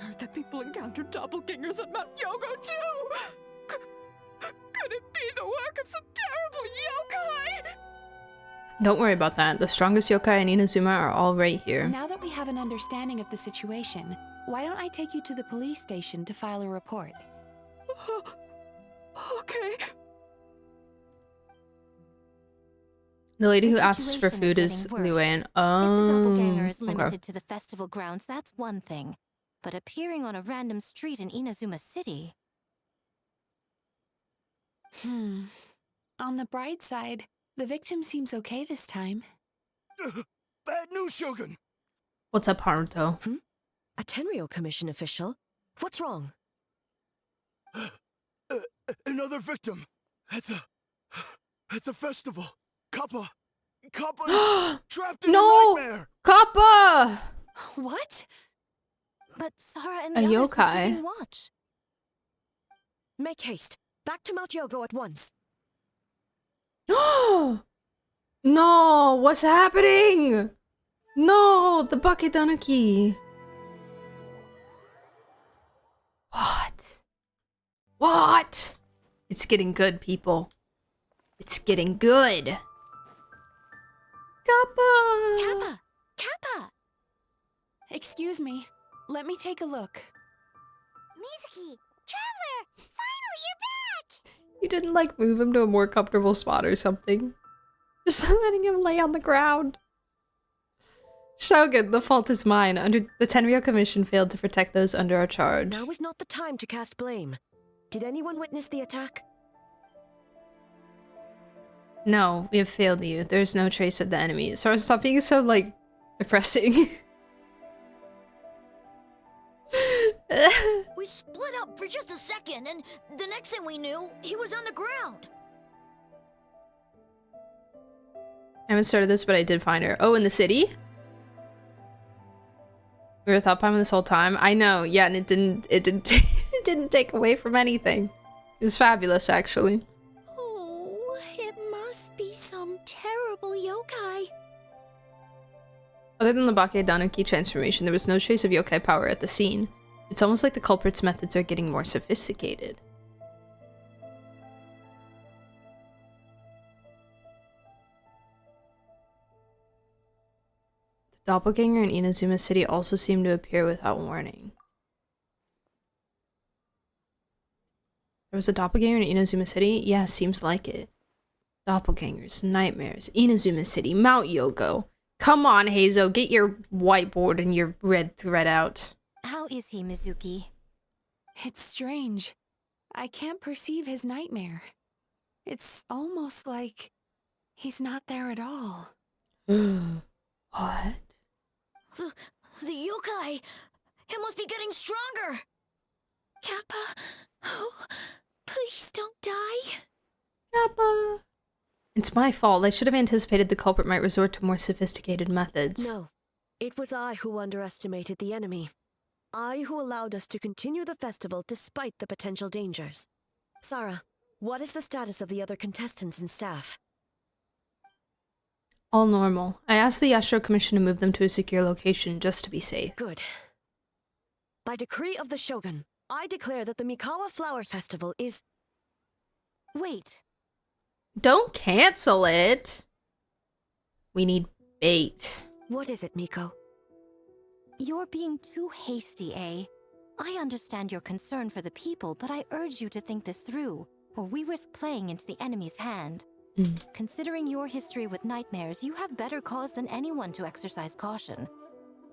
heard that people encountered doppelgangers at Mount Yogo too! Could it be the work of some terrible yokai? Don't worry about that. The strongest yokai in Inazuma are all right here. Now that we have an understanding of the situation, why don't I take you to the police station to file a report? Okay. The lady who asks for food is Luan. If the doppelganger is okay. limited to the festival grounds, that's one thing. But appearing on a random street in Inazuma City... On the bright side, the victim seems okay this time. Bad news, Shogun! What's up, Haruto? A Tenryo Commission official? What's wrong? Another victim! At the festival! Kappa is trapped in a nightmare! Kappa! What? But Sara and A the others were yokai. keeping watch. Make haste. Back to Mount Yogo at once. No, what's happening? No, the Bakedanuki. What? What? It's getting good, people. It's getting good. Kappa! Kappa! Kappa! Excuse me. Let me take a look. Mizuki! Traveler! Finally, you're back! You didn't like move him to a more comfortable spot or something. Just letting him lay on the ground. Shogun, the fault is mine. Under the Tenryou Commission failed to protect those under our charge. Now is not the time to cast blame. Did anyone witness the attack? No, we have failed you. There's no trace of the enemy. So stop being so, like, depressing. We split up for just a second, and the next thing we knew, he was on the ground. I haven't started this, but I did find her. Oh, in the city? We were thought this whole time. I know, yeah, and it didn't it didn't take away from anything. It was fabulous, actually. Oh, it must be some terrible yokai. Other than the Bakedanuki transformation, there was no trace of yokai power at the scene. It's almost like the culprit's methods are getting more sophisticated. The doppelganger in Inazuma City also seemed to appear without warning. There was a doppelganger in Inazuma City? Yeah, seems like it. Doppelgangers, nightmares, Inazuma City, Mount Yogo. Come on, Heizo, get your whiteboard and your red thread out. How is he, Mizuki? It's strange. I can't perceive his nightmare. It's almost like he's not there at all. What? The yokai! It must be getting stronger! Kappa! Oh, please don't die. Kappa! It's my fault. I should have anticipated the culprit might resort to more sophisticated methods. No. It was I who underestimated the enemy. I who allowed us to continue the festival despite the potential dangers. Sarah, what is the status of the other contestants and staff? All normal. I asked the Yashiro Commission to move them to a secure location just to be safe. Good. By decree of the Shogun, I declare that the Mikawa Flower Festival is... Wait. Don't cancel it! We need bait. What is it, Miko? You're being too hasty, eh? I understand your concern for the people, but I urge you to think this through, or we risk playing into the enemy's hand. Considering your history with nightmares, you have better cause than anyone to exercise caution.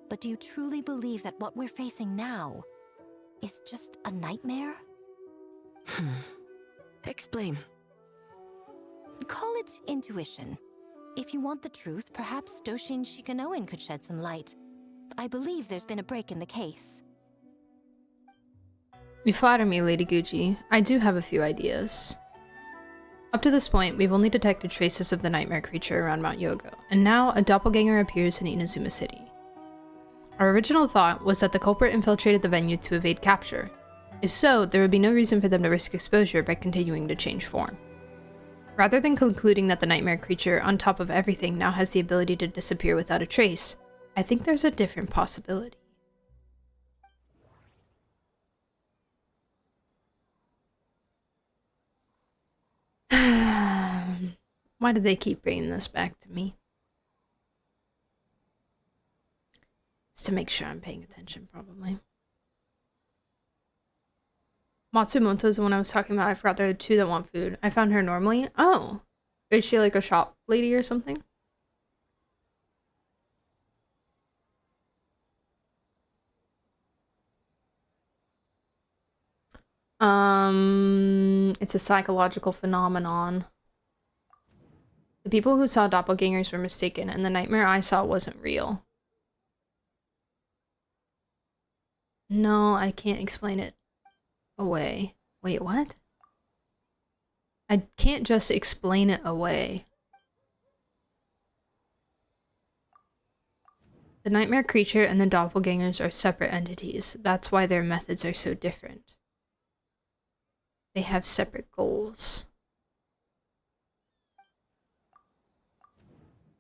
But do you truly believe that what we're facing now is just a nightmare? Explain. Call it intuition. If you want the truth, perhaps Doshin Shikanoin could shed some light. I believe there's been a break in the case. You flatter me, Lady Gucci. I do have a few ideas. Up to this point, we've only detected traces of the nightmare creature around Mount Yogo, and now a doppelganger appears in Inazuma City. Our original thought was that the culprit infiltrated the venue to evade capture. If so, there would be no reason for them to risk exposure by continuing to change form. Rather than concluding that the nightmare creature, on top of everything, now has the ability to disappear without a trace, I think there's a different possibility. Why do they keep bringing this back to me? It's to make sure I'm paying attention, probably. Matsumoto is the one I was talking about. I forgot there are two that want food. I found her normally. Oh. Is she like a shop lady or something? It's a psychological phenomenon. The people who saw doppelgangers were mistaken, and the nightmare I saw wasn't real. No, I can't explain it away. Wait, what? I can't just explain it away. The nightmare creature and the doppelgangers are separate entities. That's why their methods are so different. They have separate goals.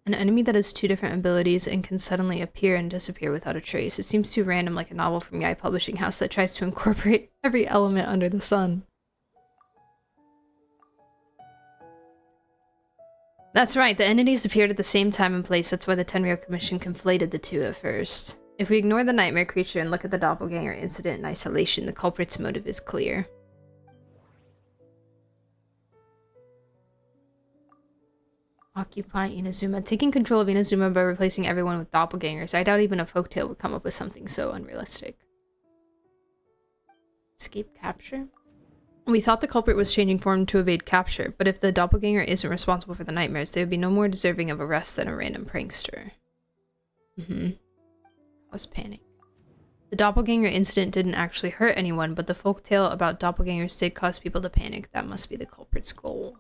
An enemy that has 2 different abilities and can suddenly appear and disappear without a trace. It seems too random, like a novel from Yai Publishing House that tries to incorporate every element under the sun. That's right, the entities appeared at the same time and place. That's why the Tenryou Commission conflated the two at first. If we ignore the nightmare creature and look at the doppelganger incident in isolation, the culprit's motive is clear. Occupy Inazuma. Taking control of Inazuma by replacing everyone with doppelgangers. I doubt even a folktale would come up with something so unrealistic. Escape capture? We thought the culprit was changing form to evade capture, but if the doppelganger isn't responsible for the nightmares, they would be no more deserving of arrest than a random prankster. Cause panic. The doppelganger incident didn't actually hurt anyone, but the folktale about doppelgangers did cause people to panic. That must be the culprit's goal.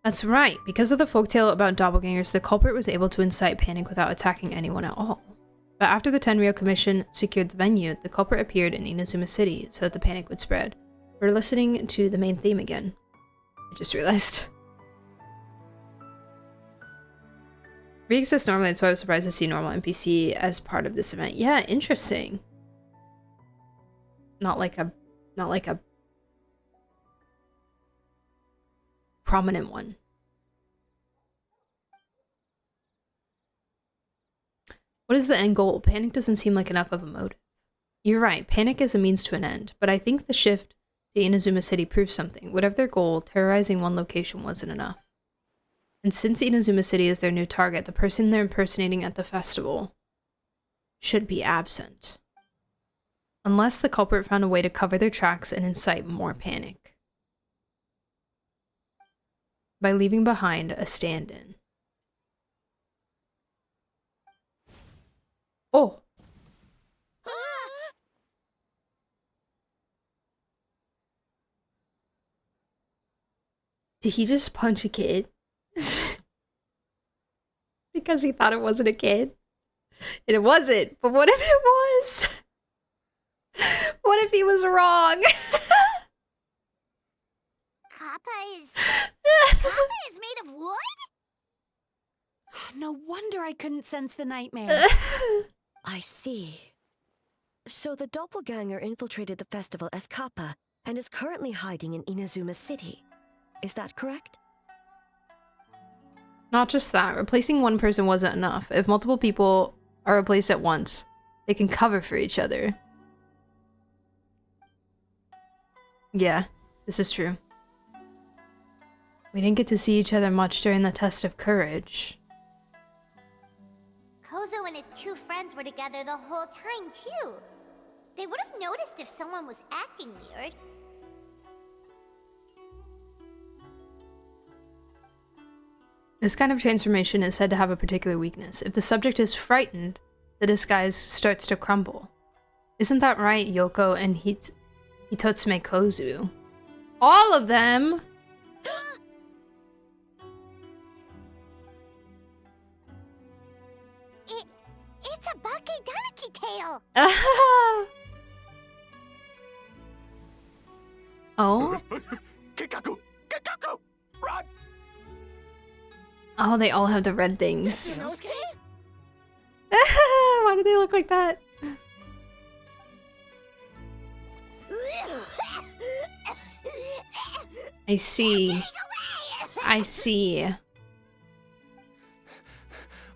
That's right. Because of the folktale about doppelgangers, the culprit was able to incite panic without attacking anyone at all. But after the Tenryou Commission secured the venue, the culprit appeared in Inazuma City so that the panic would spread. We're listening to the main theme again. I just realized. Re exists normally, so I was surprised to see normal NPC as part of this event. Yeah, interesting. Not like a prominent one. What is the end goal? Panic doesn't seem like enough of a motive. You're right, panic is a means to an end, but I think the shift to Inazuma City proves something. Whatever their goal, terrorizing one location wasn't enough. And since Inazuma City is their new target, the person they're impersonating at the festival should be absent. Unless the culprit found a way to cover their tracks and incite more panic. By leaving behind a stand-in. Oh! Did he just punch a kid? Because he thought it wasn't a kid? And it wasn't, but what if it was? What if he was wrong? Kappa is made of wood? No wonder I couldn't sense the nightmare. I see. So the doppelganger infiltrated the festival as Kappa and is currently hiding in Inazuma City. Is that correct? Not just that, replacing one person wasn't enough. If multiple people are replaced at once, they can cover for each other. Yeah, this is true. We didn't get to see each other much during the test of courage. Kozo and his 2 friends were together the whole time, too. They would have noticed if someone was acting weird. This kind of transformation is said to have a particular weakness. If the subject is frightened, the disguise starts to crumble. Isn't that right, Yoko and Hitotsume Kozu? All of them! It's a Bakedanuki tail! Oh? Kikaku! Kikaku! Run! Oh, they all have the red things. Why do they look like that? I see. I see.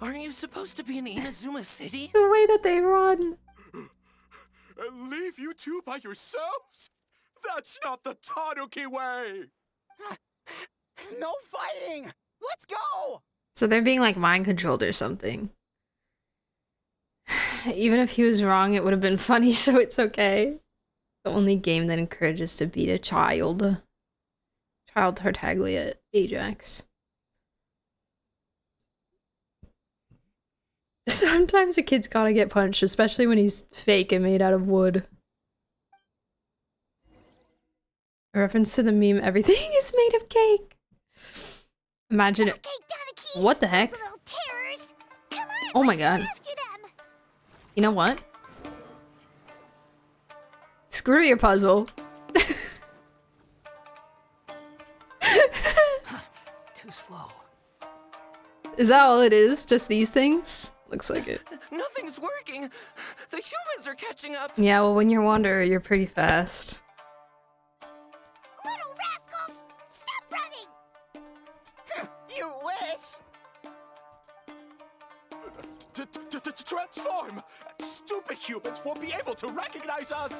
Aren't you supposed to be in Inazuma City? The way that they run. And leave you two by yourselves? That's not the Tanuki way! No fighting! Let's go! So they're being like mind controlled or something. Even if he was wrong, it would have been funny, so it's okay. The only game that encourages to beat a child. Child Tartaglia Ajax. Sometimes a kid's gotta get punched, especially when he's fake and made out of wood. A reference to the meme, everything is made of cake. Imagine it. What the heck? Oh my god. You know what? Screw your puzzle. Too slow. Is that all it is? Just these things? Looks like it. Nothing's working. The humans are catching up. Yeah, well, when you're Wanderer, you're pretty fast. Little rascals! Stop running! You wish! Transform! Stupid humans won't be able to recognize us!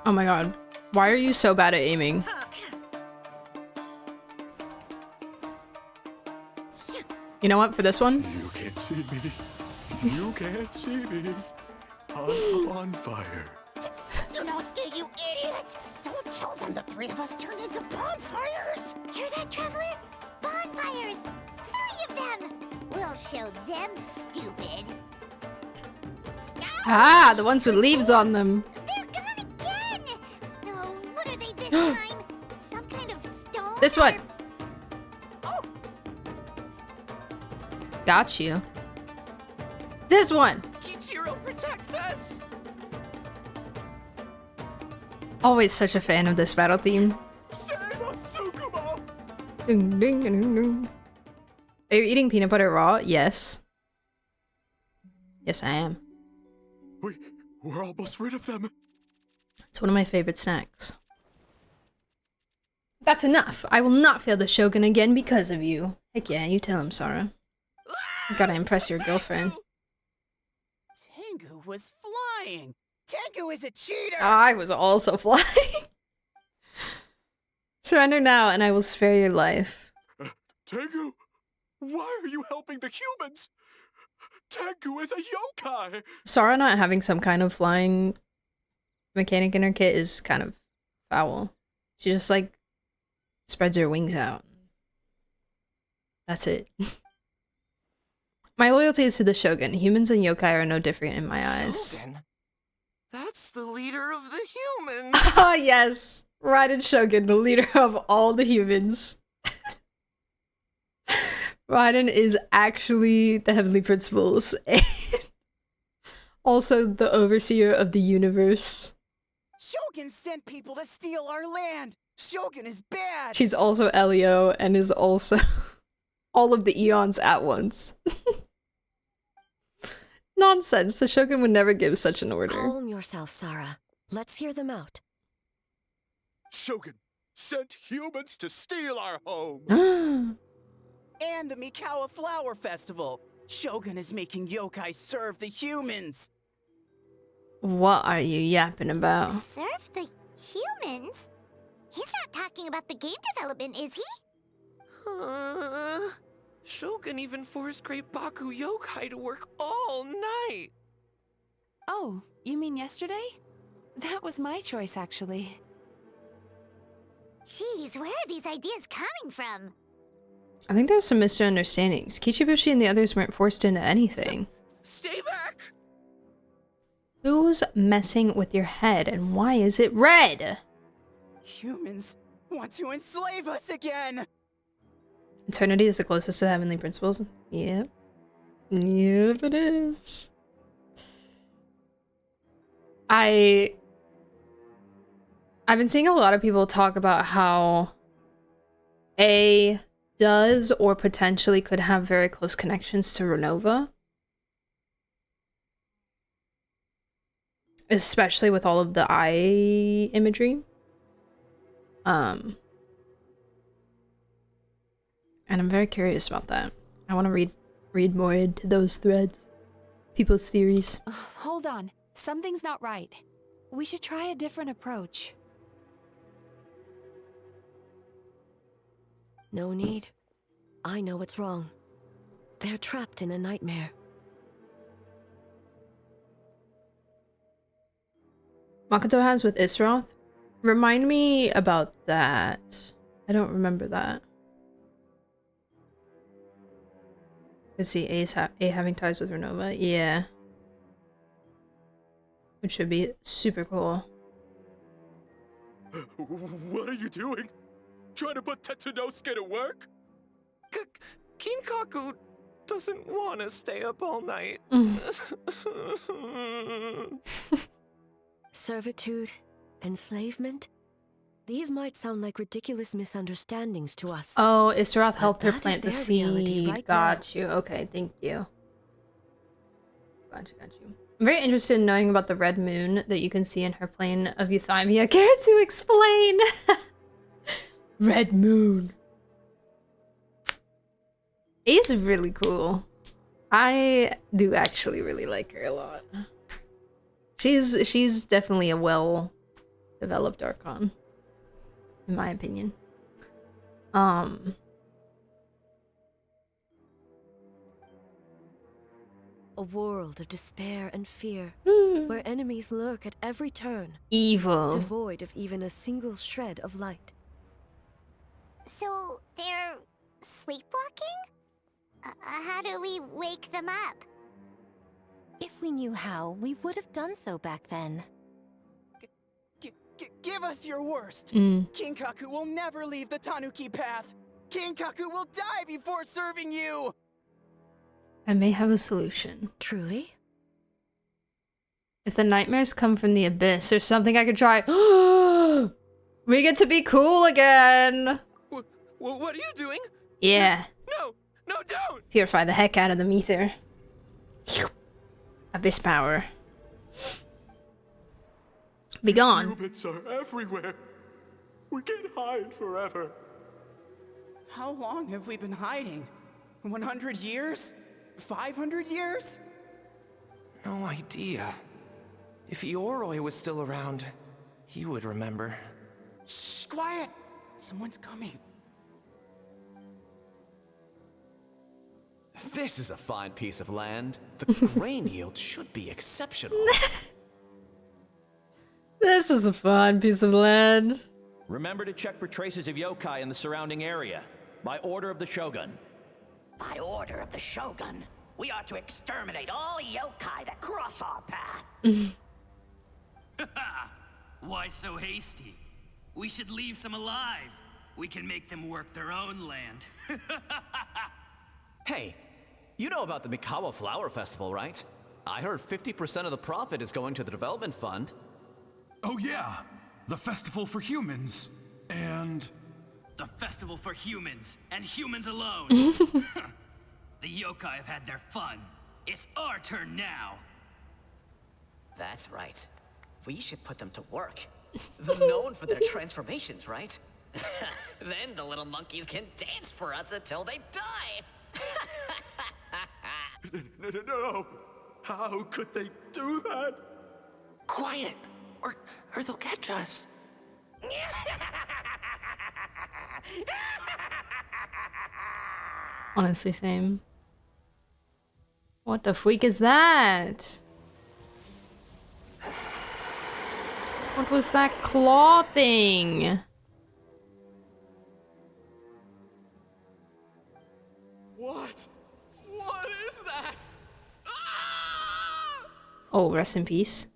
Oh my god. Why are you so bad at aiming? You know what, for this one? You can't see me. You can't see me. I'm on fire. Tsunosuke, you idiot! Don't tell them the three of us turned into bonfires! Hear that, Traveler? Bonfires! 3 of them! We'll show them, stupid. Ah, the ones with leaves on them. They're gone again! Oh, what are they this time? Some kind of stone? This one. Oh, Got you. This one. Kichiro, protect us! Always such a fan of this battle theme. Save us, Tsukumo! Ding, ding, ding, ding. Are you eating peanut butter raw? Yes. Yes, I am. We're almost rid of them. It's one of my favorite snacks. That's enough. I will not fail the Shogun again because of you. Heck yeah, you tell him, Sora. You gotta impress your girlfriend. Tengu was flying. Tengu is a cheater. I was also flying. Surrender now and I will spare your life. Tengu, why are you helping the humans? Tengu is a yokai! Sora not having some kind of flying mechanic in her kit is kind of foul. She just like spreads her wings out. That's it. My loyalty is to the Shogun. Humans and yokai are no different in my eyes. Shogun? That's the leader of the humans! Ah, yes! Raiden Shogun, the leader of all the humans. Raiden is actually the Heavenly Principles and also the overseer of the universe. Shogun sent people to steal our land. Shogun is bad. She's also Elio and is also all of the eons at once. Nonsense. The Shogun would never give such an order. Calm yourself, Sara. Let's hear them out. Shogun sent humans to steal our home! And the Mikawa Flower Festival. Shogun is making yokai serve the humans. What are you yapping about? serve the humans? He's not talking about the game development, is he? Shogun even forced Great Baku Yokai to work all night. Oh, you mean yesterday? That was my choice, actually. Jeez, where are these ideas coming from? I think there's some misunderstandings. Kichibushi and the others weren't forced into anything. Stay back! Who's messing with your head and why is it red? Humans want to enslave us again. Eternity is the closest to Heavenly Principles. Yep. Yep, it is. I've been seeing a lot of people talk about how A does or potentially could have very close connections to Renova. Especially with all of the eye imagery. And I'm very curious about that. I want to read more into those threads. People's theories. Hold on. Something's not right. We should try a different approach. No need. I know what's wrong. They're trapped in a nightmare. Makoto has with Isroth? Remind me about that. I don't remember that. Let's see, A having ties with Renova. Yeah. Which should be super cool. What are you doing? Trying to put Tetsunosuke to work? Kinkaku doesn't want to stay up all night. Servitude, enslavement. These might sound like ridiculous misunderstandings to us. Oh, Issaroth helped her that is plant the their reality seed. right Got you. Okay, thank you. Got you. I'm very interested in knowing about the red moon that you can see in her plane of euthymia. Care to explain? Red moon. A's really cool. I do actually really like her a lot. She's definitely a well-developed Archon, in my opinion. A world of despair and fear, where enemies lurk at every turn. Evil. Devoid of even a single shred of light. So they're sleepwalking? How do we wake them up? If we knew how, we would have done so back then. Give us your worst. Mm. Kinkaku will never leave the Tanuki path. Kinkaku will die before serving you. I may have a solution. Truly? If the nightmares come from the abyss, there's something I could try. We get to be cool again. What are you doing? Yeah. No, don't. Purify the heck out of the ether. Abyss power. Be gone. Humans are everywhere. We can't hide forever. How long have we been hiding? 100 years? 500 years? No idea. If Ioroi was still around, he would remember. Shh, quiet! Someone's coming. This is a fine piece of land. The grain yield should be exceptional. This is a fun piece of land. Remember to check for traces of yokai in the surrounding area. By order of the Shogun. By order of the Shogun, we are to exterminate all yokai that cross our path. Why so hasty? We should leave some alive. We can make them work their own land. Hey, you know about the Mikawa Flower Festival, right? I heard 50% of the profit is going to the development fund. Oh yeah, the festival for humans. And... the festival for humans, and humans alone. The yokai have had their fun. It's our turn now. That's right. We should put them to work. They're known for their transformations, right? Then the little monkeys can dance for us until they die. No. How could they do that? Quiet, or they'll catch us. Honestly, same. What the freak is that? What was that claw thing? What? What is that? Oh, rest in peace.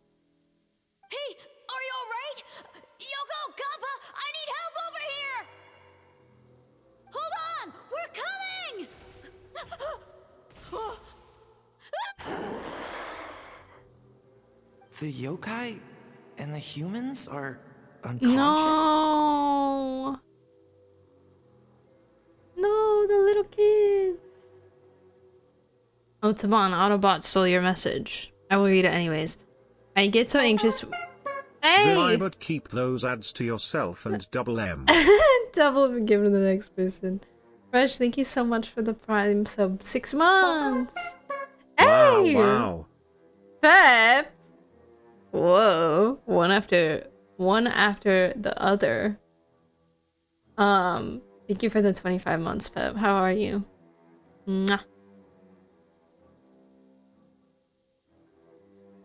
Hey, are you alright? Yoko, Kappa, I need help over here! Hold on, we're coming! The yokai and the humans are unconscious? No! No, the little kids. Oh, Taban, Autobot stole your message. I will read it anyways. I get so anxious. Hey! Will I but keep those ads to yourself and double M. Double and give it to the next person. Fresh, thank you so much for the Prime sub. 6 months! Hey! Wow. Pep! Whoa. One after the other. Thank you for the 25 months, Pep. How are you? Mwah.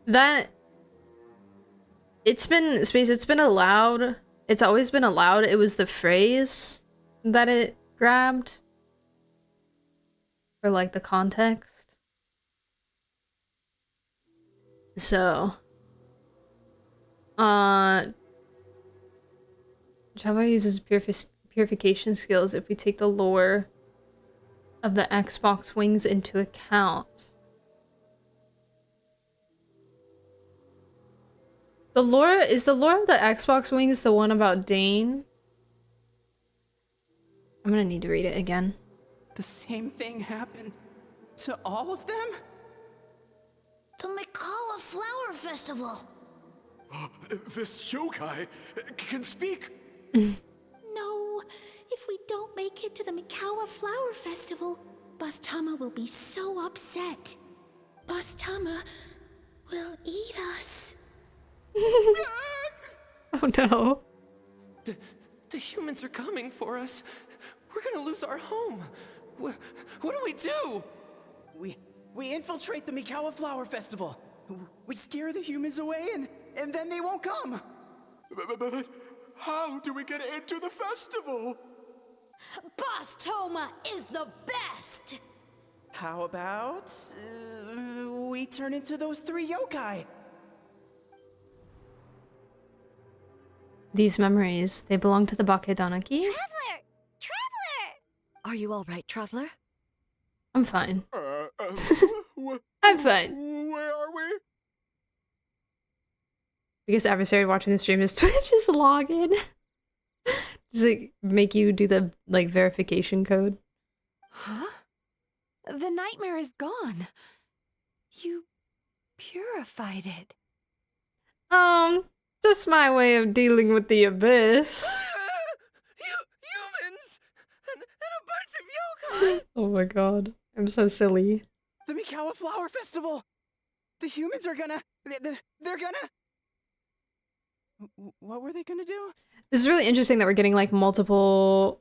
That it's been allowed. It's always been allowed. It was the phrase that it grabbed for like the context. So Java uses purification skills if we take the lore of the Xbox wings into account. the lore of the Xbox Wings the one about Dane? I'm gonna need to read it again. The same thing happened to all of them? The Mikawa Flower Festival. This yokai can speak. No, if we don't make it to the Mikawa Flower Festival, Boss Tama will be so upset. Boss Tama will eat us. Oh no. The humans are coming for us. We're gonna lose our home. What do we do? We infiltrate the Mikawa Flower Festival. We scare the humans away and then they won't come. But how do we get into the festival? Boss Toma is the best! How about we turn into those 3 yokai? These memories, they belong to the Bakedanaki? Traveler! Traveler! Are you all right, Traveler? I'm fine. I'm fine. Where are we? Because adversary watching the stream is Twitch is login. Does it make you do the like verification code? Huh? The nightmare is gone. You purified it. That's my way of dealing with the abyss. Humans! And a bunch of yokai! Oh my god. I'm so silly. The Mikawa Flower Festival! The humans are gonna... They're gonna... What were they gonna do? This is really interesting that we're getting like multiple...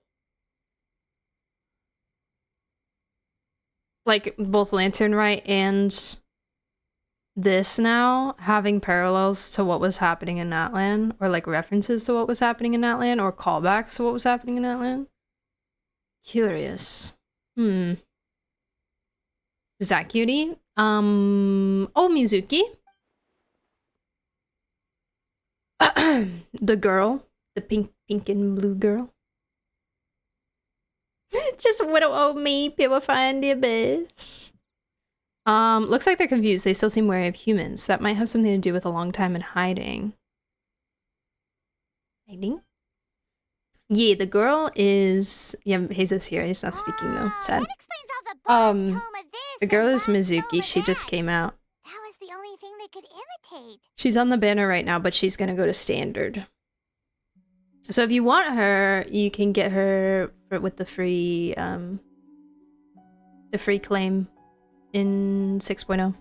like both Lantern Rite and this now having parallels to what was happening in Natlan, or like references to what was happening in Natlan, or callbacks to what was happening in Natlan. Curious. Was that cutie? Oh, Mizuki. The girl. The pink and blue girl. Just widow old me, purifying the abyss. Looks like they're confused. They still seem wary of humans. That might have something to do with a long time in hiding. Hiding? Yeah, the girl is... yeah, Jesus here. He's not speaking though. Sad. The girl is Mizuki. She just came out. That was the only thing they could imitate. She's on the banner right now, but she's gonna go to standard. So if you want her, you can get her with the free claim in 6.0.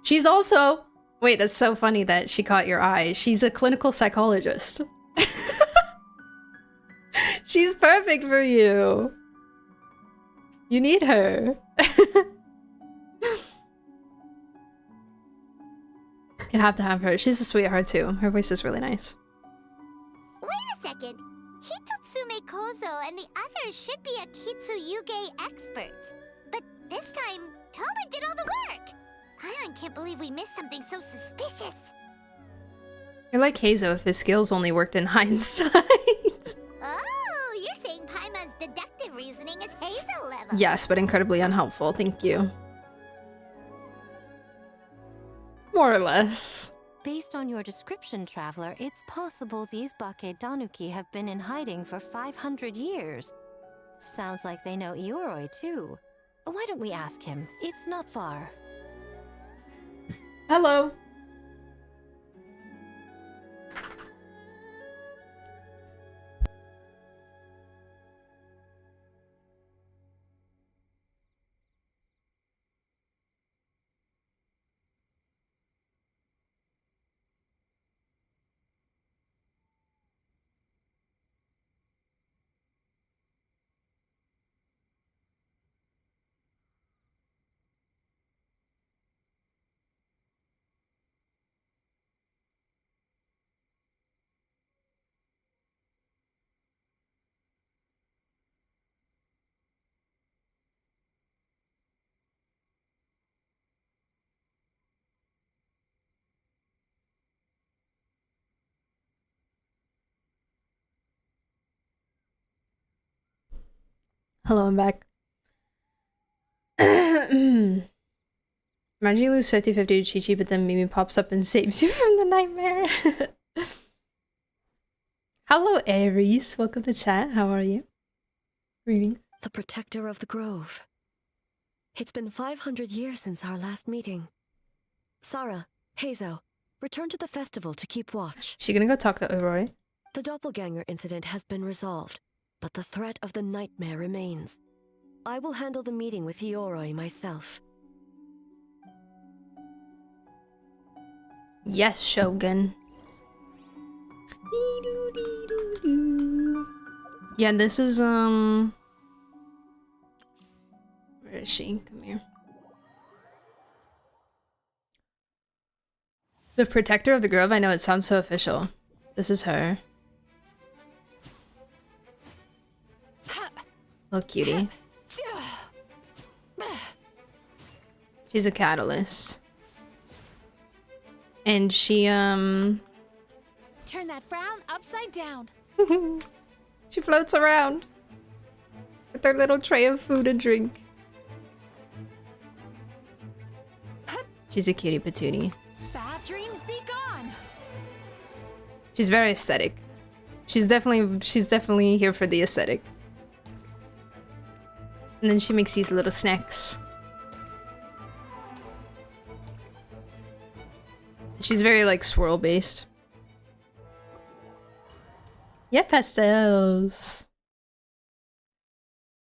She's also... wait, that's so funny that she caught your eye. She's a clinical psychologist. She's perfect for you. You need her. You have to have her. She's a sweetheart too. Her voice is really nice. Wait a second. Hitotsume Kozo and the others should be Akitsu-yuge experts. But this time, Toma did all the work. Paimon can't believe we missed something so suspicious. You're like Heizo if his skills only worked in hindsight. Oh, you're saying Paimon's deductive reasoning is Hazel level. Yes, but incredibly unhelpful. Thank you. More or less. Based on your description, Traveler, it's possible these Bakedanuki have been in hiding for 500 years. Sounds like they know Ioroi, too. Why don't we ask him? It's not far. Hello. Hello, I'm back. Imagine you lose 50-50 to Chi-Chi, but then Mimi pops up and saves you from the nightmare. Hello, Aries. Welcome to chat. How are you? Greetings. The protector of the grove. It's been 500 years since our last meeting. Sarah, Hazo, return to the festival to keep watch. She gonna go talk to Uroi? The doppelganger incident has been resolved, but the threat of the nightmare remains. I will handle the meeting with Ioroi myself. Yes, Shogun. Yeah, this is, where is she? Come here. The protector of the grove? I know, it sounds so official. This is her. Little cutie. She's a catalyst. And she, Turn that frown upside down. she floats around with her little tray of food and drink. She's a cutie patootie. Bad dreams be gone. She's very aesthetic. She's definitely here for the aesthetic. And then she makes these little snacks. She's very like swirl based. Yeah, pastels.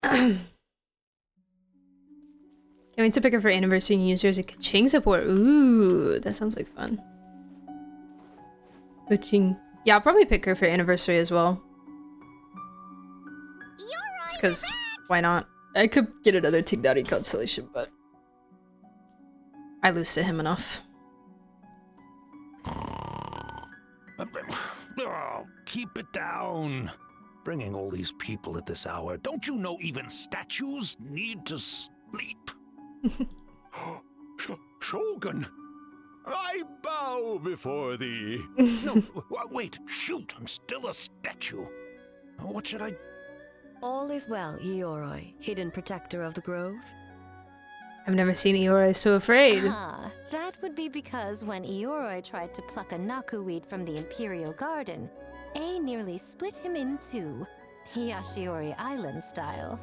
Can't wait to pick her for anniversary and use her as a Kaching support. Ooh, that sounds like fun. Kaching. Yeah, I'll probably pick her for anniversary as well. Just because, why not? I could get another Tigdari constellation, but I lose to him enough. Oh, keep it down. Bringing all these people at this hour. Don't you know even statues need to sleep? Shogun, I bow before thee. No, wait, shoot, I'm still a statue. What should I... All is well, Ioroi, hidden protector of the grove. I've never seen Ioroi so afraid. Ah, that would be because when Ioroi tried to pluck a Naku weed from the Imperial Garden, A nearly split him in two, Yashiori Island style.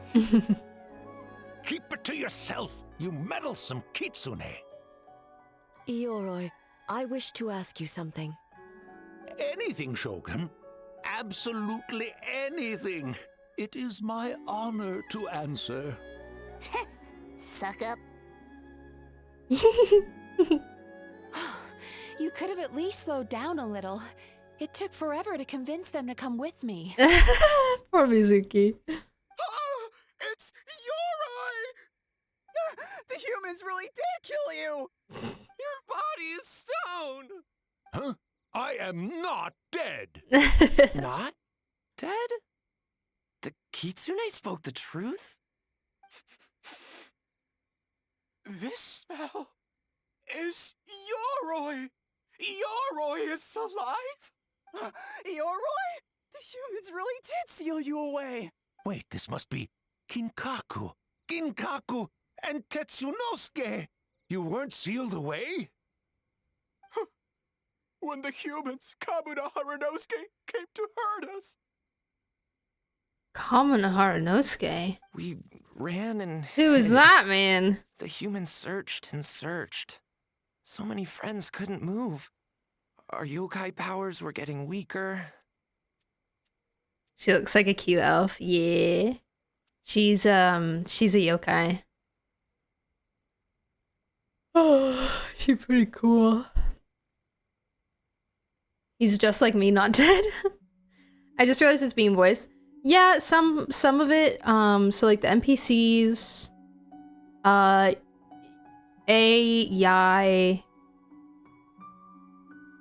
Keep it to yourself, you meddlesome kitsune. Ioroi, I wish to ask you something. Anything, Shogun. Absolutely anything. It is my honor to answer. Suck up. You could have at least slowed down a little. It took forever to convince them to come with me. Poor Mizuki. It's Ioroi! The humans really did kill you! Your body is stone! Huh? I am not dead. Not dead? The kitsune spoke the truth? This smell is Ioroi! Ioroi is alive! Ioroi? The humans really did seal you away! Wait, this must be Kinkaku, Ginkaku, and Tetsunosuke. You weren't sealed away? When the humans, Kamuna Harunosuke, came to hurt us. Kamuna Harunosuke? We ran and... Who is that, man? The humans searched and searched. So many friends couldn't move. Our yokai powers were getting weaker. She looks like a cute elf. Yeah. She's a yokai. Oh, she's pretty cool. He's just like me, not dead. I just realized it's being voiced. Yeah, some of it. So like the NPCs, Yai,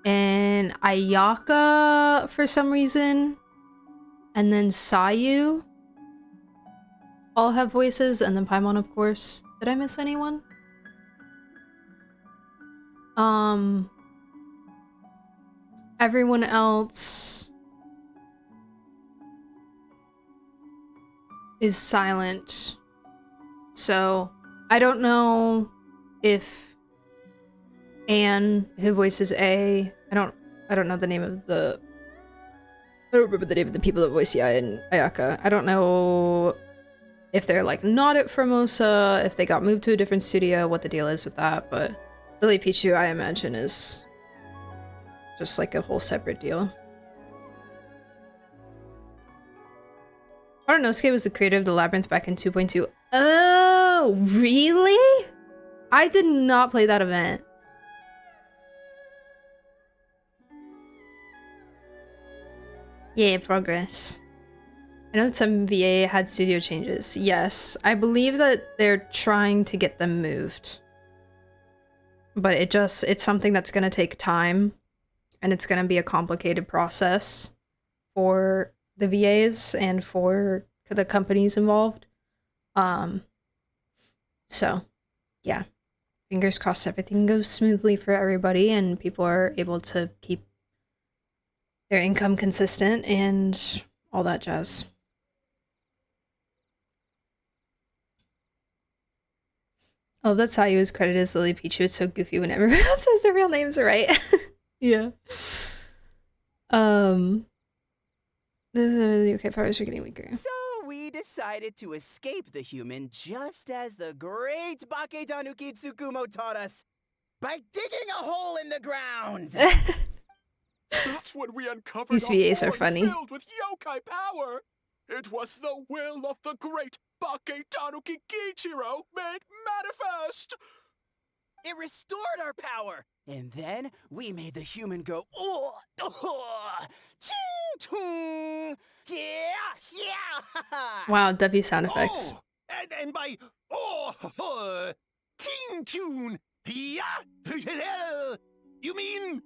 and Ayaka for some reason, and then Sayu all have voices, and then Paimon, of course. Did I miss anyone? Everyone else is silent. So I don't know if Anne, who voices A. I don't know the name of the... I don't remember the name of the people that voice Yae and Ayaka. I don't know if they're like not at Formosa, if they got moved to a different studio, what the deal is with that, but Lily Pichu, I imagine, is just like a whole separate deal. Aranosuke was the creator of the Labyrinth back in 2.2. Oh, really? I did not play that event. Yeah, progress. I know that some VA had studio changes. Yes, I believe that they're trying to get them moved. But it's something that's going to take time, and it's going to be a complicated process for the VAs and for the companies involved. So, yeah. Fingers crossed everything goes smoothly for everybody and people are able to keep their income consistent and all that jazz. Oh, that's how he was credited as Lily Pichu. It's so goofy when everyone else says their real names right. Yeah. This is the UK powers are getting weaker. So we decided to escape the human just as the great Baketanuki Tsukumo taught us by digging a hole in the ground. That's when we uncovered These VAs are funny. filled with yokai power. It was the will of the great Baketanuki Kichiro made manifest. It restored our power, and then we made the human go, oh, ching, yeah. Wow, W sound effects. Oh, and by ting tune, yeah, you mean?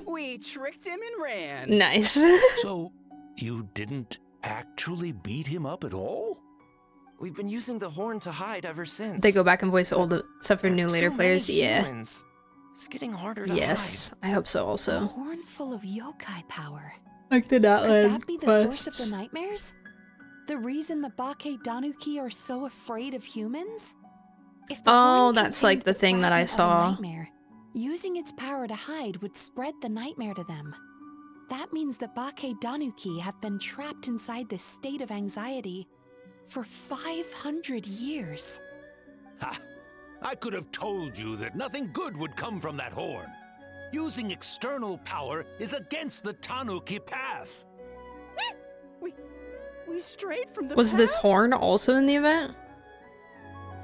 We tricked him and ran. Nice. So, you didn't actually beat him up at all? We've been using the horn to hide ever since. They go back and voice old stuff for new later players. Yeah. Humans. It's getting harder to Yes, I hope so also. A horn full of yokai power. Like the Natlan Could that be the source of the nightmares? The reason the Baketanuki are so afraid of humans? If the horn that's like the thing that I saw. Nightmare, using its power to hide would spread the nightmare to them. That means the Baketanuki have been trapped inside this state of anxiety for 500 years. Ha! I could have told you that nothing good would come from that horn. Using external power is against the Tanuki path. We strayed from the Was path. this horn also in the event?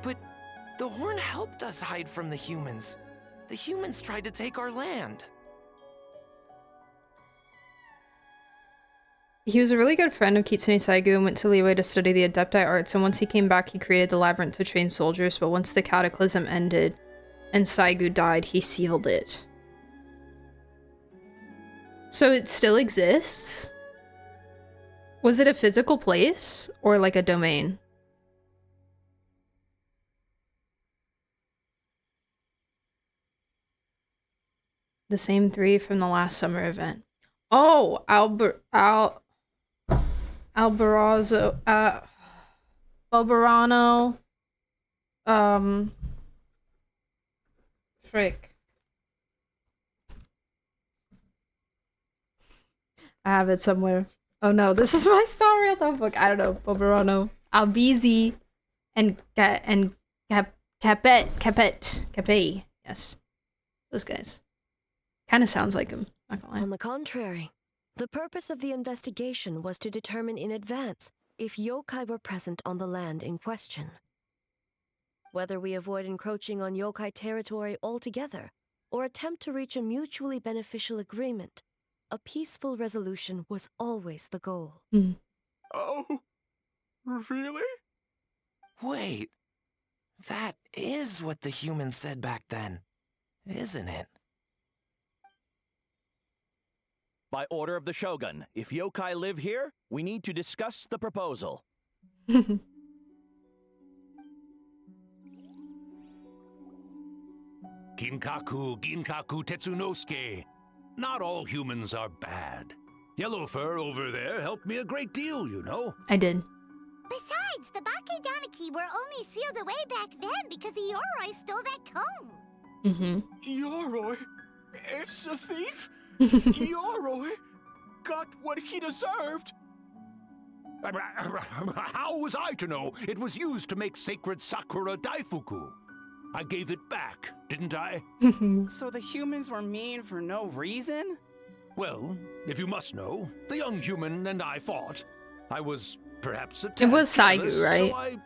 But the horn helped us hide from the humans. The humans tried to take our land. He was a really good friend of Kitsune Saigu and went to Liyue to study the Adepti arts, and once he came back, he created the labyrinth to train soldiers, but once the cataclysm ended and Saigu died, he sealed it. So it still exists? Was it a physical place or like a domain? The same 3 from the last summer event. Oh, Albarano, frick. I have it somewhere. Oh no, this is my Star Rail notebook. I don't know, Albarano, Albizi, and Capet. Yes, those guys. Kind of sounds like him. Not gonna lie. On the contrary, the purpose of the investigation was to determine in advance if yokai were present on the land in question. Whether we avoid encroaching on yokai territory altogether or attempt to reach a mutually beneficial agreement, a peaceful resolution was always the goal. Oh, really? Wait, that is what the humans said back then, isn't it? By order of the Shogun, if yokai live here, we need to discuss the proposal. Ginkaku Tetsunosuke. Not all humans are bad. Yellowfur over there helped me a great deal, you know. I did. Besides, the Baketanuki were only sealed away back then because Ioroi stole that comb. Mm-hmm. Yoroi, it's a thief? Yoroi got what he deserved. How was I to know it was used to make sacred Sakura Daifuku? I gave it back, didn't I? So the humans were mean for no reason? Well, if you must know, the young human and I fought. I was perhaps a It tad was careless, Saigu, right? So I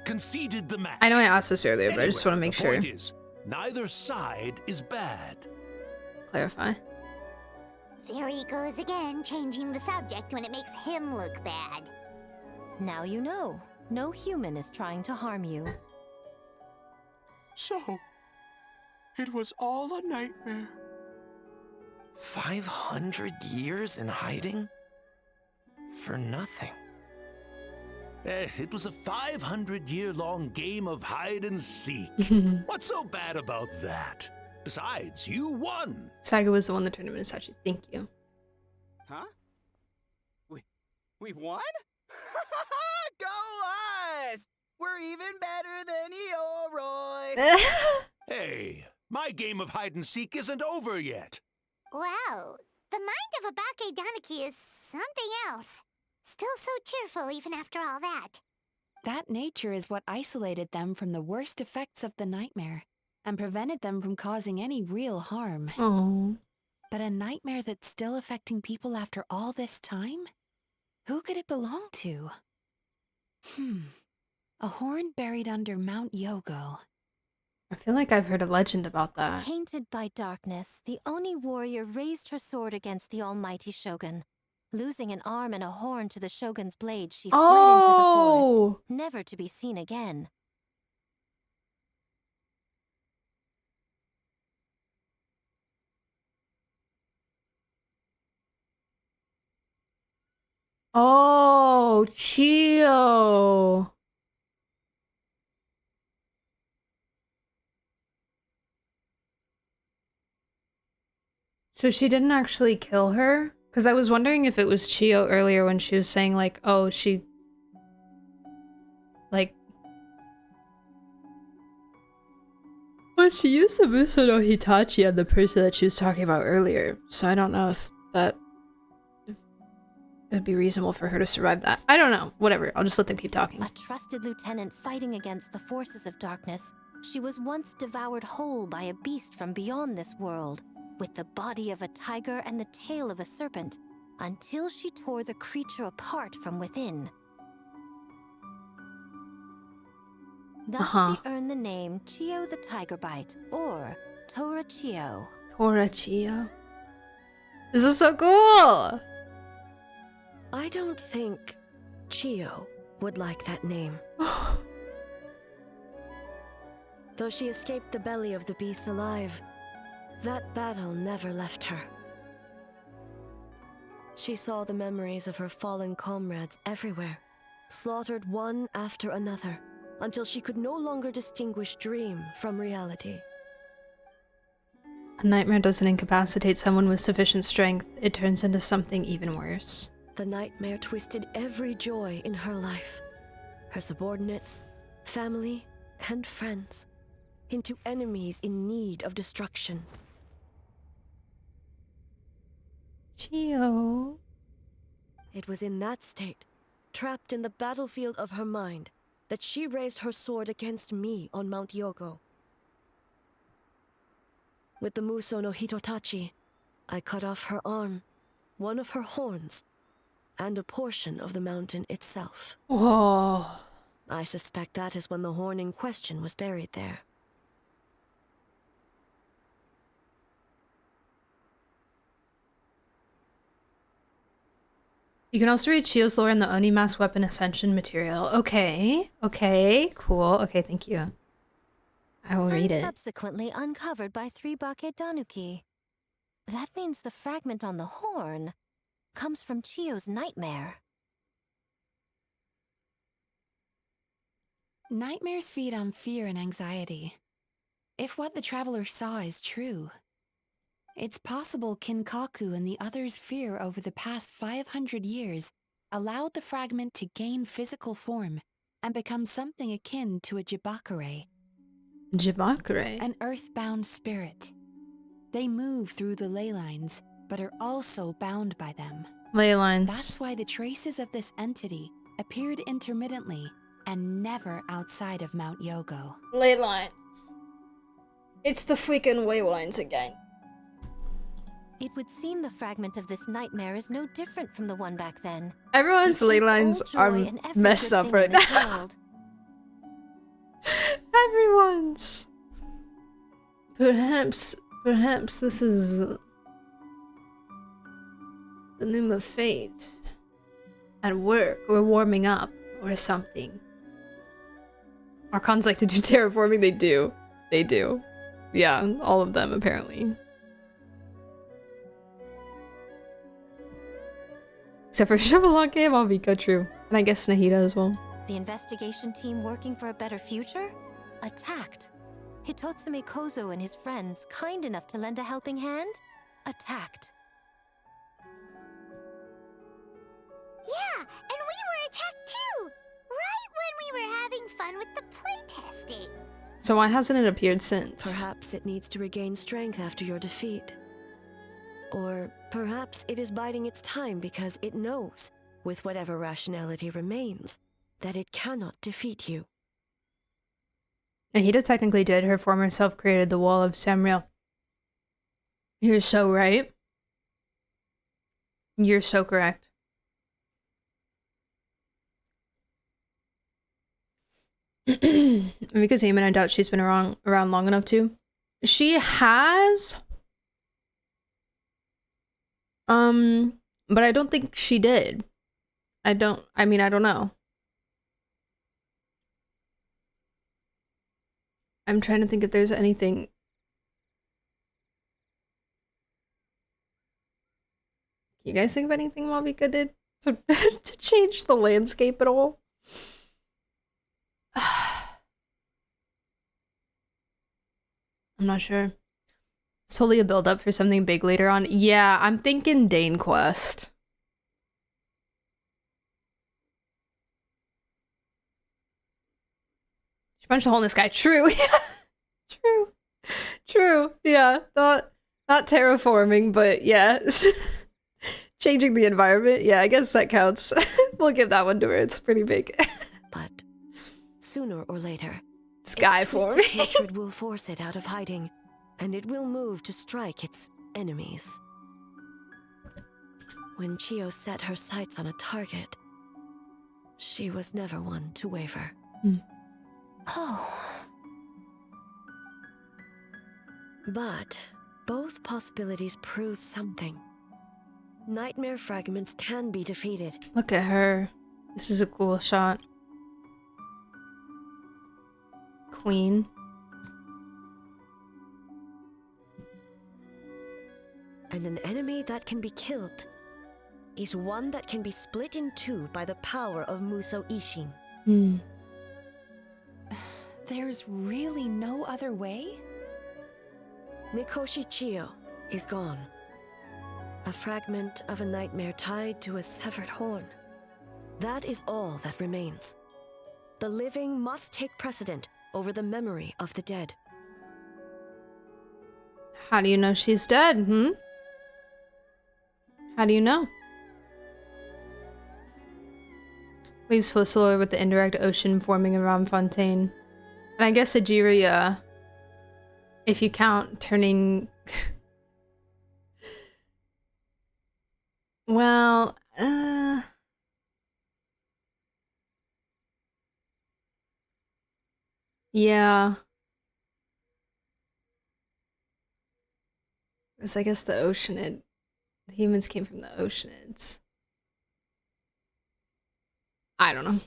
conceded the match. I know I asked this earlier, but I just want to make the sure. point is, neither side is bad. Clarify. There he goes again, changing the subject when it makes him look bad. Now you know. No human is trying to harm you. So, it was all a nightmare. 500 years in hiding? For nothing. It was a 500-year-long game of hide and seek. What's so bad about that? Besides, you won. Saigu was the one that turned him into Sachi. Thank you. Huh? We won? Go us! We're even better than Yoroi! Hey, my game of hide and seek isn't over yet. Wow, the mind of a Bakedaniki is something else. Still so cheerful even after all that. That nature is what isolated them from the worst effects of the nightmare and prevented them from causing any real harm. Oh. But a nightmare that's still affecting people after all this time? Who could it belong to? A horn buried under Mount Yogo. I feel like I've heard a legend about that. Tainted by darkness, the Oni warrior raised her sword against the almighty shogun. Losing an arm and a horn to the shogun's blade, she fled into the forest, never to be seen again. Oh, Chio. So she didn't actually kill her? Because I was wondering if it was Chio earlier when she was saying, like, oh, she... Like... Well, she used the Muso no Hitachi on the person that she was talking about earlier. So I don't know if that... If it would be reasonable for her to survive that. I don't know. Whatever. I'll just let them keep talking. A trusted lieutenant fighting against the forces of darkness, she was once devoured whole by a beast from beyond this world, with the body of a tiger and the tail of a serpent, until she tore the creature apart from within. Thus she earned the name Chio the Tiger Bite, or Tora Chio. Tora Chio. This is so cool! I don't think Chio would like that name. Though she escaped the belly of the beast alive, that battle never left her. She saw the memories of her fallen comrades everywhere, slaughtered one after another, until she could no longer distinguish dream from reality. A nightmare doesn't incapacitate someone with sufficient strength. It turns into something even worse. The nightmare twisted every joy in her life, her subordinates, family, and friends, into enemies in need of destruction. Chio. It was in that state, trapped in the battlefield of her mind, that she raised her sword against me on Mount Yogo. With the Muso no Hitotachi, I cut off her arm, one of her horns, and a portion of the mountain itself. Whoa. I suspect that is when the horn in question was buried there. You can also read Chio's lore in the Oni Mass Weapon Ascension material. Okay. Okay. Cool. Okay, thank you. I will read it. Subsequently uncovered by 3 Bakedanuki. That means the fragment on the horn comes from Chio's nightmare. Nightmares feed on fear and anxiety. If what the traveler saw is true, it's possible Kinkaku and the others' fear over the past 500 years allowed the fragment to gain physical form and become something akin to a jibakure. Jibakure. An earthbound spirit. They move through the ley lines, but are also bound by them. Ley lines. That's why the traces of this entity appeared intermittently and never outside of Mount Yogo. Ley lines. It's the freaking ley lines again. It would seem the fragment of this nightmare is no different from the one back then. Everyone's ley lines are messed up right now. Everyone's. Perhaps this is the name of fate. At work, or warming up, or something. Archons like to do terraforming. They do. They do. Yeah, all of them apparently. Except for Shovelwalk and Malvika, true. And I guess Nahida as well. The investigation team working for a better future? Attacked. Hitotsume Kozo and his friends, kind enough to lend a helping hand? Attacked. Yeah, and we were attacked too! Right when we were having fun with the playtesting. So why hasn't it appeared since? Perhaps it needs to regain strength after your defeat. Or perhaps it is biding its time because it knows, with whatever rationality remains, that it cannot defeat you. Nahida technically did. Her former self created the wall of Samriel. You're so right. You're so correct. Because Eamon, I doubt she's been around long enough to. She has. But I don't think she did. I don't know. I'm trying to think if there's anything. You guys think of anything Malvika did to, to change the landscape at all? I'm not sure. It's totally a build up for something big later on. Yeah, I'm thinking Dane Quest. She punched a hole in the sky. True. True. True. Yeah. Not terraforming, but yeah. Changing the environment. Yeah, I guess that counts. We'll give that one to her. It's pretty big. But sooner or later, sky its forming. twisted hatred will force it out of hiding, and it will move to strike its enemies. When Chio set her sights on a target, she was never one to waver. Oh. But both possibilities prove something. Nightmare fragments can be defeated. Look at her. This is a cool shot. Queen. And an enemy that can be killed is one that can be split in two by the power of Muso Ishin. There's really no other way? Mikoshi Chio is gone. A fragment of a nightmare tied to a severed horn. That is all that remains. The living must take precedent over the memory of the dead. How do you know she's dead, How do you know? Waves flow slower with the indirect ocean forming around Fontaine. And I guess Ajiri, if you count turning... well, yeah. Because I guess the Oceanid, the humans came from the Oceanids. I don't know.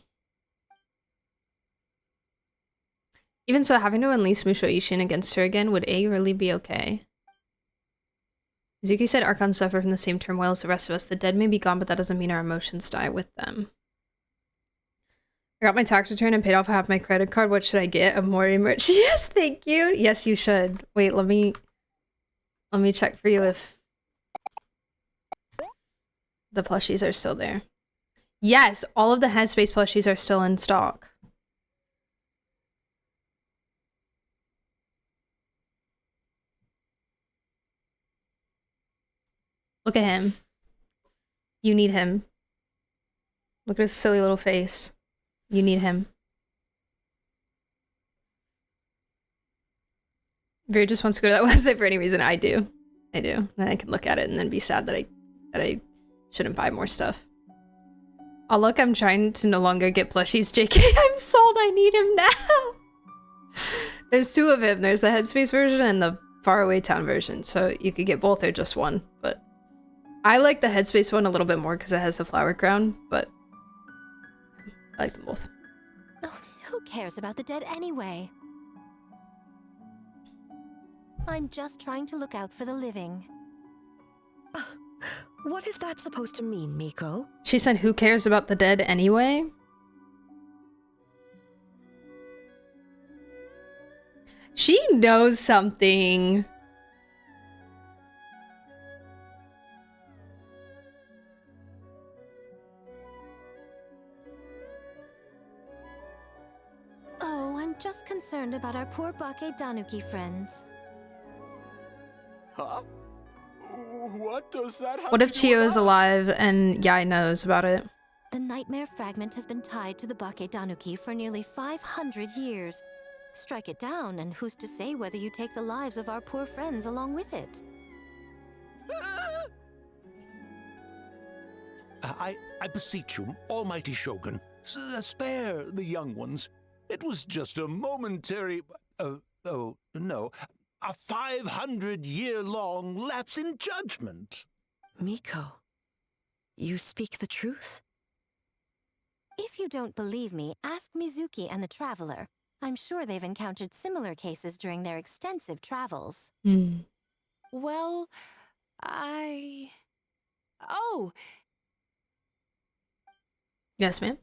Even so, having to unleash Musho Ishin against her again, would A really be okay? Mizuki said Archons suffer from the same turmoil as the rest of us. The dead may be gone, but that doesn't mean our emotions die with them. I got my tax return and paid off half my credit card. What should I get? A Mori merch? Yes, thank you. Yes, you should. Wait, let me check for you if the plushies are still there. Yes, all of the Headspace plushies are still in stock. Look at him. You need him. Look at his silly little face. You need him. If you just wants to go to that website for any reason, I do. I do. Then I can look at it and then be sad that I shouldn't buy more stuff. Oh look, I'm trying to no longer get plushies. JK, I'm sold. I need him now. There's two of him. There's the Headspace version and the Faraway Town version. So you could get both or just one. But I like the Headspace one a little bit more because it has the flower crown. But I like them both. Oh, who cares about the dead anyway? I'm just trying to look out for the living. What is that supposed to mean, Miko? She said, who cares about the dead anyway? She knows something. Oh, I'm just concerned about our poor Bake Danuki friends. Huh? What does that have What if to do Chio with is us? alive and Yai knows about it? The nightmare fragment has been tied to the Bake Danuki for nearly 500 years. Strike it down, and who's to say whether you take the lives of our poor friends along with it? I beseech you, almighty Shogun, spare the young ones. It was just a momentary... oh, no. A 500-year-long lapse in judgment. Miko, you speak the truth? If you don't believe me, ask Mizuki and the Traveler. I'm sure they've encountered similar cases during their extensive travels. Well, Oh! Yes, ma'am?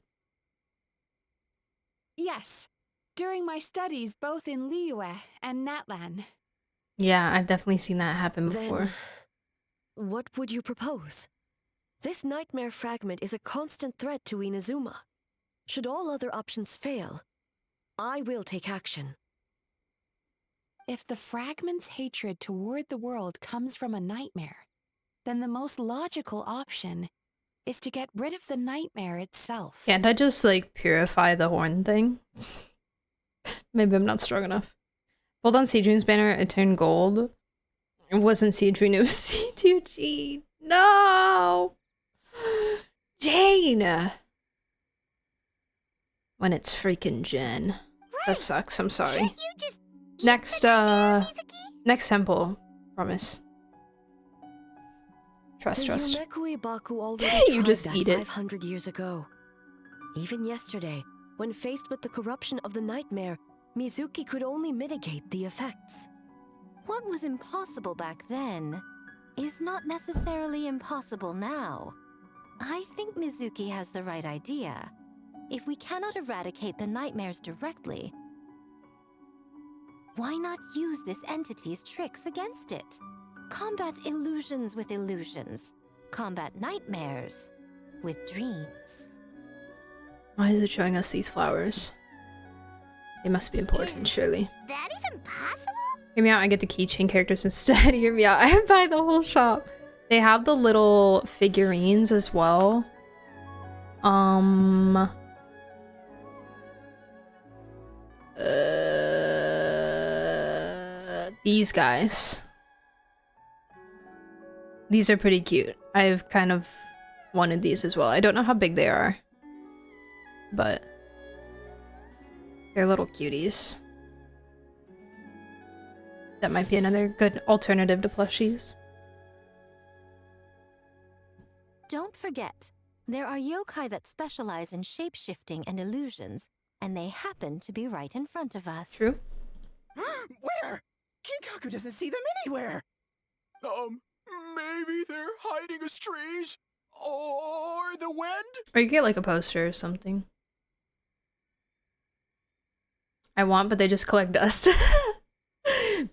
Yes. During my studies both in Liyue and Natlan. Yeah, I've definitely seen that happen before. Then, what would you propose? This nightmare fragment is a constant threat to Inazuma. Should all other options fail, I will take action. If the fragment's hatred toward the world comes from a nightmare, then the most logical option is to get rid of the nightmare itself. Can't I just, like, purify the horn thing? Maybe I'm not strong enough. Hold on Seedream's banner, it turned gold. It wasn't Seedream, it was C2G. No! Jane! When it's freaking Jen. That sucks, I'm sorry. Next, next temple. Promise. Trust. Yumekui Baku already You tried just that eat it. 500 years ago. Even yesterday, when faced with the corruption of the nightmare, Mizuki could only mitigate the effects. What was impossible back then is not necessarily impossible now. I think Mizuki has the right idea. If we cannot eradicate the nightmares directly, why not use this entity's tricks against it? Combat illusions with illusions. Combat nightmares with dreams. Why is it showing us these flowers? They must be important, surely. That even possible? Hear me out, I get the keychain characters instead. Hear me out, I buy the whole shop. They have the little figurines as well. These guys. These are pretty cute. I've kind of wanted these as well. I don't know how big they are, but they're little cuties. That might be another good alternative to plushies. Don't forget, there are yokai that specialize in shape-shifting and illusions, and they happen to be right in front of us. True. Where? Kinkaku doesn't see them anywhere. Maybe they're hiding as trees? Or the wind? Or you get like a poster or something. I want, but they just collect dust.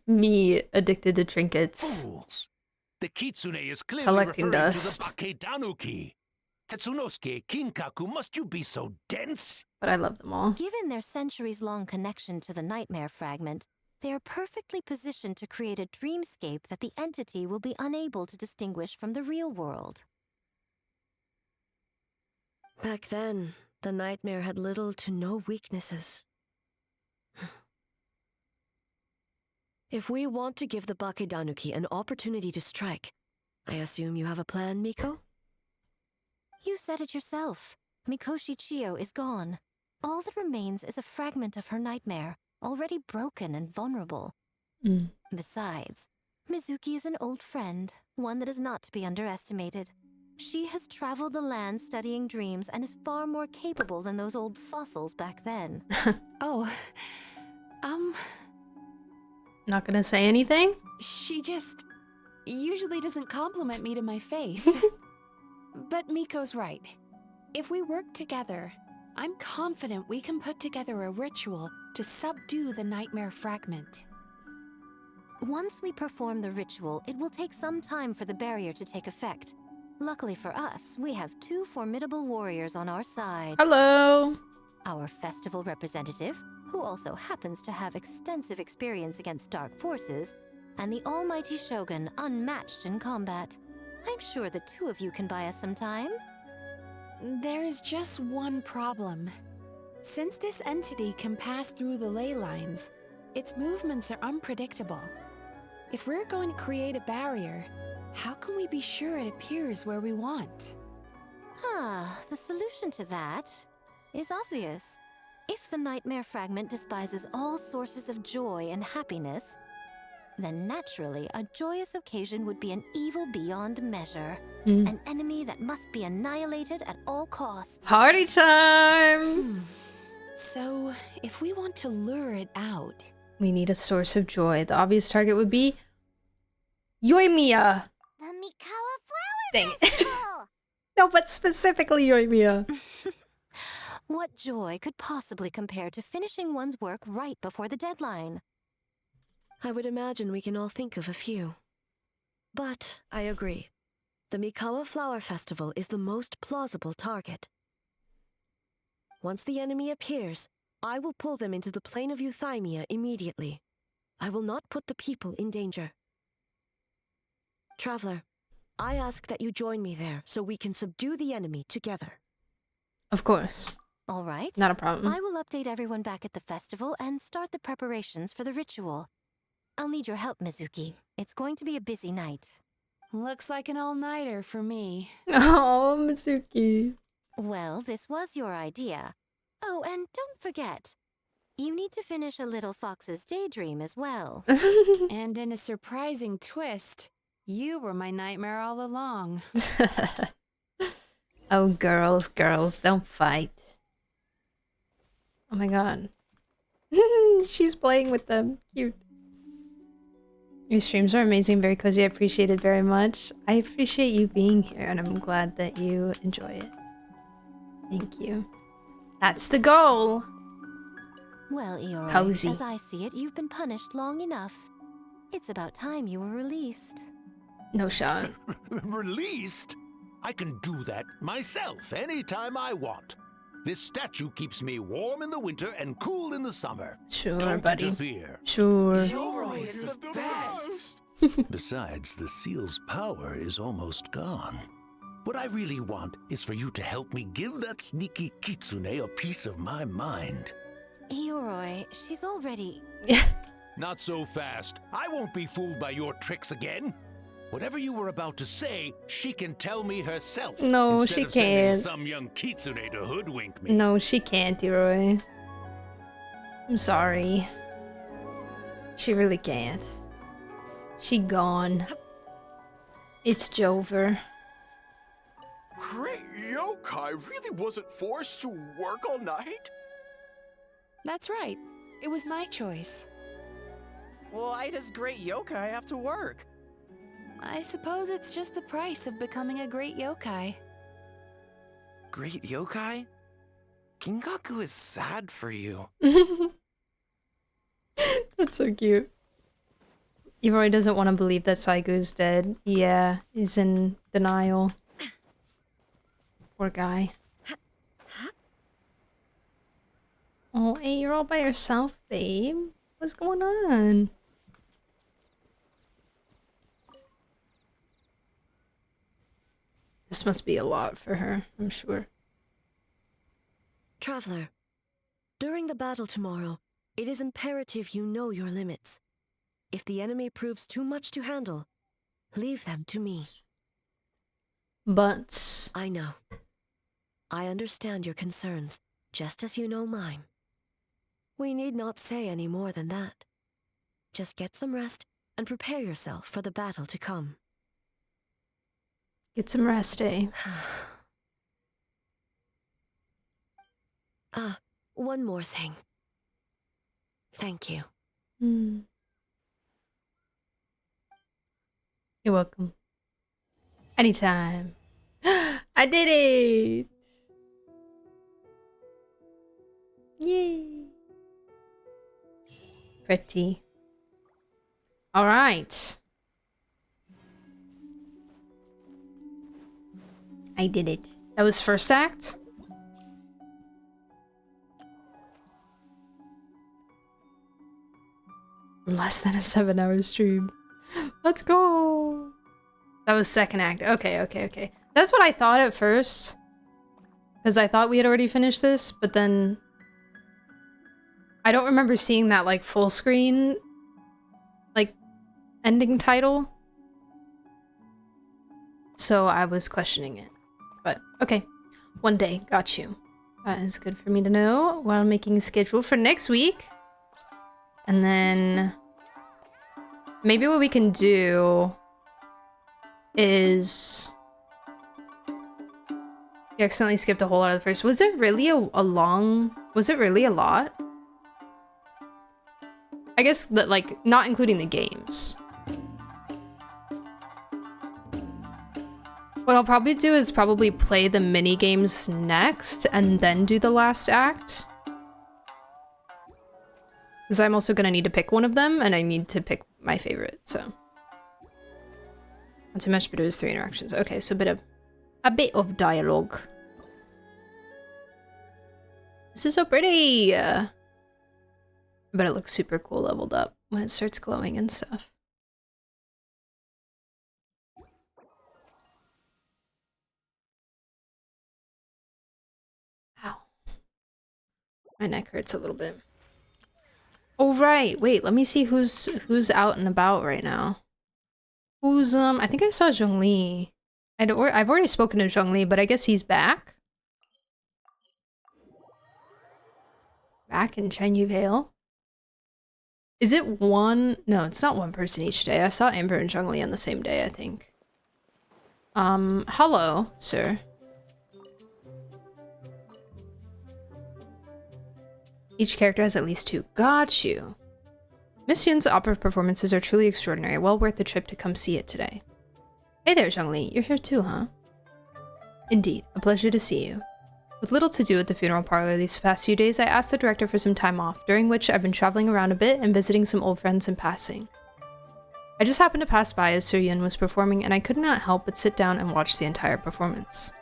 Me, addicted to trinkets. Fools! The kitsune is clearly Collecting referring dust. to the Bake Danuki. Tetsunosuke, Kinkaku, must you be so dense? But I love them all. Given their centuries-long connection to the nightmare fragment, They are perfectly positioned to create a dreamscape that the entity will be unable to distinguish from the real world. Back then, the nightmare had little to no weaknesses. If we want to give the Bakedanuki an opportunity to strike, I assume you have a plan, Miko? You said it yourself. Mikoshi Chiyo is gone. All that remains is a fragment of her nightmare, already broken and vulnerable. Besides, Mizuki is an old friend, one that is not to be underestimated. She has traveled the land studying dreams and is far more capable than those old fossils back then. Not gonna say anything? She just usually doesn't compliment me to my face. But Miko's right. If we work together, I'm confident we can put together a ritual to subdue the nightmare fragment. Once we perform the ritual, it will take some time for the barrier to take effect. Luckily for us, we have two formidable warriors on our side. Hello! Our festival representative, who also happens to have extensive experience against dark forces, and the almighty Shogun, unmatched in combat. I'm sure the two of you can buy us some time. There's just one problem. Since this entity can pass through the ley lines, its movements are unpredictable. If we're going to create a barrier, how can we be sure it appears where we want? The solution to that is obvious. If the nightmare fragment despises all sources of joy and happiness, then naturally a joyous occasion would be an evil beyond measure. An enemy that must be annihilated at all costs. Party time! So, if we want to lure it out... We need a source of joy. The obvious target would be... Yoimiya! The Mikawa Flower Dang it. Festival! No, but specifically Yoimiya. What joy could possibly compare to finishing one's work right before the deadline? I would imagine we can all think of a few. But I agree. The Mikawa Flower Festival is the most plausible target. Once the enemy appears, I will pull them into the plane of Euthymia immediately. I will not put the people in danger. Traveler, I ask that you join me there so we can subdue the enemy together. Of course. All right. Not a problem. I will update everyone back at the festival and start the preparations for the ritual. I'll need your help, Mizuki. It's going to be a busy night. Looks like an all-nighter for me. Oh, Mizuki. Well, this was your idea. Oh, and don't forget, you need to finish a little fox's daydream as well. And in a surprising twist, you were my nightmare all along. Oh, girls, don't fight. Oh my god. She's playing with them. Cute. Your streams are amazing, very cozy. I appreciate it very much. I appreciate you being here, and I'm glad that you enjoy it. Thank you. That's the goal. Well, Ioroi, Cozy. as I see it, you've been punished long enough. It's about time you were released. No shot. Released? I can do that myself anytime I want. This statue keeps me warm in the winter and cool in the summer. Sure, Don't buddy. interfere. Sure. Yoroi is the best! Besides, the seal's power is almost gone. What I really want is for you to help me give that sneaky kitsune a piece of my mind. Ioroi, she's already... Not so fast. I won't be fooled by your tricks again. Whatever you were about to say, she can tell me herself. No, instead she of sending can't. some young kitsune to hoodwink me. No, she can't, Ioroi. I'm sorry. She really can't. She gone. It's Jover. Great yokai really wasn't forced to work all night? That's right. It was my choice. Why does great yokai have to work? I suppose it's just the price of becoming a great yokai. Great yokai? Kingaku is sad for you. That's so cute. Ioroi doesn't want to believe that Saigu's dead. Yeah, he's in denial. Poor guy. Oh, hey, you're all by yourself, babe. What's going on? This must be a lot for her, I'm sure. Traveler, during the battle tomorrow, it is imperative you know your limits. If the enemy proves too much to handle, leave them to me. But... I know. I understand your concerns, just as you know mine. We need not say any more than that. Just get some rest and prepare yourself for the battle to come. Get some rest, eh? One more thing. Thank you. You're welcome. Anytime. I did it! Yay! Pretty. Alright. I did it. That was first act? Less than a 7-hour stream. Let's go! That was second act. Okay. That's what I thought at first. Because I thought we had already finished this, but then... I don't remember seeing that, like, full screen... like, ending title. So I was questioning it. But, okay. One day. Got you. That is good for me to know while making a schedule for next week. And then... maybe what we can do... is... you accidentally skipped a whole lot of the first. Was it really a long... was it really a lot? I guess that, like, not including the games. What I'll probably do is probably play the mini games next and then do the last act. Because I'm also gonna need to pick one of them and I need to pick my favorite, so. Not too much, but it was 3 interactions. Okay, so a bit of dialogue. This is so pretty! But it looks super cool leveled up when it starts glowing and stuff. Ow. My neck hurts a little bit. Oh right, wait, let me see who's out and about right now. Who's I think I saw Zhongli. I've already spoken to Zhongli, but I guess he's back. Back in Chenyu Vale. Is it one? No, it's not one person each day. I saw Amber and Zhongli on the same day, I think. Hello, sir. Each character has at least 2. Got you. Miss Yoon's opera performances are truly extraordinary. Well worth the trip to come see it today. Hey there, Zhongli. You're here too, huh? Indeed. A pleasure to see you. With little to do at the funeral parlor these past few days, I asked the director for some time off, during which I've been traveling around a bit and visiting some old friends in passing. I just happened to pass by as Sir Yun was performing, and I could not help but sit down and watch the entire performance.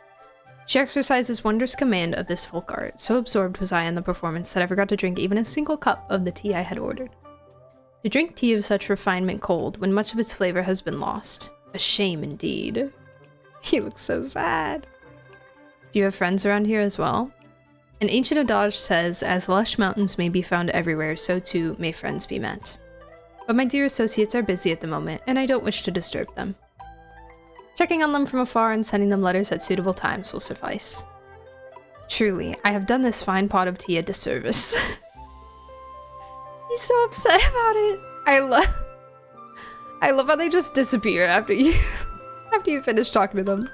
She exercises wondrous command of this folk art. So absorbed was I in the performance that I forgot to drink even a single cup of the tea I had ordered. To drink tea of such refinement cold, when much of its flavor has been lost. A shame indeed. He looks so sad. Do you have friends around here as well? An ancient adage says, as lush mountains may be found everywhere, so too may friends be met. But my dear associates are busy at the moment, and I don't wish to disturb them. Checking on them from afar and sending them letters at suitable times will suffice. Truly, I have done this fine pot of tea a disservice. He's so upset about it. I love how they just disappear after you finish talking to them.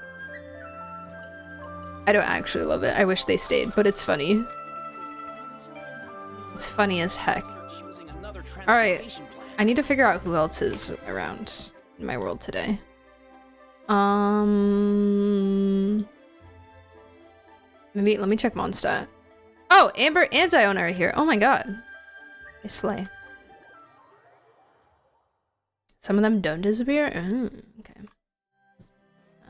I don't actually love it. I wish they stayed, but it's funny. It's funny as heck. Alright, I need to figure out who else is around in my world today. Maybe, let me check Mondstadt. Oh, Amber and Ziona are here. Oh my god. They slay. Some of them don't disappear? Oh, okay.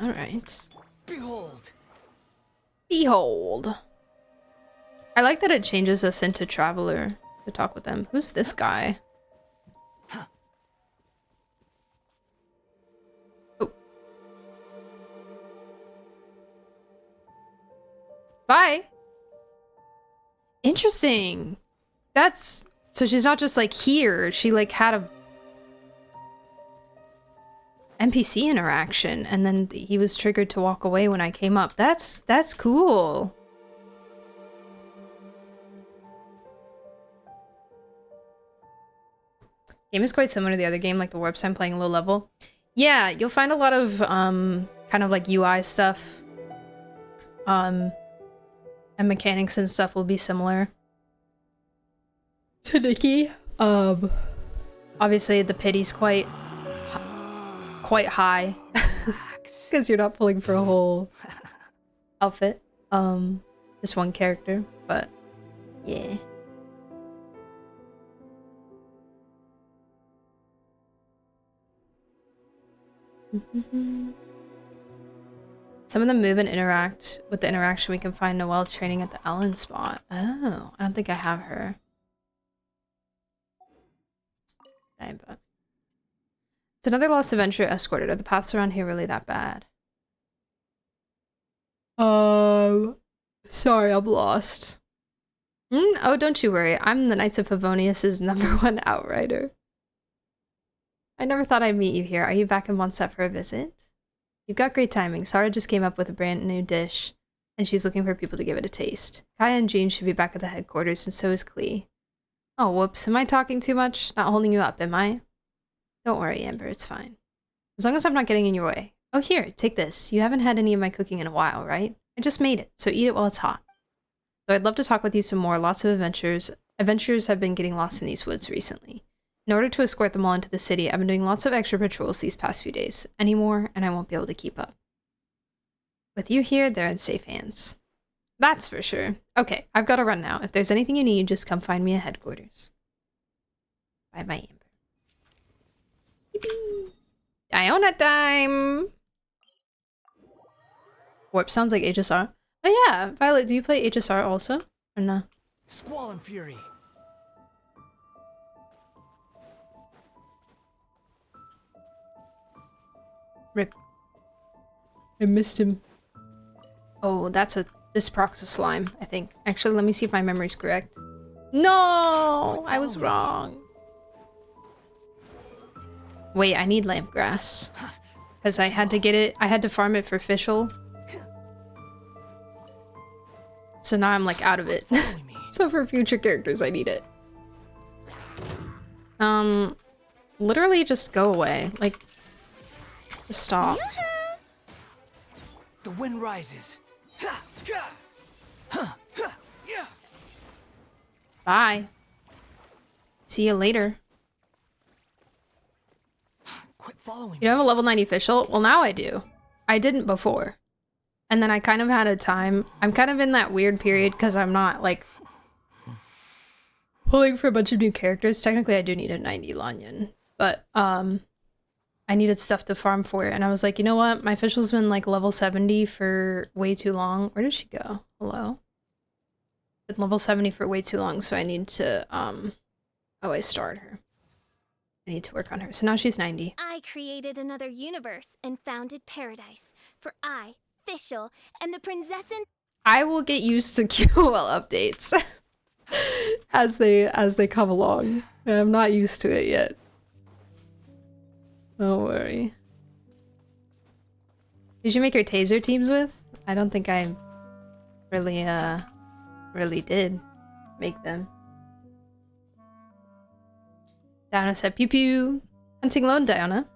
Alright. Behold! Behold. I like that it changes us into Traveler to talk with them. Who's this guy? Bye. Interesting. That's so she's not just like here. She like had a NPC interaction, and then he was triggered to walk away when I came up. That's cool. Game is quite similar to the other game, like the warps I'm playing low level. Yeah, you'll find a lot of kind of like UI stuff. And mechanics and stuff will be similar to Nikki. Obviously the pity's quite high because you're not pulling for a whole outfit. Just one character, but yeah. Some of them move and interact. With the interaction, we can find Noelle training at the Ellen spot. Oh, I don't think I have her. Dang, but it's another lost adventure escorted. Are the paths around here really that bad? Sorry, I'm lost. Oh, don't you worry. I'm the Knights of Favonius's #1 outrider. I never thought I'd meet you here. Are you back in Mondstadt for a visit? You've got great timing. Sarah just came up with a brand new dish, and she's looking for people to give it a taste. Kaya and Jean should be back at the headquarters, and so is Klee. Oh, whoops. Am I talking too much? Not holding you up, am I? Don't worry, Amber. It's fine. As long as I'm not getting in your way. Oh, here. Take this. You haven't had any of my cooking in a while, right? I just made it, so eat it while it's hot. So I'd love to talk with you some more. Lots of adventures. Adventurers have been getting lost in these woods recently. In order to escort them all into the city, I've been doing lots of extra patrols these past few days. Any more, and I won't be able to keep up. With you here, they're in safe hands. That's for sure. Okay, I've got to run now. If there's anything you need, just come find me at headquarters. Bye-bye, Amber. Yippee! Iona time! Warp sounds like HSR. Oh yeah, Violet, do you play HSR also? Or no? Squall and Fury. Rip. I missed him. Oh, this proc's a slime, I think. Actually, let me see if my memory's correct. No! I was wrong. Wait, I need lamp grass. Because I had to get it, I had to farm it for Fischl. So now I'm like out of it. So for future characters, I need it. Literally just go away. Like, just stop. The wind rises. Bye. See you later. Quit following me. You don't have a level 90 Fischl? Well, now I do. I didn't before. And then I kind of had a time. I'm kind of in that weird period because I'm not like pulling for a bunch of new characters. Technically, I do need a 90 Lanyan, but I needed stuff to farm for it. And I was like, you know what? My Fischl's been like level 70 for way too long. Where did she go? Hello? Been level 70 for way too long, so I need to oh, I starred her. I need to work on her. So now she's 90. I created another universe and founded paradise for Fischl, and the Prinzessin. I will get used to QOL updates as they come along. I'm not used to it yet. Don't worry. Did you make your taser teams with? I don't think I really did make them. Diana said pew pew. Hunting lone, Diana.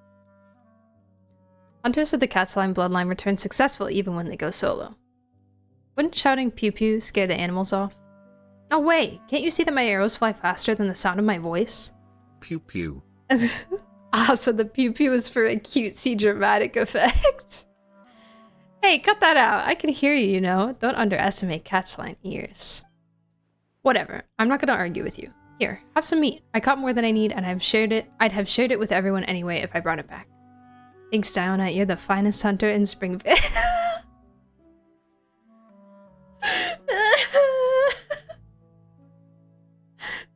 Hunters of the Cat's-Line bloodline return successful even when they go solo. Wouldn't shouting pew pew scare the animals off? No way! Can't you see that my arrows fly faster than the sound of my voice? Pew pew. Ah, so the pew pew is for a cutesy dramatic effect. Hey, cut that out. I can hear you, you know. Don't underestimate Cat's-Line ears. Whatever. I'm not gonna argue with you. Here, have some meat. I caught more than I need and I'd have shared it with everyone anyway if I brought it back. Thanks, Diana. You're the finest hunter in Springvale.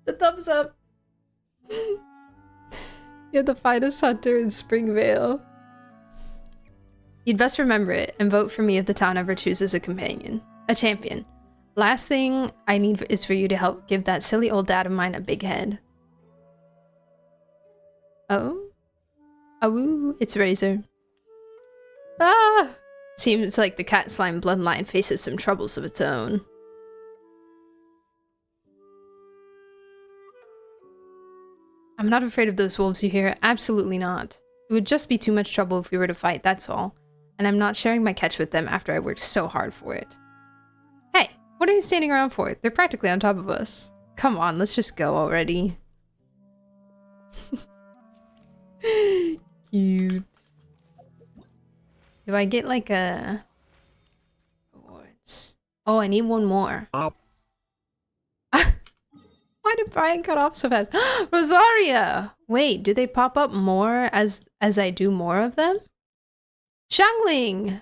The thumbs up. You're the finest hunter in Springvale. You'd best remember it and vote for me if the town ever chooses a companion. a champion. Last thing I need is for you to help give that silly old dad of mine a big head. Oh? Oh, it's Razor. Ah! Seems like the cat slime bloodline faces some troubles of its own. I'm not afraid of those wolves you hear. Absolutely not. It would just be too much trouble if we were to fight, that's all. And I'm not sharing my catch with them after I worked so hard for it. Hey, what are you standing around for? They're practically on top of us. Come on, let's just go already. Cute. Do I get like a... rewards? Oh, I need one more. Why did Brian cut off so fast? Rosaria! Wait, do they pop up more as I do more of them? Xiangling!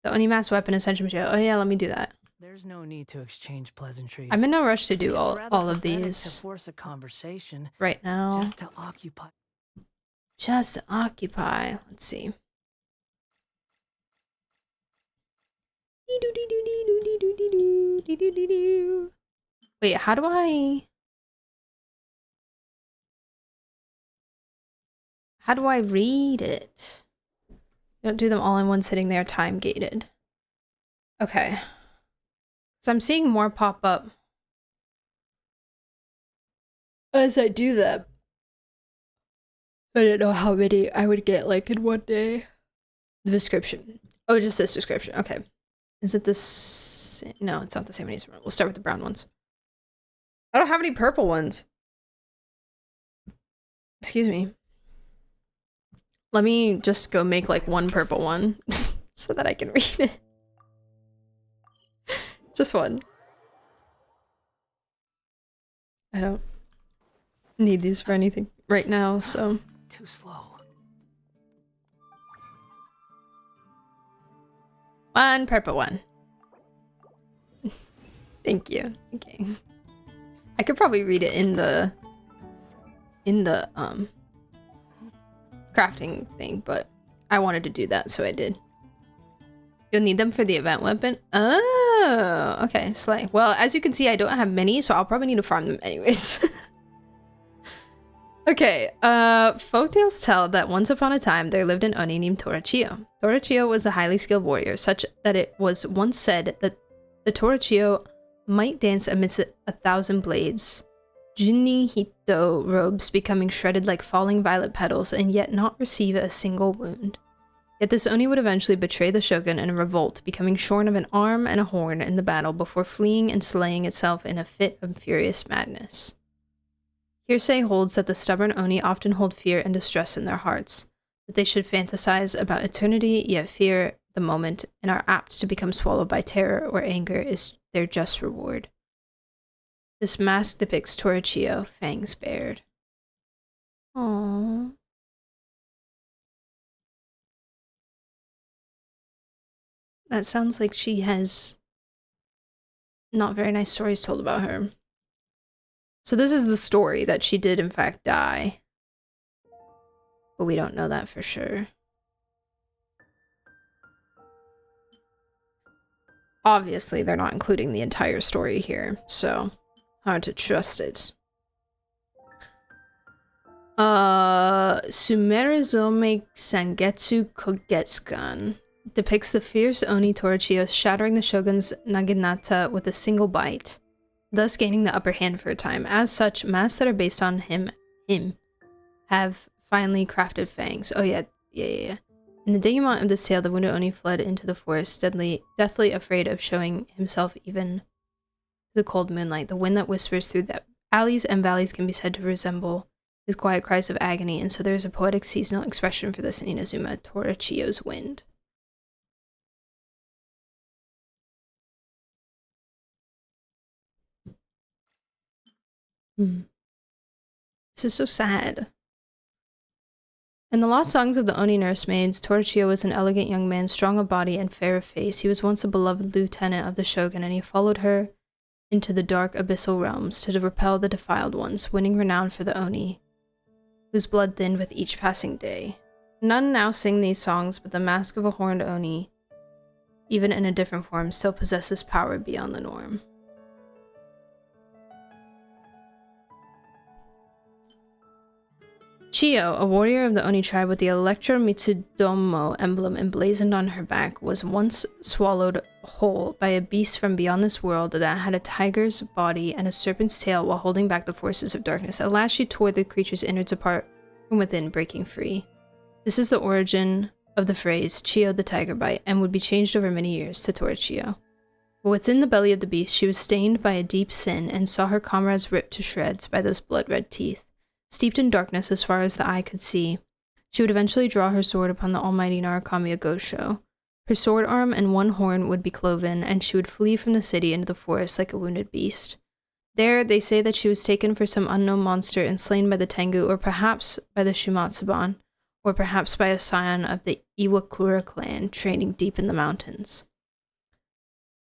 The Oni mass weapon essential material. Oh yeah, let me do that. There's no need to exchange pleasantries. I'm in no rush to do all of To these force a conversation right now. just to occupy. Just to occupy. Let's see. Wait, how do I read it? Don't do them all in one sitting, they are time gated. Okay. So I'm seeing more pop up as I do them. I didn't know how many I would get like in one day. The description. Oh, just this description. Okay. Is it this? No, it's not the same as we'll start with the brown ones. I don't have any purple ones. Excuse me. Let me just go make like one purple one so that I can read it. Just one. I don't need these for anything right now, so. Too slow. One purple one. Thank you. Okay. I could probably read it in the crafting thing, but I wanted to do that, so I did. You'll need them for the event weapon? Oh, okay, slay. Well, as you can see, I don't have many, so I'll probably need to farm them anyways. Okay, folktales tell that once upon a time there lived an Oni named Torachio. Torachio was a highly skilled warrior, such that it was once said that the Torachio might dance amidst 1,000 blades. Junni Hito robes becoming shredded like falling violet petals and yet not receive a single wound. Yet this Oni would eventually betray the shogun in a revolt, becoming shorn of an arm and a horn in the battle before fleeing and slaying itself in a fit of furious madness. Hearsay holds that the stubborn Oni often hold fear and distress in their hearts, that they should fantasize about eternity yet fear the moment and are apt to become swallowed by terror or anger is their just reward. This mask depicts Torachio, fangs bared. Aww. That sounds like she has not very nice stories told about her. So this is the story, that she did in fact die. But we don't know that for sure. Obviously, they're not including the entire story here, so hard to trust it. Sumerizome Sangetsu Kogetsukan depicts the fierce Oni Torachio shattering the shogun's naginata with a single bite, thus gaining the upper hand for a time. As such, masks that are based on him have finely crafted fangs. Oh yeah. In the denouement of this tale, the wounded Oni fled into the forest, deathly afraid of showing himself even the cold moonlight. The wind that whispers through the alleys and valleys can be said to resemble his quiet cries of agony, and so there is a poetic seasonal expression for this in Inazuma, Torachio's wind. This is so sad. In the lost songs of the Oni nursemaids, Torachio was an elegant young man, strong of body and fair of face. He was once a beloved lieutenant of the shogun, and he followed her into the dark abyssal realms to repel the defiled ones, winning renown for the Oni, whose blood thinned with each passing day. None now sing these songs, but the mask of a horned Oni even in a different form, still possesses power beyond the norm. Chiyo, a warrior of the Oni tribe with the Electro Mitsudomo emblem emblazoned on her back, was once swallowed whole by a beast from beyond this world that had a tiger's body and a serpent's tail while holding back the forces of darkness. At last she tore the creature's innards apart from within, breaking free. This is the origin of the phrase Chiyo the Tiger Bite, and would be changed over many years to Torichiyo. But within the belly of the beast, she was stained by a deep sin and saw her comrades ripped to shreds by those blood-red teeth. Steeped in darkness as far as the eye could see, she would eventually draw her sword upon the almighty Narukami Agosho. Her sword arm and one horn would be cloven, and she would flee from the city into the forest like a wounded beast. There, they say that she was taken for some unknown monster and slain by the Tengu, or perhaps by the Shumatsuban, or perhaps by a scion of the Iwakura clan training deep in the mountains.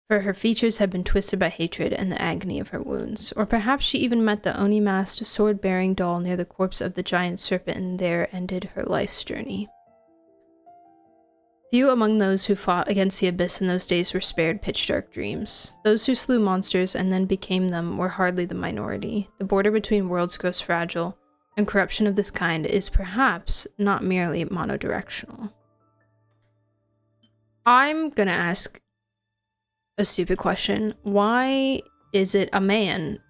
For her features had been twisted by hatred and the agony of her wounds. Or perhaps she even met the Oni-masked, sword-bearing doll near the corpse of the giant serpent, and there ended her life's journey. Few among those who fought against the abyss in those days were spared pitch-dark dreams. Those who slew monsters and then became them were hardly the minority. The border between worlds grows fragile, and corruption of this kind is perhaps not merely monodirectional. I'm gonna ask a stupid question. Why is it a man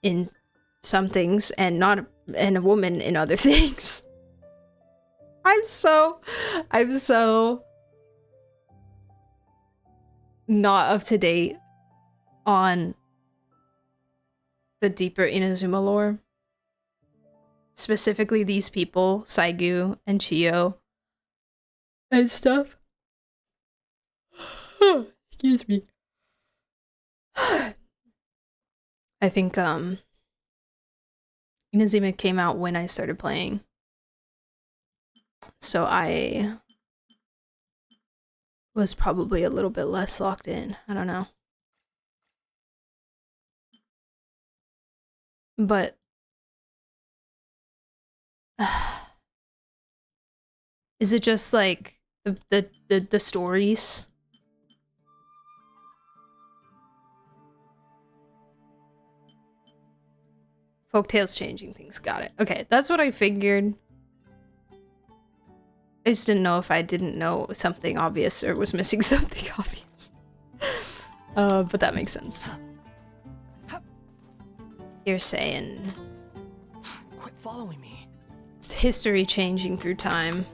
in some things and a woman in other things? I'm so not up to date on the deeper Inazuma lore. Specifically these people, Saigu and Chiyo and stuff. Excuse me. I think Inazuma came out when I started playing, so I was probably a little bit less locked in. I don't know, but is it just like the stories? Folktales changing things. Got it. Okay, that's what I figured. I just didn't know if I didn't know something obvious or was missing something obvious. But that makes sense. You're saying... Quit following me. It's history changing through time.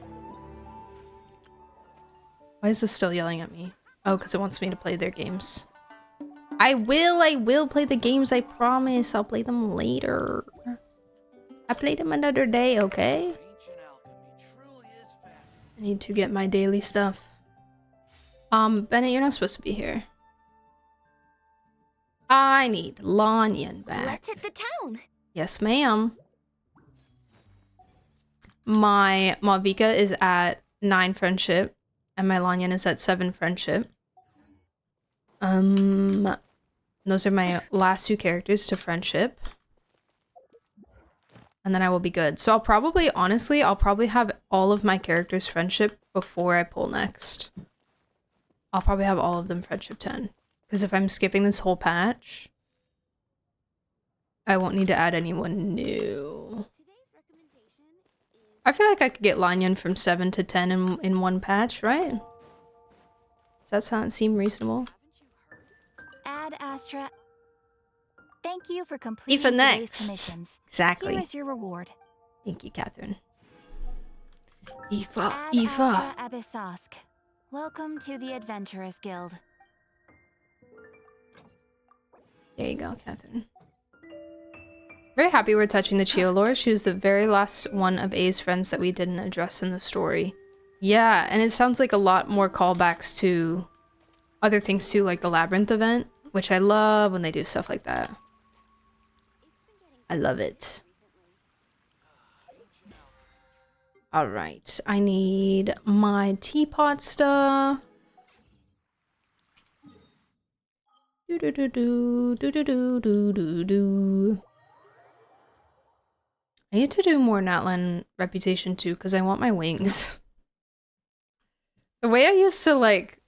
Why is this still yelling at me? Oh, because it wants me to play their games. I will play the games, I promise. I'll play them later. I played them another day, okay? I need to get my daily stuff. Bennett, you're not supposed to be here. I need Lanyan back. Let's hit the town. Yes, ma'am. My Malvika is at 9 friendship, and my Lanyan is at 7 friendship. Those are my last 2 characters to friendship. And then I will be good. So I'll probably, honestly, I'll probably have all of my characters friendship before I pull next. I'll probably have all of them friendship 10. Because if I'm skipping this whole patch, I won't need to add anyone new. I feel like I could get Lanyan from 7 to 10 in one patch, right? Does that seem reasonable? Ad Astra. Thank you for completing Even today's next. commissions. Exactly. Here is your reward. Thank you, Catherine. Ad Astra Abyssosk. Welcome to the Adventurers Guild. There you go, Catherine. Very happy we're touching the Chiyo lore. She was the very last one of A's friends that we didn't address in the story. Yeah, and it sounds like a lot more callbacks to other things too, like the Labyrinth event, which I love when they do stuff like that. I love it. Alright, I need my teapot stuff. Do do do do do do do do do do. I need to do more Natlan reputation too, because I want my wings. The way I used to like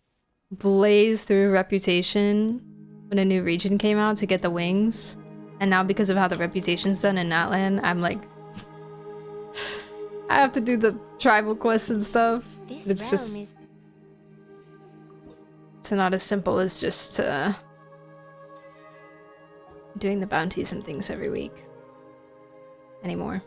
blaze through Reputation when a new region came out to get the wings. And now because of how the Reputation's done in Natlan, I'm like... I have to do the tribal quests and stuff. It's just... It's not as simple as just doing the bounties and things every week anymore.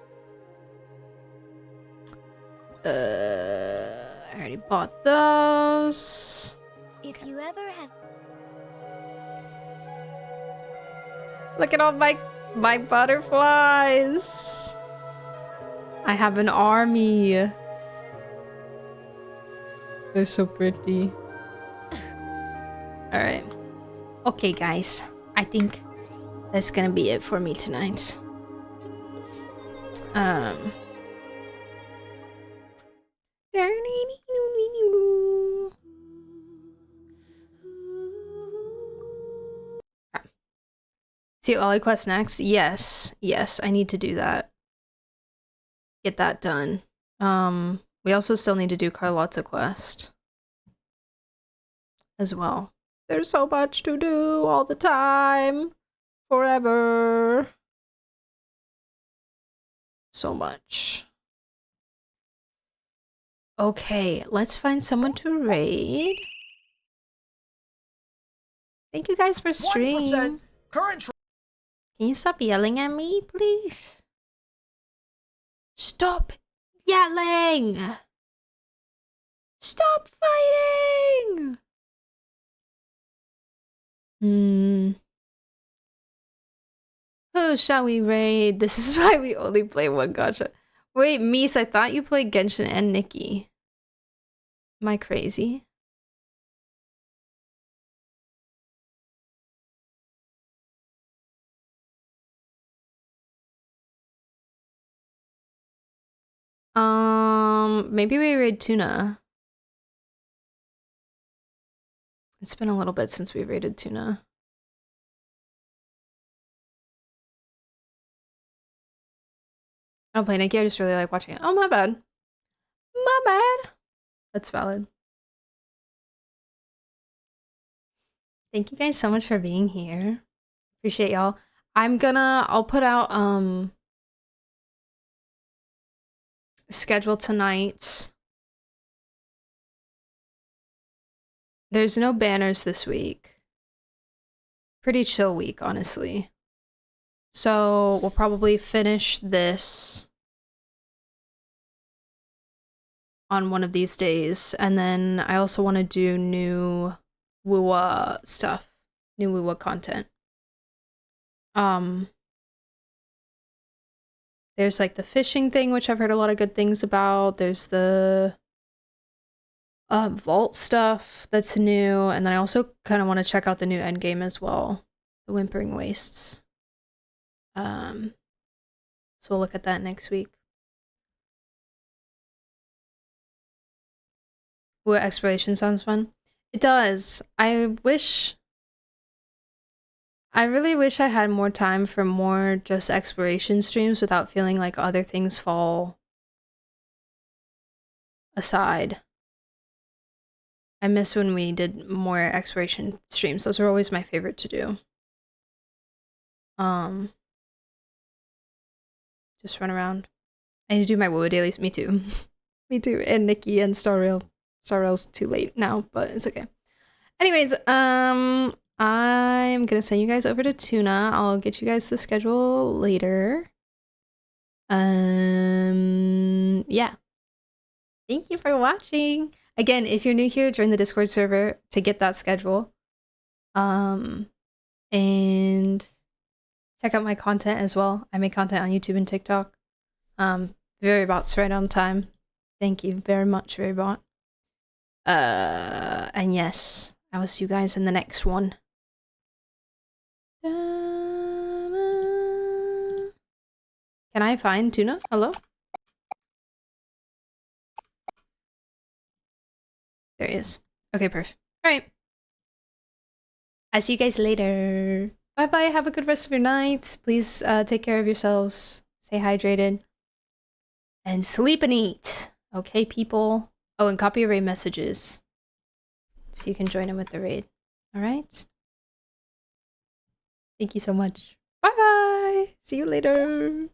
I already bought those. If you ever have... Look at all my butterflies. I have an army. They're so pretty. Alright. Okay, guys. I think that's gonna be it for me tonight. See Ollie Quest next? Yes. Yes, I need to do that. Get that done. We also still need to do Carlotta Quest as well. There's so much to do all the time. Forever. So much. Okay, let's find someone to raid. Thank you guys for stream. Current. Can you stop yelling at me, please? Stop yelling! Stop fighting! Who shall we raid? This is why we only play one gacha. Wait, Mies, I thought you played Genshin and Nikki. Am I crazy? Maybe we raid Tuna. It's been a little bit since we raided Tuna. I don't play Nikki, I just really like watching it. Oh, my bad. My bad. That's valid. Thank you guys so much for being here. Appreciate y'all. I'll put out, schedule tonight. There's no banners this week. Pretty chill week, honestly. So we'll probably finish this on one of these days. And then I also want to do new Wuwa stuff. New Wuwa content. There's like the fishing thing, which I've heard a lot of good things about. There's the vault stuff that's new. And then I also kind of want to check out the new endgame as well. The Whimpering Wastes. So we'll look at that next week. What exploration sounds fun? It does. I really wish I had more time for more just exploration streams without feeling like other things fall aside. I miss when we did more exploration streams. Those are always my favorite to do. Just run around. I need to do my WoW dailies. Me too. Me too. And Nikki and Star Rail. Star Rail's too late now, but it's okay. Anyways, I'm gonna send you guys over to Tuna. I'll get you guys the schedule later. Yeah. Thank you for watching. Again, if you're new here, join the Discord server to get that schedule. And check out my content as well. I make content on YouTube and TikTok. Verybots right on time. Thank you very much, Verybot. And yes, I will see you guys in the next one. Can I find Tuna? Hello? There he is. Okay, perfect. Alright. I'll see you guys later. Bye-bye. Have a good rest of your night. Please take care of yourselves. Stay hydrated. And sleep and eat. Okay, people? Oh, and copy array messages. so you can join him with the raid. All right. Thank you so much. Bye bye. See you later.